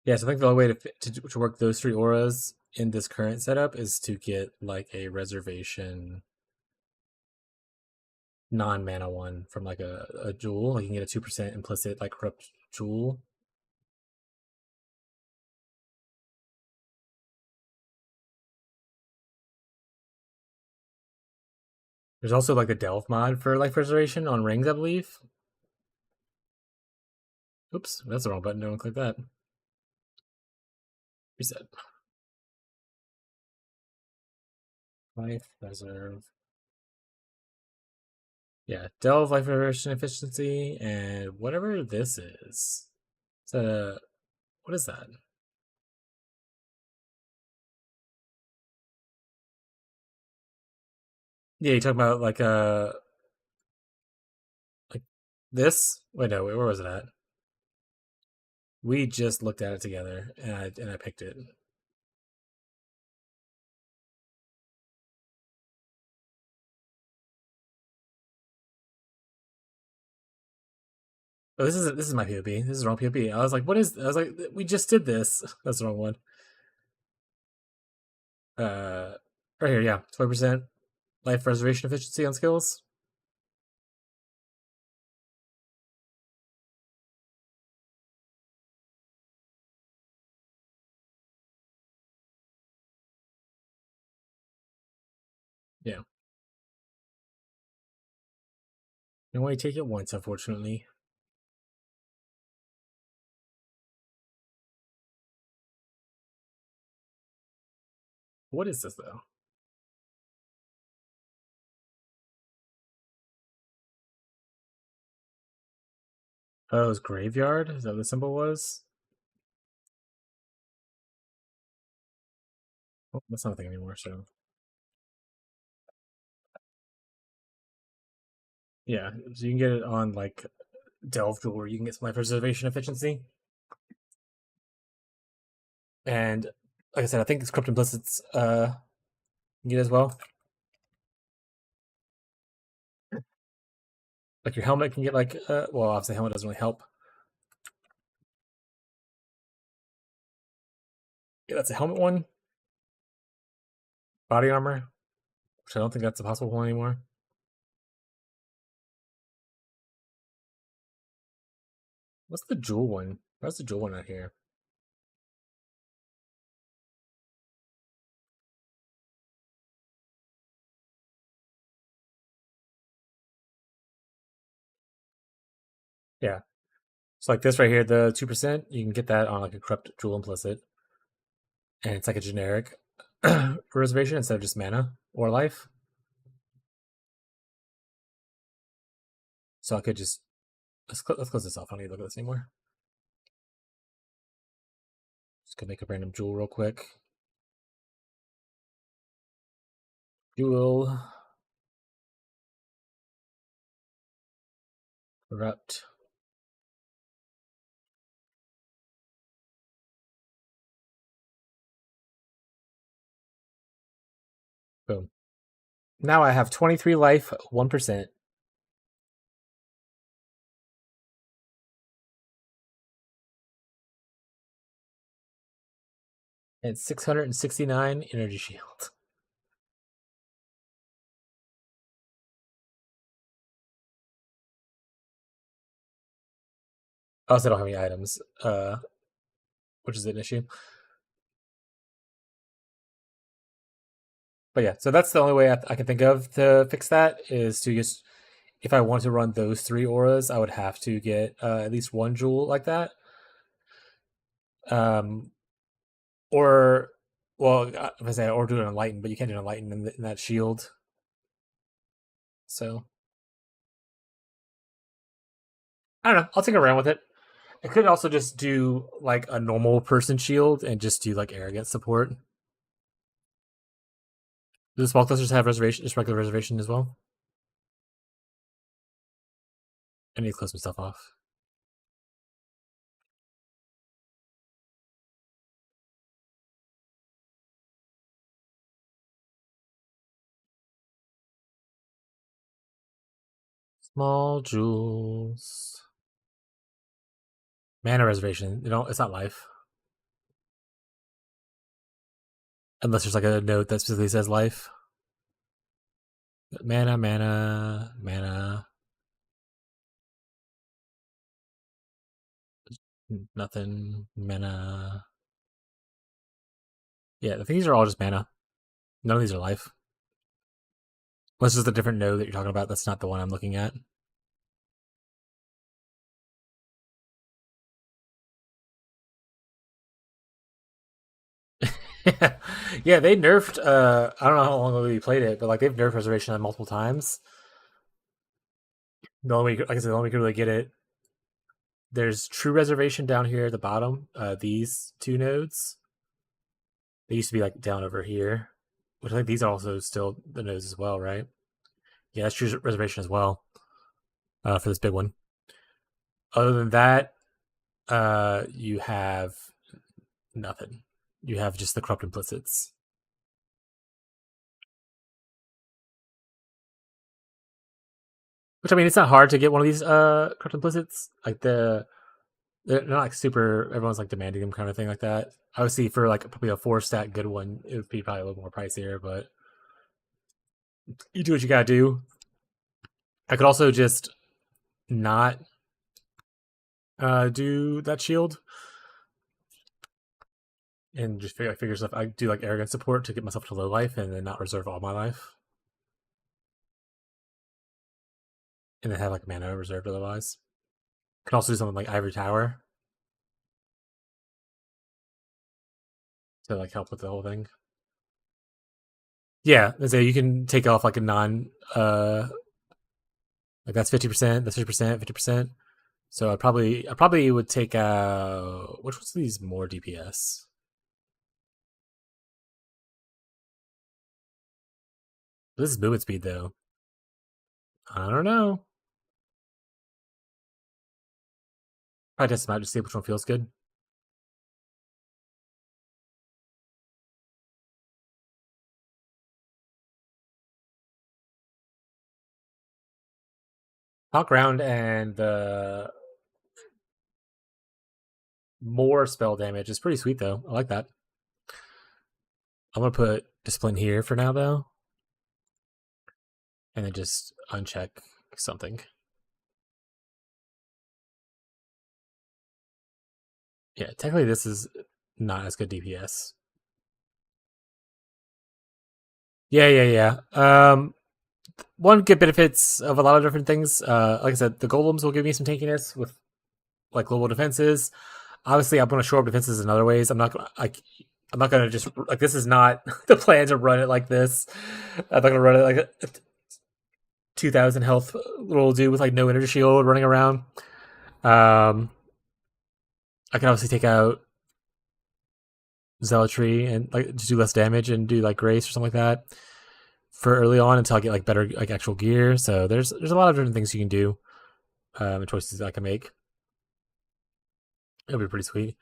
Yeah, so I think the only way to work those 3 auras in this current setup is to get like a reservation non-mana one from like a jewel. Like you can get a 2% implicit like corrupt jewel. There's also like the delve mod for life preservation on rings, I believe. Oops, that's the wrong button. Don't click that. Reset. Life reserve. Yeah, delve, life preservation efficiency, and whatever this is. Is that what is that? Yeah, you talking about like this? Wait, no, where was it at? We just looked at it together, and I picked it. Oh, this is my POB. This is wrong POB. I was like, what is? I was like, we just did this. That's the wrong one. Uh, right here, yeah, 20% life preservation efficiency on skills. Yeah, you only take it once, unfortunately. What is this though? Oh, it was graveyard. Is that what the symbol was? Oh, that's not a thing anymore. So yeah, so you can get it on like Delve Duel, where you can get some life preservation efficiency. And like I said, I think it's Crypt Implicits you get as well. Like your helmet can get like well, obviously helmet doesn't really help. Yeah, that's a helmet one. Body armor, which I don't think that's a possible one anymore. What's the jewel one? Where's the jewel one out here? Yeah. So like this right here, the 2%, you can get that on like a corrupt jewel implicit. And it's like a generic reservation instead of just mana or life. So I could just let's close this off. I don't need to look at this anymore. Just gonna make a random jewel real quick. Jewel. Corrupt. Boom. Now I have 23 life, 1%. And 669 energy shield. I also don't have any items, which is an issue. But yeah, so that's the only way I can think of to fix that is to just, if I want to run those 3 auras, I would have to get at least 1 jewel like that. Or, well, if I say, or do it on Enlighten, but you can't do it on Enlighten in that shield. So, I don't know. I'll take a round with it. I could also just do like a normal person shield and just do like arrogant support. Do the small clusters have reservation, just regular reservation as well? I need to close my stuff off. Small jewels. Mana reservation. You know, it's not life. Unless there's like a note that specifically says life. Mana, mana, mana. Nothing. Mana. Yeah, I think these are all just mana. None of these are life. Unless there's a different node that you're talking about. That's not the one I'm looking at. Yeah, they nerfed. I don't know how long ago you played it, but like they've nerfed reservation on multiple times. The only way, like I said, the only way you can really get it. There's true reservation down here at the bottom. These 2 nodes. They used to be like down over here, which I think these are also still the nodes as well, right? Yeah, that's true reservation as well. For this big one. Other than that, you have nothing. You have just the corrupt implicits. Which I mean, it's not hard to get one of these corrupt implicits. Like they're not like super. Everyone's like demanding them, kind of thing like that. Obviously, for like probably a 4-stat good one, it would be probably a little more pricier. But you do what you gotta do. I could also just not do that shield and just figure stuff. I do like arrogant support to get myself to low life and then not reserve all my life, and then have like mana reserved otherwise. Can also do something like Ivory Tower to like help with the whole thing. Yeah, so you can take off like a non like that's 50%, that's 50%, 50%. So I probably would take out which one's these more DPS? This is movement speed though. I don't know. Probably test them out to see which one feels good. Hot ground and the more spell damage is pretty sweet though. I like that. I'm gonna put discipline here for now though, and then just uncheck something. Yeah, technically this is not as good DPS. Yeah. One good benefits of a lot of different things. Like I said, the golems will give me some tankiness with like global defenses. Obviously, I'm going to shore up defenses in other ways. I'm not going to just like this is not the plan to run it like this. I'm not going to run it like a 2,000 health little dude with like no energy shield running around. I can obviously take out zealotry and like just do less damage and do like grace or something like that for early on until I get like better like actual gear. So there's a lot of different things you can do and choices I can make. It'll be pretty sweet.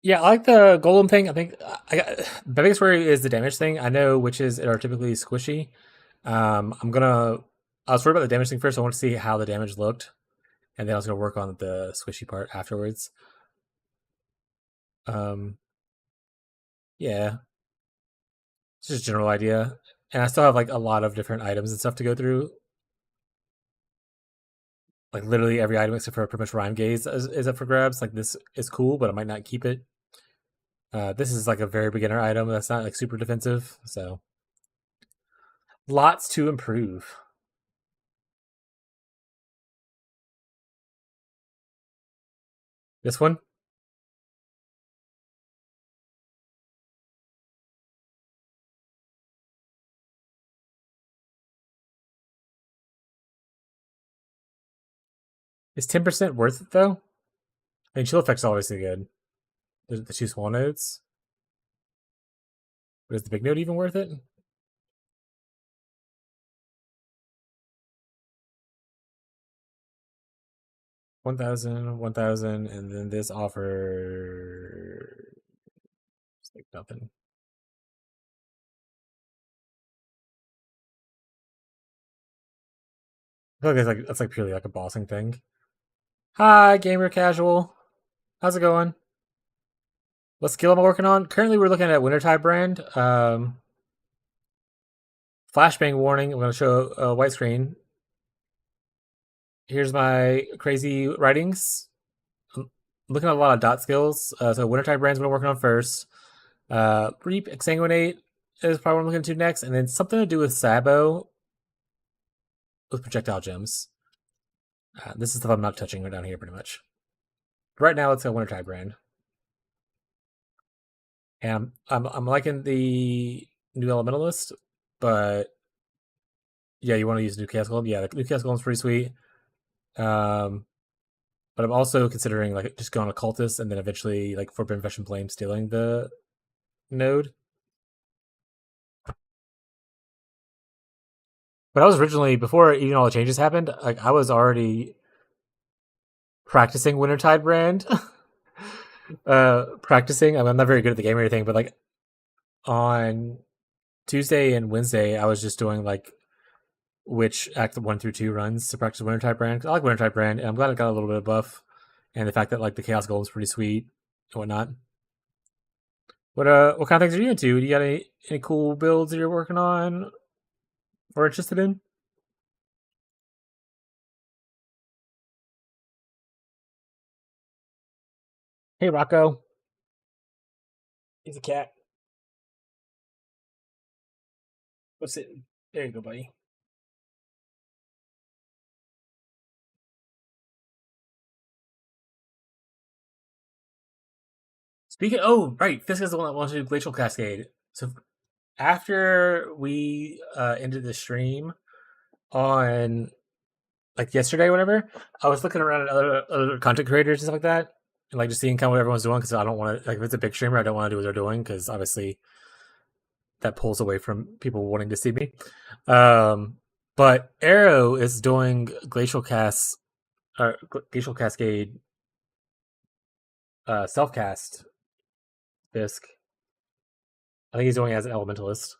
Yeah, I like the golem thing. I think I got the biggest worry is the damage thing. I know witches are typically squishy. I'm gonna. I was worried about the damage thing first. I want to see how the damage looked, and then I was gonna work on the squishy part afterwards. Um, yeah, it's just a general idea, and I still have like a lot of different items and stuff to go through. Like literally every item except for pretty much rhyme gaze is up for grabs. Like this is cool, but I might not keep it. This is like a very beginner item that's not like super defensive, so lots to improve. This one is 10% worth it though. I mean, chill effect's obviously good. There's the two small nodes. But is the big node even worth it? 1,000, 1,000, and then this offer it's like nothing. I feel like that's like purely like a bossing thing. Hi, gamer casual. How's it going? What skill am I working on? Currently, we're looking at Wintertide brand. Flashbang warning. I'm going to show a white screen. Here's my crazy writings. I'm looking at a lot of dot skills. So Wintertide brand's what I'm working on first. Reap, Exsanguinate is probably what I'm looking into next, and then something to do with Sabo with projectile gems. This is stuff I'm not touching right down here, pretty much. Right now, let's go Wintertide brand, and I'm liking the new Elementalist, but yeah, you want to use new Chaos Golem? Yeah, the new Chaos Golem's pretty sweet. But I'm also considering like just going occultist and then eventually like Forbidden Veteran Blame stealing the node. But I was originally before even all the changes happened, like I was already practicing Wintertide brand. Practicing. I'm not very good at the game or anything, but like on Tuesday and Wednesday, I was just doing like which Act 1 through 2 runs to practice Wintertide brand. 'Cause I like Wintertide brand, and I'm glad it got a little bit of buff, and the fact that like the Chaos Golem is pretty sweet and whatnot. What kind of things are you into? Do you got any cool builds that you're working on or interested in? Hey Rocco. He's a cat. What's it? There you go, buddy. Speaking. Oh, right. Fisk is the one that wants to do Glacial Cascade. So after we ended the stream on like yesterday, or whatever, I was looking around at other content creators and stuff like that, and like just seeing kind of what everyone's doing because I don't want to like if it's a big streamer, I don't want to do what they're doing because obviously that pulls away from people wanting to see me. Um, but Arrow is doing Glacial Cascade self cast disc. I think he's doing it as an elementalist.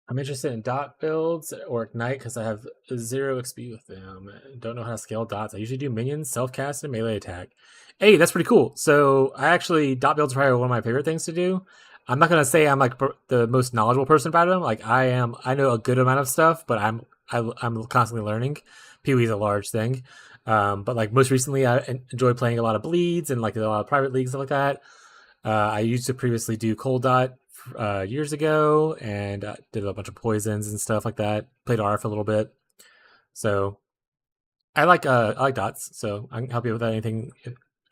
I'm interested in dot builds or ignite because I have zero XP with them. Don't know how to scale dots. I usually do minions, self cast, and melee attack. Hey, that's pretty cool. So I actually dot builds are probably one of my favorite things to do. I'm not gonna say I'm like the most knowledgeable person about them. Like I am, I know a good amount of stuff, but I'm constantly learning. PoE is a large thing, but like most recently, I enjoy playing a lot of bleeds and like a lot of private leagues and stuff like that. I used to previously do cold dot years ago and did a bunch of poisons and stuff like that. Played R for a little bit, so I like dots. So I can help you with anything,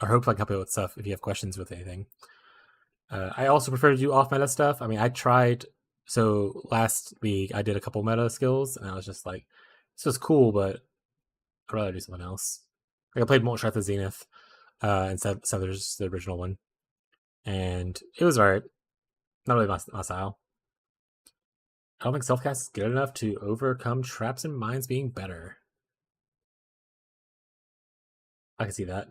or hope I can help you with stuff if you have questions with anything. I also prefer to do off meta stuff. I mean, I tried. So last week I did a couple meta skills, and I was just like, this was cool, but I'd rather do something else. Like I played Molten Strike the Zenith instead of there's the original one, and it was alright. Not really my style. I don't think selfcast is good enough to overcome traps and mines being better. I can see that.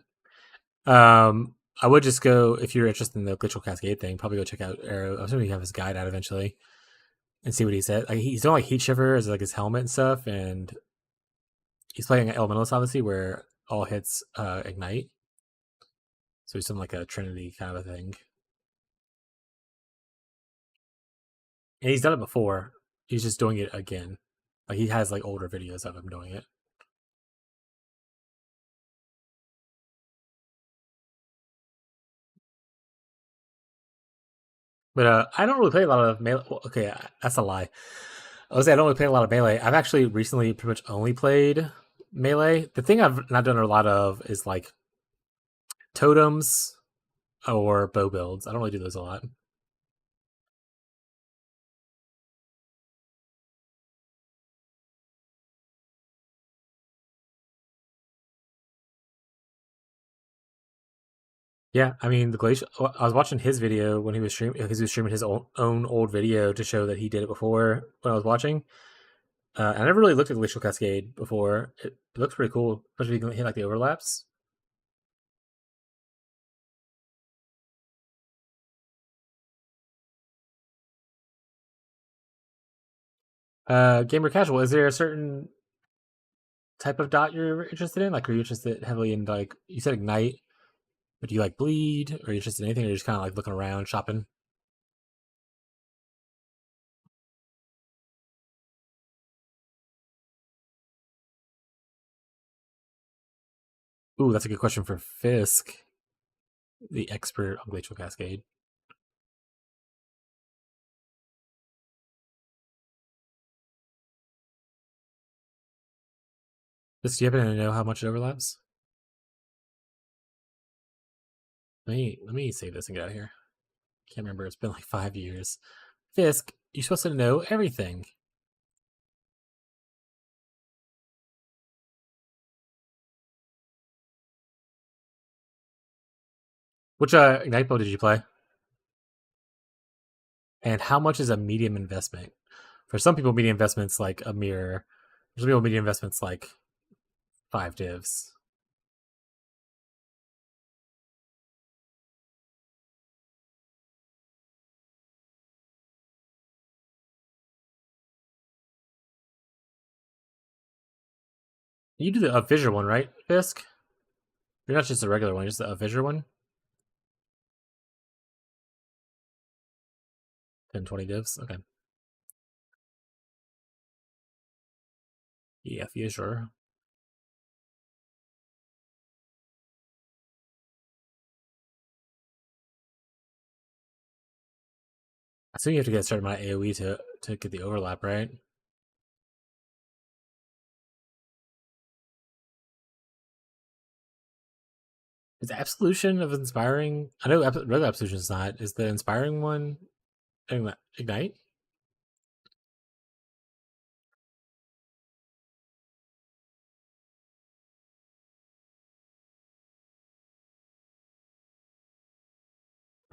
I would just go if you're interested in the glitchal cascade thing. Probably go check out Arrow. I'm assuming you have his guide out eventually and see what he said. Like he's doing like heat shiver as like his helmet and stuff, and he's playing elementalist obviously where all hits ignite. So he's doing like a Trinity kind of a thing, and he's done it before. He's just doing it again. Like he has like older videos of him doing it. But I don't really play a lot of melee. Well, okay, that's a lie. I was say I don't really play a lot of melee. I've actually recently pretty much only played melee. The thing I've not done a lot of is like totems or bow builds. I don't really do those a lot. Yeah, I mean the glacial. I was watching his video when he was streaming because he was streaming his own old video to show that he did it before when I was watching. I never really looked at Glacial Cascade before. It looks pretty cool, especially if you can hit like the overlaps. Gamer casual. Is there a certain type of dot you're interested in? Like, are you interested heavily in like you said ignite? But do you like bleed? Or are you interested in anything? Or are you just kind of like looking around, shopping? Ooh, that's a good question for Fisk, the expert on Glacial Cascade. Fisk, do you happen to know how much it overlaps? Let me save this and get out of here. Can't remember. It's been like 5 years. Fisk, you're supposed to know everything. Which Ignite Bow did you play? And how much is a medium investment? For some people, medium investments like a mirror. For some people, medium investments like 5 divs. You do the visual one, right, Fisk? You're not just a regular one, just a Fissure one. 10, 20 divs. Okay. Yeah, sure. I assume you have to get started my AoE to get the overlap, right? Is Absolution of Inspiring? I know regular Absolution is not. Is the Inspiring one Ignite?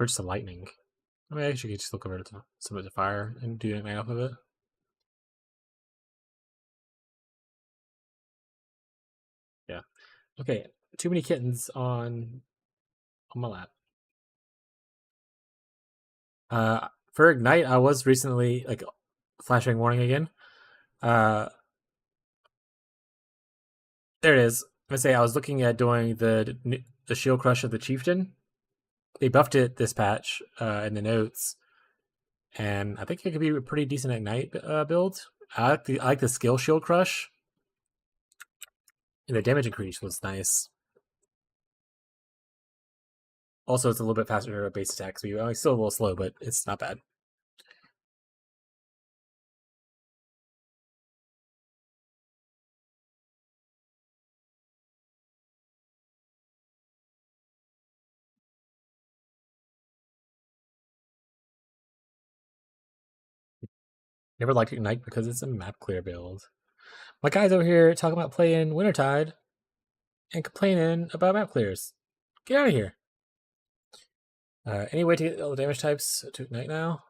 Or just a Lightning? I mean, I actually could just look over to some of the fire and do Ignite off of it. Yeah. Okay. Too many kittens on my lap. For Ignite, I was recently like flashing warning again. Uh, there it is. I say I was looking at doing the Shield Crush of the Chieftain. They buffed it this patch in the notes, and I think it could be a pretty decent Ignite build. I like the skill Shield Crush. And the damage increase was nice. Also, it's a little bit faster base attack speed. It's still a little slow, but it's not bad. Never liked Ignite because it's a map clear build. My guy's over here talking about playing Wintertide and complaining about map clears. Get out of here. Any way to get all the damage types to Ignite now?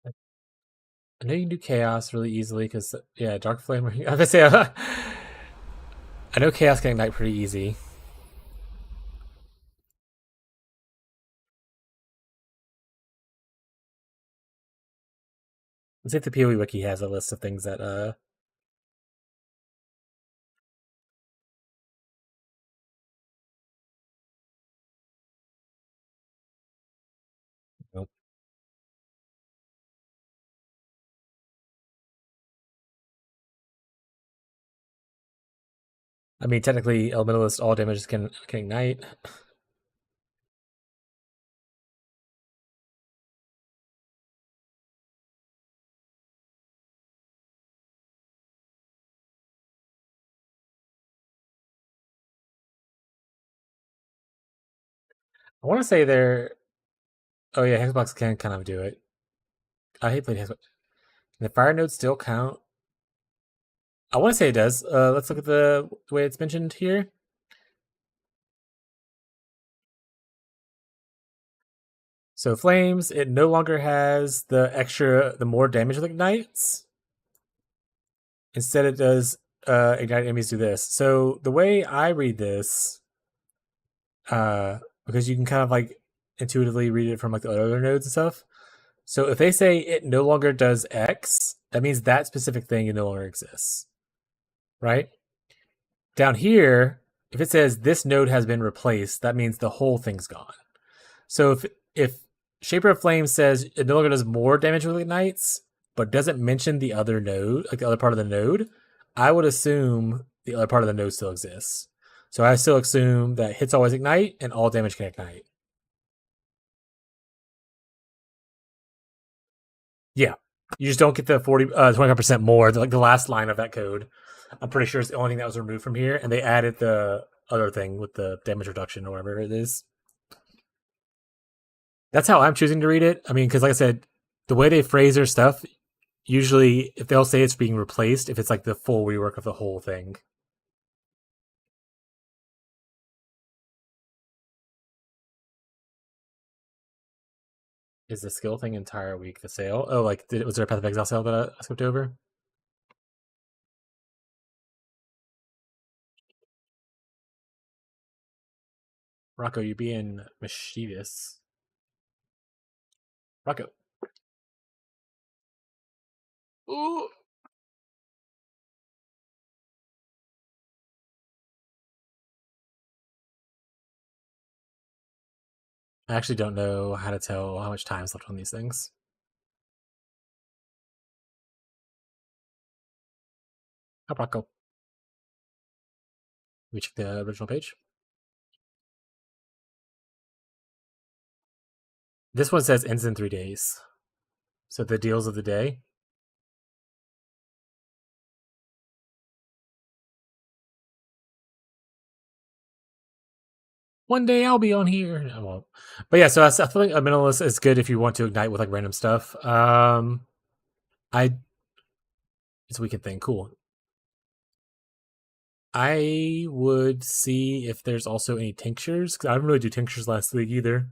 I know you can do Chaos really easily because, yeah, Dark Flame. I was gonna say, I know Chaos can Ignite pretty easy. Let's see if the PoE wiki has a list of things that nope. I mean, technically, Elementalist all damages can Ignite. I want to say they're. Oh yeah, Hexbox can kind of do it. I hate playing Hexbox. The fire nodes still count. I want to say it does. Let's look at the way it's mentioned here. So flames, it no longer has the more damage with ignites. Instead, it does ignite enemies do this. So the way I read this, because you can kind of like intuitively read it from like the other nodes and stuff. So if they say it no longer does X, that means that specific thing no longer exists, right? Down here, if it says this node has been replaced, that means the whole thing's gone. So if Shaper of Flame says it no longer does more damage with ignites, but doesn't mention the other node, like the other part of the node, I would assume the other part of the node still exists. So I still assume that hits always ignite and all damage can ignite. Yeah. You just don't get the 25% more, like the last line of that code. I'm pretty sure it's the only thing that was removed from here, and they added the other thing with the damage reduction or whatever it is. That's how I'm choosing to read it. I mean, because like I said, the way they phrase their stuff, usually if they'll say it's being replaced, if it's like the full rework of the whole thing. Is the skill thing entire week the sale? Oh, like was there a Path of Exile sale that I skipped over? Rocco, you being mischievous. Rocco. Ooh. I actually don't know how to tell how much time's left on these things. How about go? We check the original page. This one says ends in 3 days. So the deals of the day. One day I'll be on here. I won't. But yeah, so I feel like a minimalist is good if you want to ignite with like random stuff. It's a weekend thing. Cool. I would see if there's also any tinctures because I didn't really do tinctures last week either.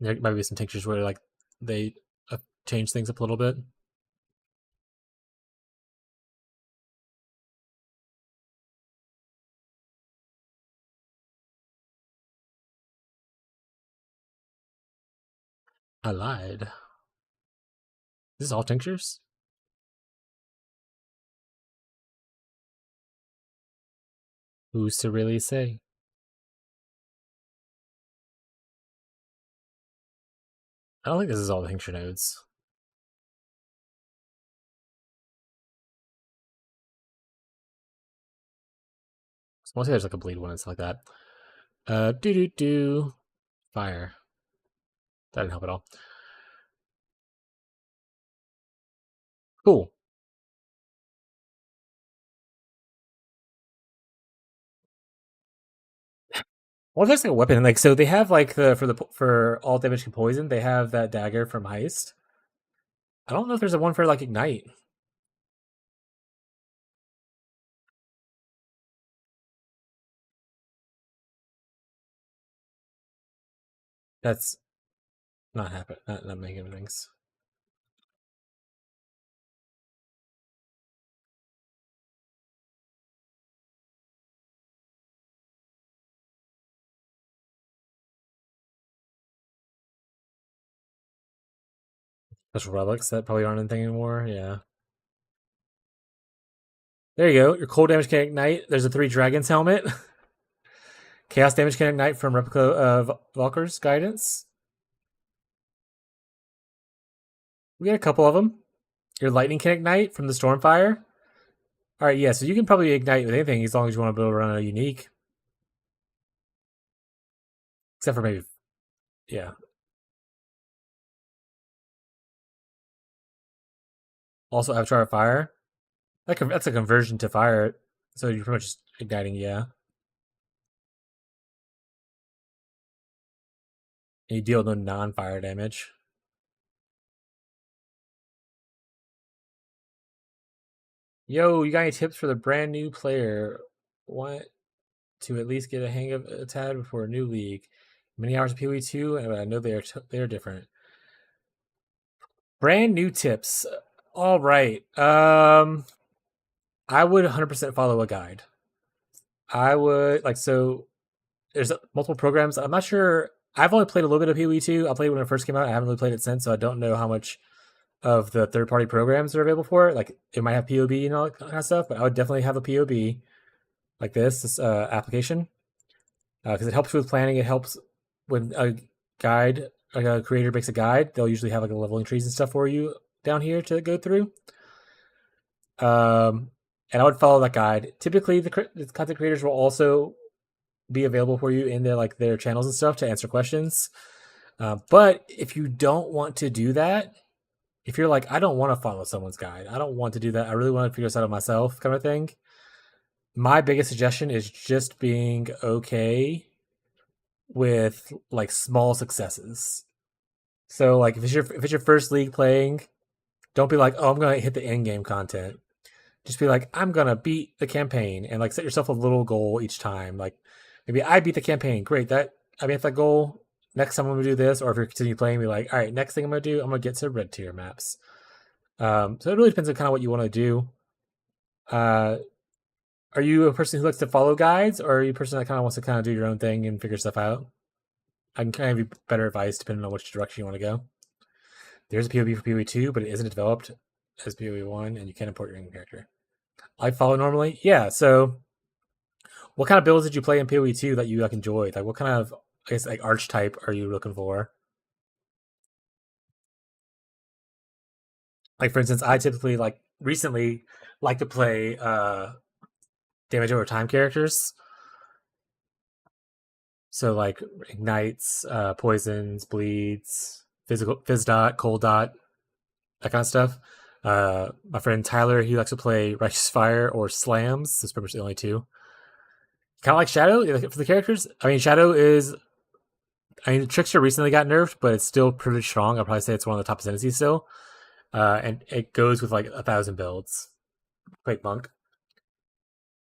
There might be some tinctures where like they change things up a little bit. I lied. This is all tinctures? Who's to really say? I don't think this is all the tincture nodes. Mostly there's like a bleed one and stuff like that. Do. Fire. That didn't help at all. Cool. Well, there's like a weapon. Like, so they have like for all damage and poison, they have that dagger from Heist. I don't know if there's a one for like ignite. That's not happening. Not making things. Special relics that probably aren't anything anymore. Yeah. There you go. Your cold damage can ignite. There's a 3 dragons helmet. Chaos damage can ignite from replica of Valkyr's guidance. We got a couple of them. Your lightning can ignite from the Stormfire. All right, yeah, so you can probably ignite with anything as long as you want to build around a unique. Except for maybe, yeah. Also, Avatar of Fire. That's a conversion to fire. So you're pretty much just igniting, yeah. And you deal no non-fire damage. Yo, you got any tips for the brand new player? Want to at least get a hang of a tad before a new league? Many hours of PoE2, and I know they are different. Brand new tips. All right. I would 100% follow a guide. I would like so. There's multiple programs. I'm not sure. I've only played a little bit of PoE2. I played when it first came out. I haven't really played it since, so I don't know how much of the third-party programs are available for it. Like it might have POB and all that kind of stuff, but I would definitely have a POB like this application because it helps with planning. It helps when a guide, like a creator makes a guide. They'll usually have like a leveling trees and stuff for you down here to go through. And I would follow that guide. Typically, the content creators will also be available for you in their channels and stuff to answer questions. But if you don't want to do that, if you're like, I don't want to follow someone's guide, I don't want to do that, I really want to figure this out myself, kind of thing. My biggest suggestion is just being okay with like small successes. So like if it's your first league playing, don't be like, oh, I'm gonna hit the end game content. Just be like, I'm gonna beat the campaign and like set yourself a little goal each time. Like maybe I beat the campaign. Great. I mean, if that goal, next time I'm gonna do this, or if you're continue playing, be like, all right, next thing I'm gonna do, I'm gonna get to red tier maps. So it really depends on kind of what you want to do. Are you a person who likes to follow guides, or are you a person that kind of wants to kind of do your own thing and figure stuff out? I can kind of give you better advice depending on which direction you want to go. There's a POB for PoE2, but it isn't developed as PoE1, and you can't import your own character. Like follow normally, yeah. So, what kind of builds did you play in PoE2 that you like enjoyed? Like, what kind of I guess like archetype are you looking for? Like, for instance, I typically like recently like to play damage over time characters. So like ignites, poisons, bleeds, physical, fizz dot, cold dot, that kind of stuff. My friend Tyler, he likes to play Righteous Fire or Slams. That's pretty much the only two. Kind of like Shadow for the characters. I mean, Shadow is. I mean, Trickster recently got nerfed, but it's still pretty strong. I'll probably say it's one of the top ascendancies still. And it goes with like 1,000 builds. Wait, Monk.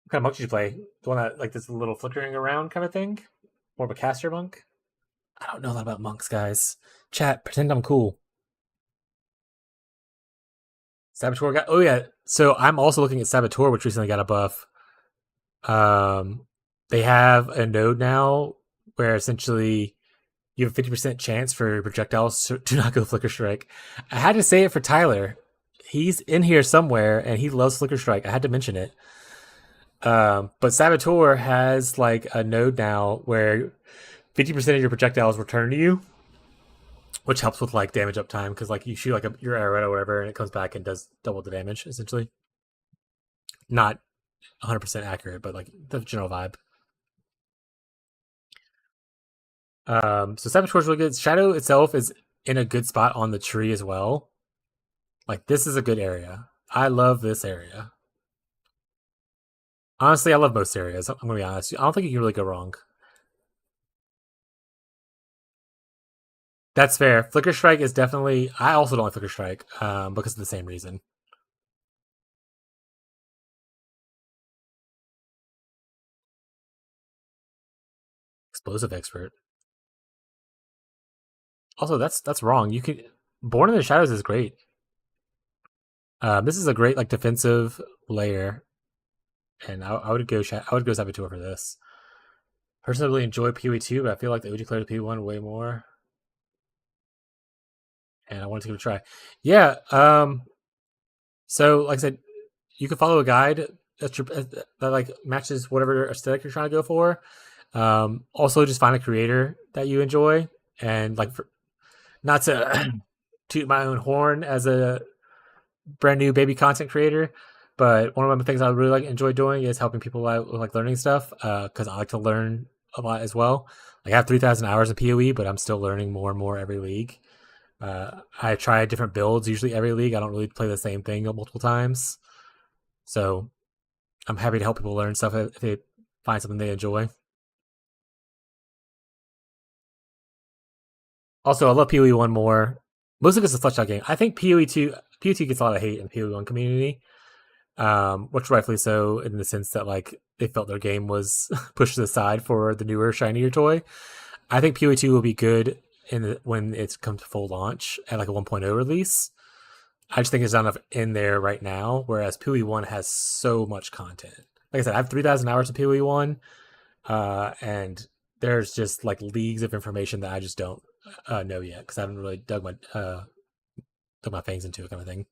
What kind of monk did you play? The one that like this little flickering around kind of thing? More of a caster monk? I don't know a lot about monks, guys. Chat, pretend I'm cool. Saboteur got. Oh yeah. So I'm also looking at Saboteur, which recently got a buff. They have a node now where essentially you have a 50% chance for projectiles to not go Flicker Strike. I had to say it for Tyler. He's in here somewhere and he loves Flicker Strike. I had to mention it. But Saboteur has like a node now where 50% of your projectiles return to you, which helps with like damage uptime because like you shoot like your arrow or whatever and it comes back and does double the damage essentially. Not 100% accurate, but like the general vibe. So Saboteur is really good. Shadow itself is in a good spot on the tree as well. Like this is a good area. I love this area. Honestly, I love most areas. I'm gonna be honest. I don't think you can really go wrong. That's fair. Flicker Strike is definitely. I also don't like Flicker Strike because of the same reason. Explosive Expert. Also, that's wrong. You could Born in the Shadows is great. This is a great like defensive layer, and I would go Saboteur for this. Personally, enjoy PoE2, but I feel like the OG player to PoE1 way more, and I wanted to give it a try. Yeah. So, like I said, you can follow a guide that like matches whatever aesthetic you're trying to go for. Also, just find a creator that you enjoy, and like not to toot my own horn as a brand new baby content creator, but one of the things I really like enjoy doing is helping people out with like learning stuff because I like to learn a lot as well. Like I have 3,000 hours of PoE, but I'm still learning more and more every league. I try different builds usually every league. I don't really play the same thing multiple times, so I'm happy to help people learn stuff if they find something they enjoy. Also, I love PoE1 more, mostly because it's a flesh out game. I think PoE2 gets a lot of hate in the PoE1 community, which rightfully so in the sense that like they felt their game was pushed to the side for the newer, shinier toy. I think PoE2 will be good when it's come to full launch at like a 1.0 release. I just think there's not enough in there right now, whereas PoE1 has so much content. Like I said, I have 3,000 hours of PoE1, and there's just like leagues of information that I just don't know yet because I haven't really dug my fangs into it, kind of thing.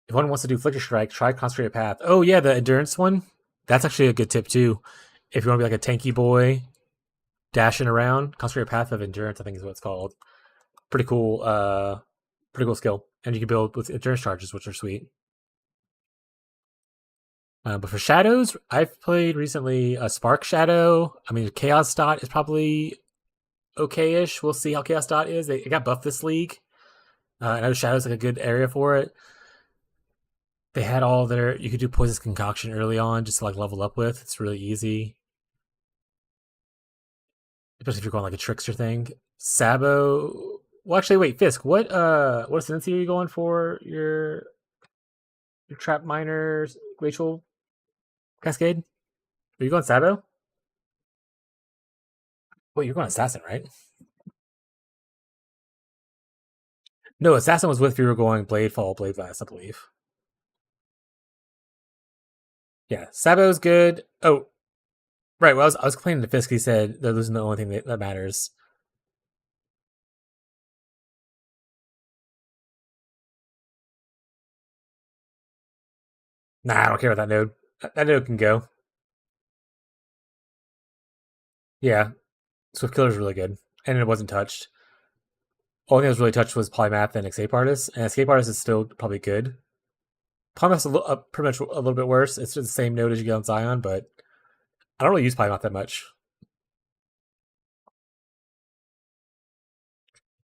If one wants to do Flicker Strike, try Concentrated Path. Oh yeah, the endurance one. That's actually a good tip too. If you want to be like a tanky boy, dashing around, Concentrated Path of Endurance, I think is what it's called. Pretty cool. Pretty cool skill, and you can build with endurance charges, which are sweet. But for shadows, I've played recently a Spark Shadow. I mean, Chaos Dot is probably okay-ish. We'll see how Chaos Dot is. They got buffed this league. I know Shadow's like a good area for it. They had all their. You could do Poisonous Concoction early on just to like level up with. It's really easy, especially if you're going like a trickster thing. Sabo. Well, actually, wait, Fisk. What ascendancy are you going for? Your trap miners, Glacial Cascade. Are you going Sabo? Wait, you're going Assassin, right? No, Assassin was with if you were going Bladefall, Blade Blast, I believe. Yeah, Sabo's good. Oh, right. Well, I was complaining to Fisk. He said they're losing the only thing that matters. Nah, I don't care about that node. That node can go. Yeah, Swift Killer's really good, and it wasn't touched. Only thing that was really touched was Polymath and Escape Artist, and Escape Artist is still probably good. Polymath's pretty much a little bit worse. It's just the same node as you get on Zion, but I don't really use Polymath that much.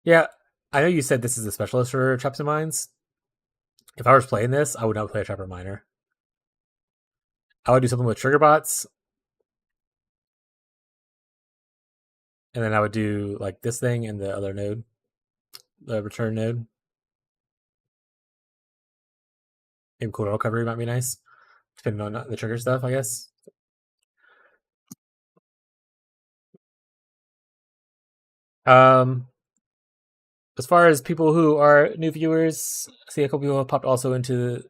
Yeah, I know you said this is a specialist for Traps and Mines. If I was playing this, I would not play a Trapper Miner. I would do something with Trigger Bots, and then I would do like this thing and the other node, the return node. Maybe cooldown recovery might be nice, depending on the trigger stuff, I guess. Um, as far as people who are new viewers, I see a couple people have popped also into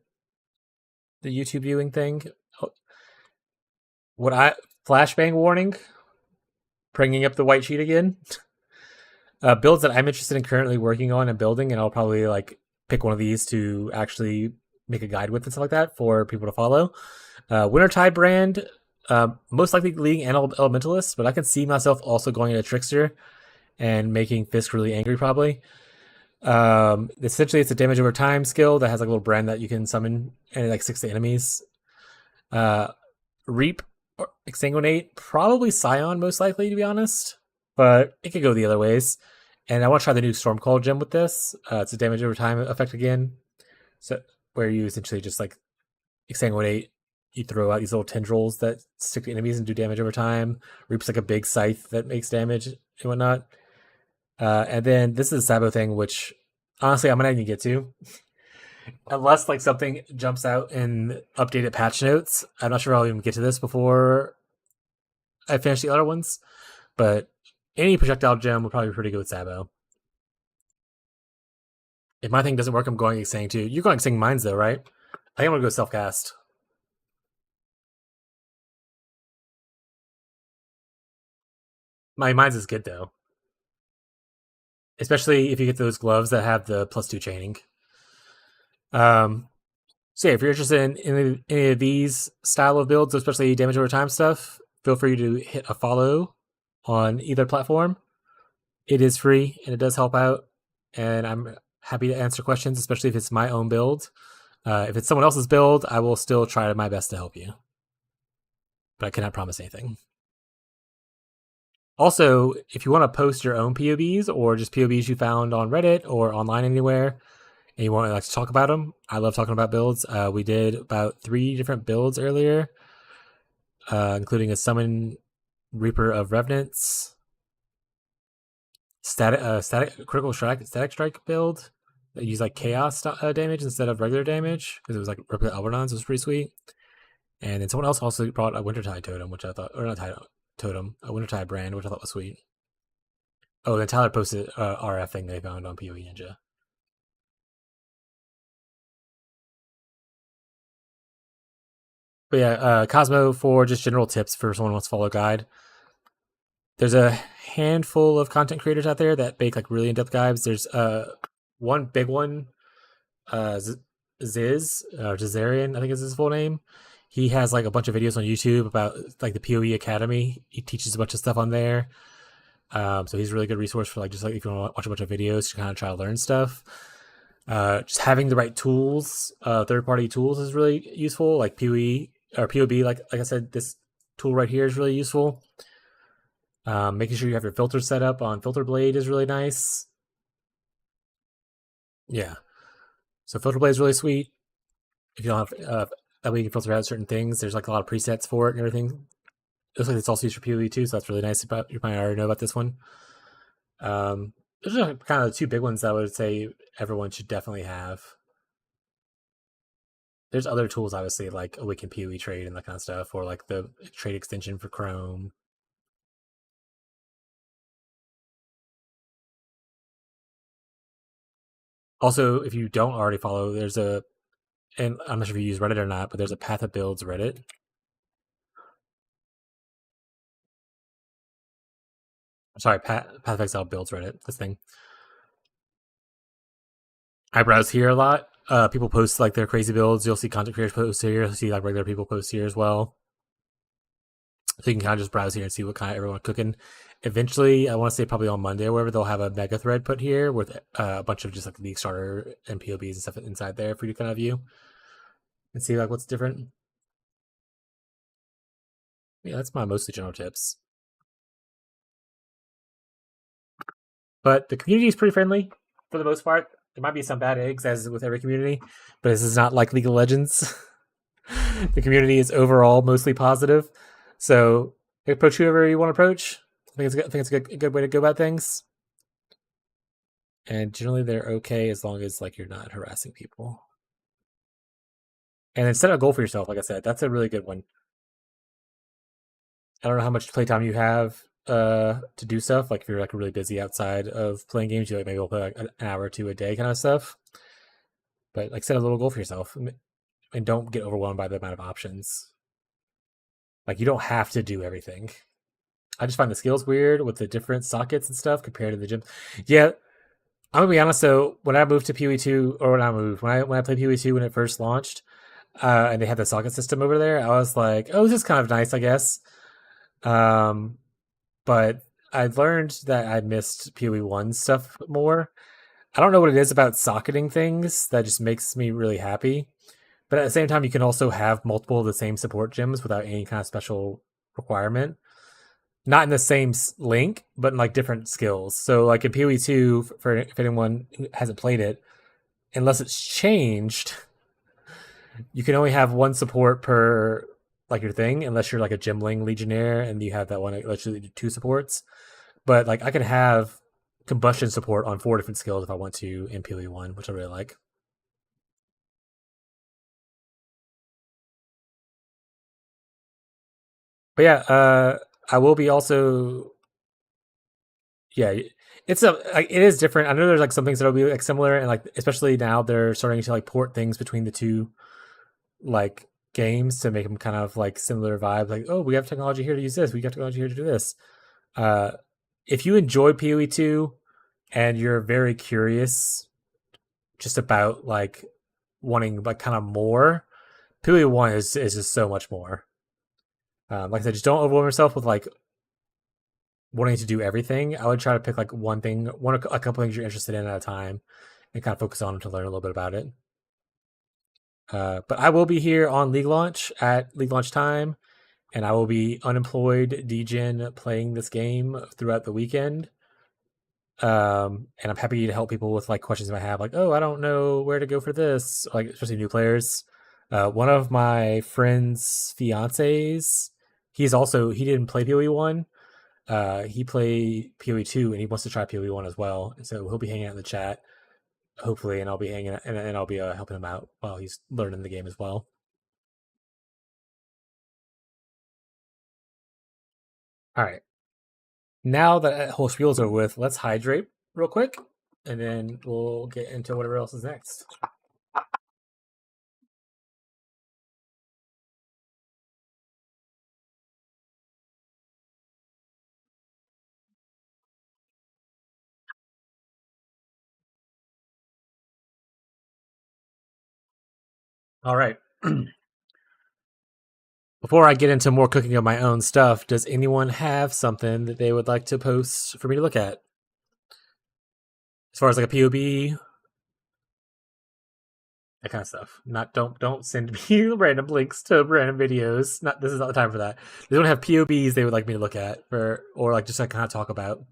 the YouTube viewing thing. Oh, what I flashbang warning, bringing up the white sheet again. Builds that I'm interested in currently working on and building, and I'll probably like pick one of these to actually make a guide with and stuff like that for people to follow. Wintertide brand, most likely leading elementalists, but I can see myself also going into trickster and making Fisk really angry probably. Essentially, it's a damage over time skill that has like a little brand that you can summon and like 6 to enemies. Uh, Reap or Exsanguinate, probably Scion most likely to be honest, but it could go the other ways. And I want to try the new Stormcall gem with this. It's a damage over time effect again, so where you essentially just like Exsanguinate, you throw out these little tendrils that stick to enemies and do damage over time. Reap's like a big scythe that makes damage and whatnot. And then this is a Sabo thing, which honestly I'm not even get to. Unless like something jumps out in updated patch notes. I'm not sure I'll even get to this before I finish the other ones. But any projectile gem would probably be pretty good with Sabo. If my thing doesn't work, I'm going Xang too. You're going Xang Mines though, right? I think I'm gonna go self cast. My Mines is good though. Especially if you get those gloves that have the +2 chaining. So yeah, if you're interested in any of these style of builds, especially damage over time stuff, feel free to hit a follow on either platform. It is free and it does help out, and I'm happy to answer questions, especially if it's my own build. If it's someone else's build, I will still try my best to help you, but I cannot promise anything. Also, if you want to post your own POBs or just POBs you found on Reddit or online anywhere, and you want to like to talk about them, I love talking about builds. We did about 3 different builds earlier, including a Summon Reaper of Revenants, static critical static strike build that used like chaos damage instead of regular damage because it was like Replica Albernons. It was pretty sweet. And then someone else also brought a Wintertide totem, which I thought, or not totem, a Wintertide brand, which I thought was sweet. Oh, then Tyler posted RF thing they found on PoE Ninja. But yeah, Cosmo for just general tips for someone who wants to follow a guide. There's a handful of content creators out there that make like really in-depth guides. There's one big one, Ziz Zizarian, I think is his full name. He has like a bunch of videos on YouTube about like the PoE Academy. He teaches a bunch of stuff on there. So he's a really good resource for like just like if you want to watch a bunch of videos to kind of try to learn stuff. Just having the right tools, third-party tools is really useful. Like PoE or POB, like I said, this tool right here is really useful. Making sure you have your filter set up on Filter Blade is really nice. Yeah. So Filter Blade is really sweet. If you don't have that way you can filter out certain things. There's like a lot of presets for it and everything. It looks like it's also used for PoE too, so that's really nice. About you might already know about this one. Those are kind of the 2 big ones that I would say everyone should definitely have. There's other tools, obviously, like Awaken PoE Trade and that kind of stuff, or like the trade extension for Chrome. Also, if you don't already follow, there's a, and I'm not sure if you use Reddit or not, but there's a Path of Builds Reddit. I'm sorry, Path of Exile Builds Reddit. This thing. I browse here a lot. People post like their crazy builds. You'll see content creators post here. You'll see like regular people post here as well. So you can kind of just browse here and see what kind of everyone's cooking. Eventually, I want to say probably on Monday or wherever, they'll have a mega thread put here with a bunch of just like League Starter and POBs and stuff inside there for you to kind of view and see like what's different. Yeah, that's my mostly general tips. But the community is pretty friendly for the most part. There might be some bad eggs, as with every community, but this is not like League of Legends. The community is overall mostly positive. So approach whoever you want to approach. I think it's a good way to go about things. And generally they're okay as long as like you're not harassing people. And then set a goal for yourself. Like I said, that's a really good one. I don't know how much playtime you have to do stuff. Like if you're like really busy outside of playing games, you like maybe we'll play like an hour or two a day kind of stuff. But like set a little goal for yourself and don't get overwhelmed by the amount of options. Like you don't have to do everything. I just find the skills weird with the different sockets and stuff compared to the gym. Yeah, I'm gonna be honest. So when I moved to PoE2, or when I played PoE2 when it first launched, and they had the socket system over there, I was like, oh, this is kind of nice, I guess. Um, but I learned that I missed PoE1 stuff more. I don't know what it is about socketing things that just makes me really happy. But at the same time, you can also have multiple of the same support gems without any kind of special requirement. Not in the same link, but in like different skills. So, like in PoE2, for if anyone who hasn't played it, unless it's changed, you can only have one support per like your thing, unless you're like a Gemling Legionnaire and you have that one that lets you do two supports. But like I can have combustion support on 4 different skills if I want to in PoE1, which I really like. But yeah, I will be also yeah. It's a like, it is different. I know there's like some things that'll be like similar, and like especially now they're starting to like port things between the two like games to make them kind of like similar vibes. Like, oh, we have technology here to use this. We got technology here to do this. Uh, if you enjoy PoE2 and you're very curious just about like wanting like kind of more, PoE1 is just so much more. Like I said, just don't overwhelm yourself with like wanting to do everything. I would try to pick like one thing, a couple things you're interested in at a time, and kind of focus on them to learn a little bit about it. But I will be here on League Launch at League Launch time, and I will be unemployed DGen playing this game throughout the weekend. And I'm happy to help people with like questions they might have, like, oh, I don't know where to go for this, like especially new players. One of my friend's fiancés, he didn't play PoE1. He played PoE2 and he wants to try PoE1 as well. And so he'll be hanging out in the chat, hopefully, and I'll be hanging out, and I'll be helping him out while he's learning the game as well. All right. Now that whole spiel is over with, let's hydrate real quick, and then we'll get into whatever else is next. All right. Before I get into more cooking of my own stuff, does anyone have something that they would like to post for me to look at? As far as like a POB, that kind of stuff. Not don't send me random links to random videos. Not this is not the time for that. They don't have POBs they would like me to look at for or like just like kind of talk about.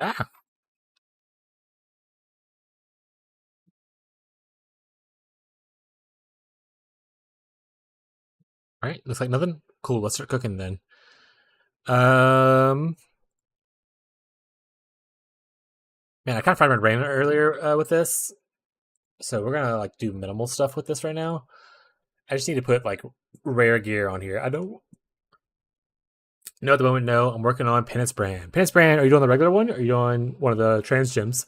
Ah, all right. Looks like nothing. Cool. Let's start cooking then. Um, man, I kind of fried my brain earlier with this, so we're gonna like do minimal stuff with this right now. I just need to put like rare gear on here. I don't know at the moment. No, I'm working on Penance Brand. Penance Brand. Are you doing the regular one? Or are you doing one of the trans gems?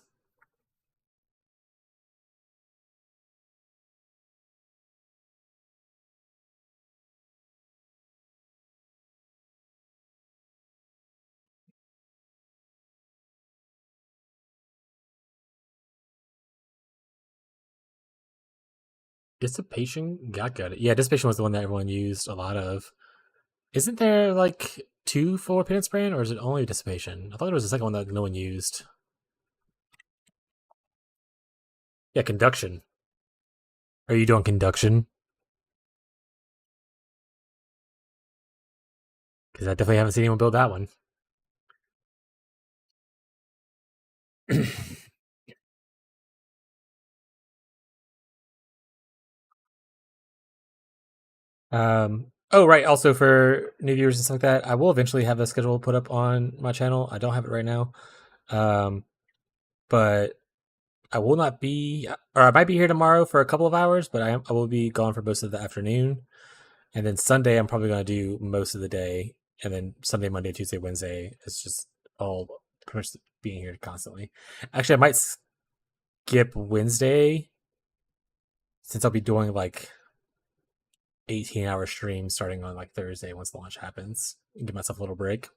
Dissipation got good. Yeah, dissipation was the one that everyone used a lot of. Isn't there like two for penance brand, or is it only dissipation? I thought there was a second one that no one used. Yeah, conduction. Are you doing conduction? Because I definitely haven't seen anyone build that one. Oh, right. Also, for new viewers and stuff like that, I will eventually have a schedule put up on my channel. I don't have it right now. Um, but I will not be, or I might be here tomorrow for a couple of hours, but I will be gone for most of the afternoon. And then Sunday, I'm probably going to do most of the day. And then Sunday, Monday, Tuesday, Wednesday, it's just all pretty much being here constantly. Actually, I might skip Wednesday since I'll be doing like 18-hour streams starting on like Thursday once launch happens and give myself a little break.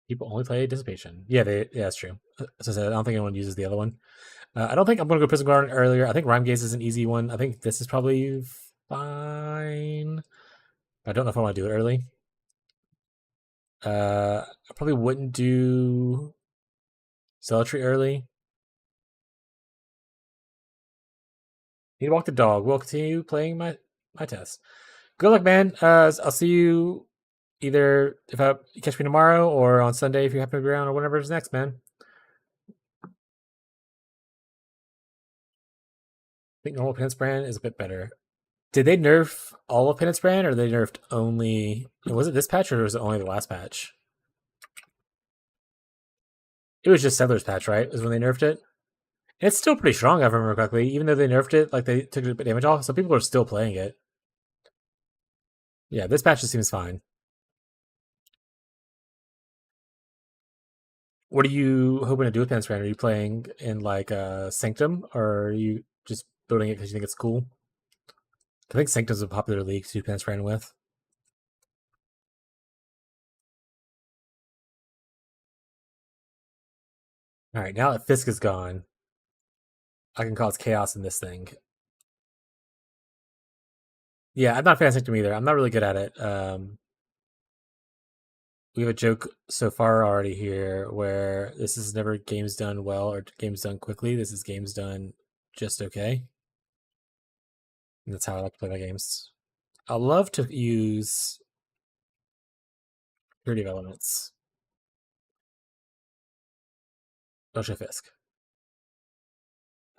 People only play Dissipation. Yeah, that's true. As I said, I don't think anyone uses the other one. I don't think I'm going to go Prison Guard earlier. I think Rhyme Gaze is an easy one. I think this is probably fine. I don't know if I want to do it early. I probably wouldn't do Zealotry early. Need to walk the dog. We'll continue playing my test. Good luck, man. I'll see you either if you catch me tomorrow or on Sunday if you happen to be around or whatever's next, man. I think normal Penance Brand is a bit better. Did they nerf all of Penance Brand, or they nerfed only? Was it this patch, or was it only the last patch? It was just Settler's patch, right? Is when they nerfed it. And it's still pretty strong, if I remember correctly. Even though they nerfed it, like they took a bit damage off, so people are still playing it. Yeah, this patch just seems fine. What are you hoping to do with Penance Brand? Are you playing in like Sanctum, or are you just building it because you think it's cool? I think Sanctum's a popular league to do Penance Brand with. All right, now that Fisk is gone, I can cause chaos in this thing. Yeah, I'm not a fan of Sanctum either. I'm not really good at it. We have a joke so far already here where this is never games done well or games done quickly. This is games done just okay. And that's how I like to play my games. I love to use creative elements. Don't show Fisk.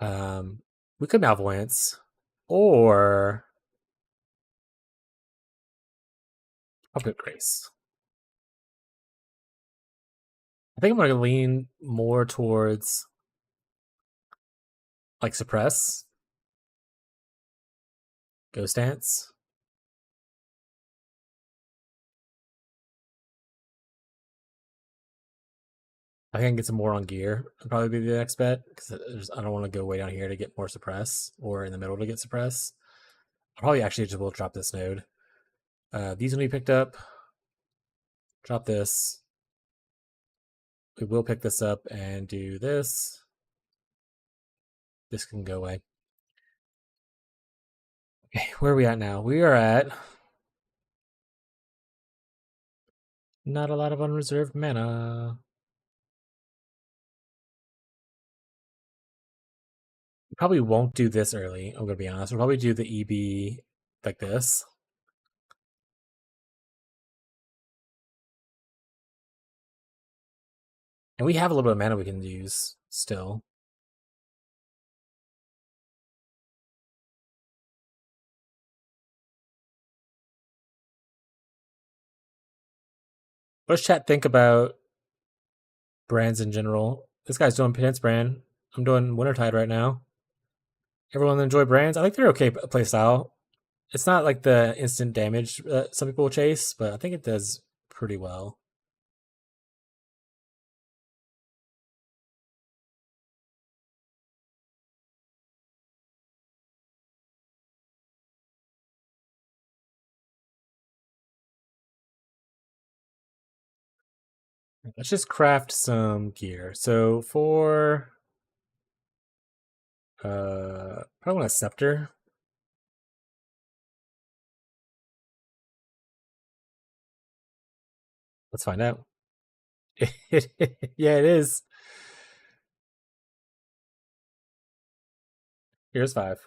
We could Malvoyance, or I'll put Grace. I think I'm going to lean more towards like Suppress, Ghost Dance. I think I can get some more on gear. Would probably be the next bet because I don't want to go way down here to get more suppress or in the middle to get suppress. I'll probably actually just will drop this node. These will be picked up. Drop this. We will pick this up and do this. This can go away. Okay, where are we at now? We are at not a lot of unreserved mana. We probably won't do this early. I'm gonna be honest. We'll probably do the EB like this. And we have a little bit of mana we can use still. What does chat think about brands in general? This guy's doing Penance brand. I'm doing Wintertide right now. Everyone enjoy brands. I think they're okay playstyle. It's not like the instant damage that some people chase, but I think it does pretty well. Let's just craft some gear. So for probably want a scepter. Let's find out. Yeah, it is. Here's 5.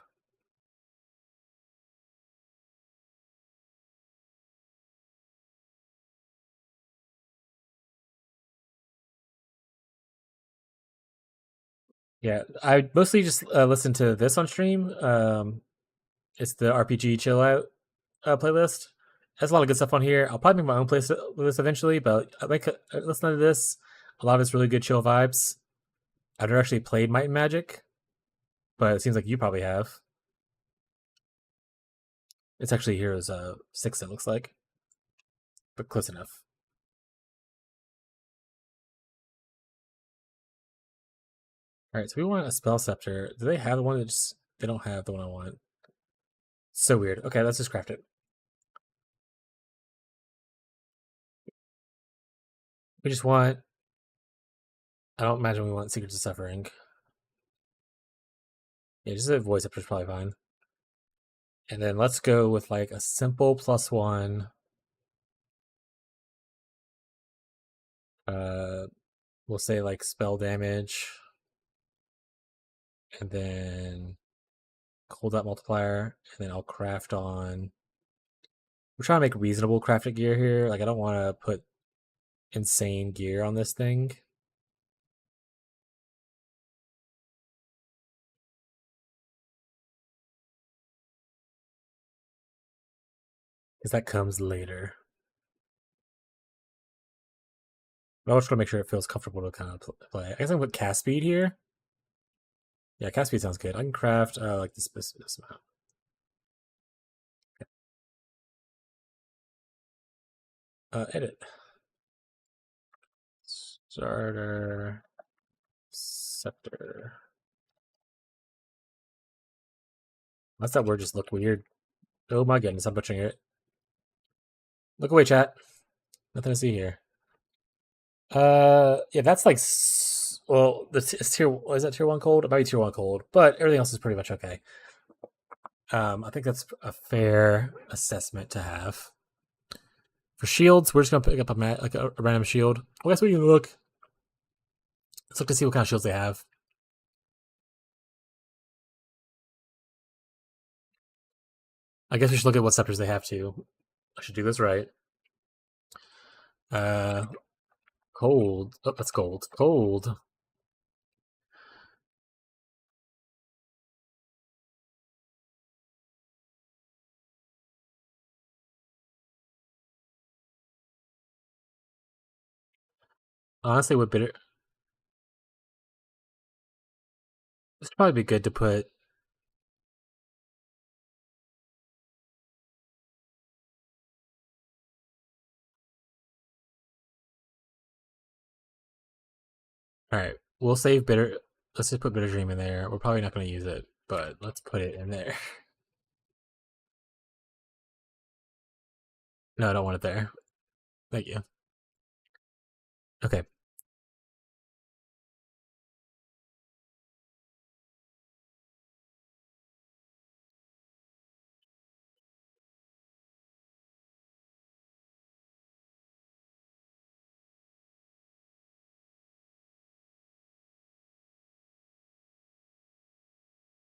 Yeah, I mostly just listen to this on stream. It's the RPG chill out playlist. There's a lot of good stuff on here. I'll probably make my own playlist eventually, but I like listening to this. A lot of it's really good chill vibes. I've never actually played Might and Magic, but it seems like you probably have. It's actually Heroes 6, it looks like, but close enough. All right, so we want a spell scepter. Do they have the one that just they don't have the one I want? So weird. Okay, let's just craft it. We just want. I don't imagine we want Secrets of Suffering. Yeah, just a voice scepter is probably fine. And then let's go with like a simple +1. Uh, we'll say like spell damage, and then cold up multiplier, and then I'll craft on. We're trying to make reasonable crafted gear here. Like I don't want to put insane gear on this thing. Because that comes later. But I'm just gonna make sure it feels comfortable to kind of play. I guess I'm gonna put cast speed here. Yeah, cast speed sounds good. I can craft like this amount. Edit. Starter scepter. Why's that word just look weird? Oh my goodness, I'm butchering it. Look away, chat. Nothing to see here. Yeah, that's like well, it's tier. Is that tier 1 cold? It might be tier 1 cold, but everything else is pretty much okay. I think that's a fair assessment to have. For shields, we're just gonna pick up a random shield. I guess we can look. Let's look to see what kind of shields they have. I guess we should look at what scepters they have too. I should do this right. Uh, cold. Oh, that's gold. Cold. Honestly, with bitter, this would probably be good to put. All right, we'll save bitter. Let's just put bitter dream in there. We're probably not going to use it, but let's put it in there. No, I don't want it there. Thank you. Okay.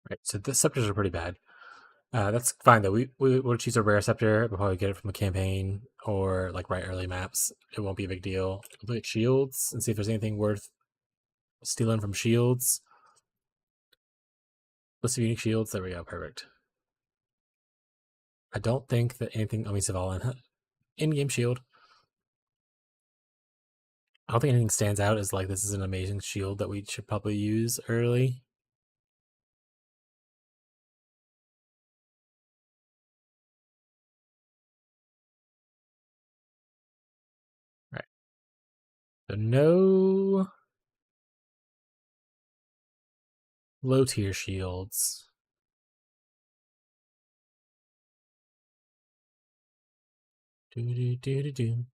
Right. So the scepters are pretty bad. That's fine though. We'll choose a rare scepter. We'll probably get it from a campaign or like right early maps. It won't be a big deal. We'll look at shields and see if there's anything worth stealing from shields. List of unique shields. There we go. Perfect. I don't think that anything. Let me Savalan. In-game shield. I don't think anything stands out as like this is an amazing shield that we should probably use early. Right. So no low tier shields. Do do do do do.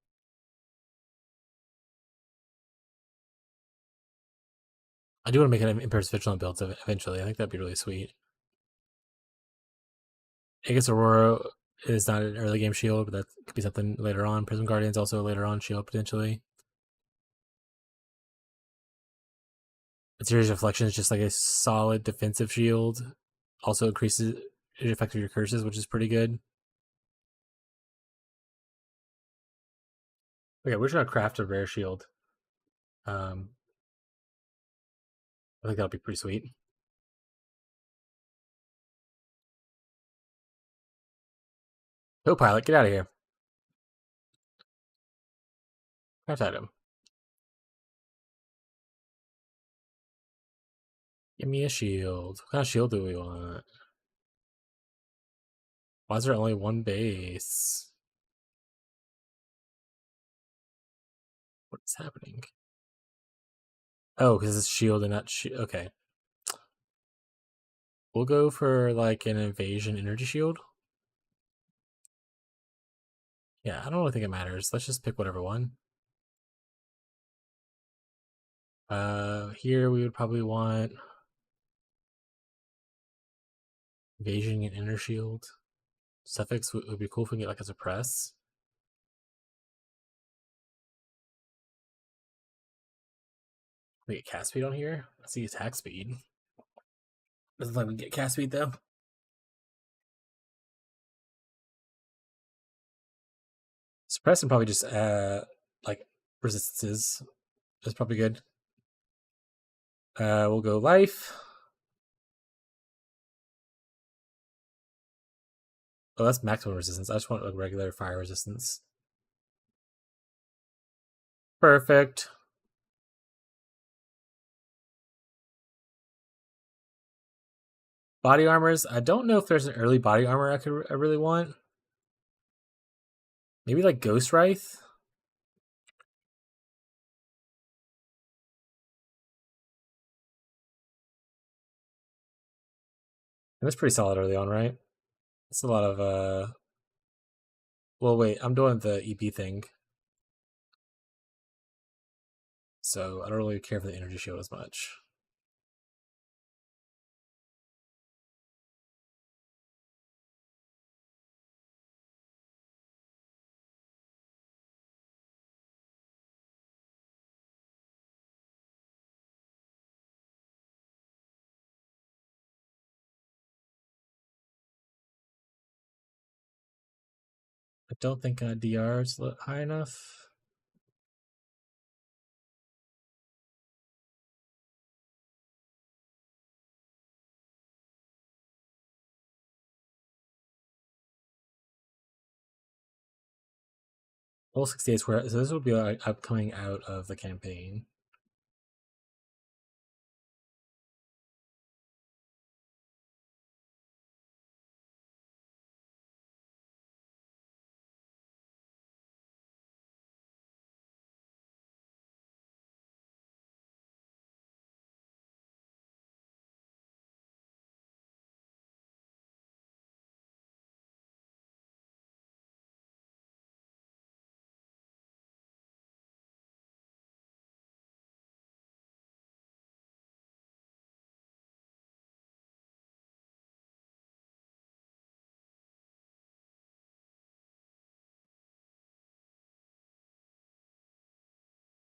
I do want to make an Imperious Vigilant build eventually. I think that'd be really sweet. I guess Aurora is not an early game shield, but that could be something later on. Prism Guardian's also a later on shield potentially. A Series of Reflection is just like a solid defensive shield. Also increases the effect of your curses, which is pretty good. Okay, we're trying to craft a rare shield. I think that'll be pretty sweet. Co-pilot, get out of here. Craft item. Give me a shield. What kind of shield do we want? Why is there only one base? What's happening? Oh, because it's shield and not shield. Okay. We'll go for like an invasion energy shield. Yeah, I don't really think it matters. Let's just pick whatever one. Here we would probably want invasion and inner shield. Suffix would be cool if we get like a suppress. We get cast speed on here. Let's see attack speed. Doesn't like we get cast speed though. Suppress and probably just like resistances. That's probably good. We'll go life. Oh, that's maximum resistance. I just want like regular fire resistance. Perfect. Body armors. I don't know if there's an early body armor I really want. Maybe like Ghost Wraith. And that's pretty solid early on, right? It's a lot of well wait, I'm doing the EB thing. So I don't really care for the energy shield as much. I don't think DR is high enough. Level 68 square. So this will be like coming out of the campaign.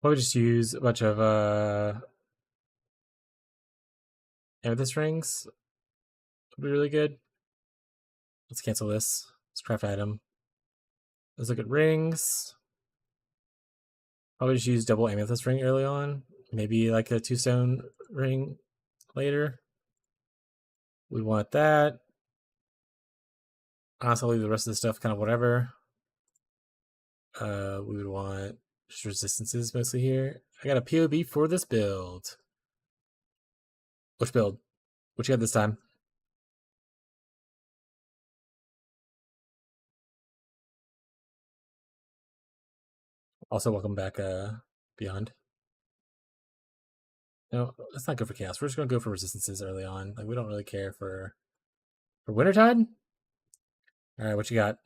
Probably just use a bunch of amethyst rings. Would be really good. Let's cancel this. Let's craft item. Let's look at rings. Probably just use double amethyst ring early on. Maybe like a 2-stone ring later. We want that. Honestly, I'll leave the rest of the stuff kind of whatever. We would want just resistances mostly here. I got a POB for this build. Which build? What you got this time? Also, welcome back, Beyond. No, let's not go for chaos. We're just gonna go for resistances early on. Like we don't really care for Wintertide. All right, what you got?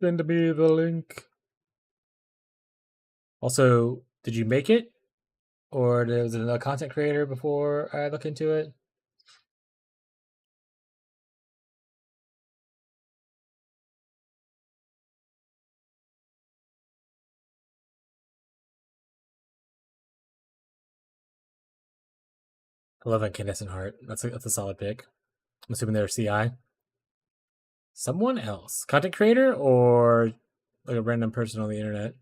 Send me the link. Also, did you make it? Or was it a content creator before I look into it? I love Incandescent Heart. That's a solid pick. I'm assuming they're CI. Someone else. Content creator or like a random person on the internet?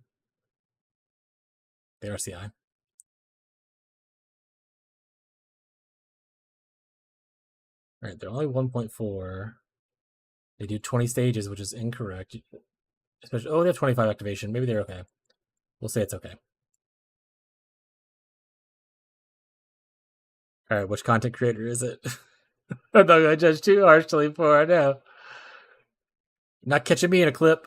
They are CI. Alright, they're only 1.4. They do 20 stages, which is incorrect. Especially, they have 25 activation. Maybe they're okay. We'll say it's okay. Alright, which content creator is it? I'm not gonna judge too harshly for it now. Not catching me in a clip.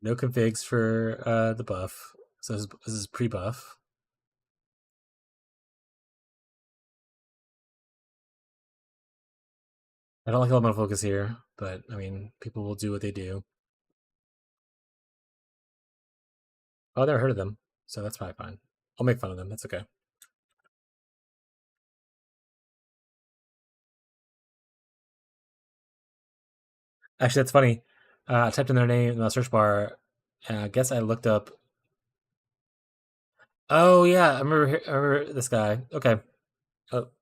No configs for the buff. So this is pre-buff. I don't like elemental focus here, but I mean, people will do what they do. Oh, I never heard of them, so that's probably fine. I'll make fun of them. That's okay. Actually, that's funny. I typed in their name in the search bar, and I guess I looked up. Oh yeah, I remember this guy. Okay,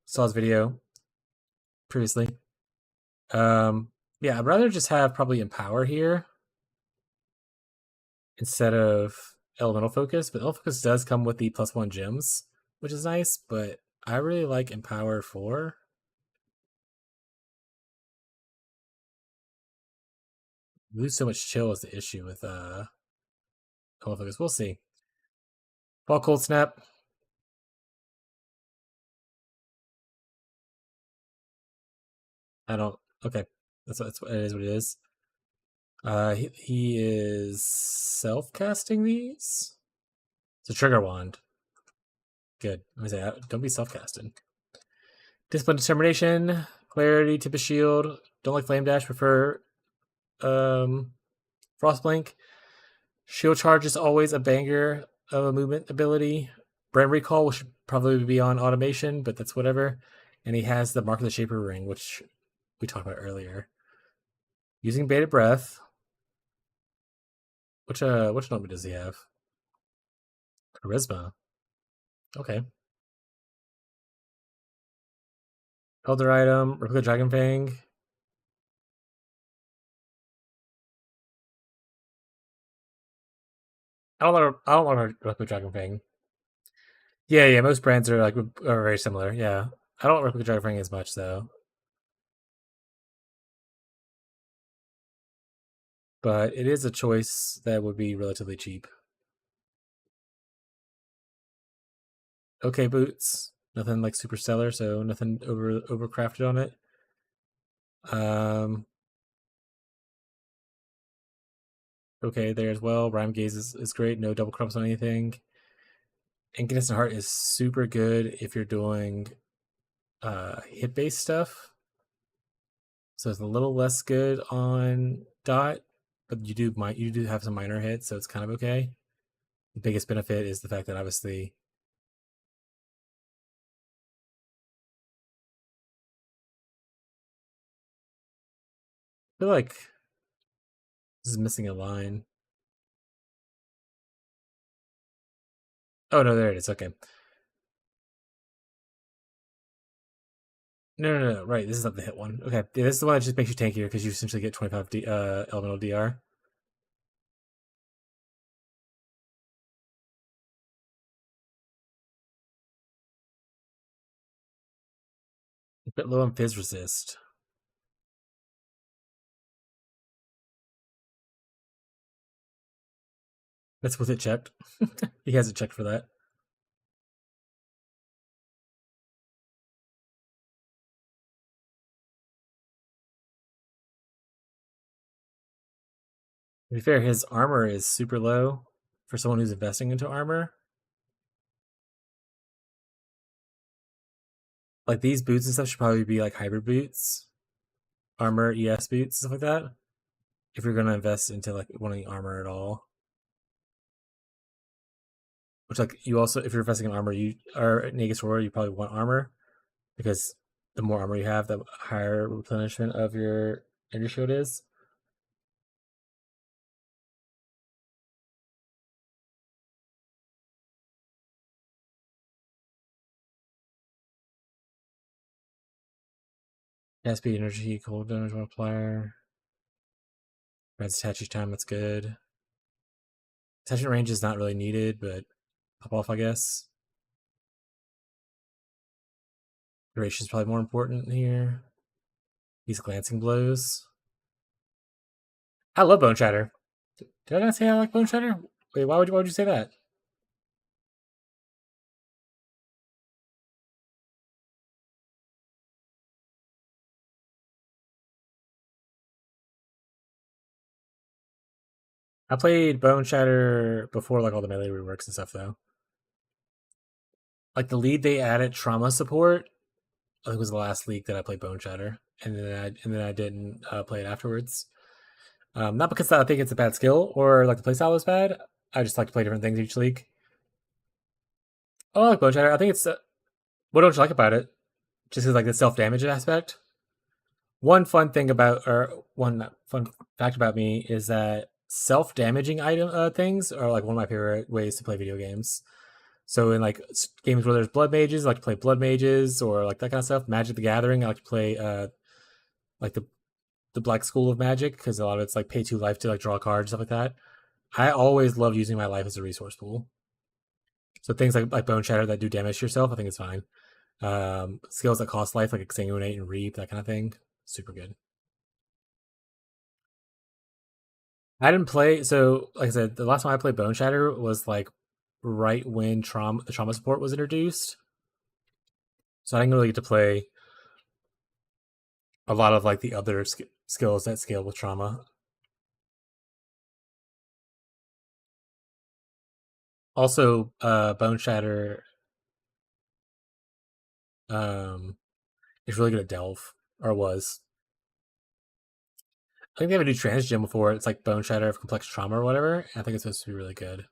saw his video previously. Yeah, I'd rather just have probably Empower here instead of Elemental Focus. But Elemental Focus does come with the +1 gems, which is nice. But I really like Empower 4. Lose so much chill is the issue with Elemental Focus. We'll see. Ball Cold Snap. I don't. Okay, that's what it is. What it is. He is self-casting these. It's a trigger wand. Good. I was say, don't be self-casted. Discipline, determination, clarity, tip of shield. Don't like flame dash. Prefer Frostblink. Shield charge is always a banger of a movement ability. Brand recall should probably be on automation, but that's whatever. And he has the Mark of the Shaper ring, which we talked about earlier. Using Bated Breath. Which number does he have? Charisma. Okay. Elder item, Replica Dragon Fang. I don't want Replica Dragon Fang. Yeah, most brands are are very similar. Yeah. I don't Replica Dragon Fang as much though. But it is a choice that would be relatively cheap. Okay, boots. Nothing like super stellar, so nothing overcrafted on it. Okay, there as well. Rhyme Gaze is great. No double crumps on anything. Incandescent Heart is super good if you're doing hit based stuff. So it's a little less good on dot, but you do have some minor hits, so it's kind of okay. The biggest benefit is the fact that obviously I feel like this is missing a line. Oh no, there it is. Okay. No. Right, this is not the hit one. Okay, yeah, this is the one that just makes you tankier because you essentially get 25 elemental DR. A bit low on Fizz Resist. That's with it checked. He has it checked for that. To be fair, his armor is super low for someone who's investing into armor. Like these boots and stuff should probably be like hybrid boots, armor ES boots, stuff like that. If you're gonna invest into like wanting armor at all, which like you also if you're investing in armor, you are Nagus Aurora, you probably want armor because the more armor you have, the higher replenishment of your energy shield is. Yeah, speed, energy, cold damage multiplier. Adds attach each time, that's good. Attachment range is not really needed, but pop off, I guess. Duration is probably more important here. These glancing blows. I love Bone Shatter. Did I not say I like Bone Shatter? Wait, why would you say that? I played Bone Shatter before like all the melee reworks and stuff though. Like the lead they added trauma support, I think was the last league that I played Bone Shatter, and then I didn't play it afterwards. Not because I think it's a bad skill or like the playstyle is bad. I just like to play different things each league. Oh, I like Bone Shatter. I think it's what don't you like about it? Just like the self damage aspect. One fun thing about, or one fun fact about me is that self damaging item things are like one of my favorite ways to play video games. So in like games where there's blood mages, I like to play blood mages or like that kind of stuff. Magic the Gathering, I like to play like the Black School of Magic because a lot of it's like pay 2 life to like draw cards stuff like that. I always love using my life as a resource pool. So things like Bone Shatter that do damage to yourself, I think it's fine. Skills that cost life like Exsanguinate and Reap, that kind of thing, super good. I didn't play, so like I said, the last time I played Bone Shatter was like right when the trauma support was introduced. So I didn't really get to play a lot of like the other skills that scale with trauma. Also, Bone Shatter is really good at Delve, or was. I think they have a new trans gem before. It's like Bone Shatter of Complex Trauma or whatever. I think it's supposed to be really good.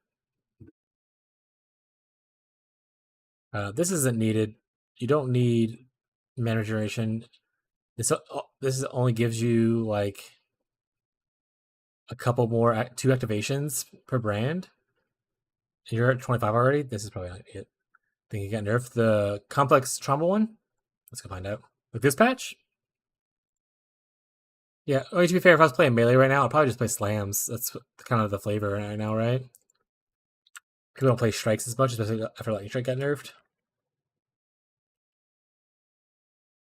This isn't needed. You don't need mana generation. This only gives you like a couple more 2 activations per brand. And you're at 25 already. This is probably not it. I think you got nerfed. The complex trauma one. Let's go find out. Like this patch. Yeah. Oh, to be fair, if I was playing melee right now, I'd probably just play slams. That's kind of the flavor right now, right? People don't play strikes as much, especially after lightning strike got nerfed.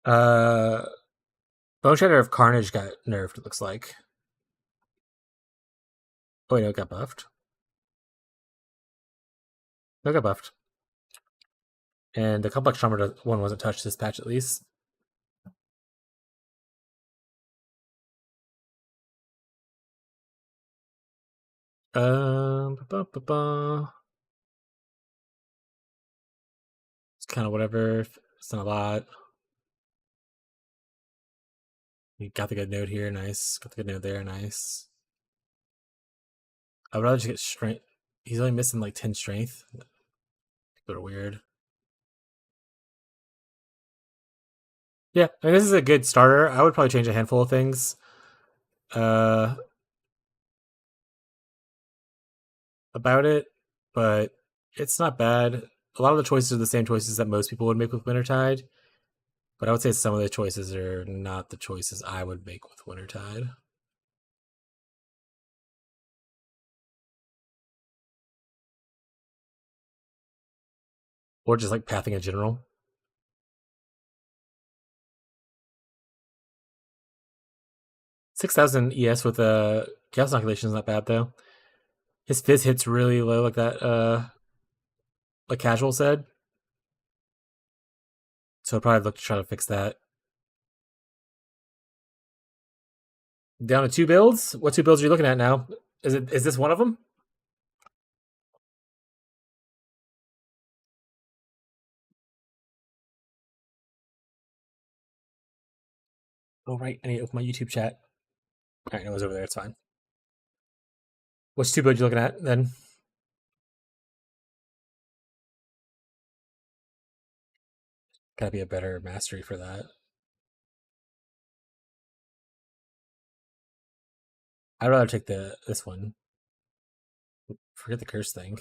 Uh, Bone Shatter of Carnage got nerfed. It looks like. Oh, wait, no, it got buffed. No, it got buffed. And the complex trauma one wasn't touched this patch at least. It's kind of whatever. It's not a lot. You got the good node here, nice. Got the good node there, nice. I would rather just get strength. He's only missing like 10 strength. People are weird. Yeah, I mean, this is a good starter. I would probably change a handful of things uh, about it, but it's not bad. A lot of the choices are the same choices that most people would make with Wintertide, but I would say some of the choices are not the choices I would make with Wintertide. Or just like pathing in general. 6,000 ES with a Chaos Inoculation is not bad though. His fizz hits really low, like that, like Casual said. So I'd probably look to try to fix that. Down to 2 builds. What 2 builds are you looking at now? Is this one of them? Oh, right. I need to open my YouTube chat. All right, it was over there. It's fine. Which two builds you looking at then? Gotta be a better mastery for that. I'd rather take this one. Forget the curse thing.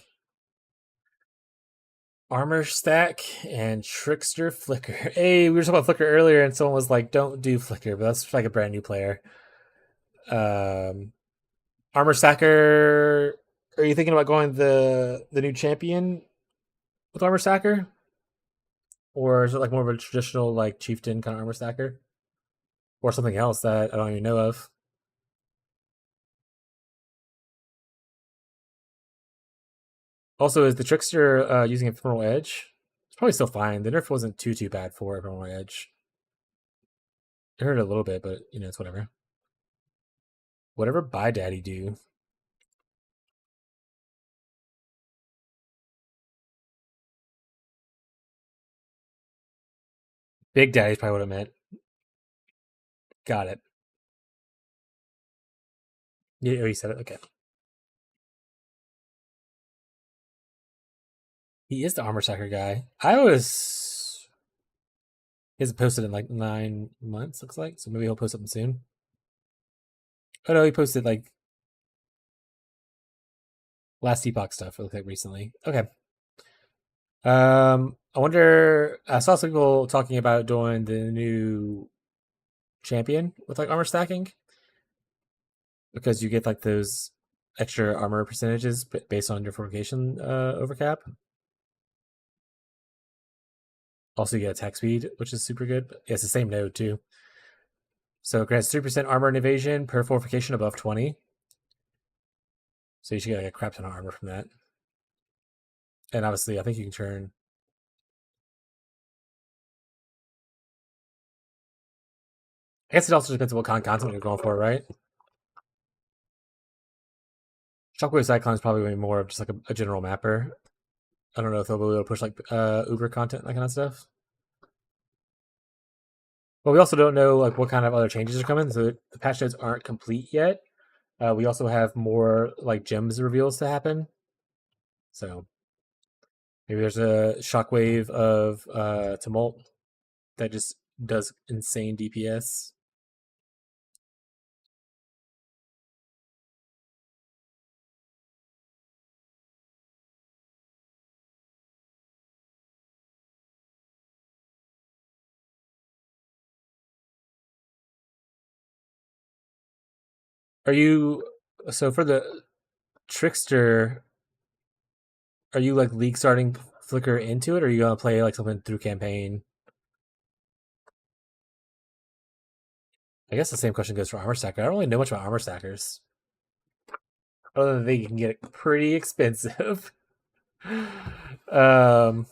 Armor stack and Trickster Flicker. Hey, we were talking about Flicker earlier, and someone was like, "Don't do Flicker," but that's like a brand new player. Armor stacker. Are you thinking about going the new champion with armor stacker, or is it like more of a traditional like chieftain kind of armor stacker, or something else that I don't even know of? Also, is the Trickster using Ephemeral Edge? It's probably still fine. The nerf wasn't too bad for Ephemeral Edge. It hurt a little bit, but it's whatever. Whatever Bye Daddy do. Big Daddy's probably what it meant. Got it. Yeah, oh, you said it. Okay. He is the armor stacker guy. He hasn't posted in like 9 months, looks like. So maybe he'll post something soon. Oh no, he posted like last Epoch stuff. It looked like recently. Okay. I wonder. I saw some people talking about doing the new champion with like armor stacking because you get like those extra armor percentages based on your fortification overcap. Also, you get attack speed, which is super good. Yeah, it's the same node too. So it grants 3% armor and evasion per fortification above 20. So you should get like a crap ton of armor from that. And obviously, I think you can turn. I guess it also depends on what kind of content you're going for, right? Shockwave Cyclone is probably more of just like a general mapper. I don't know if they'll be able to push like Uber content, that kind of stuff. But we also don't know like what kind of other changes are coming. So the patch notes aren't complete yet. We also have more like gems reveals to happen. So maybe there's a shockwave of tumult that just does insane DPS. Are you so for the Trickster? Are you like league starting Flicker into it, or are you gonna play like something through campaign? I guess the same question goes for armor stacker. I don't really know much about armor stackers, other than they can get pretty expensive. um,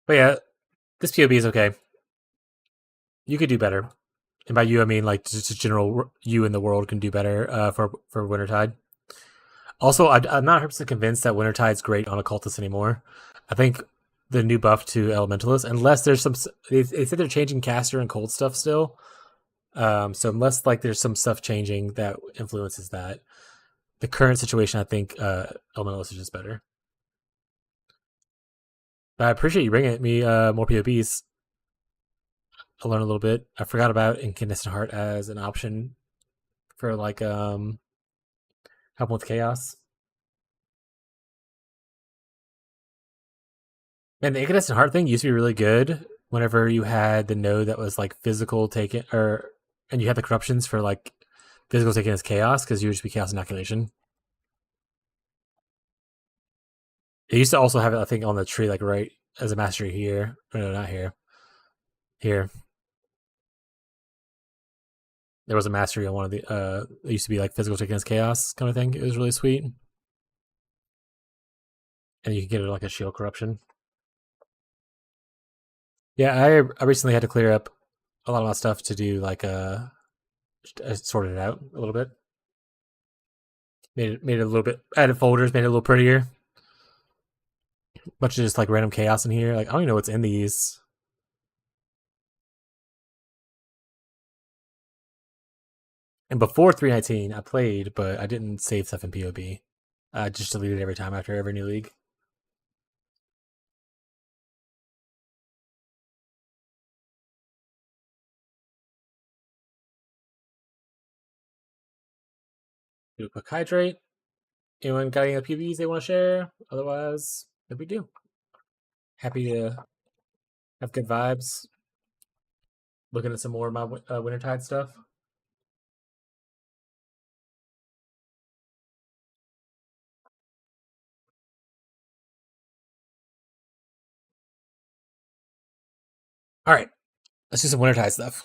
but yeah, this POB is okay. You could do better, and by you I mean like just general you in the world can do better for Wintertide. Also, I'm not 100% convinced that Wintertide's great on occultists anymore. I think the new buff to Elementalist, unless there's some, they said they're changing caster and cold stuff still. So unless like there's some stuff changing that influences that, the current situation, I think Elementalist is just better. But I appreciate you bringing me more POBs. I learned a little bit. I forgot about Incandescent Heart as an option for like helping with chaos. And the Incandescent Heart thing used to be really good whenever you had the node that was like physical taken, or and you had the corruptions for like physical taken as chaos because you would just be chaos inoculation. It used to also have it, I think, on the tree, like right as a mastery here. Or no, not here. Here. There was a mastery on one of the it used to be like physical taken as chaos kind of thing. It was really sweet. And you could get it like a shield corruption. Yeah, I recently had to clear up a lot of my stuff to do like I sorted it out a little bit. Made it a little bit, added folders, made it a little prettier. Bunch of just like random chaos in here. Like I don't even know what's in these. And before 319, I played, but I didn't save stuff in POB. I just deleted every time after every new league. Do a quick hydrate. Anyone got any PBs they want to share? Otherwise, no big deal. Happy to have good vibes. Looking at some more of my Wintertide stuff. All right, let's do some Wintertide stuff.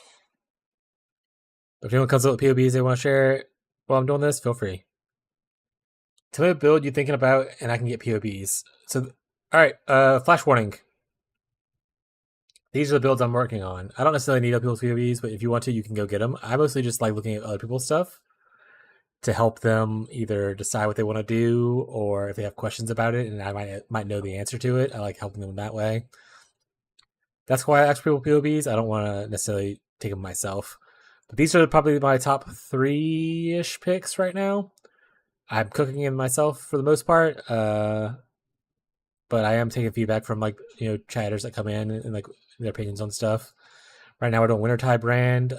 If anyone comes up with POBs they want to share while I'm doing this, feel free. Tell me what build you're thinking about, and I can get POBs. So, all right, flash warning. These are the builds I'm working on. I don't necessarily need other people's POBs, but if you want to, you can go get them. I mostly just like looking at other people's stuff to help them either decide what they want to do or if they have questions about it, and I might know the answer to it. I like helping them that way. That's why I ask people POBs. I don't want to necessarily take them myself. But these are probably my top 3-ish picks right now. I'm cooking in myself for the most part, but I am taking feedback from chatters that come in and like their opinions on stuff. Right now, we're doing Wintertide brand.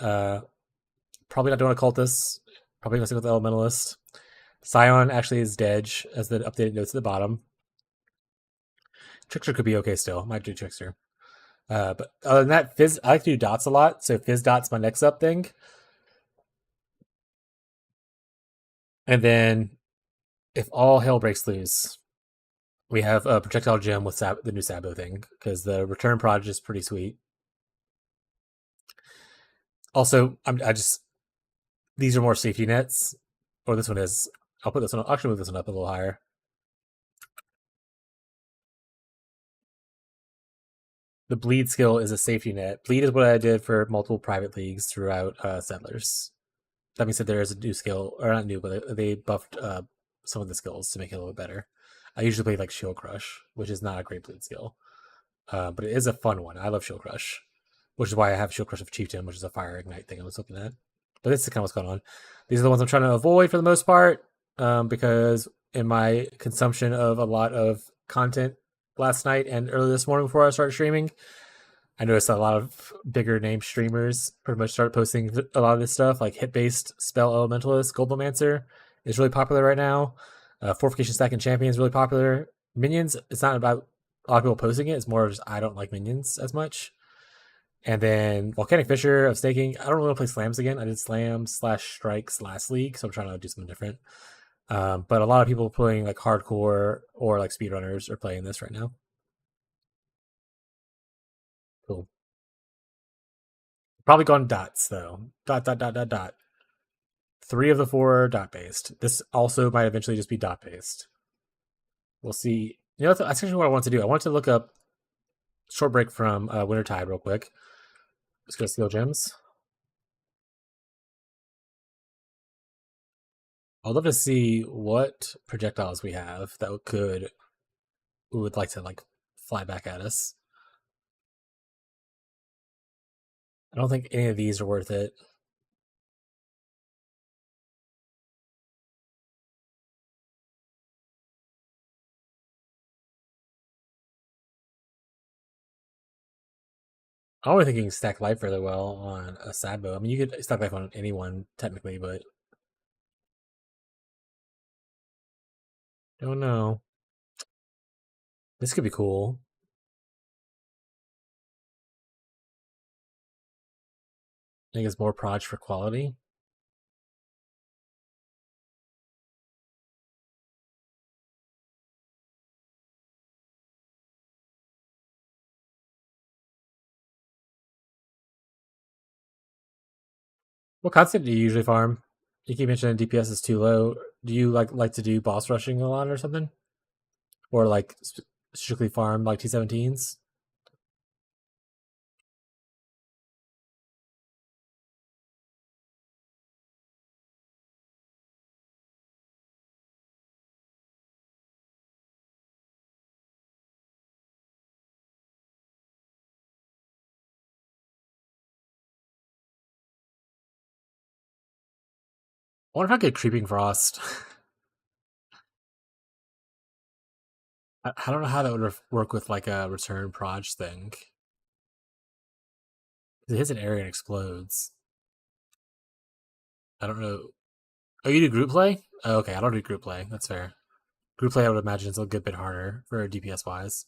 Probably not doing a cultist. Probably gonna stick with the elementalist. Scion actually is Dedge as the updated notes at the bottom. Trickster could be okay still. Might do Trickster. But other than that, Fizz, I like to do dots a lot. So Fizz dot's my next up thing. And then if all hell breaks loose, we have a projectile gem with the new Sabo thing because the return prodigy is pretty sweet. Also, these are more safety nets. Or this one is. I'll put this one. I'll actually move this one up a little higher. The bleed skill is a safety net. Bleed is what I did for multiple private leagues throughout Settlers. That means that there is a new skill, or not new, but they buffed some of the skills to make it a little bit better. I usually play like Shield Crush, which is not a great bleed skill, but it is a fun one. I love Shield Crush, which is why I have Shield Crush of Chieftain, which is a fire ignite thing I was looking at. But this is kind of what's going on. These are the ones I'm trying to avoid for the most part, because in my consumption of a lot of content last night and early this morning before I started streaming, I noticed a lot of bigger name streamers pretty much started posting a lot of this stuff, like hit-based spell elementalist, Goldmancer is really popular right now. Fortification Stack and Champion is really popular. Minions, it's not about a lot of people posting it. It's more of just I don't like minions as much. And then Volcanic Fisher of Staking. I don't really want to play slams again. I did slams/strikes last league, so I'm trying to do something different. But a lot of people playing like hardcore or like speedrunners are playing this right now. Cool. Probably gone dots though. Dot. 3 of the 4 are dot based. This also might eventually just be dot based. We'll see. That's actually what I want to do. I want to look up short break from Wintertide real quick. Let's go skill gems. I'd love to see what projectiles we have that we would like to like fly back at us. I don't think any of these are worth it. I'm only thinking stack life really well on a Sabo. I mean, you could stack life on anyone technically, but don't know. This could be cool. I think it's more proj for quality. What concept do you usually farm? You keep mentioning DPS is too low. Do you like to do boss rushing a lot or something, or like strictly farm like T17s? I wonder if I get Creeping Frost. I don't know how that would work with like a return proj thing. It hits an area and explodes. I don't know. Oh, you do group play? Oh, okay, I don't do group play. That's fair. Group play, I would imagine, is a good bit harder for DPS wise.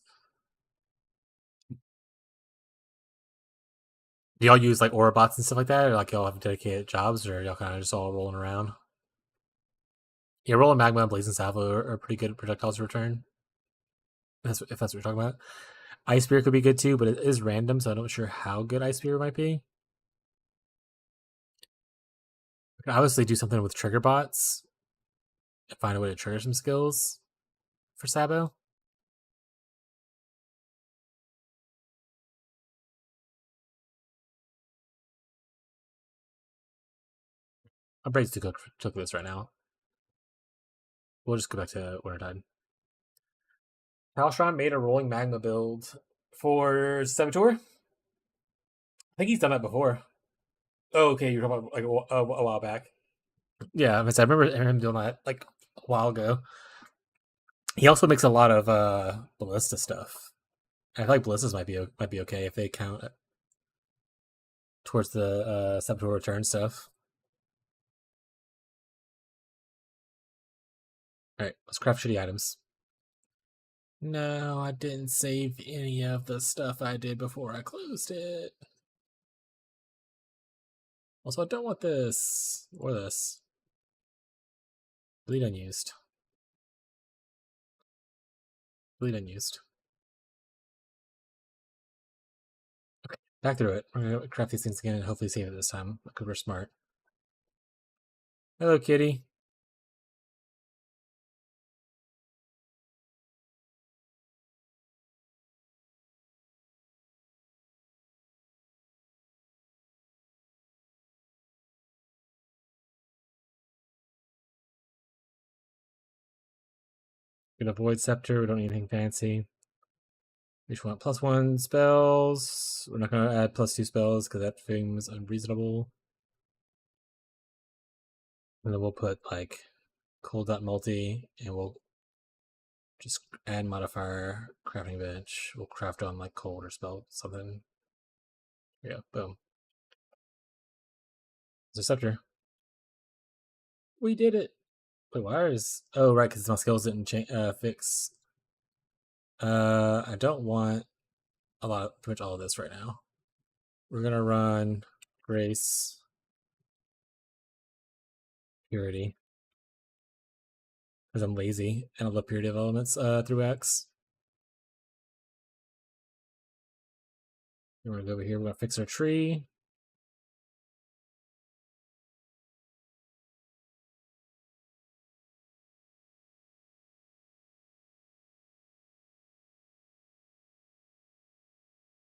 Do y'all use like aura bots and stuff like that, or like y'all have dedicated jobs, or y'all kind of just all rolling around? Yeah, rolling magma and blazing salvo are pretty good projectiles to return. If that's what you're talking about. Ice Spear could be good too, but it is random, so I'm not sure how good Ice Spear might be. I could obviously do something with trigger bots and find a way to trigger some skills for Sabo. I'm ready to cook this right now. We'll just go back to Wintertide. Halshron made a rolling magma build for Saboteur. I think he's done that before. Oh, okay, you're talking about like a while back. Yeah, I remember him doing that like a while ago. He also makes a lot of ballista stuff. I feel like ballistas might be okay if they count towards the Saboteur return stuff. All right, let's craft shitty items. No, I didn't save any of the stuff I did before I closed it. Also, I don't want this or this. Bleed unused. Bleed unused. Okay, back through it. We're gonna craft these things again and hopefully save it this time because we're smart. Hello, kitty. Gonna avoid scepter. We don't need anything fancy. We just want +1 spells. We're not gonna add +2 spells because that seems unreasonable. And then we'll put like cold dot multi, and we'll just add modifier crafting bench. We'll craft on like cold or spell something. Yeah, boom. It's a scepter. We did it. Wait, why is? Oh, right, because my skills didn't fix. I don't want pretty much all of this right now. We're gonna run Grace, Purity, because I'm lazy and I love Purity of Elements through X. We're gonna go over here. We're gonna fix our tree.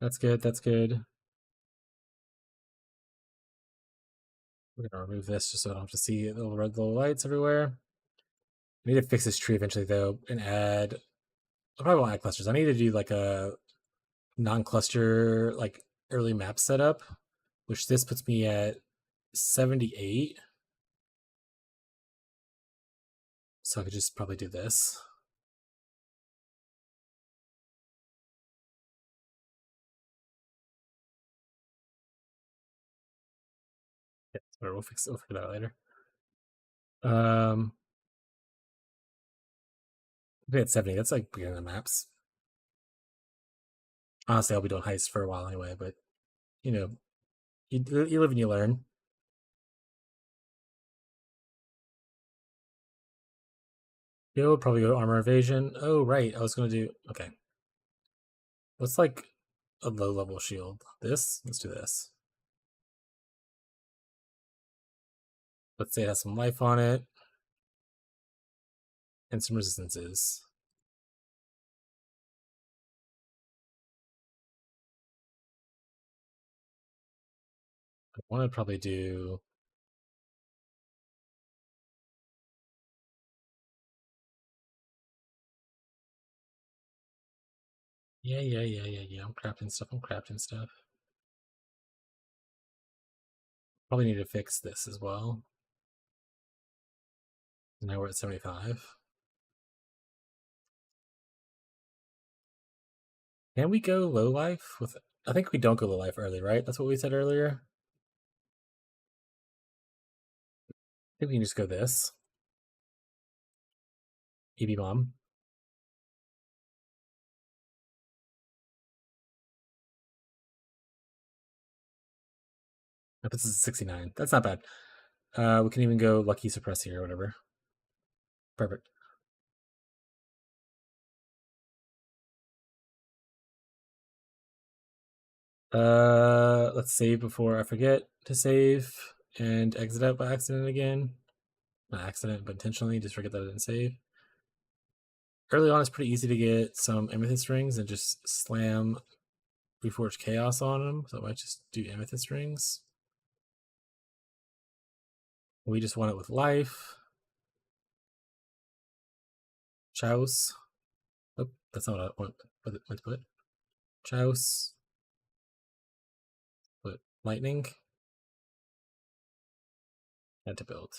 That's good. That's good. We're gonna remove this just so I don't have to see the little red little lights everywhere. I need to fix this tree eventually though, and add. I probably won't add clusters. I need to do like a non-cluster like early map setup, which this puts me at 78. So I could just probably do this. Yeah, we'll figure that out later. We had 70. That's like beginning the maps. Honestly, I'll be doing heists for a while anyway, but you know, you live and you learn. You'll probably go armor evasion. Oh, right. I was going to do. Okay. What's like a low level shield? This? Let's do this. Let's say it has some life on it and some resistances. I want to probably do. Yeah. I'm crafting stuff. Probably need to fix this as well. Now we're at 75. Can we go low life with? I think we don't go low life early, right? That's what we said earlier. I think we can just go this. EB bomb. That puts us at 69. That's not bad. We can even go lucky suppress here or whatever. Perfect. Let's save before I forget to save and exit out by accident again. Not accident, but intentionally. Just forget that I didn't save. Early on, it's pretty easy to get some amethyst rings and just slam Reforged Chaos on them. So I might just do amethyst rings. We just want it with life. Chouse. Oh, that's not what I want to put. Chouse. Put lightning. Add to build.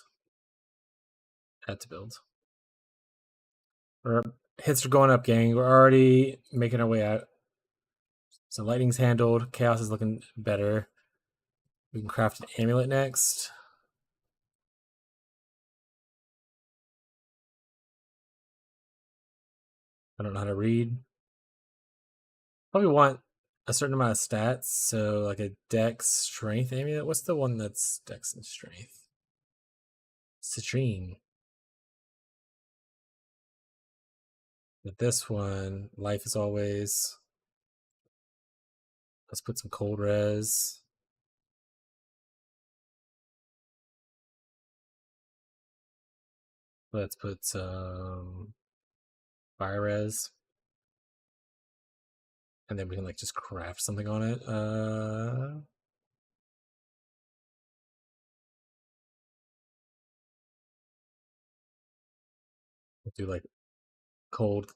Add to build. Our hits are going up, gang. We're already making our way out. So lightning's handled. Chaos is looking better. We can craft an amulet next. I don't know how to read. Probably want a certain amount of stats. So like a dex strength amulet. What's the one that's dex and strength? Citrine. With this one, life is always. Let's put some cold res. Let's put some fire res. And then we can like just craft something on it. We'll do like cold.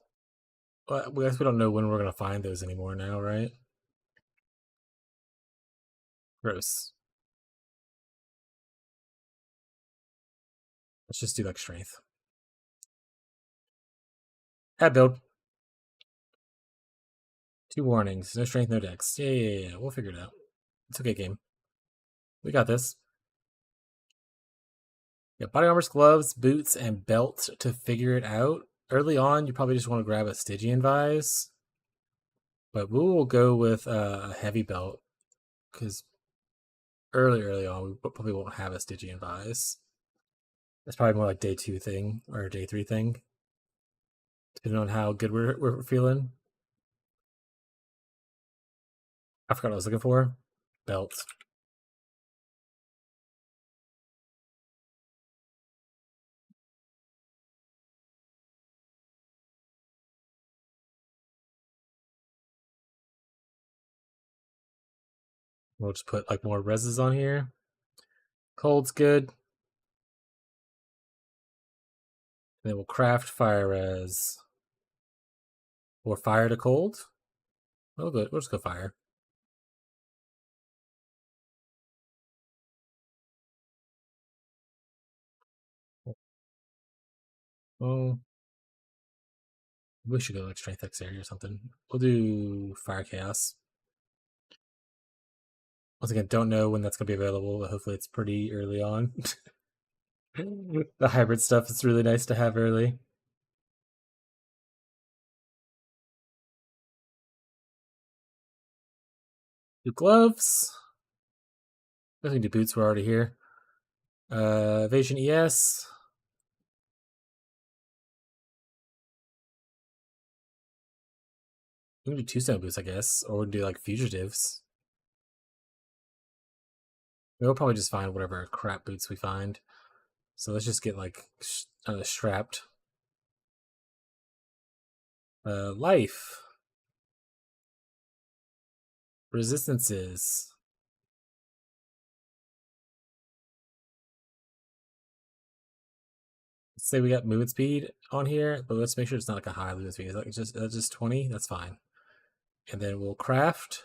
Well, I guess we don't know when we're gonna find those anymore now, right? Gross. Let's just do like strength. Add build. 2 warnings. No strength, no dex. Yeah. We'll figure it out. It's okay, game. We got this. Yeah, body armors, gloves, boots, and belt to figure it out. Early on, you probably just want to grab a Stygian vise. But we will go with a heavy belt. Because early on, we probably won't have a Stygian vise. That's probably more like day 2 thing or day 3 thing. Depending on how good we're feeling. I forgot what I was looking for. Belt. We'll just put like more reses on here. Cold's good. And then we'll craft fire res. Or fire to cold. Oh, good. We'll just go fire. Oh, we should go like strength dexterity or something. We'll do fire chaos. Once again, don't know when that's gonna be available, but hopefully it's pretty early on. The hybrid stuff is really nice to have early. Do gloves. I think do boots. We're already here. Evasion ES. We can do 2-stone boots, I guess, or we can do like fugitives. We'll probably just find whatever crap boots we find. So let's just get like strapped. Life. Resistances. Let's say we got movement speed on here, but let's make sure it's not like a high movement speed. It's like just 20. That's fine. And then we'll craft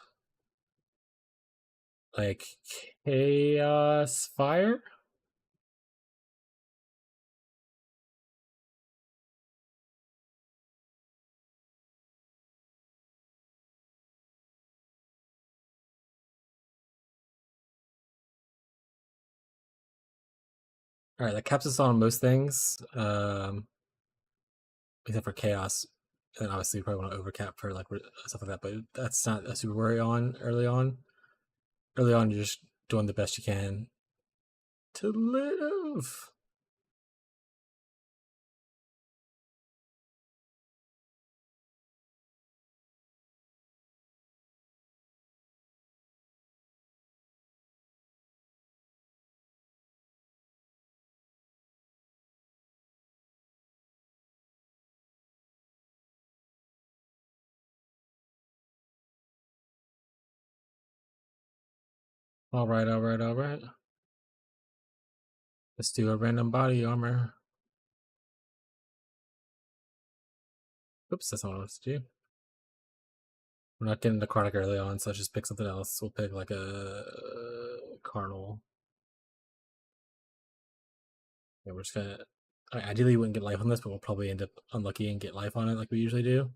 like chaos fire. All right, that caps us on most things, except for chaos. And obviously, you probably want to overcap for like stuff like that, but that's not a super worry on early on. Early on, you're just doing the best you can to live. All right, all right, all right. Let's do a random body armor. Oops, that's not what I was to do. We're not getting the chronic early on, so let's just pick something else. We'll pick like a carnal. Yeah, we're just gonna. Ideally, we wouldn't get life on this, but we'll probably end up unlucky and get life on it like we usually do.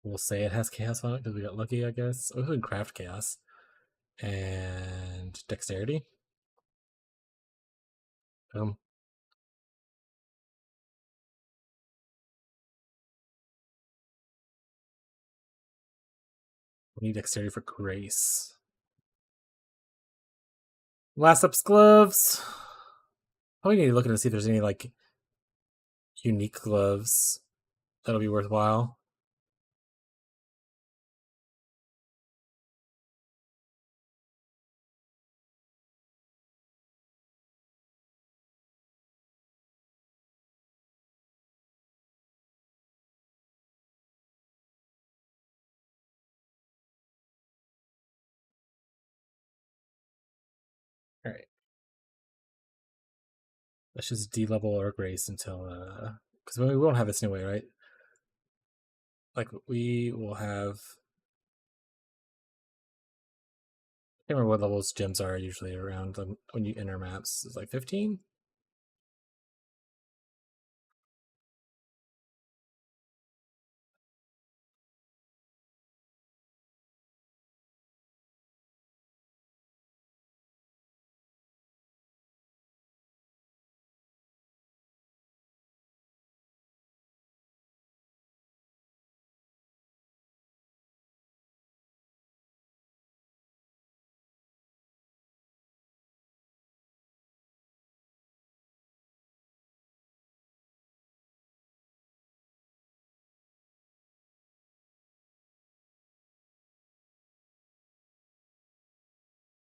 We'll say it has chaos on it because we got lucky, I guess. Oh, we can craft chaos and dexterity. Boom. We need dexterity for grace. Last up's gloves. Probably need to look at to see if there's any like unique gloves that'll be worthwhile. All right. Let's just D-level our grace until because we won't have this anyway, right? Like we will have. I can't remember what levels gems are usually around when you enter maps. It's like 15.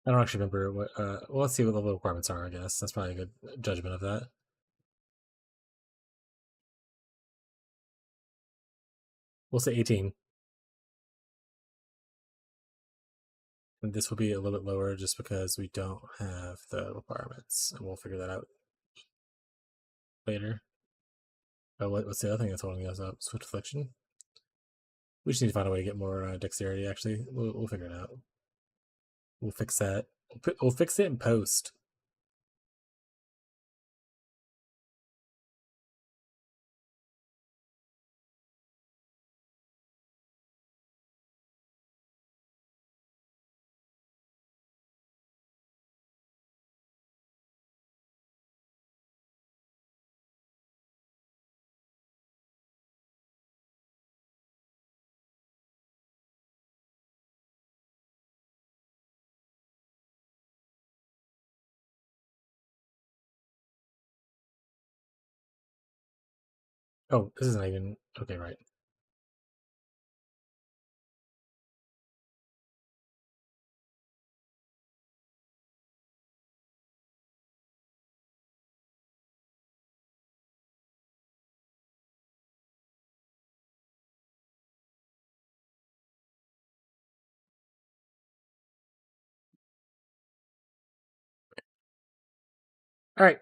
I don't actually remember what. Well, let's see what the level requirements are. I guess that's probably a good judgment of that. We'll say 18. And this will be a little bit lower just because we don't have the requirements, and we'll figure that out later. But what's the other thing that's holding us up? Swift affliction. We just need to find a way to get more dexterity. Actually, we'll figure it out. We'll fix that. We'll fix it in post. Oh, this isn't even okay, right? All right,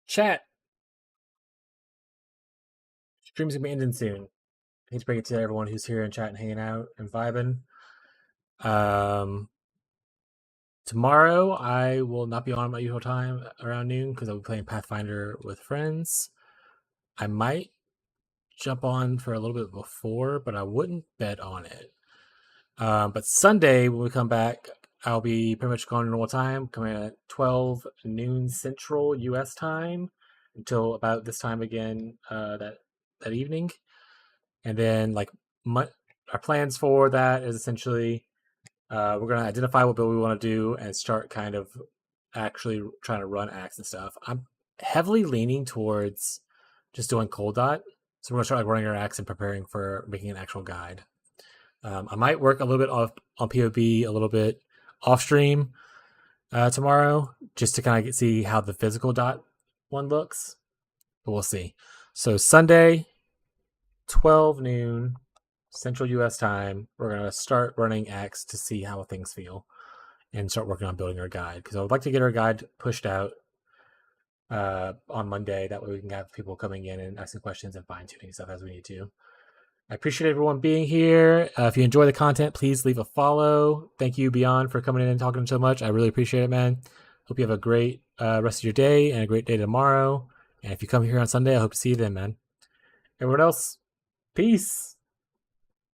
chat. Stream's gonna be ending soon. I hate to break it to everyone who's here in chat and hanging out and vibing. Tomorrow I will not be on my usual time around noon because I'll be playing Pathfinder with friends. I might jump on for a little bit before, but I wouldn't bet on it. But Sunday when we come back, I'll be pretty much going normal time, coming at 12 noon Central U.S. time until about this time again that evening. And then our plans for that is essentially we're going to identify what build we want to do and start kind of actually trying to run acts and stuff. I'm heavily leaning towards just doing cold dot. So we're going to start running our acts and preparing for making an actual guide. I might work a little bit on POB, a little bit off stream tomorrow, just to kind of see how the physical dot one looks. But we'll see. So Sunday, 12 noon Central U.S. time, we're going to start running acts to see how things feel and start working on building our guide. Because I would like to get our guide pushed out on Monday. That way we can have people coming in and asking questions and fine-tuning stuff as we need to. I appreciate everyone being here. If you enjoy the content, please leave a follow. Thank you, Beyond, for coming in and talking so much. I really appreciate it, man. Hope you have a great rest of your day and a great day tomorrow. And if you come here on Sunday, I hope to see you then, man. Everyone else, peace.